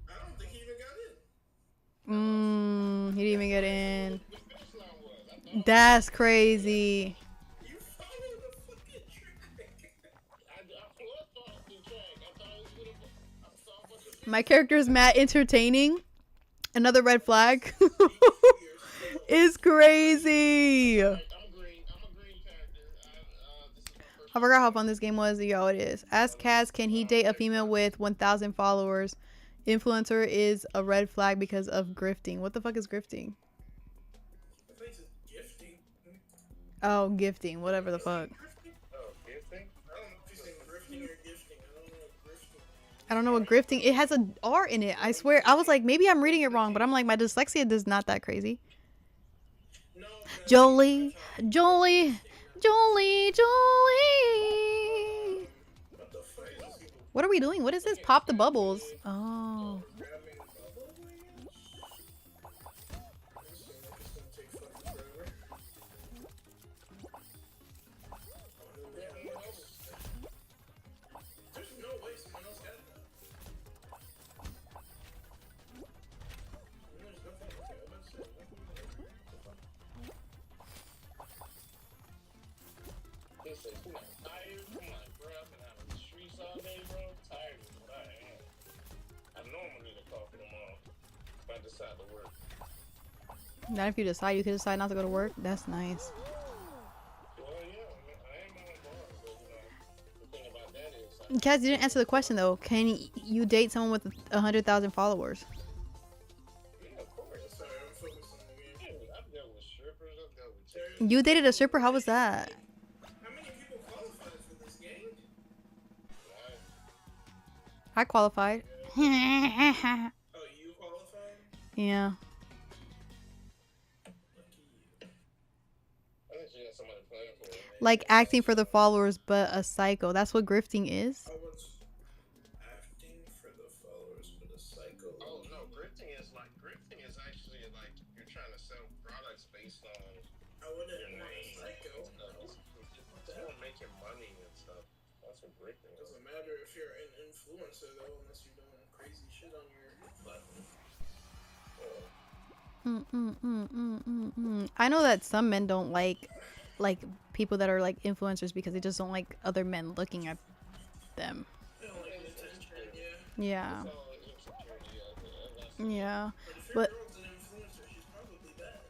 I don't think he even got in. He didn't even get in. The finish line was. I thought That's crazy. You followed the fucking track. I was following the track. I thought it was gonna. I saw a bunch of My character is mad entertaining. Another red flag. Is crazy. I'm a green character. This is my first. I forgot how fun this game was. Yo, it is. Ask Kaz, can he date a female with 1,000 followers? Influencer is a red flag because of grifting. What the fuck is grifting? I think it's gifting. Oh, gifting. Whatever the fuck. Oh, gifting? I don't know if he's saying grifting or gifting. I don't know what grifting is. I don't know what grifting. It has a R in it. I swear. I was like, maybe I'm reading it wrong, but I'm like, my dyslexia is not that crazy. No, Jolie, Jolie, Jolie, Jolie. what the fuck is this? What are we doing? What is this? Pop the bubbles. Oh. Grabbing bubble wings? This seems like it's gonna take fucking forever. There's no way someone else got that. There's nothing. Okay, I'm about to say nothing. This is I'm tired. I'm like, bro, I've been out in the streets all day, bro. Tired is what I am. I normally need a coffee tomorrow if I decide to work. Not if you decide. You could decide not to go to work. That's nice. Well, yeah, I am on a bar, but you know, the thing about that is, Kaz, you didn't answer the question though. Can you date someone with 100,000 followers? yeah, of course. Sorry, I'm focused on the game. Yeah, I've dealt with strippers. I've dealt with chicks. You dated a stripper? How was that? How many people qualified for this game? I qualified. Oh, you qualified? Yeah. Lucky you. I think she got somebody playing for her. Like acting for the followers, but a psycho. That's what grifting is. I was acting for the followers, but a psycho. Oh no, grifting is actually like you're trying to sell products based on I wouldn't your want a name. psycho. No, What the that. making money and stuff. That's a great thing. Doesn't matter if you're an influencer though, unless you're doing crazy shit on your platform. I know that some men don't like people that are like influencers because they just don't like other men looking at them. They don't like the attention, yeah. Yeah. It's all insecurity out there. That's Yeah. But if your But girl's an influencer, she's probably bad.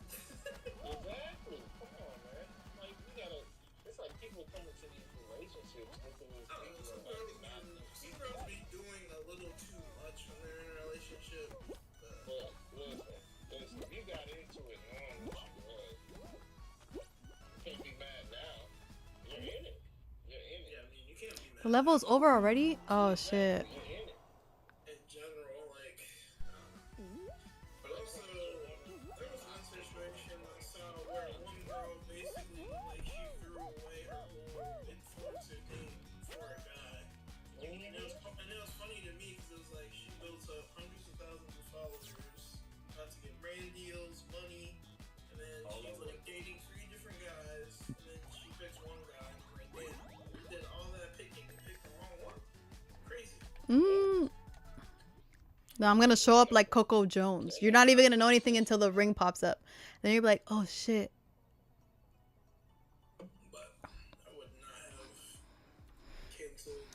exactly. Come on, man. Like we gotta. It's like people coming to these relationships thinking these I don't know, people are like not good some people. girls be doing a little too much when they're in a relationship. But listen, if you got into it knowing what you was, you can't be mad now. You're in it. You're in it. Yeah, I mean, you can't be mad. the level's over already? Oh shit. You're in it. In general, like, but also, there was one situation I saw where one girl basically, like, she threw away her whole influencer thing for a guy. And it was funny to me because it was like she built up hundreds of thousands of followers, about to get brand deals, money, and then she's like dating 3 different guys, and then she picks one guy, and like, damn, you did all that picking and picked the wrong one. Crazy. No, I'm gonna show up like Coco Jones. You're not even gonna know anything until the ring pops up. Then you're like, oh shit. But I would not have canceled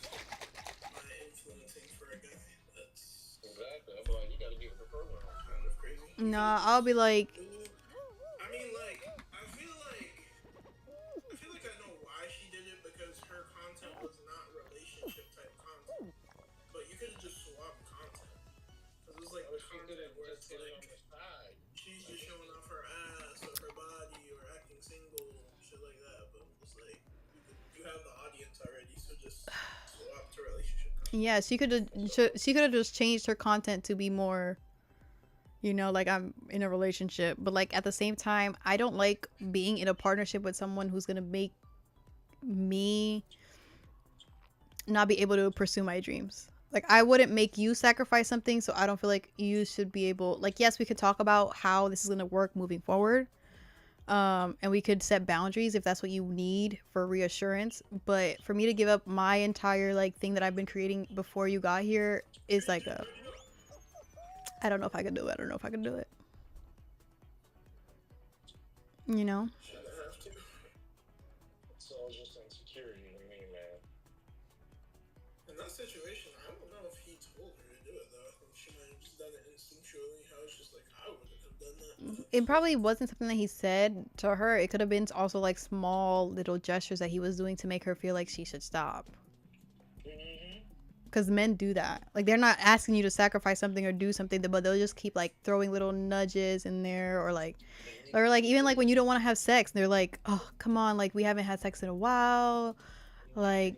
my influencing for a guy. That's Exactly. I'm like, you gotta get with the program. kind of crazy. Nah, I'll be like, I mean, like, I feel like I know why she did it because her content was not relationship type content. But you could have just swapped content. Because it was like content where it's like she's just showing off her ass or her body or acting single, shit like that. But it's like you have the audience already, so just swap to relationship content. yeah, she could have just changed her content to be more, you know, like I'm in a relationship, but like at the same time, I don't like being in a partnership with someone who's gonna make me not be able to pursue my dreams. Like I wouldn't make you sacrifice something, so I don't feel like you should be able, like, yes, we could talk about how this is gonna work moving forward, and we could set boundaries if that's what you need for reassurance. But for me to give up my entire like thing that I've been creating before you got here is like a, I don't know if I could do it. I don't know if I could do it. You know? Shouldn't have to. It's all just insecurity to me, man. In that situation, I don't know if he told her to do it though. I think she might have just done it instinctually. I was just like, I wouldn't have done that. It probably wasn't something that he said to her. It could have been also like small little gestures that he was doing to make her feel like she should stop. Because men do that. Like they're not asking you to sacrifice something or do something, but they'll just keep like throwing little nudges in there, or like even like when you don't want to have sex, they're like, oh come on, like we haven't had sex in a while, like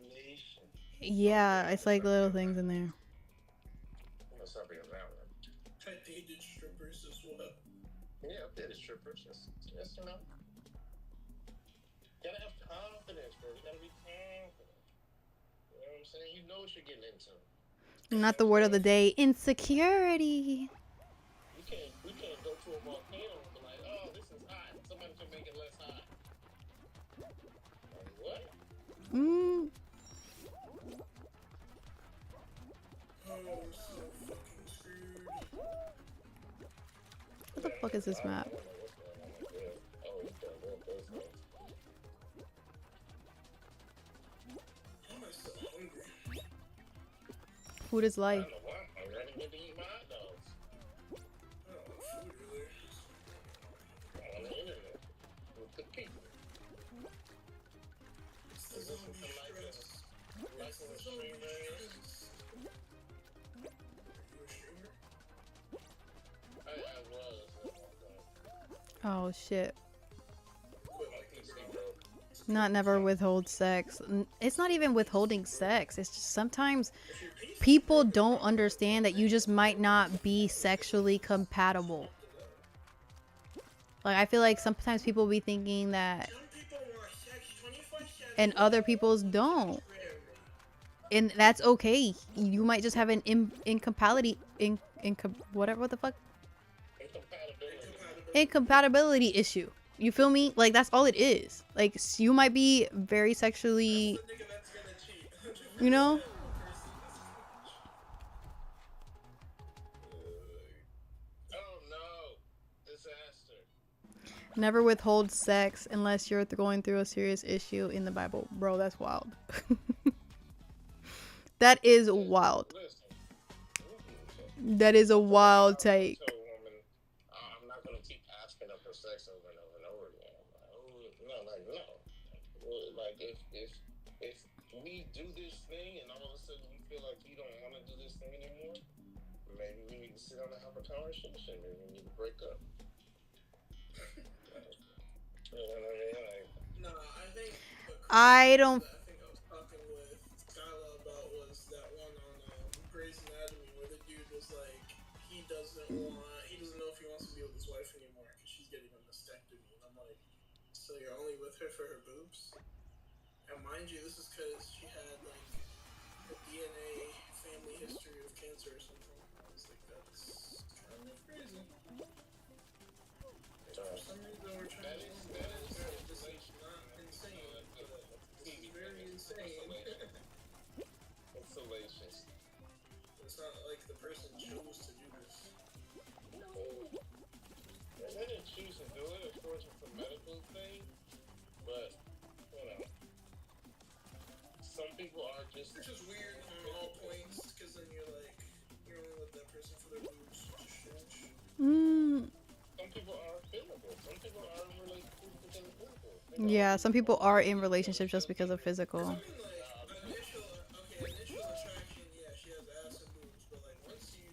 yeah, it's like little things in there. What's up with that one? I dated strippers as well. Yeah, I've dated strippers. Just you know. Gotta have confidence, bro. You gotta be confident. You know what I'm saying? You know what you're getting into. Not the word of the day, insecurity. We can't go to a volcano and be like, oh, this is hot. Somebody can make it less hot. Like, what? Mm. Oh, I'm so fucking screwed. What the fuck is this map? I don't know what's going on with this. Oh, it's done with those things. Why am I so hungry? Food is I life. don't know why. I didn't get to eat my hot dogs. I don't want food earlier. On the internet. With the people. It's the Is this zombie something like stress. Like It's on the a zombie stream, man? stress. Are you a streamer? I was at one time. Oh shit. Quit My like this, PC bro. broke. Not never withhold sex. It's not even withholding sex. It's just sometimes If your PC people don't understand that you just might not be sexually compatible. Like I feel like sometimes people be thinking that, Some people want sex 24/7. and other people's don't, and that's okay. You might just have an incompatibility whatever, what the fuck, Incompatibility. incompatibility issue. You feel me? Like, that's all it is. Like, you might be very sexually, That's the nigga that's gonna cheat. 100%. you know? Oh no! Disaster. Never withhold sex unless you're going through a serious issue in the Bible. Bro, that's wild. That is wild. Listen. That is a wild take. Tell a woman, I'm not gonna keep asking her for sex over and over and over again. No. Like if we do this thing and all of a sudden you feel like you don't want to do this thing anymore, maybe we need to sit down and have a conversation. Maybe we need to break up. You know what I mean? Like, Nah, I think. I don't. I think I was talking with Skyla about was that one on Grey's Anatomy where the dude was like, he doesn't know if he wants to be with his wife anymore because she's getting a mastectomy. And I'm like, so you're only with her for her boobs? And mind you, this is because she had like a DNA family history of cancer or something. I was like, that's kind of crazy. For some reason, we're trying to this is not insane, but this is very insane. it's salacious. It's not like the person chose to do this. They didn't choose to do it. Of course, it's a medical thing, but you know, some people are just. Which is weird on all points, because then you're like, you're only with that person for their boobs, which is strange. Some people are physical. Some people are in relationships because of physical. Yeah, some people are in relationships just because of physical. I mean, like, initial attraction, yeah, she has ass and boobs, but like, once you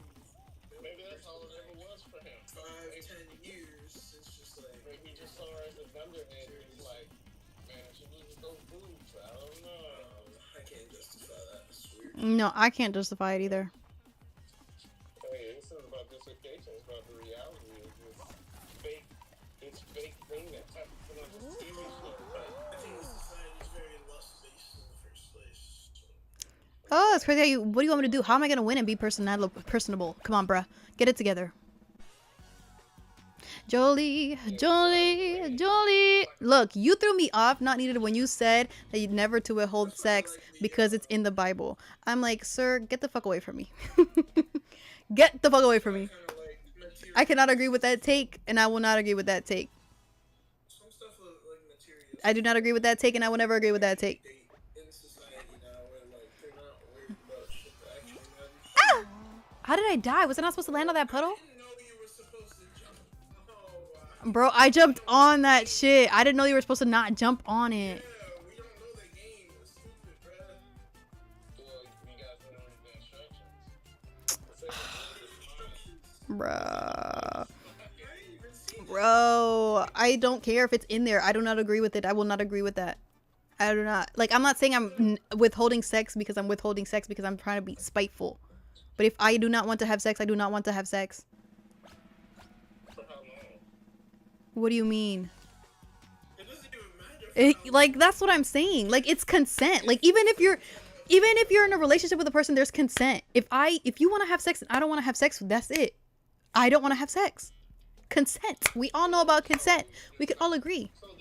Maybe that's all it ever was for him. 5-10 years, it's just like, Maybe he just saw her as a dunderhead and he's like, man, she loses those boobs. I don't know. I can't justify that. It's weird. No, I can't justify it either. Hey, this is about dislocation. It's about the reality of this fake thing that happens on the TV show. I think the society is very lust-based in the first place. Oh, that's crazy. What do you want me to do? How am I gonna win and be personable? Come on, bruh. Get it together. Jolie. Look, you threw me off not needed when you said that you'd never to withhold sex because it's in the Bible. I'm like, sir, get the fuck away from me. Get the fuck away from me. Kind of like material. I cannot agree with that take, and I will not agree with that take. Some stuff like material. I do not agree with that take, and I will never agree with that take. Date in society now where like they're not worried about shit that actually matters. How did I die? Was I not supposed to land on that puddle? I didn't know you were supposed to jump. Oh, wow. Bro, I jumped on that shit. I didn't know you were supposed to not jump on it. Yeah, we don't know the game. It's stupid, bruh. Well, you guys don't know the instructions. Bruh. Bro, I don't care if it's in there. I do not agree with it. I will not agree with that. I do not. Like, I'm not saying I'm withholding sex because I'm withholding sex because I'm trying to be spiteful. But if I do not want to have sex, I do not want to have sex. For how long? What do you mean? It doesn't even matter. Like, that's what I'm saying. Like, it's consent. Like, even if you're in a relationship with a person, there's consent. If you want to have sex and I don't want to have sex, that's it. I don't want to have sex. Consent. We all know about consent. We could all agree. So you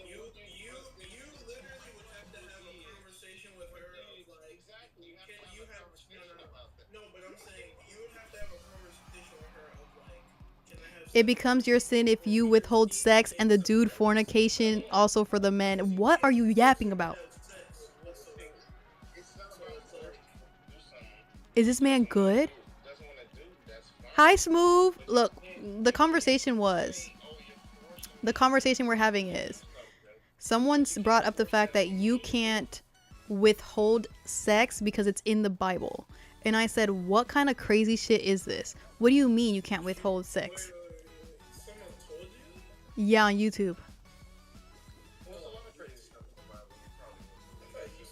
literally would have to have a conversation with her of like, Exactly. You have can to you have a have conversation about that. no, but I'm saying you would have to have a conversation with her of like, can I have It becomes your sin if you withhold sex and the dude fornication also for the men. What are you yapping about? sex whatsoever? It's not about forcing you to do something. Is this man good? Doesn't want to do. That's fine. Hi, Smooth. Look, the conversation we're having is someone's brought up the fact that you can't withhold sex because it's in the Bible. And I said, what kind of crazy shit is this? What do you mean you can't withhold sex? Someone told you? Yeah, on YouTube. There's a lot of crazy stuff in the Bible. I thought you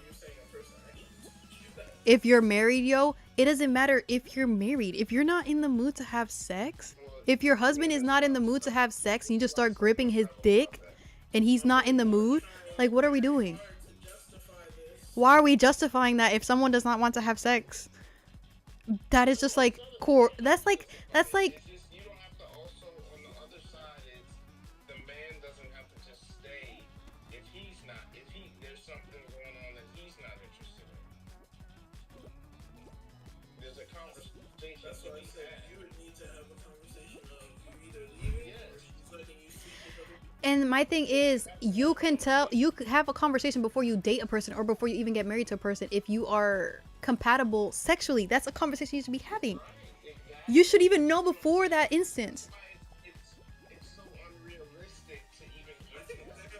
were saying a person actually told you that. If you're married, yo, it doesn't matter if you're married. If you're not in the mood to have sex, if your husband is not in the mood to have sex and you just start gripping his dick and he's not in the mood, like, what are we doing? To justify this. Why are we justifying that if someone does not want to have sex? That is just like core. That's like It's just you don't have to also on the other side is the man And my thing is, you can tell, you could have a conversation before you date a person or before you even get married to a person if you are compatible sexually. That's a conversation you should be having. You should even know before that instance. It's so unrealistic to even I get think to that.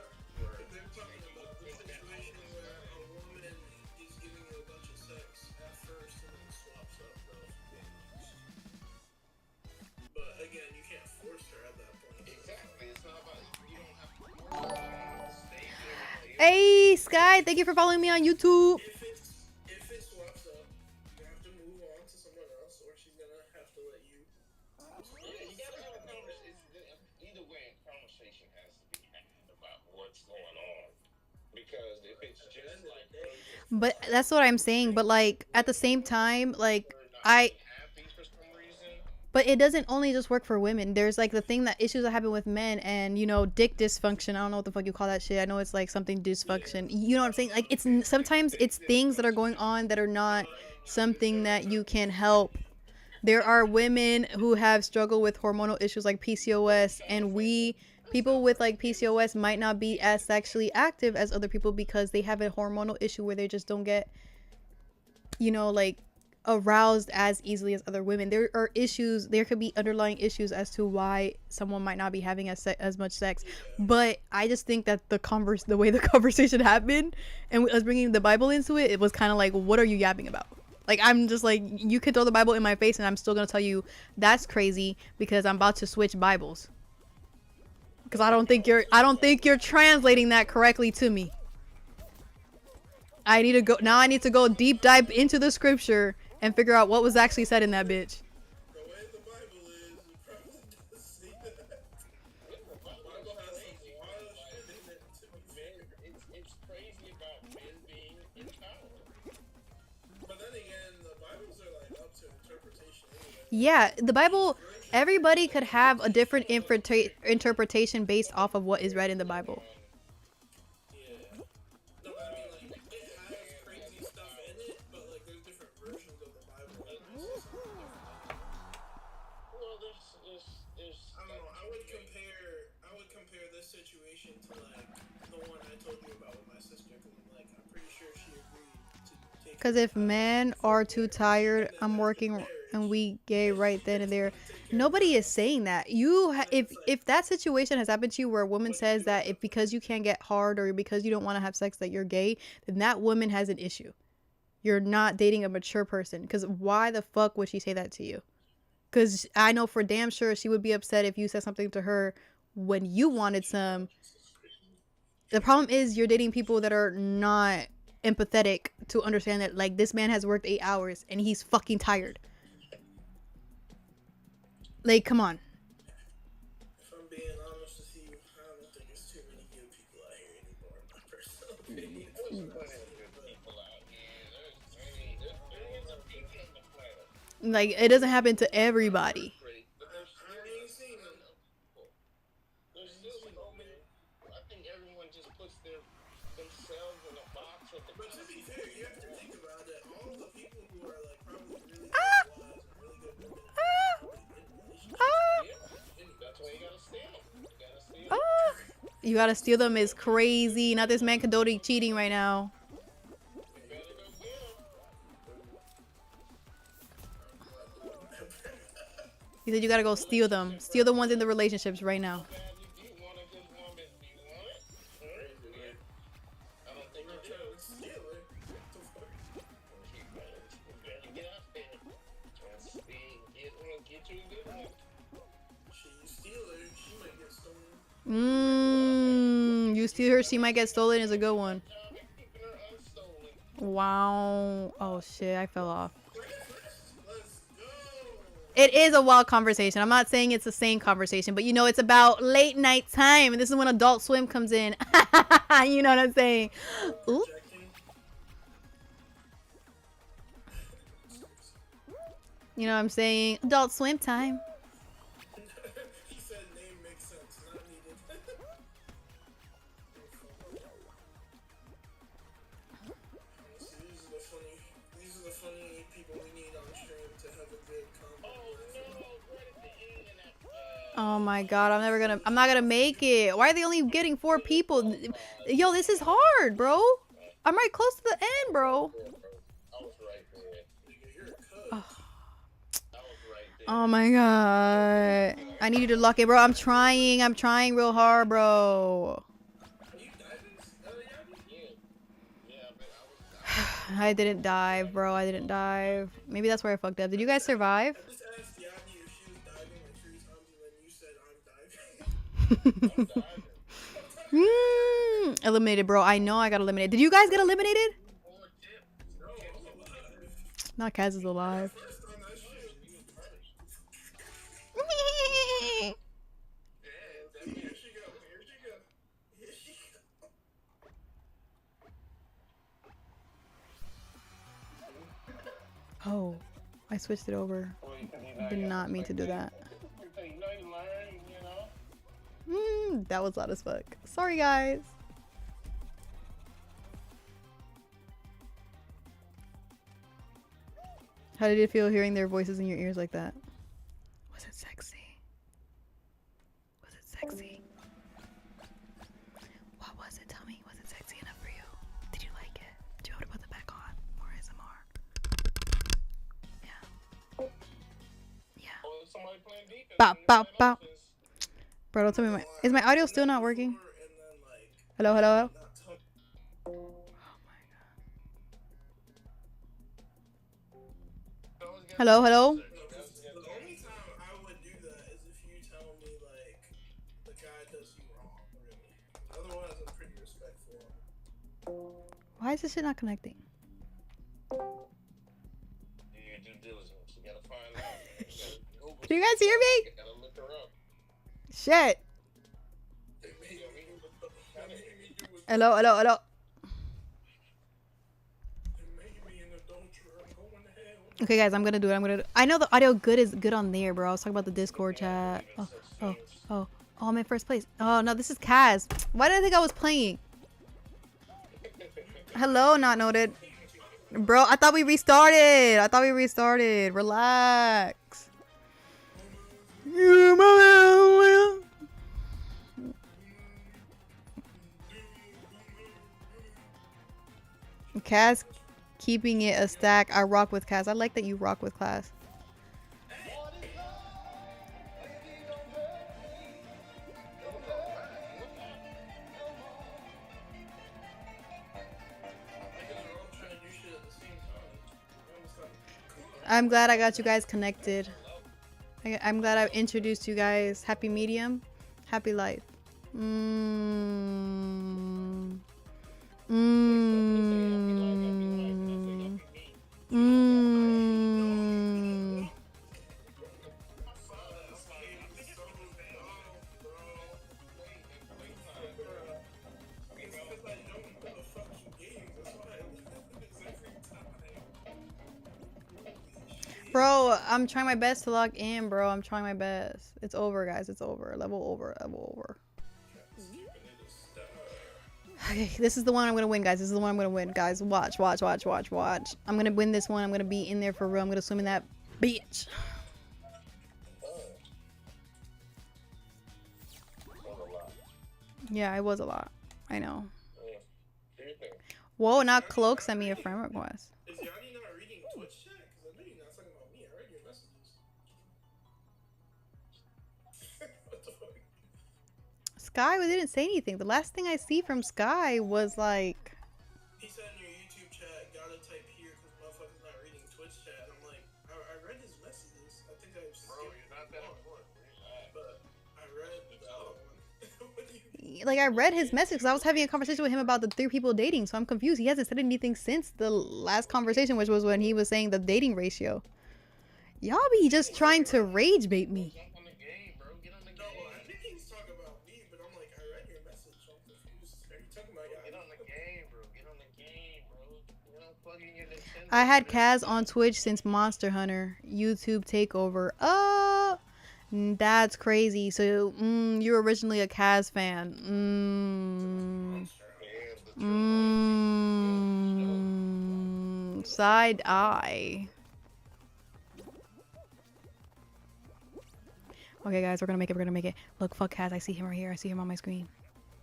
they're talking about the situation where a woman is giving you a bunch of sex at first and then swaps up, bro. But again, you can't force her at that point. Exactly. It's not about you don't have to force it. You don't have to stay there. Hey, Sky, thank you for following me on YouTube. If it swaps up, you have to move on to someone else, or she's gonna have to let you. Yeah, you gotta have a conversation. Either way, a conversation has to be had about what's going on. Because if it's just like But that's what I'm saying. But like at the same time, like I. happy for some reason. But it doesn't only just work for women. There's like the thing that issues that happen with men and, you know, dick dysfunction. I don't know what the fuck you call that shit. I know it's like something dysfunction. You know what I'm saying? Like it's sometimes it's things that are going on that are not something that you can help. There are women who have struggled with hormonal issues like PCOS, and people with like PCOS might not be as sexually active as other people because they have a hormonal issue where they just don't get, you know, like aroused as easily as other women. There are issues, there could be underlying issues as to why someone might not be having as much sex. But I just think that the way the conversation happened and us bringing the Bible into it, it was kind of like, what are you yapping about? Like, I'm just like, you could throw the Bible in my face and I'm still gonna tell you that's crazy because I'm about to switch Bibles, because I don't think you're translating that correctly to me. I need to go deep dive into the scripture and figure out what was actually said in that bitch. The way the Bible is, you probably doesn't see that. The Bible has some wild shit in it, to be fair. It's crazy about men being in power. But then again, the Bibles are like up to interpretation anyway. Yeah, the Bible, everybody could have a different interpretation based off of what is read in the Bible. Yeah. No, but I mean, like, it has crazy stuff in it, but like, there's different versions of the Bible that say something different. Well, there's I don't know. I would compare this situation to like the one I told you about with my sister. 'Cause, like, I'm pretty sure she agreed to take. Because if men are too tired, I'm working and we gay right then and there. Nobody is saying that. If that situation has happened to you where a woman says that if because you can't get hard or because you don't want to have sex that you're gay, then that woman has an issue. You're not dating a mature person. Because why the fuck would she say that to you? Because I know for damn sure she would be upset if you said something to her when you wanted some. The problem is you're dating people that are not empathetic to understand that, like, this man has worked 8 hours and he's fucking tired. Like, come on. If I'm being honest with you, I don't think there's too many good people out here anymore, in my personal opinion. Like, it doesn't happen to everybody. I ain't seen them. There's still so many. I think everyone just puts themselves in a box of the. But to be fair, you have to think about it. All the people who are like probably really good wives and really good women and probably good relationships. That's why you gotta steal them. You gotta steal them. You gotta steal them is crazy. Not this man condoning cheating right now. You better go get them. He said you gotta go steal them. Steal the ones in the relationships right now. Bad you do want a good woman. Do you want it? I don't think I'm you do. trying to steal her. What the fuck? You better get out there. Get you a good one. You steal her, she might get stolen. You steal her, she might get stolen is a good one. Job is keeping her unstolen. Wow. Oh shit, I fell off. Let's go. It is a wild conversation. I'm not saying it's the same conversation, but you know, it's about late night time, and this is when Adult Swim comes in. You know what I'm saying? Ooh. You know what I'm saying? Adult Swim time. He said name makes sense, not needed. These are the funny people we need on stream to have a good convo. Oh no, right at the end of that. Oh my god, I'm not gonna make it. Why are they only getting 4 people? Yo, this is hard, bro. I'm right close to the end, bro. I was right there. Nigga, you're a cook. Oh, I was right there. oh my god. I need you to lock it, bro. I'm trying real hard, bro. Are you diving? Yanni? Yeah, but I was I didn't dive, bro. I didn't dive. Maybe that's where I fucked up. Did you guys survive? I just asked Yanni if she was diving like 3 times, and then you said I'm diving. diving. Eliminated, bro. I know I got eliminated. Did you guys get eliminated? Or dip. No, I'm alive. Not Kaz is alive. First on that shit. Yeah, Here she go. Here she go. Here she go. Oh, I switched it over. Did not mean to do that. you know, you learn, you know. That was loud as fuck. Sorry, guys. How did it feel hearing their voices in your ears like that? Was it sexy? Was it sexy? What was it? Tell me. Was it sexy enough for you? Did you like it? Do you want to put it back on? More ASMR? Yeah. Yeah. Or somebody playing defense. Bow, bow, Playing bow. offense. Bro, don't tell me is my audio still not working? Hello, hello, hello? Oh my god. Hello, hello? The only time I would do that is if you tell me, like, the guy does you wrong, really. Otherwise, I'm pretty respectful. Why is this shit not connecting? Do your due diligence. You gotta find out. Can you guys hear me? You gotta look her up. Shit. Hello, hello, hello. Okay, guys, I'm gonna do it. I know the audio is good on there, bro. I was talking about the Discord chat. Oh, I'm in first place. Oh no, this is Kaz. Why did I think I was playing? Hello, not noted. Bro, I thought we restarted. Relax. Kaz keeping it a stack. I rock with Kaz. I like that you rock with class. I'm glad I got you guys connected. I'm glad I introduced you guys. Happy medium, happy life. Bro, I'm trying my best to log in, bro. I'm trying my best. It's over, guys. It's over. Level over. Okay, this is the one I'm gonna win, guys. This is the one I'm gonna win, guys. Watch. I'm gonna win this one. I'm gonna be in there for real. I'm gonna swim in that bitch. Yeah, it was a lot. I know. Whoa, now Cloak sent me a friend request. Is Yanni not reading Twitch chat? Because I know you're not talking about me. I read your messages. What the fuck? Sky didn't say anything. The last thing I see from Sky was like... He said in your YouTube chat, gotta type here because motherfucker's not reading Twitch chat. I'm like, I read his messages. I think I skipped Bro, you're not that important. but I read the other one. What do you mean? Like, I read his message because I was having a conversation with him about the 3 people dating, so I'm confused. He hasn't said anything since the last conversation, which was when he was saying the dating ratio. Y'all be just trying to rage bait me. Jump on the game, bro. Get on the No, game. I think he's talking about me, but I'm like, I read your message. So I'm confused. Are you talking about Get Yanni? on the game, bro. Get on the game, bro. You know, plug in your Nintendo. I had Kaz on Twitch since Monster Hunter YouTube takeover. That's crazy. So, you were originally a Kaz fan. Side eye. Okay, guys, we're gonna make it. We're gonna make it. Look, fuck Kaz. I see him right here. I see him on my screen.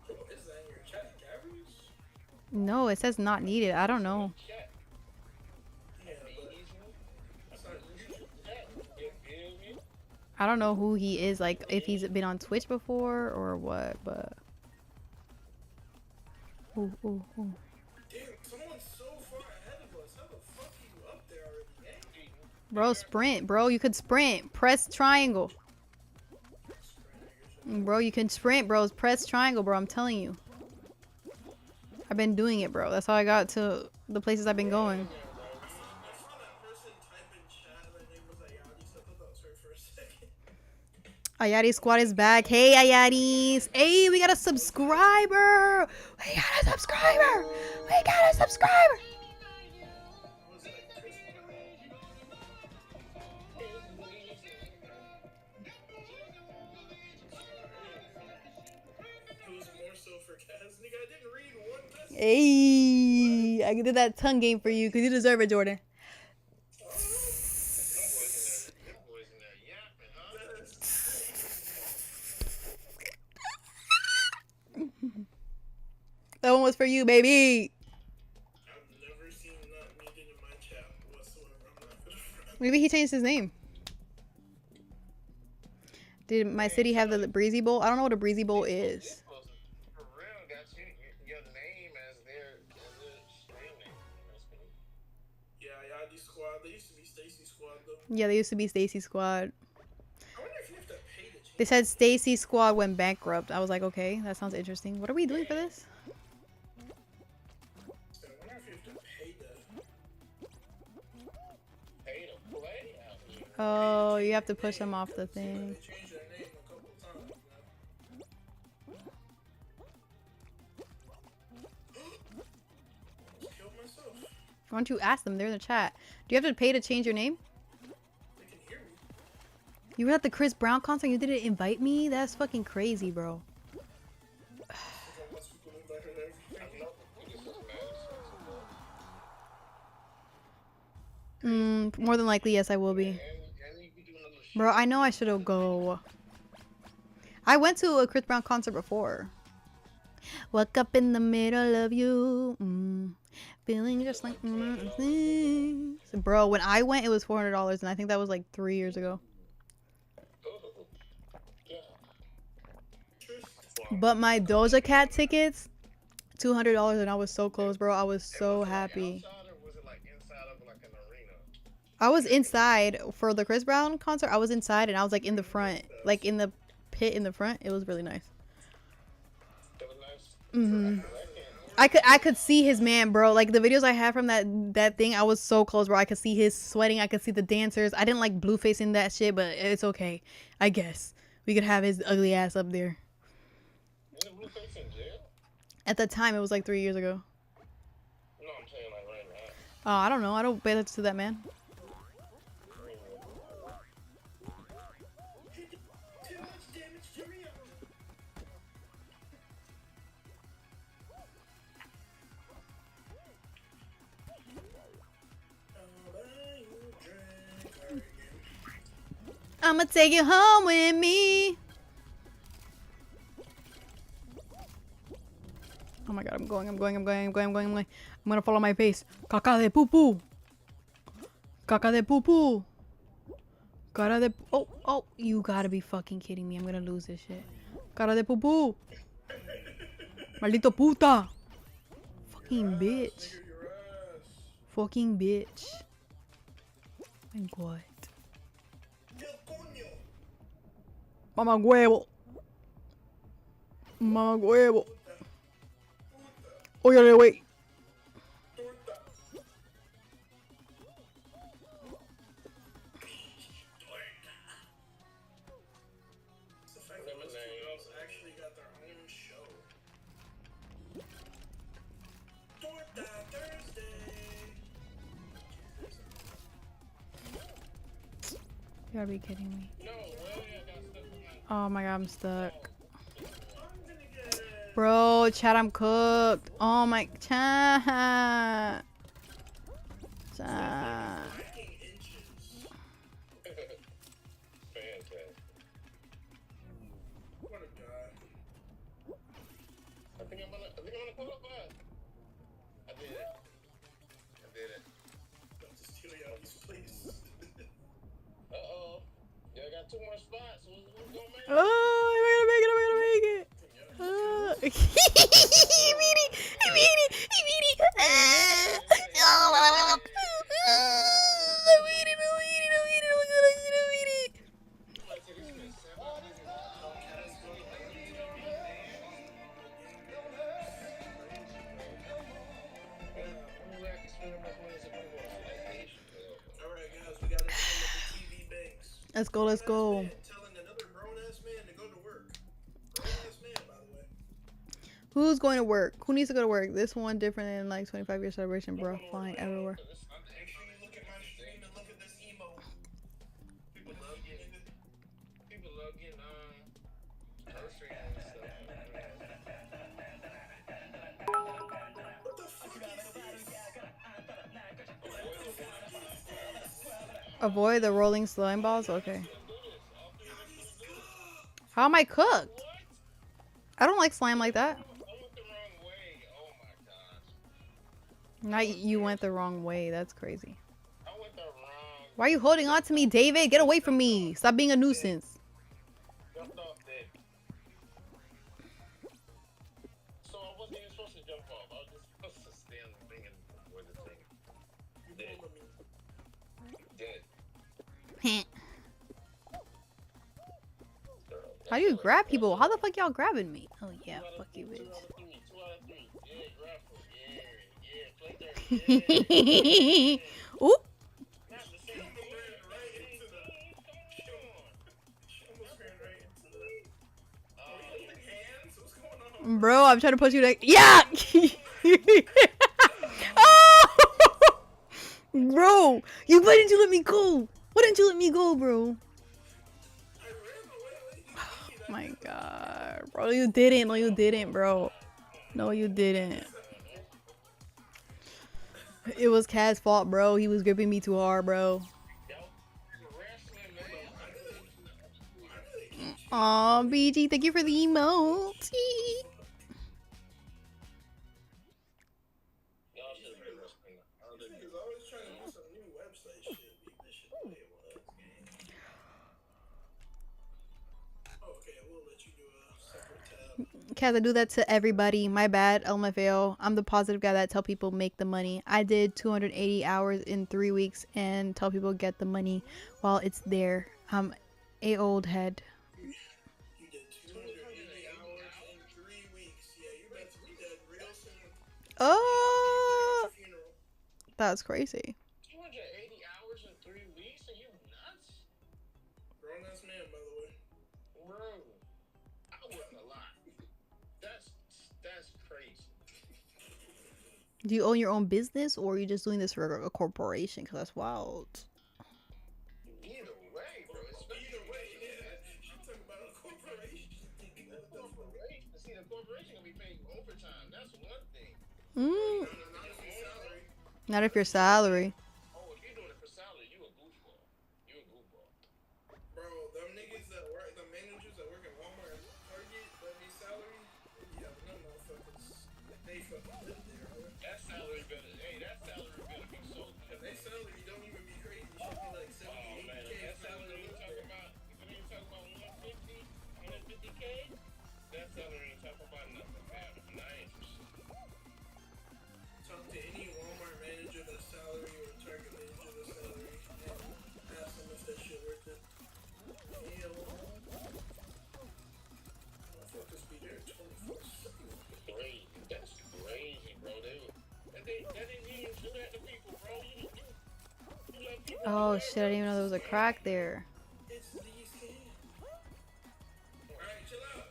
Who is that in your chat? Gabriels? No, it says not needed. I don't know. Yeah, but that's not usual. I don't know who he is. Like, if he's been on Twitch before or what. But. Ooh, ooh, ooh. Damn, someone's so far ahead of us. How the fuck are you up there already? Bro, sprint. Bro, you could sprint. Press triangle. Bro, you can sprint, bros. Press triangle, bro. I'm telling you. I've been doing it, bro. That's how I got to the places I've been going. I saw that person type in chat and their name was Ayadi, so I thought that was her for a second. Ayadi squad is back. Hey, Ayadis. Hey, we got a subscriber. We got a subscriber. We got a subscriber. Was it like Chris It was more so for Kaz. Nigga, I didn't read one message. Hey, I did that tongue game for you because you deserve it, Jordan. That one was for you, baby. I've never seen not needed in my chat whatsoever. I'm not gonna front. Maybe he changed his name. Did my city have the Breezy Bowl? I don't know what a Breezy Bowl is. For real, got your name as their stream name. That's cool. Yeah, Ayadi squad. They used to be Stacy squad though. Yeah, they used to be Stacy Squad. I wonder if you have to pay to change. They said Stacy Squad went bankrupt. I was like, okay, that sounds interesting. What are we doing for this? I wonder if you have to pay to. Pay to play out here. Oh, you have to push them off the They thing. changed their name a couple times, man. Almost killed myself. Why don't you ask them? They're in the chat. Do you have to pay to change your name? They can hear me. You were at the Chris Brown concert. You didn't invite me? That's fucking crazy, bro. Because once people invited everything. More than likely, yes, I will be. And you can do another shit. Bro, I know I should have go. I went to a Chris Brown concert before. Woke up in the middle of you. Feeling just like bro, when I went, it was $400, and I think that was like 3 years ago. But my Doja Cat tickets, $200, and I was so close, bro. I was so happy. Outside, or was it like inside of like an arena? I was inside for the Chris Brown concert. I was inside, and I was like in the front, like in the pit in the front. It was really nice. It was nice. I could see his man, bro. Like the videos I have from that thing, I was so close, bro. I could see his sweating. I could see the dancers. I didn't like Blueface in that shit, but it's okay. I guess we could have his ugly ass up there. Isn't Blueface in jail? At the time, it was like 3 years ago. No, I'm saying like right now. I don't know. I don't pay attention to that man. Too much damage to Rio. I'ma take you home with me. Oh my god, I'm going. I'm gonna follow my face. Caca de poo poo. Caca de poo poo. Cara de... Oh, you gotta be fucking kidding me. I'm gonna lose this shit. Cara de poo poo. Maldito puta. Fucking bitch. Your ass. Fucking bitch. My god. Yo, coño. Mama huevo. Mama huevo. Óyale, wey. Torta. It's the fact that those two girls actually got their own show. Torta Thursday. You gotta be kidding me. No way, I got stuff in my Oh my god, I'm stuck. I'm gonna get it. Bro, chat, I'm cooked. Oh my chat. Chat. Lacking inches. fantastic. think I'm gonna qualify. I did it. Don't just steal y'all's place. Uh-oh. Yeah, I got 2 more spots. Who's gonna make it? Oh, I'm gonna make it. I'm gonna make it. He beat it. He beat it. He beat it. I beat it. I beat it. Alright, guys, we gotta clean up the TV banks. Let's go. Let's go. Man telling another grown-ass man to go to work. Grown-ass man, by the way. Who's going to work? Who needs to go to work? This one different than like 25-year celebration, bro. Fine, everywhere. Make sure you look at my stream and look at this emo. People love getting groceries and stuff. What the fuck is this? Avoid the rolling slime balls. Okay. How am I cooked? I don't like slime like that. I went the wrong way. Oh my gosh. Not you went the wrong way. That's crazy. I went the wrong. Why are you holding on to me, David? Get away from me. Stop being a nuisance. Jumped off there. So I wasn't even supposed to jump off. I was just supposed to stand the thing and avoid the thing. You Dead. bullied me. Dead. How do you grab people? How the fuck y'all grabbing me? Oh yeah, fuck you, bitch. 2 out of 3. 2 out of 3. Yeah, grapple. Yeah, play dirty. Yeah. Oop. Not the same. She almost ran right into the... Are we holding hands? What's going on? Bro, I'm trying to push you to... Yeah! Oh! Bro, why didn't you let me go? Why didn't you let me go, bro? I ran away like you did. My God. Bro, you didn't. No, you didn't, bro. No, you didn't. It was Cad's fault, bro. He was gripping me too hard, bro. Aw, BG, thank you for the emote. Niggas always trying to do some new website shit. Leave this shit the way it was. Okay, we'll let you do a separate tab. Kaz, I do that to everybody. My bad, LMFAO. I'm the positive guy that tell people make the money. I did 280 hours in 3 weeks and tell people get the money while it's there. I'm a old head. You did 280 hours in 3 weeks. Yeah, you're about to be dead real soon. Oh, Funeral. that's crazy. 280 hours in 3 weeks? Are you nuts? Grown ass man, by the way. Bro, I wasn't a lot. That's crazy. Do you own your own business or are you just doing this for a corporation? Because that's wild. Either way, bro. Either way, yeah. I'm talking about a corporation. See, the corporation gonna be paying overtime. That's one thing. Mm, Not if it's salary. not if your salary. Oh, if you're doing it for salary, you a goofball. You a goofball. Bro, them niggas that work, the managers that work at Walmart and Target, that be salary, yeah, them motherfuckers, they fucking live there, bro. That salary better. Hey, that salary better be so good. And they salary don't even be crazy. It should be like 70, Oh man, 80K. that salary you talking about? If it ain't talking about 150K, that salary ain't talking about nothing, man. I'm not interested. Talk to any Walmart manager that's salary or Target manager that's salary and ask them if that shit worth it. Yeah, motherfuckers be there 24/7. Crazy. That's crazy, bro. That didn't even do that to people, bro. You let people Oh do that, shit, I bro. didn't even know there was a crack there. It's these kids. Alright, chill out.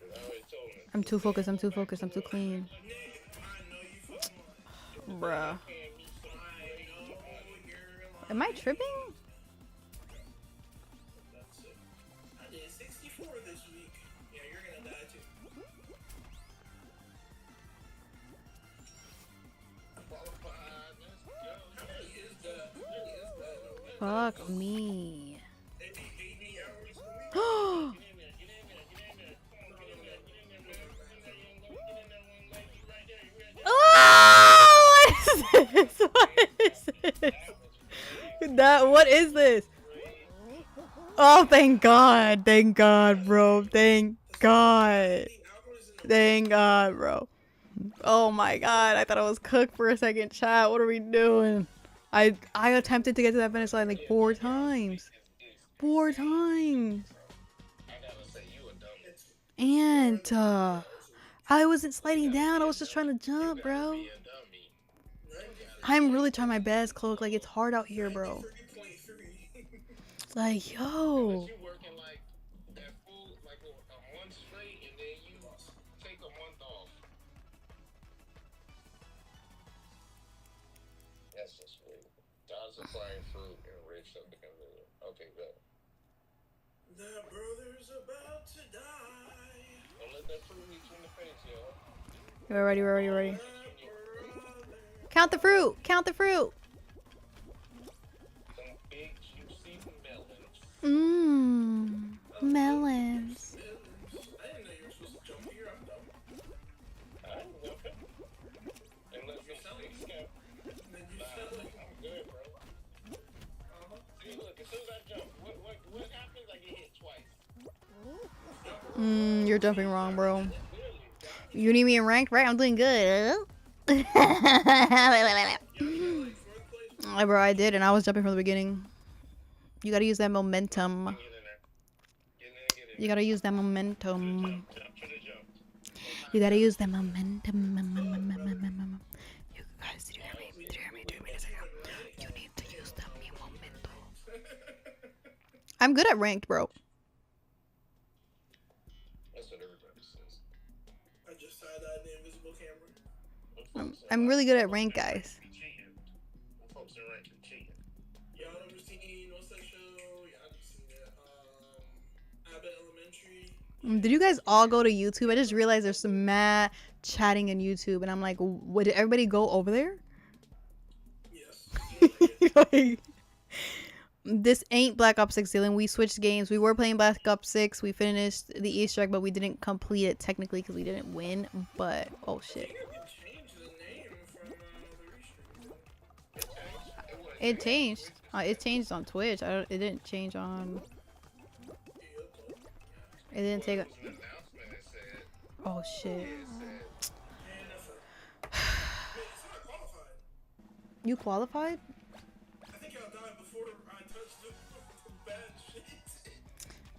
I already told him. I'm too focused, I'm too focused, I'm too clean. Nigga, I know you fucking lying. Bruh. Paying me so I great. know you're Am I tripping? That's it. I did 64 this week. Yeah, you're gonna die too. Qualified. Let's go. How many is that? How many is that? Fuck me. Maybe 80 hours a week? That what is this? Oh, thank God. Thank God, bro. Thank God. Thank God, bro. Oh my God. I thought I was cooked for a second, chat. What are we doing? I attempted to get to that finish line like 4 times. 4 times. And I wasn't sliding down. I was just trying to jump, bro. I'm really trying my best, Cloak. Like, it's hard out here, bro. Like, yo. That's just weird. Dogs are flying fruit and rich up the computer. Okay, good. That brother's about to die. Don't let that fruit hit you in the face, yo. We're ready, we're ready, we're ready. That brother. Count the fruit! Count the fruit! Some big, juicy melons. Mmm. Melons. I didn't know you were supposed to jump here. I'm dumb. I ain't jumping. Unless you sound like Scap. Then you sound like I'm good, bro. See, look, as soon as I jump, what happens? I get hit twice. You're jumping wrong, bro. You need me in ranked, right? I'm doing good. Bro, I did, and I was jumping from the beginning. You gotta use that momentum. Get in there. Get in. You gotta use that momentum. Jump to the jump. You gotta use that momentum. You guys, did you hear me? Did you hear me 2 minutes ago? You need to use that momentum. I'm good at ranked, bro. That's what everybody says. I just side-eyed the invisible camera. I'm really good at ranked, guys. Cheating. Folks in rank are cheating. Y'all ever seen what's that show? Yeah, I just seen it. Abbott Elementary. Did you guys all go to YouTube? I just realized there's some mad chatting in YouTube, and I'm like, would everybody go over there? Yes. Like, this ain't Black Ops 6, Dylan. We switched games. We were playing Black Ops 6. We finished the Easter egg, but we didn't complete it technically because we didn't win. But, oh shit. You can change the name from the restream. It changed. It changed on Twitch. It didn't change on... It didn't take a... There was an announcement that said, Oh shit. Wait, it's not qualified. You qualified? I think y'all died before I touched the bad shit.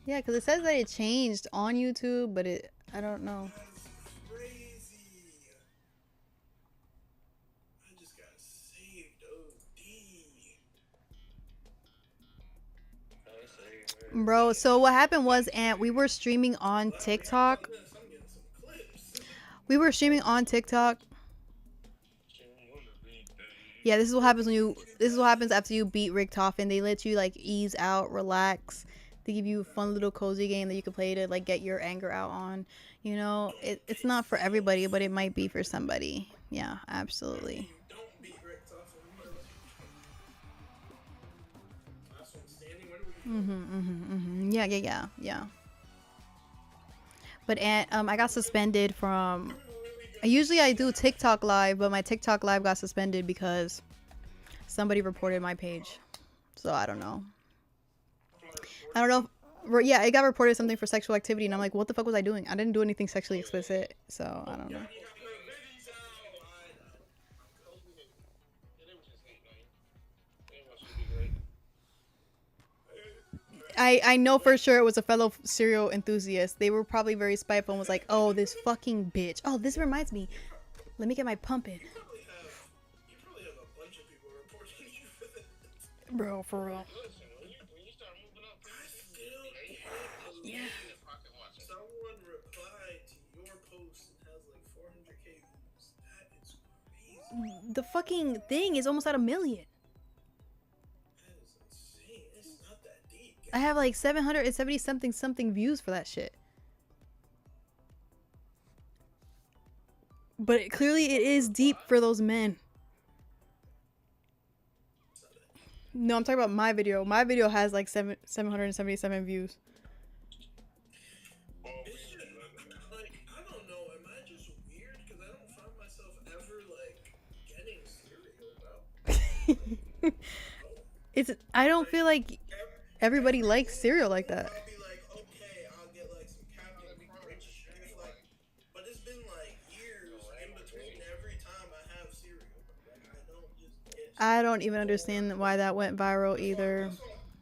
Yeah, because it says that it changed on YouTube, but it... I don't know. That's crazy. I just got saved. OD. Bro, so what happened was, and we were streaming on TikTok. I'm getting some clips. We were streaming on TikTok. Yeah, this is what happens when you... This is what happens after you beat Richtofen. They let you, like, ease out, relax. They give you a fun little cozy game that you can play to, like, get your anger out on. You know, it's not for everybody, but it might be for somebody. Yeah, absolutely. Don't beat Rick Toughen. Last one standing. Where do we go? Yeah. But I got suspended from... Usually I do TikTok live, but my TikTok live got suspended because somebody reported my page. So I don't know. Yeah, it got reported something for sexual activity, and I'm like, what the fuck was I doing? I didn't do anything sexually explicit, so I don't know. I know for sure it was a fellow cereal enthusiast. They were probably very spiteful and was like, oh, this fucking bitch. Oh, this reminds me. Let me get my pump in. You probably have a bunch of people reporting you for this. Bro, for real. listen, when you start moving up, I still can't believe someone replied to your post and has like 400k views. That is crazy. The fucking thing is almost at 1 million. That is insane. It's not that deep. I have like 770 something views for that shit. But clearly it is deep for those men. No, I'm talking about my video. My video has like 777 views. It's just, like, I don't know. Am I just weird? Because I don't find myself ever, like, getting cereal, bro. It's. I don't feel like everybody likes cereal like that. I'll be like, okay, I'll get like some Captain Crunch. If, like, but it's been like years in between every time I have cereal. Like, I don't just get. I don't even understand why that went viral either.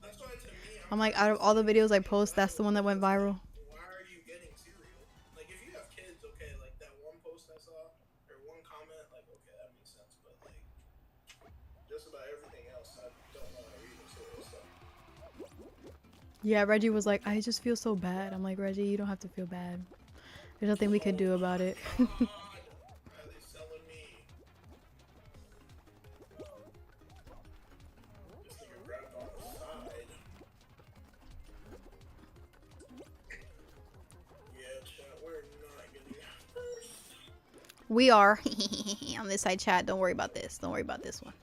That's why to me, I'm like, out of all the videos I post, that's the one that went viral. why are you getting cereal? Like, if you have kids, okay, like that one post I saw or one comment, like, okay, that makes sense. But like, just about everything else, I don't want to eat cereal stuff. Yeah, Reggie was like, I just feel so bad. I'm like, Reggie, you don't have to feel bad. There's nothing we can do about it. Are they selling me? This nigga grabbed on the side. Yeah, chat, we're not getting first. We are on this side chat. Don't worry about this. Don't worry about this one.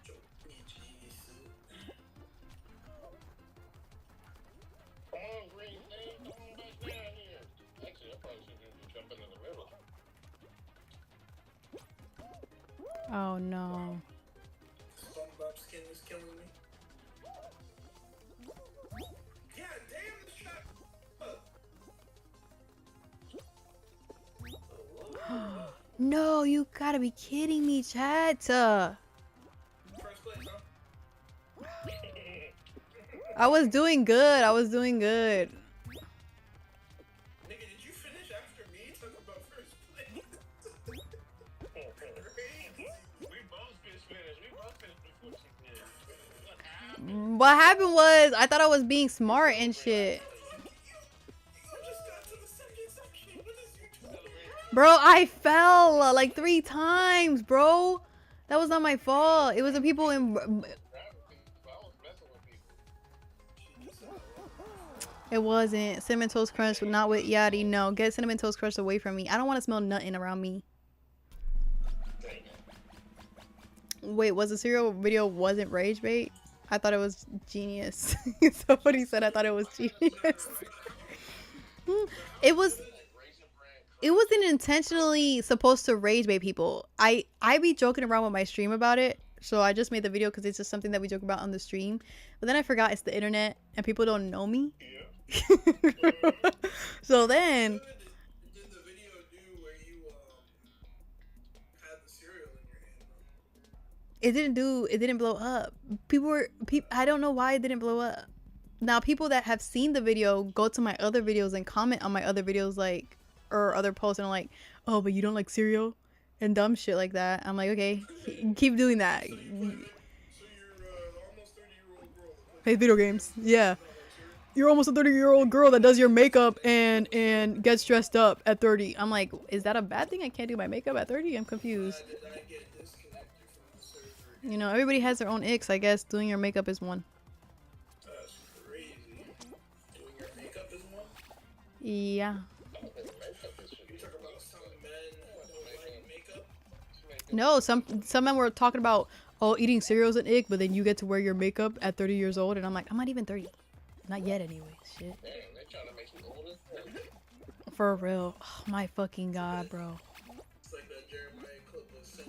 Come on, Green Thing. Come on back down here. Actually, I probably should be jumping in the middle. Oh no. SpongeBob skin is killing me. Yeah, damn the shot. No, you gotta be kidding me, chat. First place, huh? I was doing good. I was doing good. Nigga, did you finish after me? Talking about first place. We both finished. We both finished before she did. What happened? What happened was I thought I was being smart and shit. You just got to the second section. What is you doing? Bro, I fell like 3 times, bro. That was not my fault. It was the people in... I was messing with people. It wasn't. Cinnamon Toast Crunch, not with Yachty. No, get Cinnamon Toast Crunch away from me. I don't want to smell nothing around me. Wait, was the cereal video wasn't rage bait? I thought it was genius. Somebody said I thought it was genius. It was... It wasn't intentionally supposed to rage bait people. I be joking around with my stream about it. So I just made the video because it's just something that we joke about on the stream. But then I forgot it's the internet and people don't know me. So then... Did the video do where you had the cereal in your hand? It didn't blow up. I don't know why it didn't blow up. Now people that have seen the video go to my other videos and comment on my other videos like, or other posts and I'm like, oh, but you don't like cereal and dumb shit like that. I'm like, okay, keep doing that. So you're almost 30-year-old girl. Play video games. Yeah. You're almost a 30-year-old girl that does your makeup and gets dressed up at 30. I'm like, is that a bad thing? I can't do my makeup at 30? I'm confused. Did I get disconnected from the server? You know, everybody has their own icks. I guess doing your makeup is one. That's crazy. Doing your makeup is one? Yeah. You talk about some men don't like makeup? No, some men were talking about, oh, eating cereal's an ick, but then you get to wear your makeup at 30 years old. And I'm like, I'm not even 30. Not yet anyway. Shit. Damn, they trying to make you older. For real. Oh, my fucking God, bro. It's like that Jeremiah clip with Senna.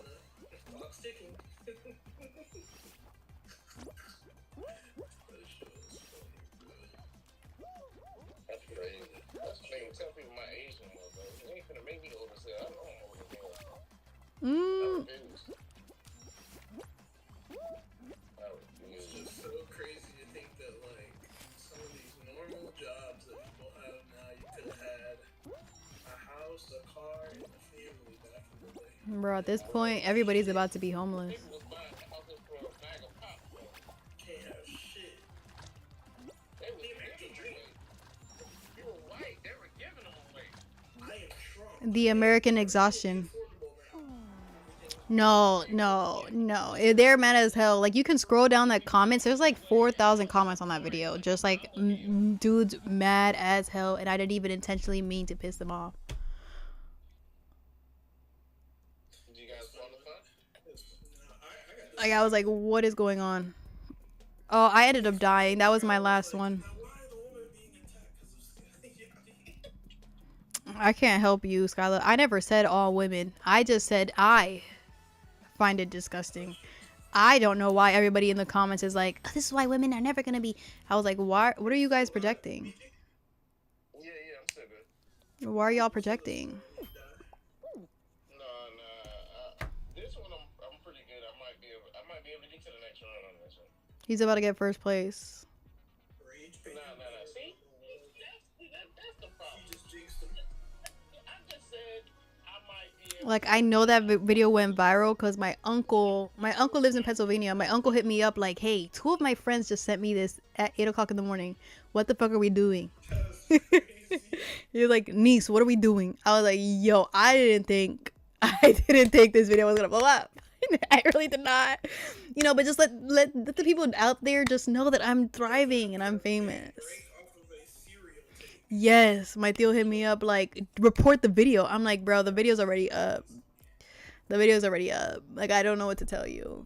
Clock's ticking. That shit was funny, bro. That's crazy. That's the thing. Tell people my age no more, bro. They ain't finna make me older. So I don't know what to do. I refuse. It's just so crazy to think that, like, some of these normal jobs that people have now, you could have had a house, a car, and a family back in the day. Bro, at this point, everybody's about to be homeless. People was buying houses for a bag of popcorn. Can't have shit. They was giving away. You were white. They were giving them away. I am Trump. The American exhaustion. Affordable now. No. They're mad as hell. Like, you can scroll down the comments. There's like 4,000 comments on that video. Just like dudes mad as hell. And I didn't even intentionally mean to piss them off. Did you guys qualify? Like, I was like, what is going on? Oh, I ended up dying. That was my last one. Now, why are the women being attacked because of I can't help you, Skylar. I never said all women. I just said I find it disgusting. I don't know why everybody in the comments is like, oh, this is why women are never gonna be. I was like, why? What are you guys projecting? Yeah, I'm so good. Why are y'all projecting? This one I'm pretty good. I might be able to get to the next round on this one. He's about to get first place. Nah. See, that's the problem. She just jinxed him. I just said I might be able. Like, I know that video went viral because my uncle lives in Pennsylvania. My uncle hit me up like, hey, 2 of my friends just sent me this at 8 o'clock in the morning. What the fuck are we doing? You're like, niece, what are we doing? I was like, yo, I didn't think this video was gonna blow up. I really did not. You know, but just let the people out there just know that I'm thriving and I'm famous. Yes, my tío hit me up like, report the video. I'm like, bro, the video's already up. Like, I don't know what to tell you.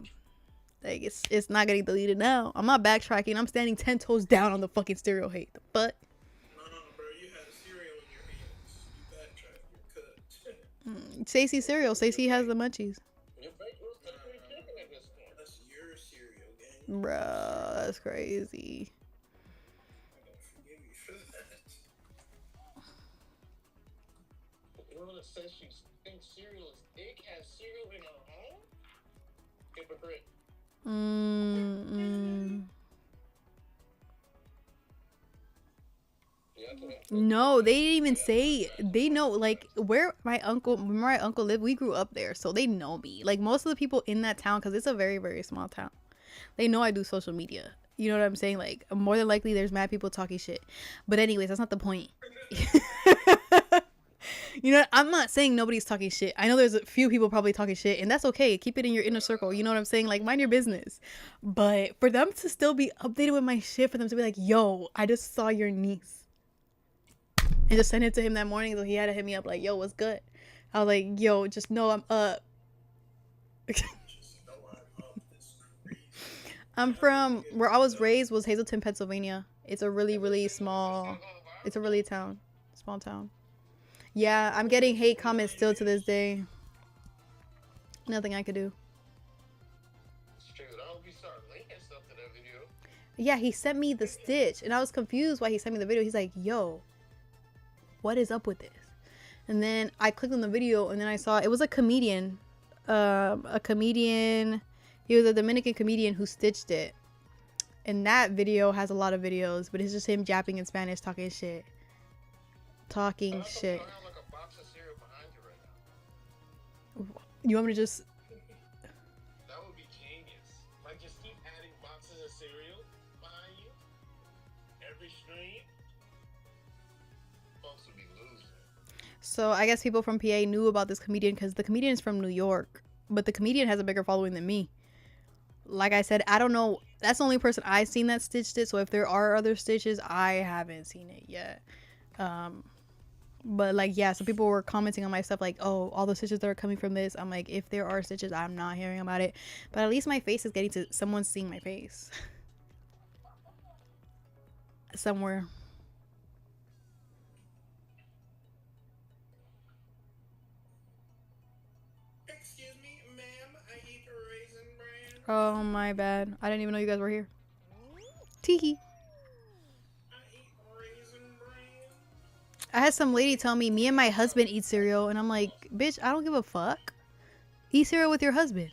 Like, it's not getting deleted now. I'm not backtracking. I'm standing 10 toes down on the fucking stereo hate. But No, bro, you had a cereal in your hands. You backtracked. You're cut. Stacey cereal. Stacey has the munchies. That's your cereal, gang. Bro, that's crazy. I'm gonna forgive you for that. Girl that says she thinks cereal is thick has cereal in her home? Hypocrite. No, they didn't even say. They know, like, where my uncle lived, we grew up there, so they know me. Like, most of the people in that town, because it's a very, very small town, they know I do social media. You know what I'm saying? Like, more than likely there's mad people talking shit. But anyways, that's not the point. You know, I'm not saying nobody's talking shit. I know there's a few people probably talking shit, and that's okay. Keep it in your inner circle. You know what I'm saying? Like, mind your business. But for them to still be updated with my shit, for them to be like, yo, I just saw your niece, and just send it to him that morning, so he had to hit me up like, yo, what's good? I was like, yo, just know I'm up. I'm from, where I was raised was Hazleton, Pennsylvania. It's a really, really small town. Yeah, I'm getting hate comments still to this day. Nothing I could do. Yeah, he sent me the stitch, and I was confused why he sent me the video. He's like, yo, what is up with this? And then I clicked on the video, and then I saw it was a comedian. He was a Dominican comedian who stitched it. And that video has a lot of videos, but it's just him japping in Spanish, talking shit. You want me to just... That would be genius. Like, just keep adding boxes of cereal behind you. Every stream. Folks would be losing. So I guess people from PA knew about this comedian because the comedian is from New York. But the comedian has a bigger following than me. Like I said, I don't know. That's the only person I've seen that stitched it. So if there are other stitches, I haven't seen it yet. But like, yeah, so people were commenting on my stuff like, oh, all the stitches that are coming from this. I'm like, if there are stitches, I'm not hearing about it. But at least my face is getting to someone seeing my face. Somewhere. Excuse me, ma'am, I eat Raisin Bran. Oh, my bad. I didn't even know you guys were here. Teehee. I had some lady tell me and my husband eat cereal, and I'm like, bitch, I don't give a fuck. Eat cereal with your husband.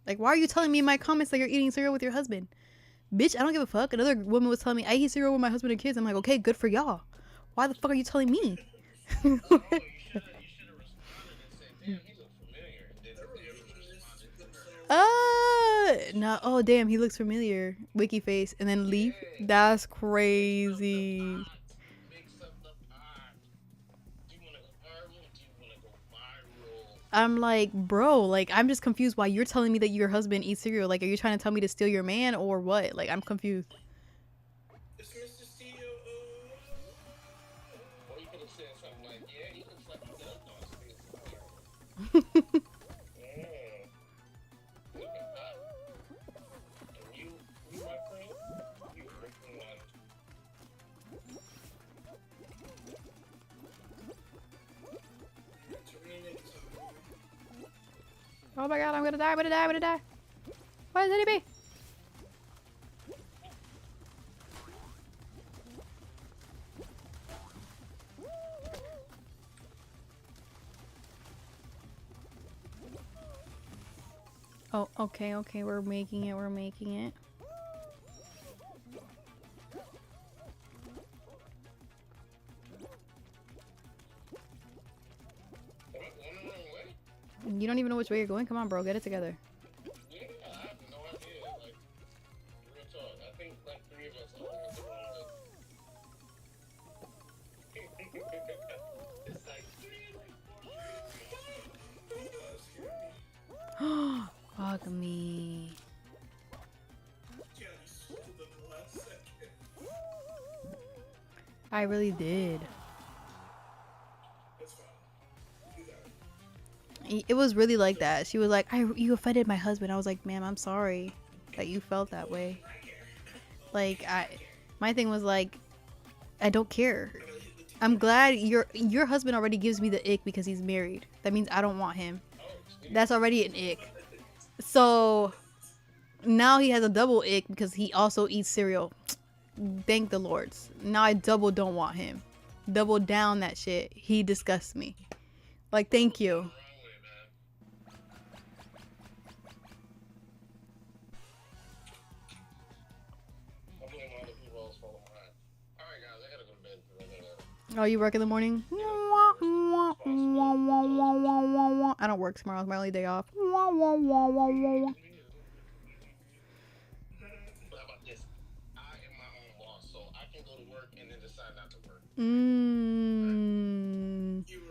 Like, why are you telling me in my comments that you're eating cereal with your husband? Bitch, I don't give a fuck. Another woman was telling me, I eat cereal with my husband and kids. I'm like, okay, good for y'all. Why the fuck are you telling me? You should have responded and said, damn, he looks familiar. No, oh, damn, he looks familiar. Wiki face, and then leave. That's crazy. I'm like, bro, like, I'm just confused why you're telling me that your husband eats cereal. Like, are you trying to tell me to steal your man or what? Like, I'm confused. It's Mr. Steele. Or you could have said something like, yeah, he looks like he does know steal cereal. Look at that. And you, my friend, you freaking one. Oh my god, I'm gonna die, I'm gonna die, I'm gonna die. Why is it me? Oh, okay, okay, we're making it, we're making it. You don't even know which way you're going? Come on, bro, get it together. Yeah, I have no idea. Like, real talk. I think like 3 of us all went the wrong way. It's like 3, like 4 Fuck me. Yeah, you sold it at the last second. I really did. It's fine. You got it. It was really like that. She was like, you offended my husband. I was like, ma'am, I'm sorry that you felt that way. Like, my thing was like, I don't care. I'm glad your husband already gives me the ick because he's married. That means I don't want him. That's already an ick. So now he has a double ick because he also eats cereal. Thank the Lords. Now I double don't want him. Double down that shit. He disgusts me. Like, thank you. Oh, you work in the morning? I don't work tomorrow. It's my only day off. How about this? I am my own boss, so I can go to work and then decide not to work. You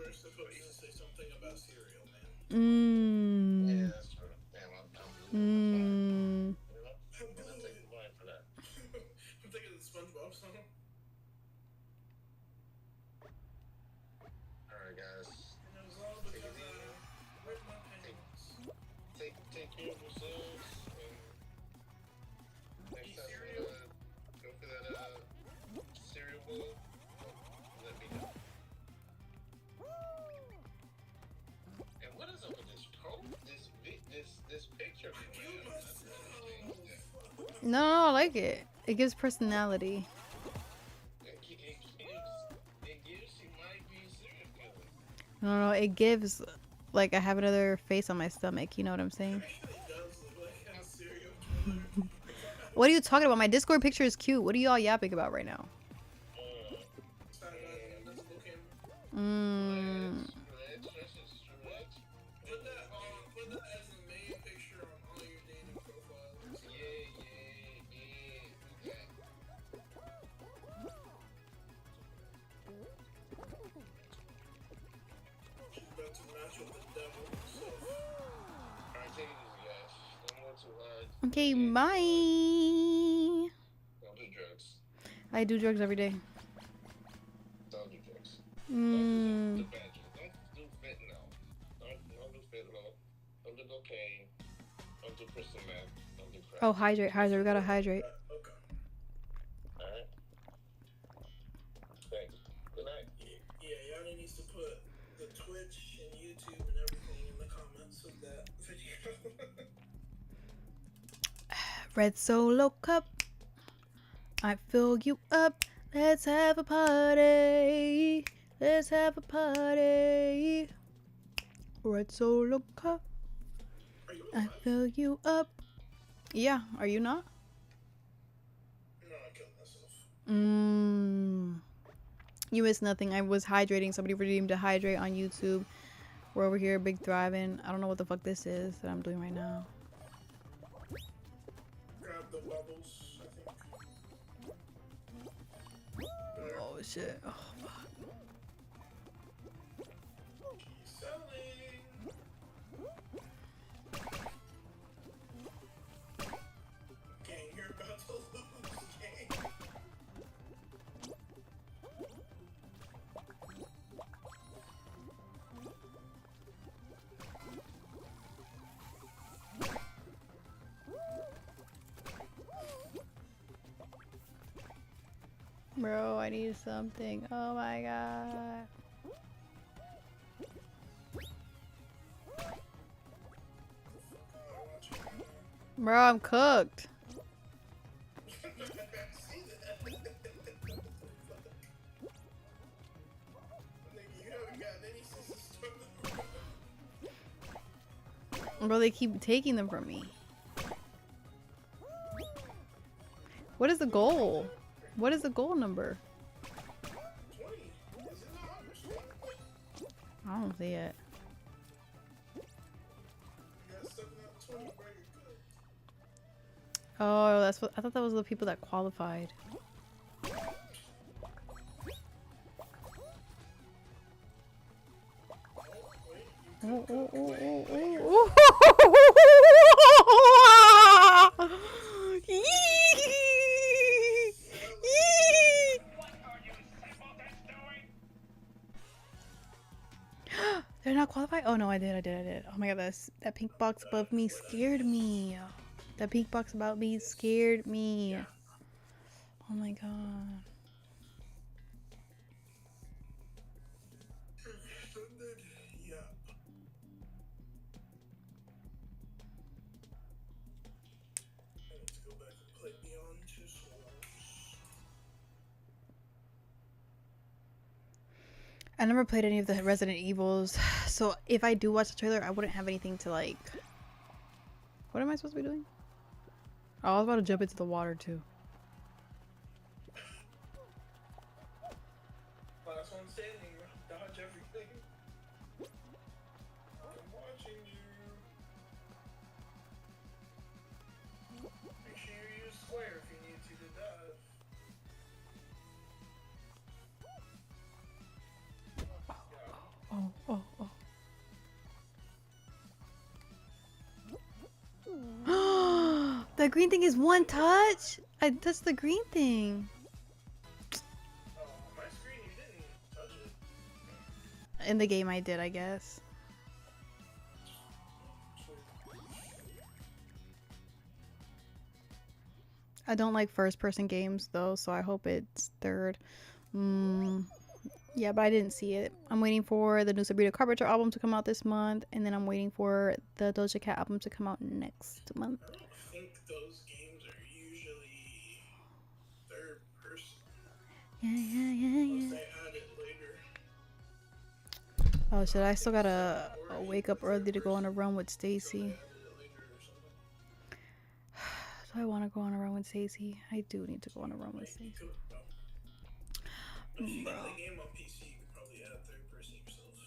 were supposed to say something about cereal, man. Yeah, that's true. Damn, I'm you know? And I take the blame for that. I'm thinking of the SpongeBob song. Alright, guys. And it was all because I ripped my pants. Take care of yourselves. And next time go for that cereal bowl, let me know. And what is up with this this picture? No, I like it. It gives personality. It gives you might be a serial killer. No, it gives, like, I have another face on my stomach. You know what I'm saying? It does look like a serial killer. What are you talking about? My Discord picture is cute. What are y'all yapping about right now? Put that as the main picture on all your dating profiles. Yeah. She's about to match with the devil himself. Alright, take it easy, guys. Don't work too hard. Okay, bye. Don't do drugs. I do drugs every day. Don't do drugs. Don't do Mm. bad drugs. Don't do fentanyl. Don't do fentanyl. Don't do cocaine. Don't do crystal meth. Don't do crack. Oh, hydrate. We gotta hydrate. Okay. Alright? Thanks. Good night. Yeah, Yanni needs to put the Twitch and YouTube and everything in the comments of that video. Red Solo Cup. I fill you up. Let's have a party. Let's have a party. Red Solo Cup. Are you I alive? fill you up. Yeah, are you not? No, I killed myself. You missed nothing. I was hydrating. Somebody redeemed to hydrate on YouTube. We're over here, big thriving. I don't know what the fuck this is that I'm doing right now. Grab the bubbles, I think. Oh shit. Oh, She's selling. Gang, you're about to lose, gang. bro, I need something. Oh my god. Bro, I'm cooked. See that? Nigga, you haven't gotten any since the start of the Bro, they keep taking them from me. What is the goal? What is the goal number? 20. Is it not on your screen? I don't see it. You got 7 out of 20, bro. You're good. Oh, that's what I thought that was the people that qualified. Oh, wait. You Oh, could oh, wait. oh, oh, oh. They're not qualified? Oh no, I did. Oh my god, that pink box above me scared me. That pink box about me scared me. Oh my god. Yeah. I need to go back and play Beyond Two Souls. I never played any of the Resident Evils, so if I do watch the trailer, I wouldn't have anything to like. What am I supposed to be doing? Oh, I was about to jump into the water too. Last one standing. Dodge everything. I'm watching you. Make sure you use square if you need to dive. Oh, oh, oh. The green thing is one touch. I touched the green thing. Oh, my screen, you didn't touch it. In the game, I did, I guess. I don't like first-person games though, so I hope it's third. Yeah, but I didn't see it. I'm waiting for the new Sabrina Carpenter album to come out this month, and then I'm waiting for the Doja Cat album to come out next month. I don't think those games are usually third person. Yeah. Unless they add it later. Oh shit, I still gotta wake up early to go on a run with Stacy. Added it later or something. Do I want to go on a run with Stacy? I do need to go on a run with Stacy. Cool, bro. If you got the game on PC, you could probably add third person yourself.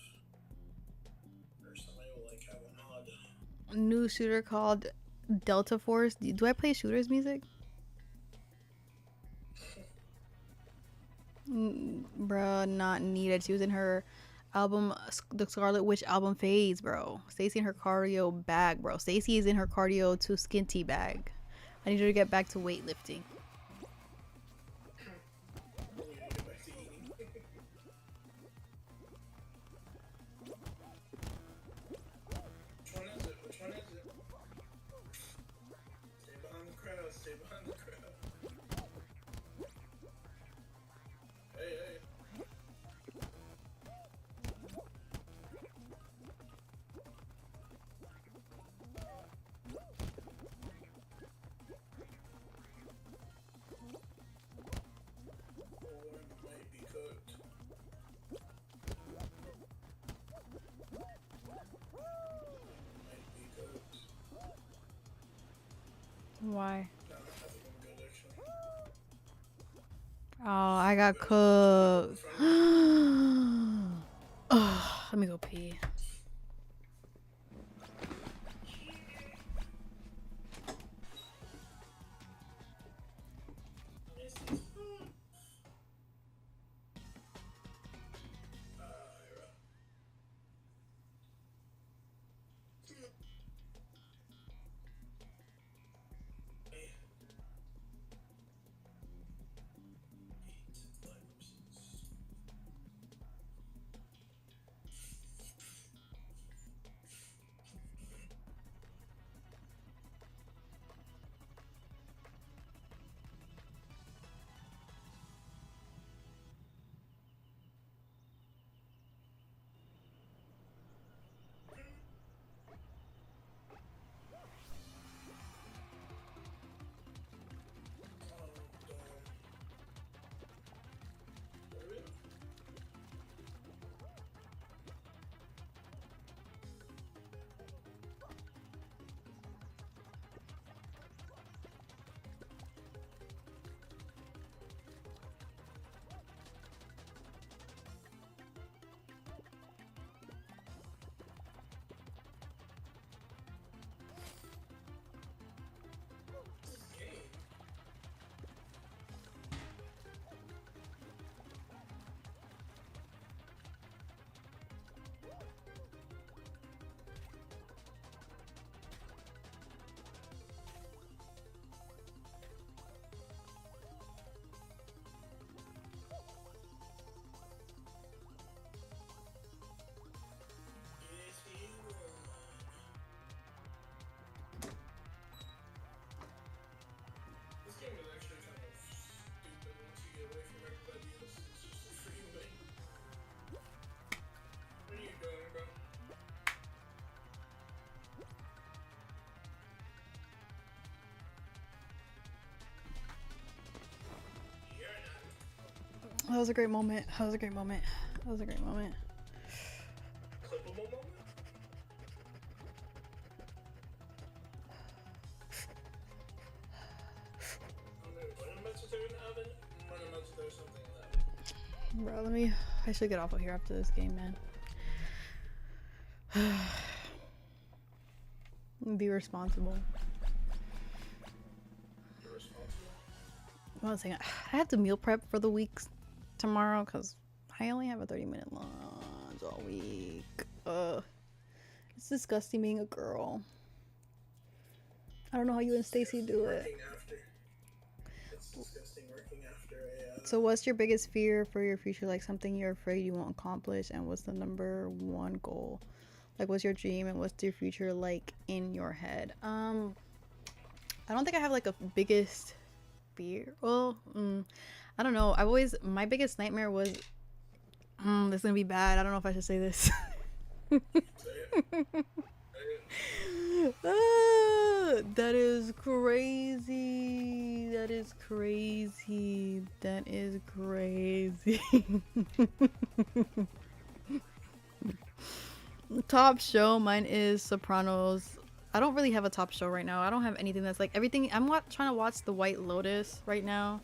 Or somebody will like have a mod. New shooter called Delta Force. Do I play shooters music? Bruh, not needed. She was in her album, the Scarlet Witch album phase, bro. Stacy in her cardio bag, bro. Stacy is in her cardio to skinty bag. I need her to get back to weightlifting. We need to get back to eating. Which one is it? Which one is it? Stay behind the crowd. Stay behind the crowd. Hey. Corn might be cooked. Might be cooked. Why? No, I think I'm good actually. Oh, I got cooked. Oh, let me go pee. That was a great moment. That was a great moment. That was a great moment. Clippable moment? When I'm about to throw in the oven, when I'm about to throw something in the oven. Bro, I should get off of here after this game, man. Be responsible. You're responsible. One thing, I have to meal prep for the week tomorrow because I only have a 30-minute lunch all week. It's disgusting being a girl. I don't know how you and Stacy do it. Working after. It's disgusting working after a. So what's your biggest fear for your future? Like something you're afraid you won't accomplish, and what's the number one goal? Like what's your dream and what's your future like in your head? I don't think I have like a biggest fear. Well, I don't know. My biggest nightmare was this is gonna be bad. I don't know if I should say this. That is crazy. That is crazy. That is crazy. Top show, mine is Sopranos. I don't really have a top show right now. I don't have anything that's like everything. I'm trying to watch The White Lotus right now.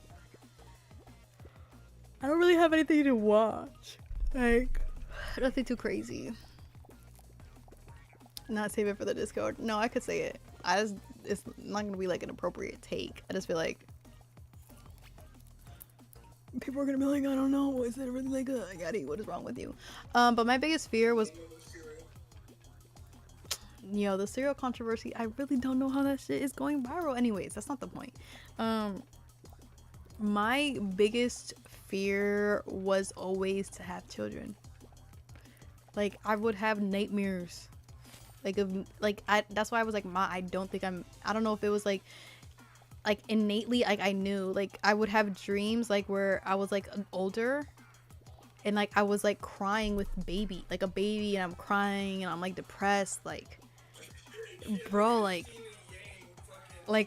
I don't really have anything to watch. Like, nothing too crazy. Not save it for the Discord. No, I could say it. It's not gonna be like an appropriate take. I just feel like people are gonna be like, I don't know, is it really like a Yadi? What is wrong with you? But my biggest fear was, the cereal controversy. I really don't know how that shit is going viral. Anyways, that's not the point. My biggest fear was always to have children. Like I would have nightmares. That's why I was like, I don't know if it was like innately, like I knew, like I would have dreams like where I was like older and like I was like crying with a baby and I'm crying and I'm like depressed, like bro, like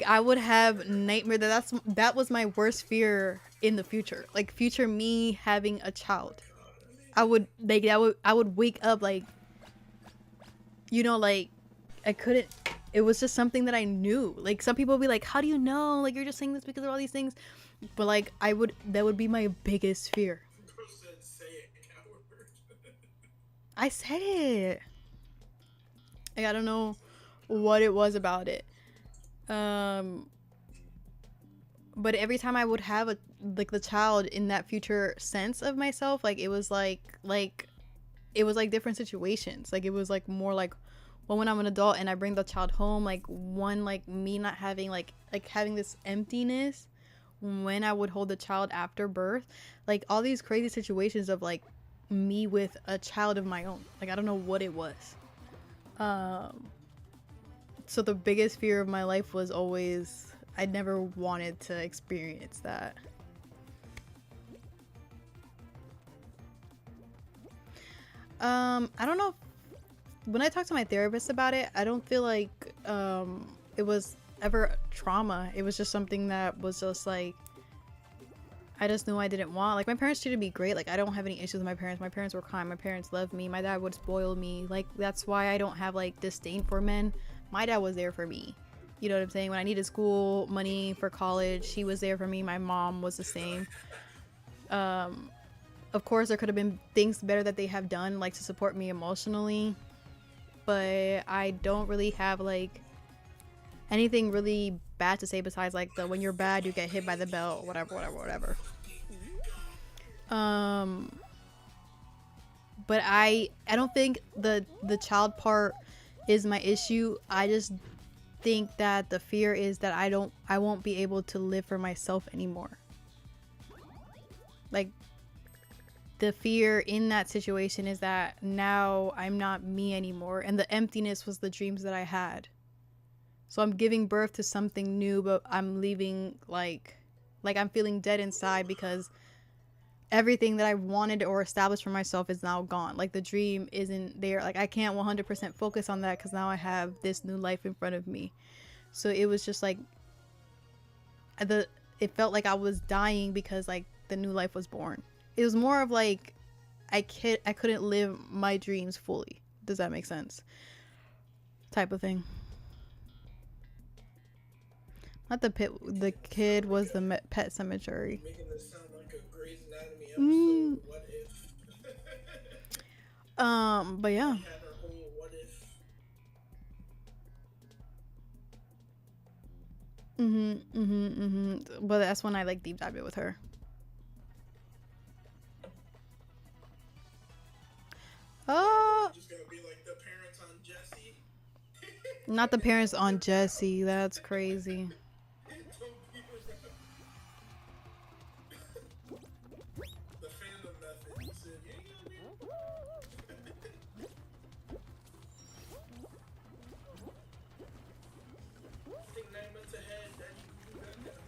I would have nightmare that was my worst fear in the future, like future me having a child. I would wake up like, like I couldn't, it was just something that I knew. Like some people would be like, how do you know, like you're just saying this because of all these things, but like that would be my biggest fear. I said it. Like I don't know what it was about it, but every time I would have the child in that future sense of myself, like it was like it was like different situations. Like it was like more like, well, when I'm an adult and I bring the child home, like one, like me not having like having this emptiness when I would hold the child after birth, like all these crazy situations of like me with a child of my own. Like I don't know what it was. So the biggest fear of my life was always, I never wanted to experience that. I don't know. When I talked to my therapist about it, I don't feel like it was ever trauma. It was just something that was just like, I just knew I didn't want. Like my parents treated me great. Like I don't have any issues with my parents. My parents were kind. My parents loved me. My dad would spoil me. Like that's why I don't have like disdain for men. My dad was there for me. You know what I'm saying? When I needed school money for college, he was there for me. My mom was the same. Of course, there could have been things better that they have done, like to support me emotionally. But I don't really have like anything really bad to say besides like the when you're bad you get hit by the bell, whatever. But I don't think the child part is my issue. I just think that the fear is that I won't be able to live for myself anymore. Like the fear in that situation is that now I'm not me anymore, and the emptiness was the dreams that I had. So I'm giving birth to something new, but I'm leaving like I'm feeling dead inside because everything that I wanted or established for myself is now gone. Like the dream isn't there. Like I can't 100% focus on that because now I have this new life in front of me. So it was just like it felt like I was dying because like the new life was born. it was more of like I couldn't live my dreams fully. Does that make sense? Type of thing. Not the pit. The kid was the pet cemetery. You're making this sound like a Grey's Anatomy Mm. episode. What if? But yeah. We had our whole what if. But that's when I like deep dived it with her. Oh, Just gonna be like the parents on Jesse. not the parents on Jesse. That's crazy. The fandom method. He said, "You ain't gonna be." I think 9 months ahead, Daddy can do that now.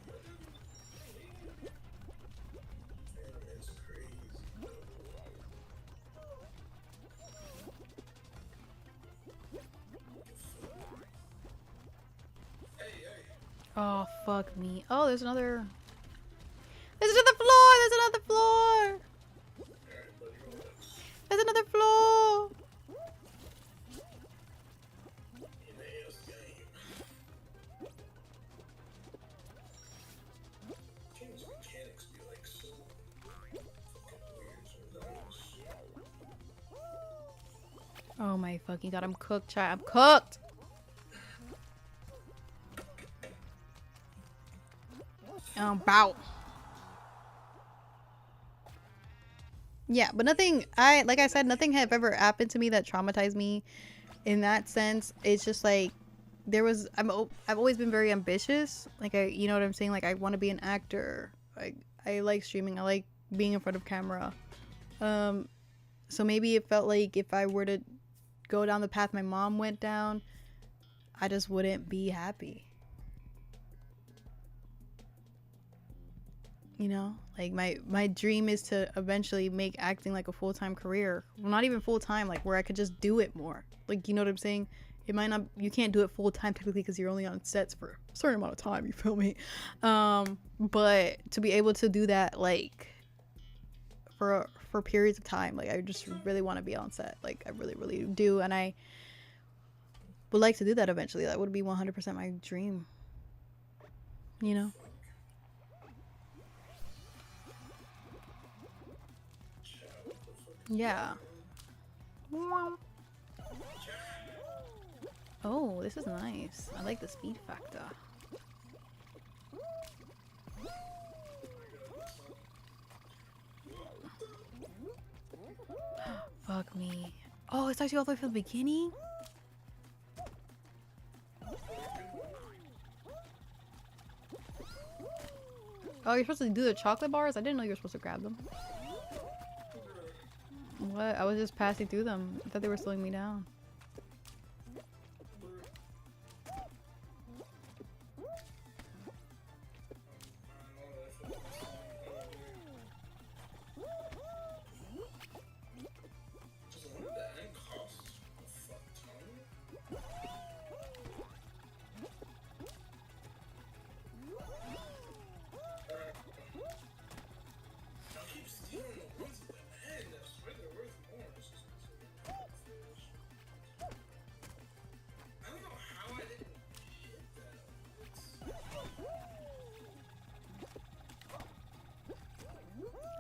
Fandom is crazy. Hey, hey. Oh fuck me. Oh, there's another. There's another floor. There's another floor. Alright, buddy, relax. There's another floor. In the AS game. Game's mechanics be like so fucking weird sometimes. Oh my fucking god! I'm cooked, chat. I'm cooked. Bow. Yeah, but nothing. Like I said, nothing have ever happened to me that traumatized me. In that sense, it's just like there was. I've always been very ambitious. Like you know what I'm saying. Like I want to be an actor. I like streaming. I like being in front of camera. So maybe it felt like if I were to go down the path my mom went down, I just wouldn't be happy. You know, like my dream is to eventually make acting like a full-time career. Well, not even full-time, like where I could just do it more. Like, you know what I'm saying? It might not, you can't do it full-time technically because you're only on sets for a certain amount of time, you feel me? But to be able to do that, like for periods of time, like I just really want to be on set. Like I really, really do. And I would like to do that eventually. That would be 100% my dream, you know? Yeah. Oh, this is nice. I like the speed factor. Fuck me. Oh, it's actually all the way from the beginning? Oh, you're supposed to do the chocolate bars? I didn't know you were supposed to grab them. What? I was just passing through them. I thought they were slowing me down.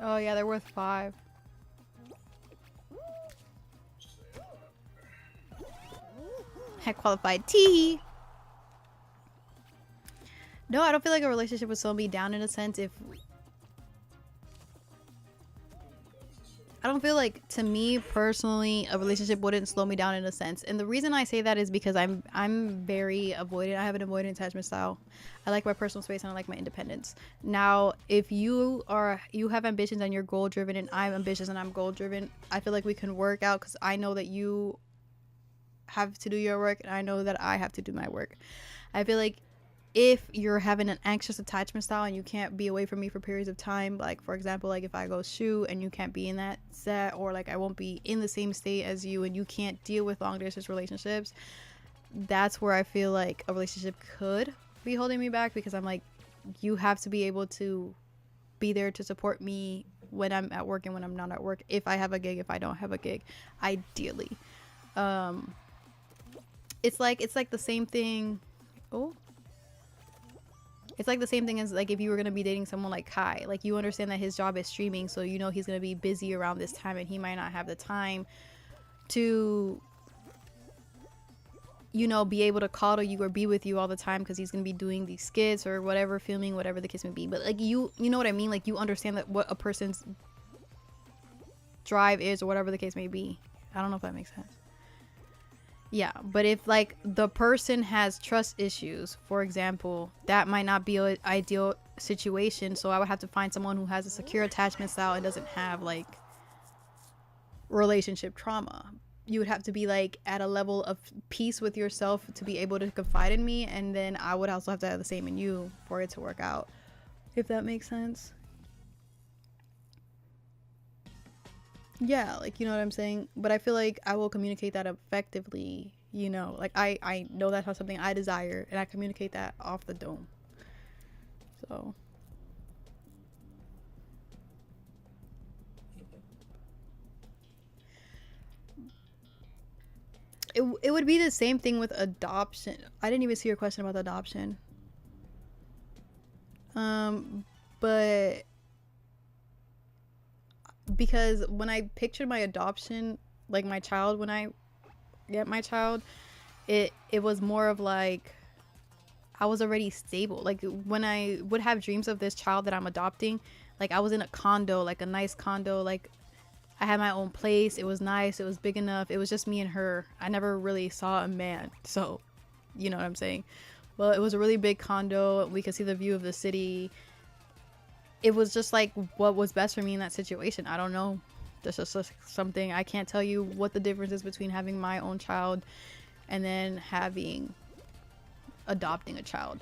Oh yeah, they're worth 5. I qualified T. No, I don't feel like a relationship would slow me down in a sense if I don't feel like, to me personally, a relationship wouldn't slow me down in a sense. And the reason I say that is because I'm very avoidant. I have an avoidant attachment style. I like my personal space and I like my independence. Now, if you have ambitions and you're goal driven and I'm ambitious and I'm goal driven, I feel like we can work out because I know that you have to do your work and I know that I have to do my work. I feel like if you're having an anxious attachment style and you can't be away from me for periods of time, like for example, like if I go shoot and you can't be in that set, or like I won't be in the same state as you and you can't deal with long distance relationships, that's where I feel like a relationship could be holding me back, because I'm like, you have to be able to be there to support me when I'm at work and when I'm not at work. If I have a gig, if I don't have a gig, ideally. It's like the same thing. Oh. It's like the same thing as like if you were gonna be dating someone like Kai. Like you understand that his job is streaming, so you know he's gonna be busy around this time and he might not have the time to, you know, be able to coddle you or be with you all the time because he's gonna be doing these skits or whatever, filming, whatever the case may be. But like you know what I mean? Like you understand that what a person's drive is or whatever the case may be. I don't know if that makes sense. Yeah, but if like the person has trust issues, for example, that might not be an ideal situation. So I would have to find someone who has a secure attachment style and doesn't have like relationship trauma. You would have to be like at a level of peace with yourself to be able to confide in me, and then I would also have to have the same in you for it to work out, if that makes sense. Yeah, like, you know what I'm saying? But I feel like I will communicate that effectively, you know, like I know that's not something I desire, and I communicate that off the dome. So it would be the same thing with adoption. I didn't even see your question about adoption. But because when I pictured my adoption, like my child, when I get my child, it was more of like I was already stable. Like when I would have dreams of this child that I'm adopting, like I was in a condo, like a nice condo, like I had my own place. It was nice. It was big enough. It was just me and her. I never really saw a man. So, you know what I'm saying? Well, it was a really big condo. We could see the view of the city. It was just like what was best for me in that situation. I don't know. That's just something. I can't tell you what the difference is between having my own child and then adopting a child.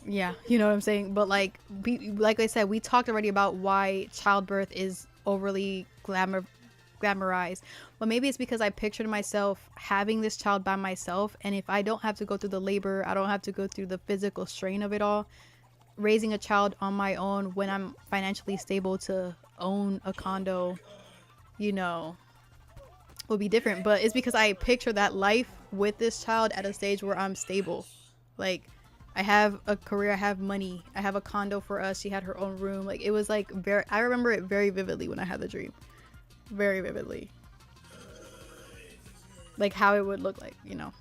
Yeah, you know what I'm saying? But like I said, we talked already about why childbirth is overly glamorized. But maybe it's because I pictured myself having this child by myself, and if I don't have to go through the labor, I don't have to go through the physical strain of it all, raising a child on my own when I'm financially stable to own a condo, you know, would be different. But it's because I picture that life with this child at a stage where I'm stable. Like I have a career, I have money, I have a condo for us, she had her own room. Like it was like very, I remember it very vividly when I had the dream. Very vividly. Like how it would look like, you know.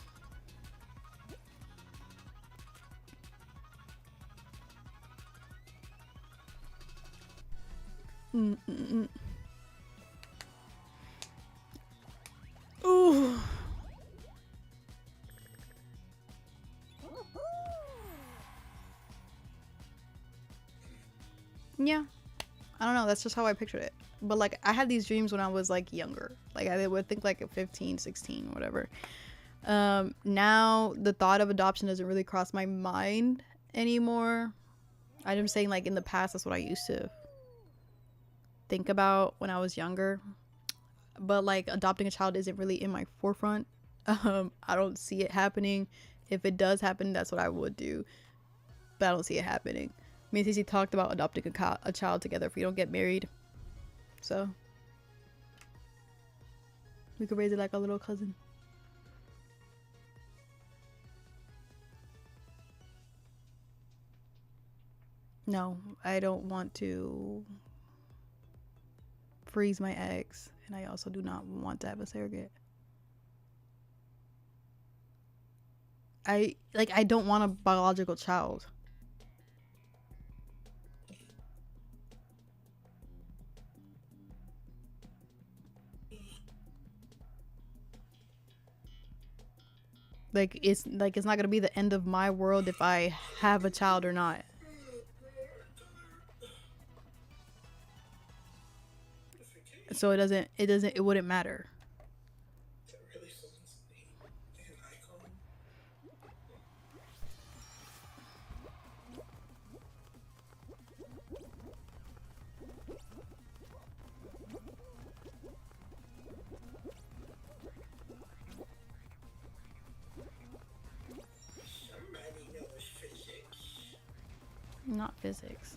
Ooh. Yeah. I don't know, that's just how I pictured it. But like I had these dreams when I was like younger. Like I would think like at 15, 16, whatever. Now the thought of adoption doesn't really cross my mind anymore. I'm saying like in the past that's what I used to think about when I was younger. But like adopting a child isn't really in my forefront. I don't see it happening. If it does happen, that's what I would do. But I don't see it happening. Me and Cece talked about adopting a child together if we don't get married. So we could raise it like a little cousin. No, I don't want to freeze my eggs, and I also do not want to have a surrogate. I don't want a biological child. Like it's not gonna be the end of my world if I have a child or not. So it wouldn't matter. Not physics.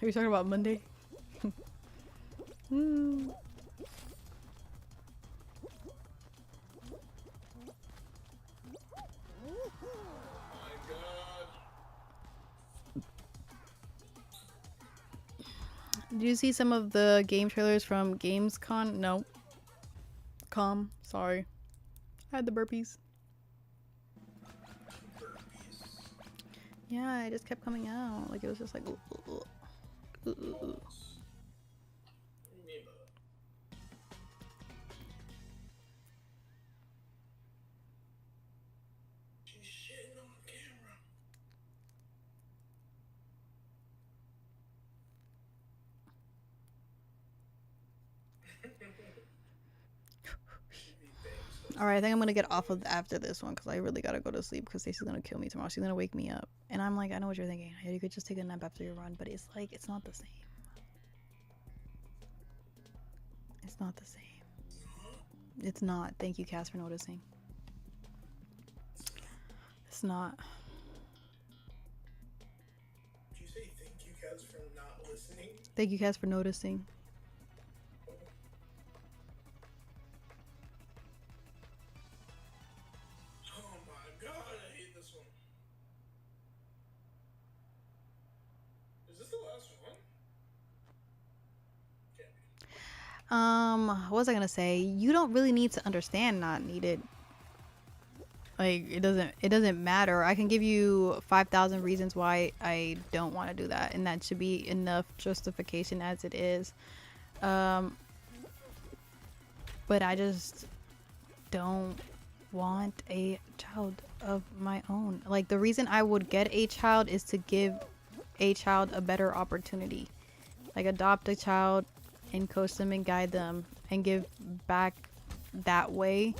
Are you talking about Monday? My God. Did you see some of the game trailers from Gamescom? No. Sorry. I had the burpees. Yeah, it just kept coming out. Like, it was just like... Ooh, ooh, ooh. Ooh, ooh, ooh. What do you mean by that? She's shitting on camera. She'd be banged. Alright, I think I'm gonna get off of after this one because I really gotta go to sleep because Stacey's gonna kill me tomorrow. She's gonna wake me up. And I'm like, I know what you're thinking. You could just take a nap after your run, but it's like, it's not the same. It's not the same. It's not. Thank you, Cass, for noticing. It's not. Did you say thank you, Kaz, for not listening? Thank you, Cass, for noticing. Oh my God, I hate this one. Is this the last one? Can't be. What was I gonna say? You don't really need to understand not needed. Like, it doesn't matter. I can give you 5,000 reasons why I don't want to do that, and that should be enough justification as it is. But I just don't want a child of my own. Like, the reason I would get a child is to give a child a better opportunity. Like, adopt a child and coach them and guide them and give back that way.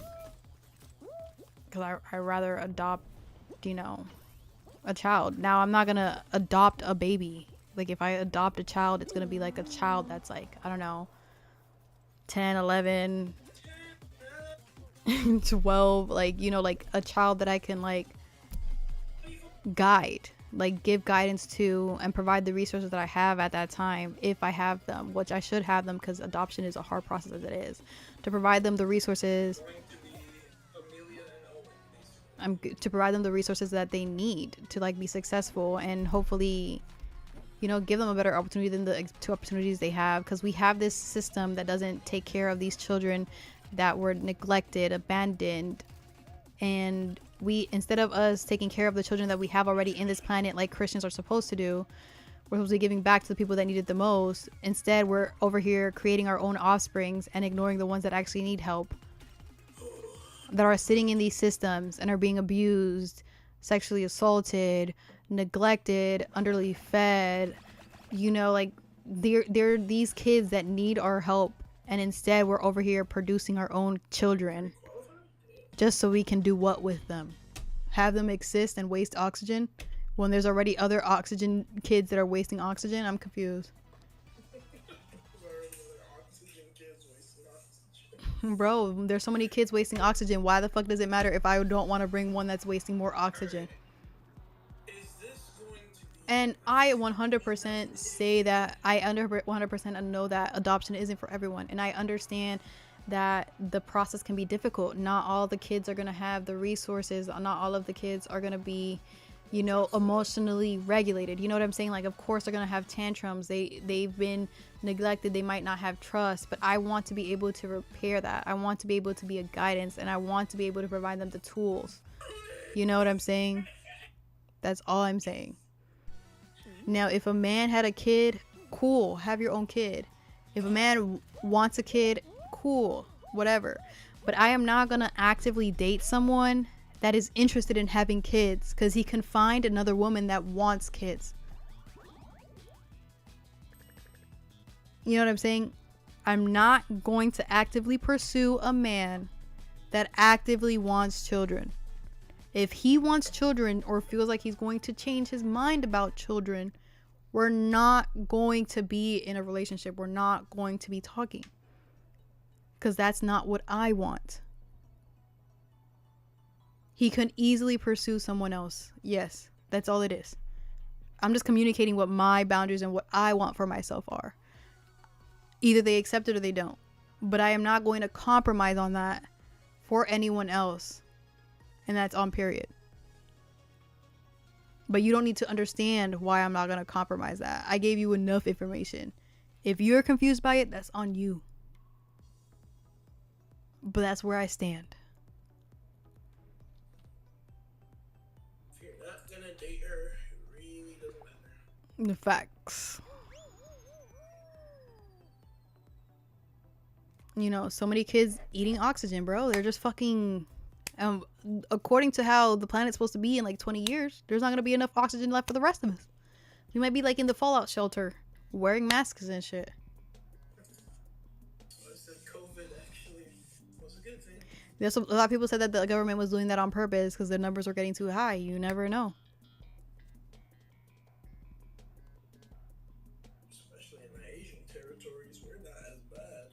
Because I rather adopt, you know, a child. Now, I'm not gonna adopt a baby. Like, if I adopt a child, it's gonna be like a child that's like, I don't know, 10, 11, 12, like, you know, like a child that I can like guide, like give guidance to and provide the resources that I have at that time, if I have them, which I should have them because adoption is a hard process as it is, to provide them the resources. Going to be Amelia and Owen, basically. To provide them the resources that they need to like be successful and hopefully, you know, give them a better opportunity than the two opportunities they have, because we have this system that doesn't take care of these children that were neglected, abandoned, and we, instead of us taking care of the children that we have already in this planet like Christians are supposed to do, we're supposed to be giving back to the people that need it the most. Instead, we're over here creating our own offsprings and ignoring the ones that actually need help, that are sitting in these systems and are being abused, sexually assaulted, neglected, underly fed, you know, like they're these kids that need our help, and instead we're over here producing our own children just so we can do what with them? Have them exist and waste oxygen when there's already other oxygen kids that are wasting oxygen? I'm confused. Bro, there's so many kids wasting oxygen. Why the fuck does it matter if I don't want to bring one that's wasting more oxygen? Is this going to be... And I 100% say that I 100% know that adoption isn't for everyone, and I understand that the process can be difficult. Not all the kids are going to have the resources. Not all of the kids are going to be, you know, emotionally regulated. You know what I'm saying? Like, of course they're going to have tantrums. They've been neglected. They might not have trust, but I want to be able to repair that. I want to be able to be a guidance, and I want to be able to provide them the tools. You know what I'm saying? That's all I'm saying. Now, if a man had a kid, cool, have your own kid. If a man wants a kid, cool, whatever. But I am not gonna actively date someone that is interested in having kids because he can find another woman that wants kids. You know what I'm saying? I'm not going to actively pursue a man that actively wants children. If he wants children or feels like he's going to change his mind about children, we're not going to be in a relationship. We're not going to be talking. Because that's not what I want. He can easily pursue someone else. Yes, that's all it is. I'm just communicating what my boundaries and what I want for myself are. Either they accept it or they don't. But I am not going to compromise on that for anyone else. And that's on period. But you don't need to understand why I'm not going to compromise that. I gave you enough information. If you're confused by it, that's on you. But that's where I stand. If you're not gonna date her, it really doesn't matter. The facts. You know, so many kids eating oxygen, bro. They're just fucking... according to how the planet's supposed to be in like 20 years, there's not going to be enough oxygen left for the rest of us. We might be like in the fallout shelter, wearing masks and shit. I said COVID actually was a good thing. There's a lot of people said that the government was doing that on purpose because the numbers were getting too high. You never know. Especially in the Asian territories, we're not as bad.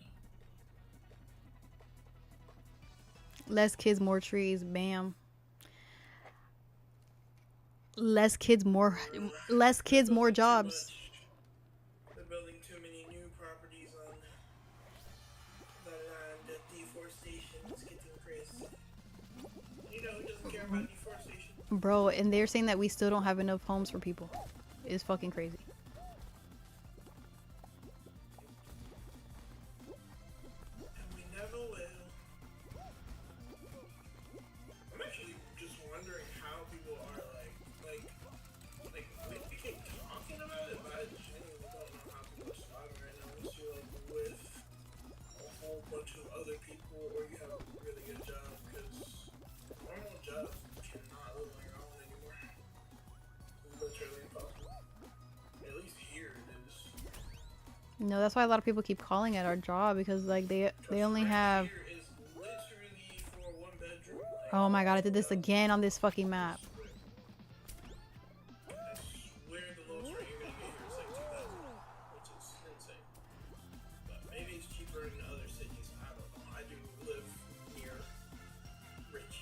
Less kids, more trees. Bam. Less kids, more jobs. They're building too many new properties on the land. Deforestation is getting crazy. You know who doesn't care about deforestation? Bro, and they're saying that we still don't have enough homes for people. It's fucking crazy. And we never will. I'm actually just wondering how people are like we keep talking about it, but I genuinely don't know how people are surviving right now unless you're like with a whole bunch of other people or you have a really good job, because normal jobs cannot live on your own anymore. It's literally impossible. At least here it is. No, that's why a lot of people keep calling it our job, because like they only have... Here is literally for one bedroom. Like, Oh my god, I did this again on this fucking map. I swear the lowest rate you're gonna get here is like 2,000, which is insane. But maybe it's cheaper in other cities. I don't know. I do live near rich.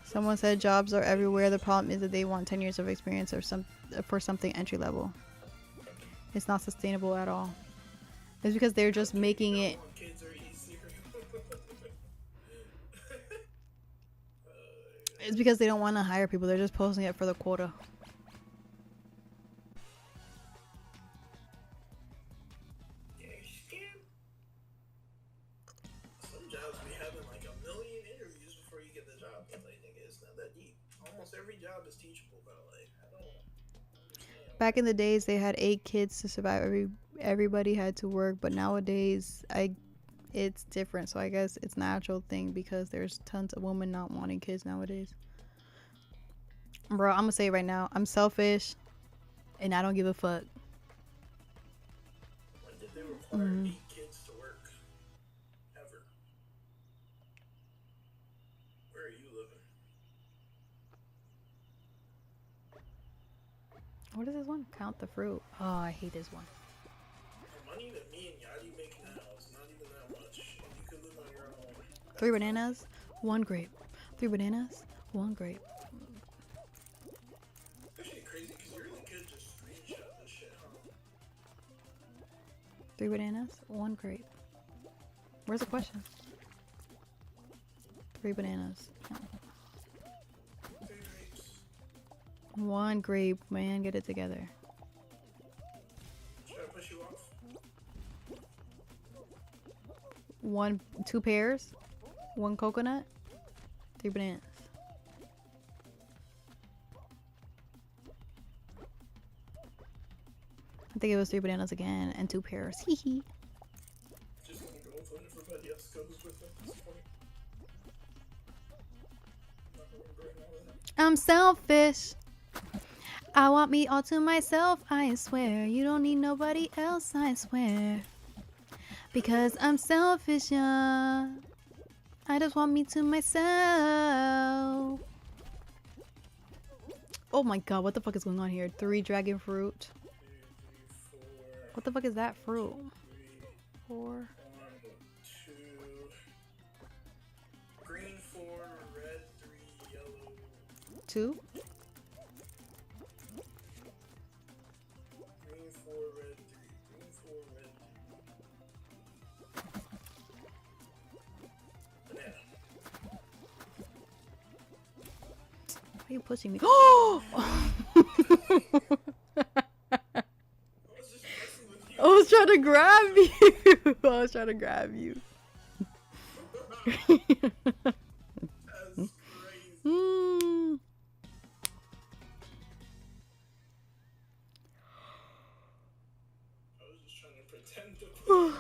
Someone said jobs are everywhere. The problem is that they want 10 years of experience or for something entry level. It's not sustainable at all. It's because they're just making it... Kids are easier. It's because they don't want to hire people. They're just posting it for the quota. Yeah, you're scared. Some jobs be having like 1 million interviews before you get the job, but like, nigga, it's not that deep. Almost every job is teachable, but like, I don't understand. Back in the days, they had 8 kids to survive. Everybody had to work, but nowadays, it's different. So I guess it's a natural thing because there's tons of women not wanting kids nowadays. Bro, I'm gonna say it right now. I'm selfish, and I don't give a fuck. When did they require 8 kids to work? Ever? Where are you living? What is this one? Count the fruit. Oh, I hate this one. The money that me and Yadi make now is not even that much, and you could live on your own. 3 bananas, 1 grape. 3 bananas, 1 grape. Actually crazy because you really could just screenshot this shit, huh? 3 bananas, 1 grape. Where's the question? 3 bananas. 3 grapes. 1 grape, man, get it together. Should I push you off? 2 pears, 1 coconut, 3 bananas. I think it was 3 bananas again and 2 pears. Hee hee. Just gonna go with what everybody else goes with at this point. I'm not gonna regret all of that. I'm selfish. I want me all to myself, I swear. You don't need nobody else, I swear. Because I'm selfish, yeah. I just want me to myself. Oh my god, what the fuck is going on here? 3 dragon fruit. 2, 3, 4, What the fuck is that fruit? 3, 4. 1, 2. Green 4, red 3, yellow 2. are you pushing me? Oh! was just messing with you. I was trying to grab you. I was trying to grab you. That's crazy. Mm. I was just trying to pretend to push.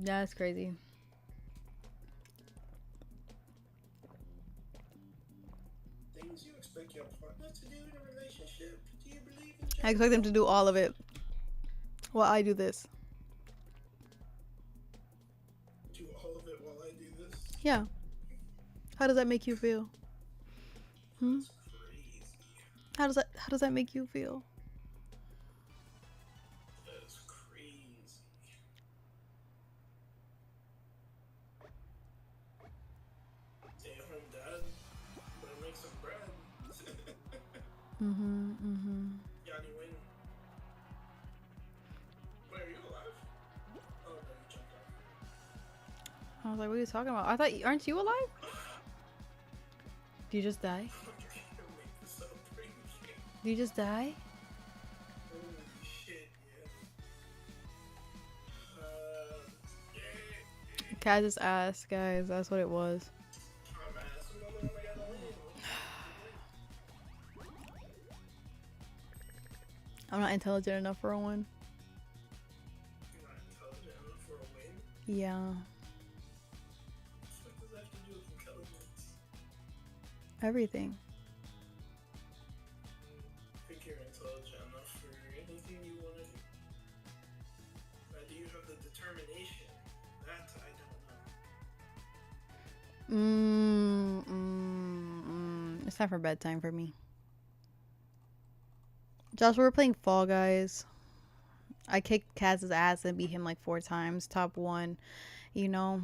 That's crazy. Things you expect your partner to do in a relationship? Do you believe in I expect them to do all of it. While I do this. do all of it while I do this? Yeah. How does that make you feel? Hmm? That's crazy. How does that make you feel? That's crazy. Stay at home, Dad. Better make some bread. Yanni win. Wait, are you alive? Oh, no, you jumped off. I was like, what are you talking about? I thought, aren't you alive? Did you just die? You're gonna make this so crazy. Did you just die? Holy shit, yeah. Kaz's ass, guys. That's what it was. I'm asking the one I got on you. I'm not intelligent enough for a win. You're not intelligent enough for a win? Yeah. What the fuck does that have to do with intelligence? Everything. I think you're intelligent enough for anything you want to do. Do you have the determination? That I don't know. It's time for bedtime for me. Josh, we're playing Fall Guys. I kicked Kaz's ass and beat him like 4 times. Top 1, you know.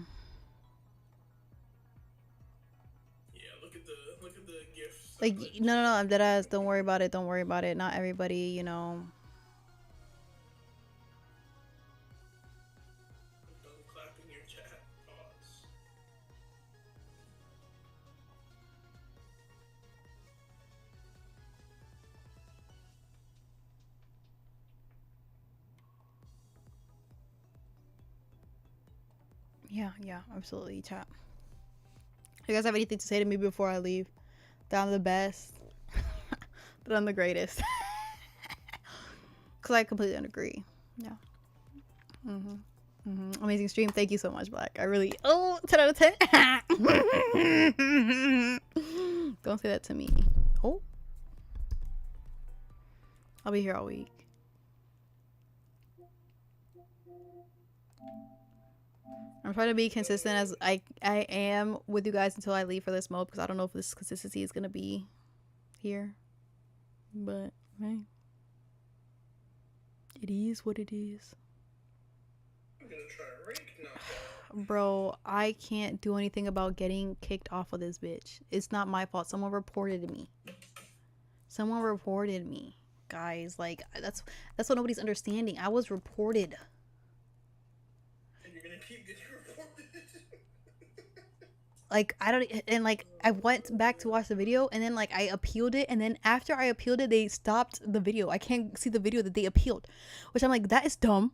Yeah, look at the gifts. Like, no, I'm dead ass. Don't worry about it. Don't worry about it. Not everybody, you know. I'm done clapping your chat. Pause. Yeah, absolutely, chat. You guys have anything to say to me before I leave? That I'm the best. That I'm the greatest. Because I completely agree. Yeah. Amazing stream. Thank you so much, Black. I really... Oh, 10 out of 10. Don't say that to me. Oh. I'll be here all week. I'm trying to be consistent as I am with you guys until I leave for this mode, because I don't know if this consistency is going to be here. But, hey. It is what it is. I'm gonna try rank knockout. Bro, I can't do anything about getting kicked off of this bitch. It's not my fault. Someone reported me. Someone reported me. Guys, like, that's what nobody's understanding. I was reported. And you're gonna keep getting reported. Like, I don't, and like, I went back to watch the video, and then like I appealed it, and then after I appealed it, they stopped the video. I can't see the video that they appealed, which I'm like, that is dumb.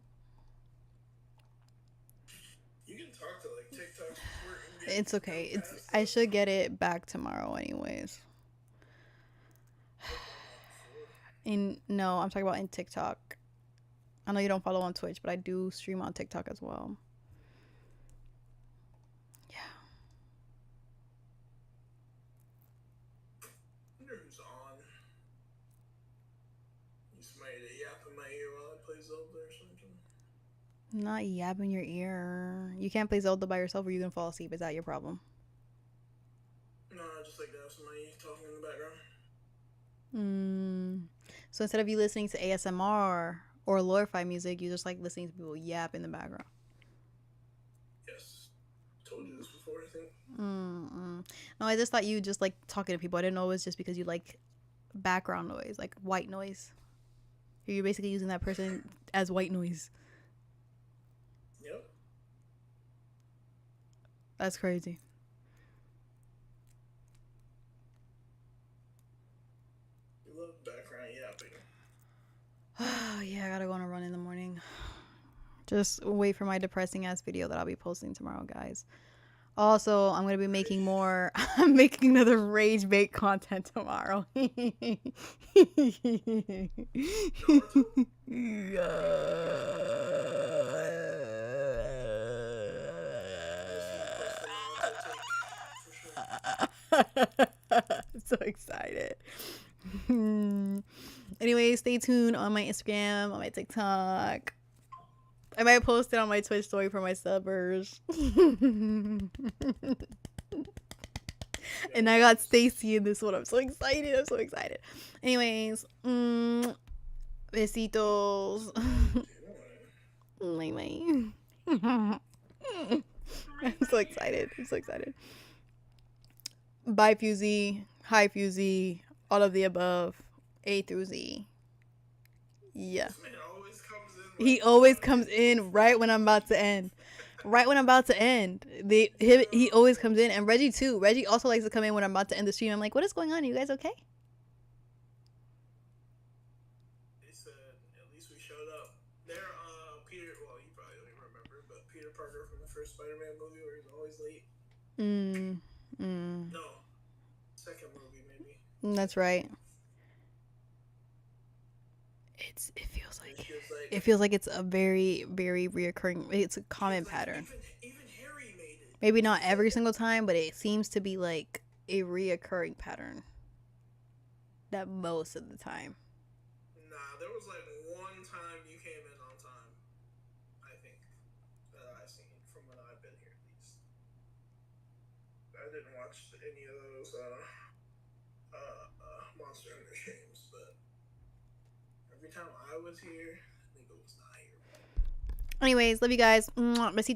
You can talk to like TikTok support and get It's okay. I should get it back tomorrow anyways. No, I'm talking about in TikTok. I know you don't follow on Twitch, but I do stream on TikTok as well. Yeah. I wonder who's on. You somebody to yap in my ear while I play Zelda or something. Not yapping your ear. You can't play Zelda by yourself or you can fall asleep. Is that your problem? No, I just like to have somebody talking in the background. So instead of you listening to ASMR or lo-fi music, you just like listening to people yap in the background. Yes. Told you this before, I think. No, I just thought you just like talking to people. I didn't know it was just because you like background noise, like white noise. You're basically using that person as white noise. Yep. That's crazy. Yeah, I gotta go on a run in the morning. Just wait for my depressing ass video that I'll be posting tomorrow, guys. Also, I'm gonna be making more. I'm making another rage bait content tomorrow. So excited. Anyway, stay tuned on my Instagram, on my TikTok. I might post it on my Twitch story for my subbers. And I got Stacy in this one. I'm so excited. I'm so excited. Anyways, besitos. I'm so excited. I'm so excited. Bye, Fusey. Hi, Fusey. All of the above. A through Z. Yeah. He always comes in right when I'm about to end. Right when I'm about to end. He always comes in. And Reggie too. Reggie also likes to come in when I'm about to end the stream. I'm like, what is going on? Are you guys okay? They said, at least we showed up. They're, Peter, well, you probably don't even remember, but Peter Parker from the first Spider-Man movie where he's always late. No. Second movie, maybe. That's right. It feels like it's a very, very reoccurring. It's a common pattern. Even Harry made it. Maybe not every single time, but it seems to be like a reoccurring pattern. That most of the time. Nah, there was like one time you came in on time. I think that I've seen from when I've been here at least. I didn't watch any of those Monster Hunter games, but every time I was here, nigga was not here. Anyways, love you guys. Besito.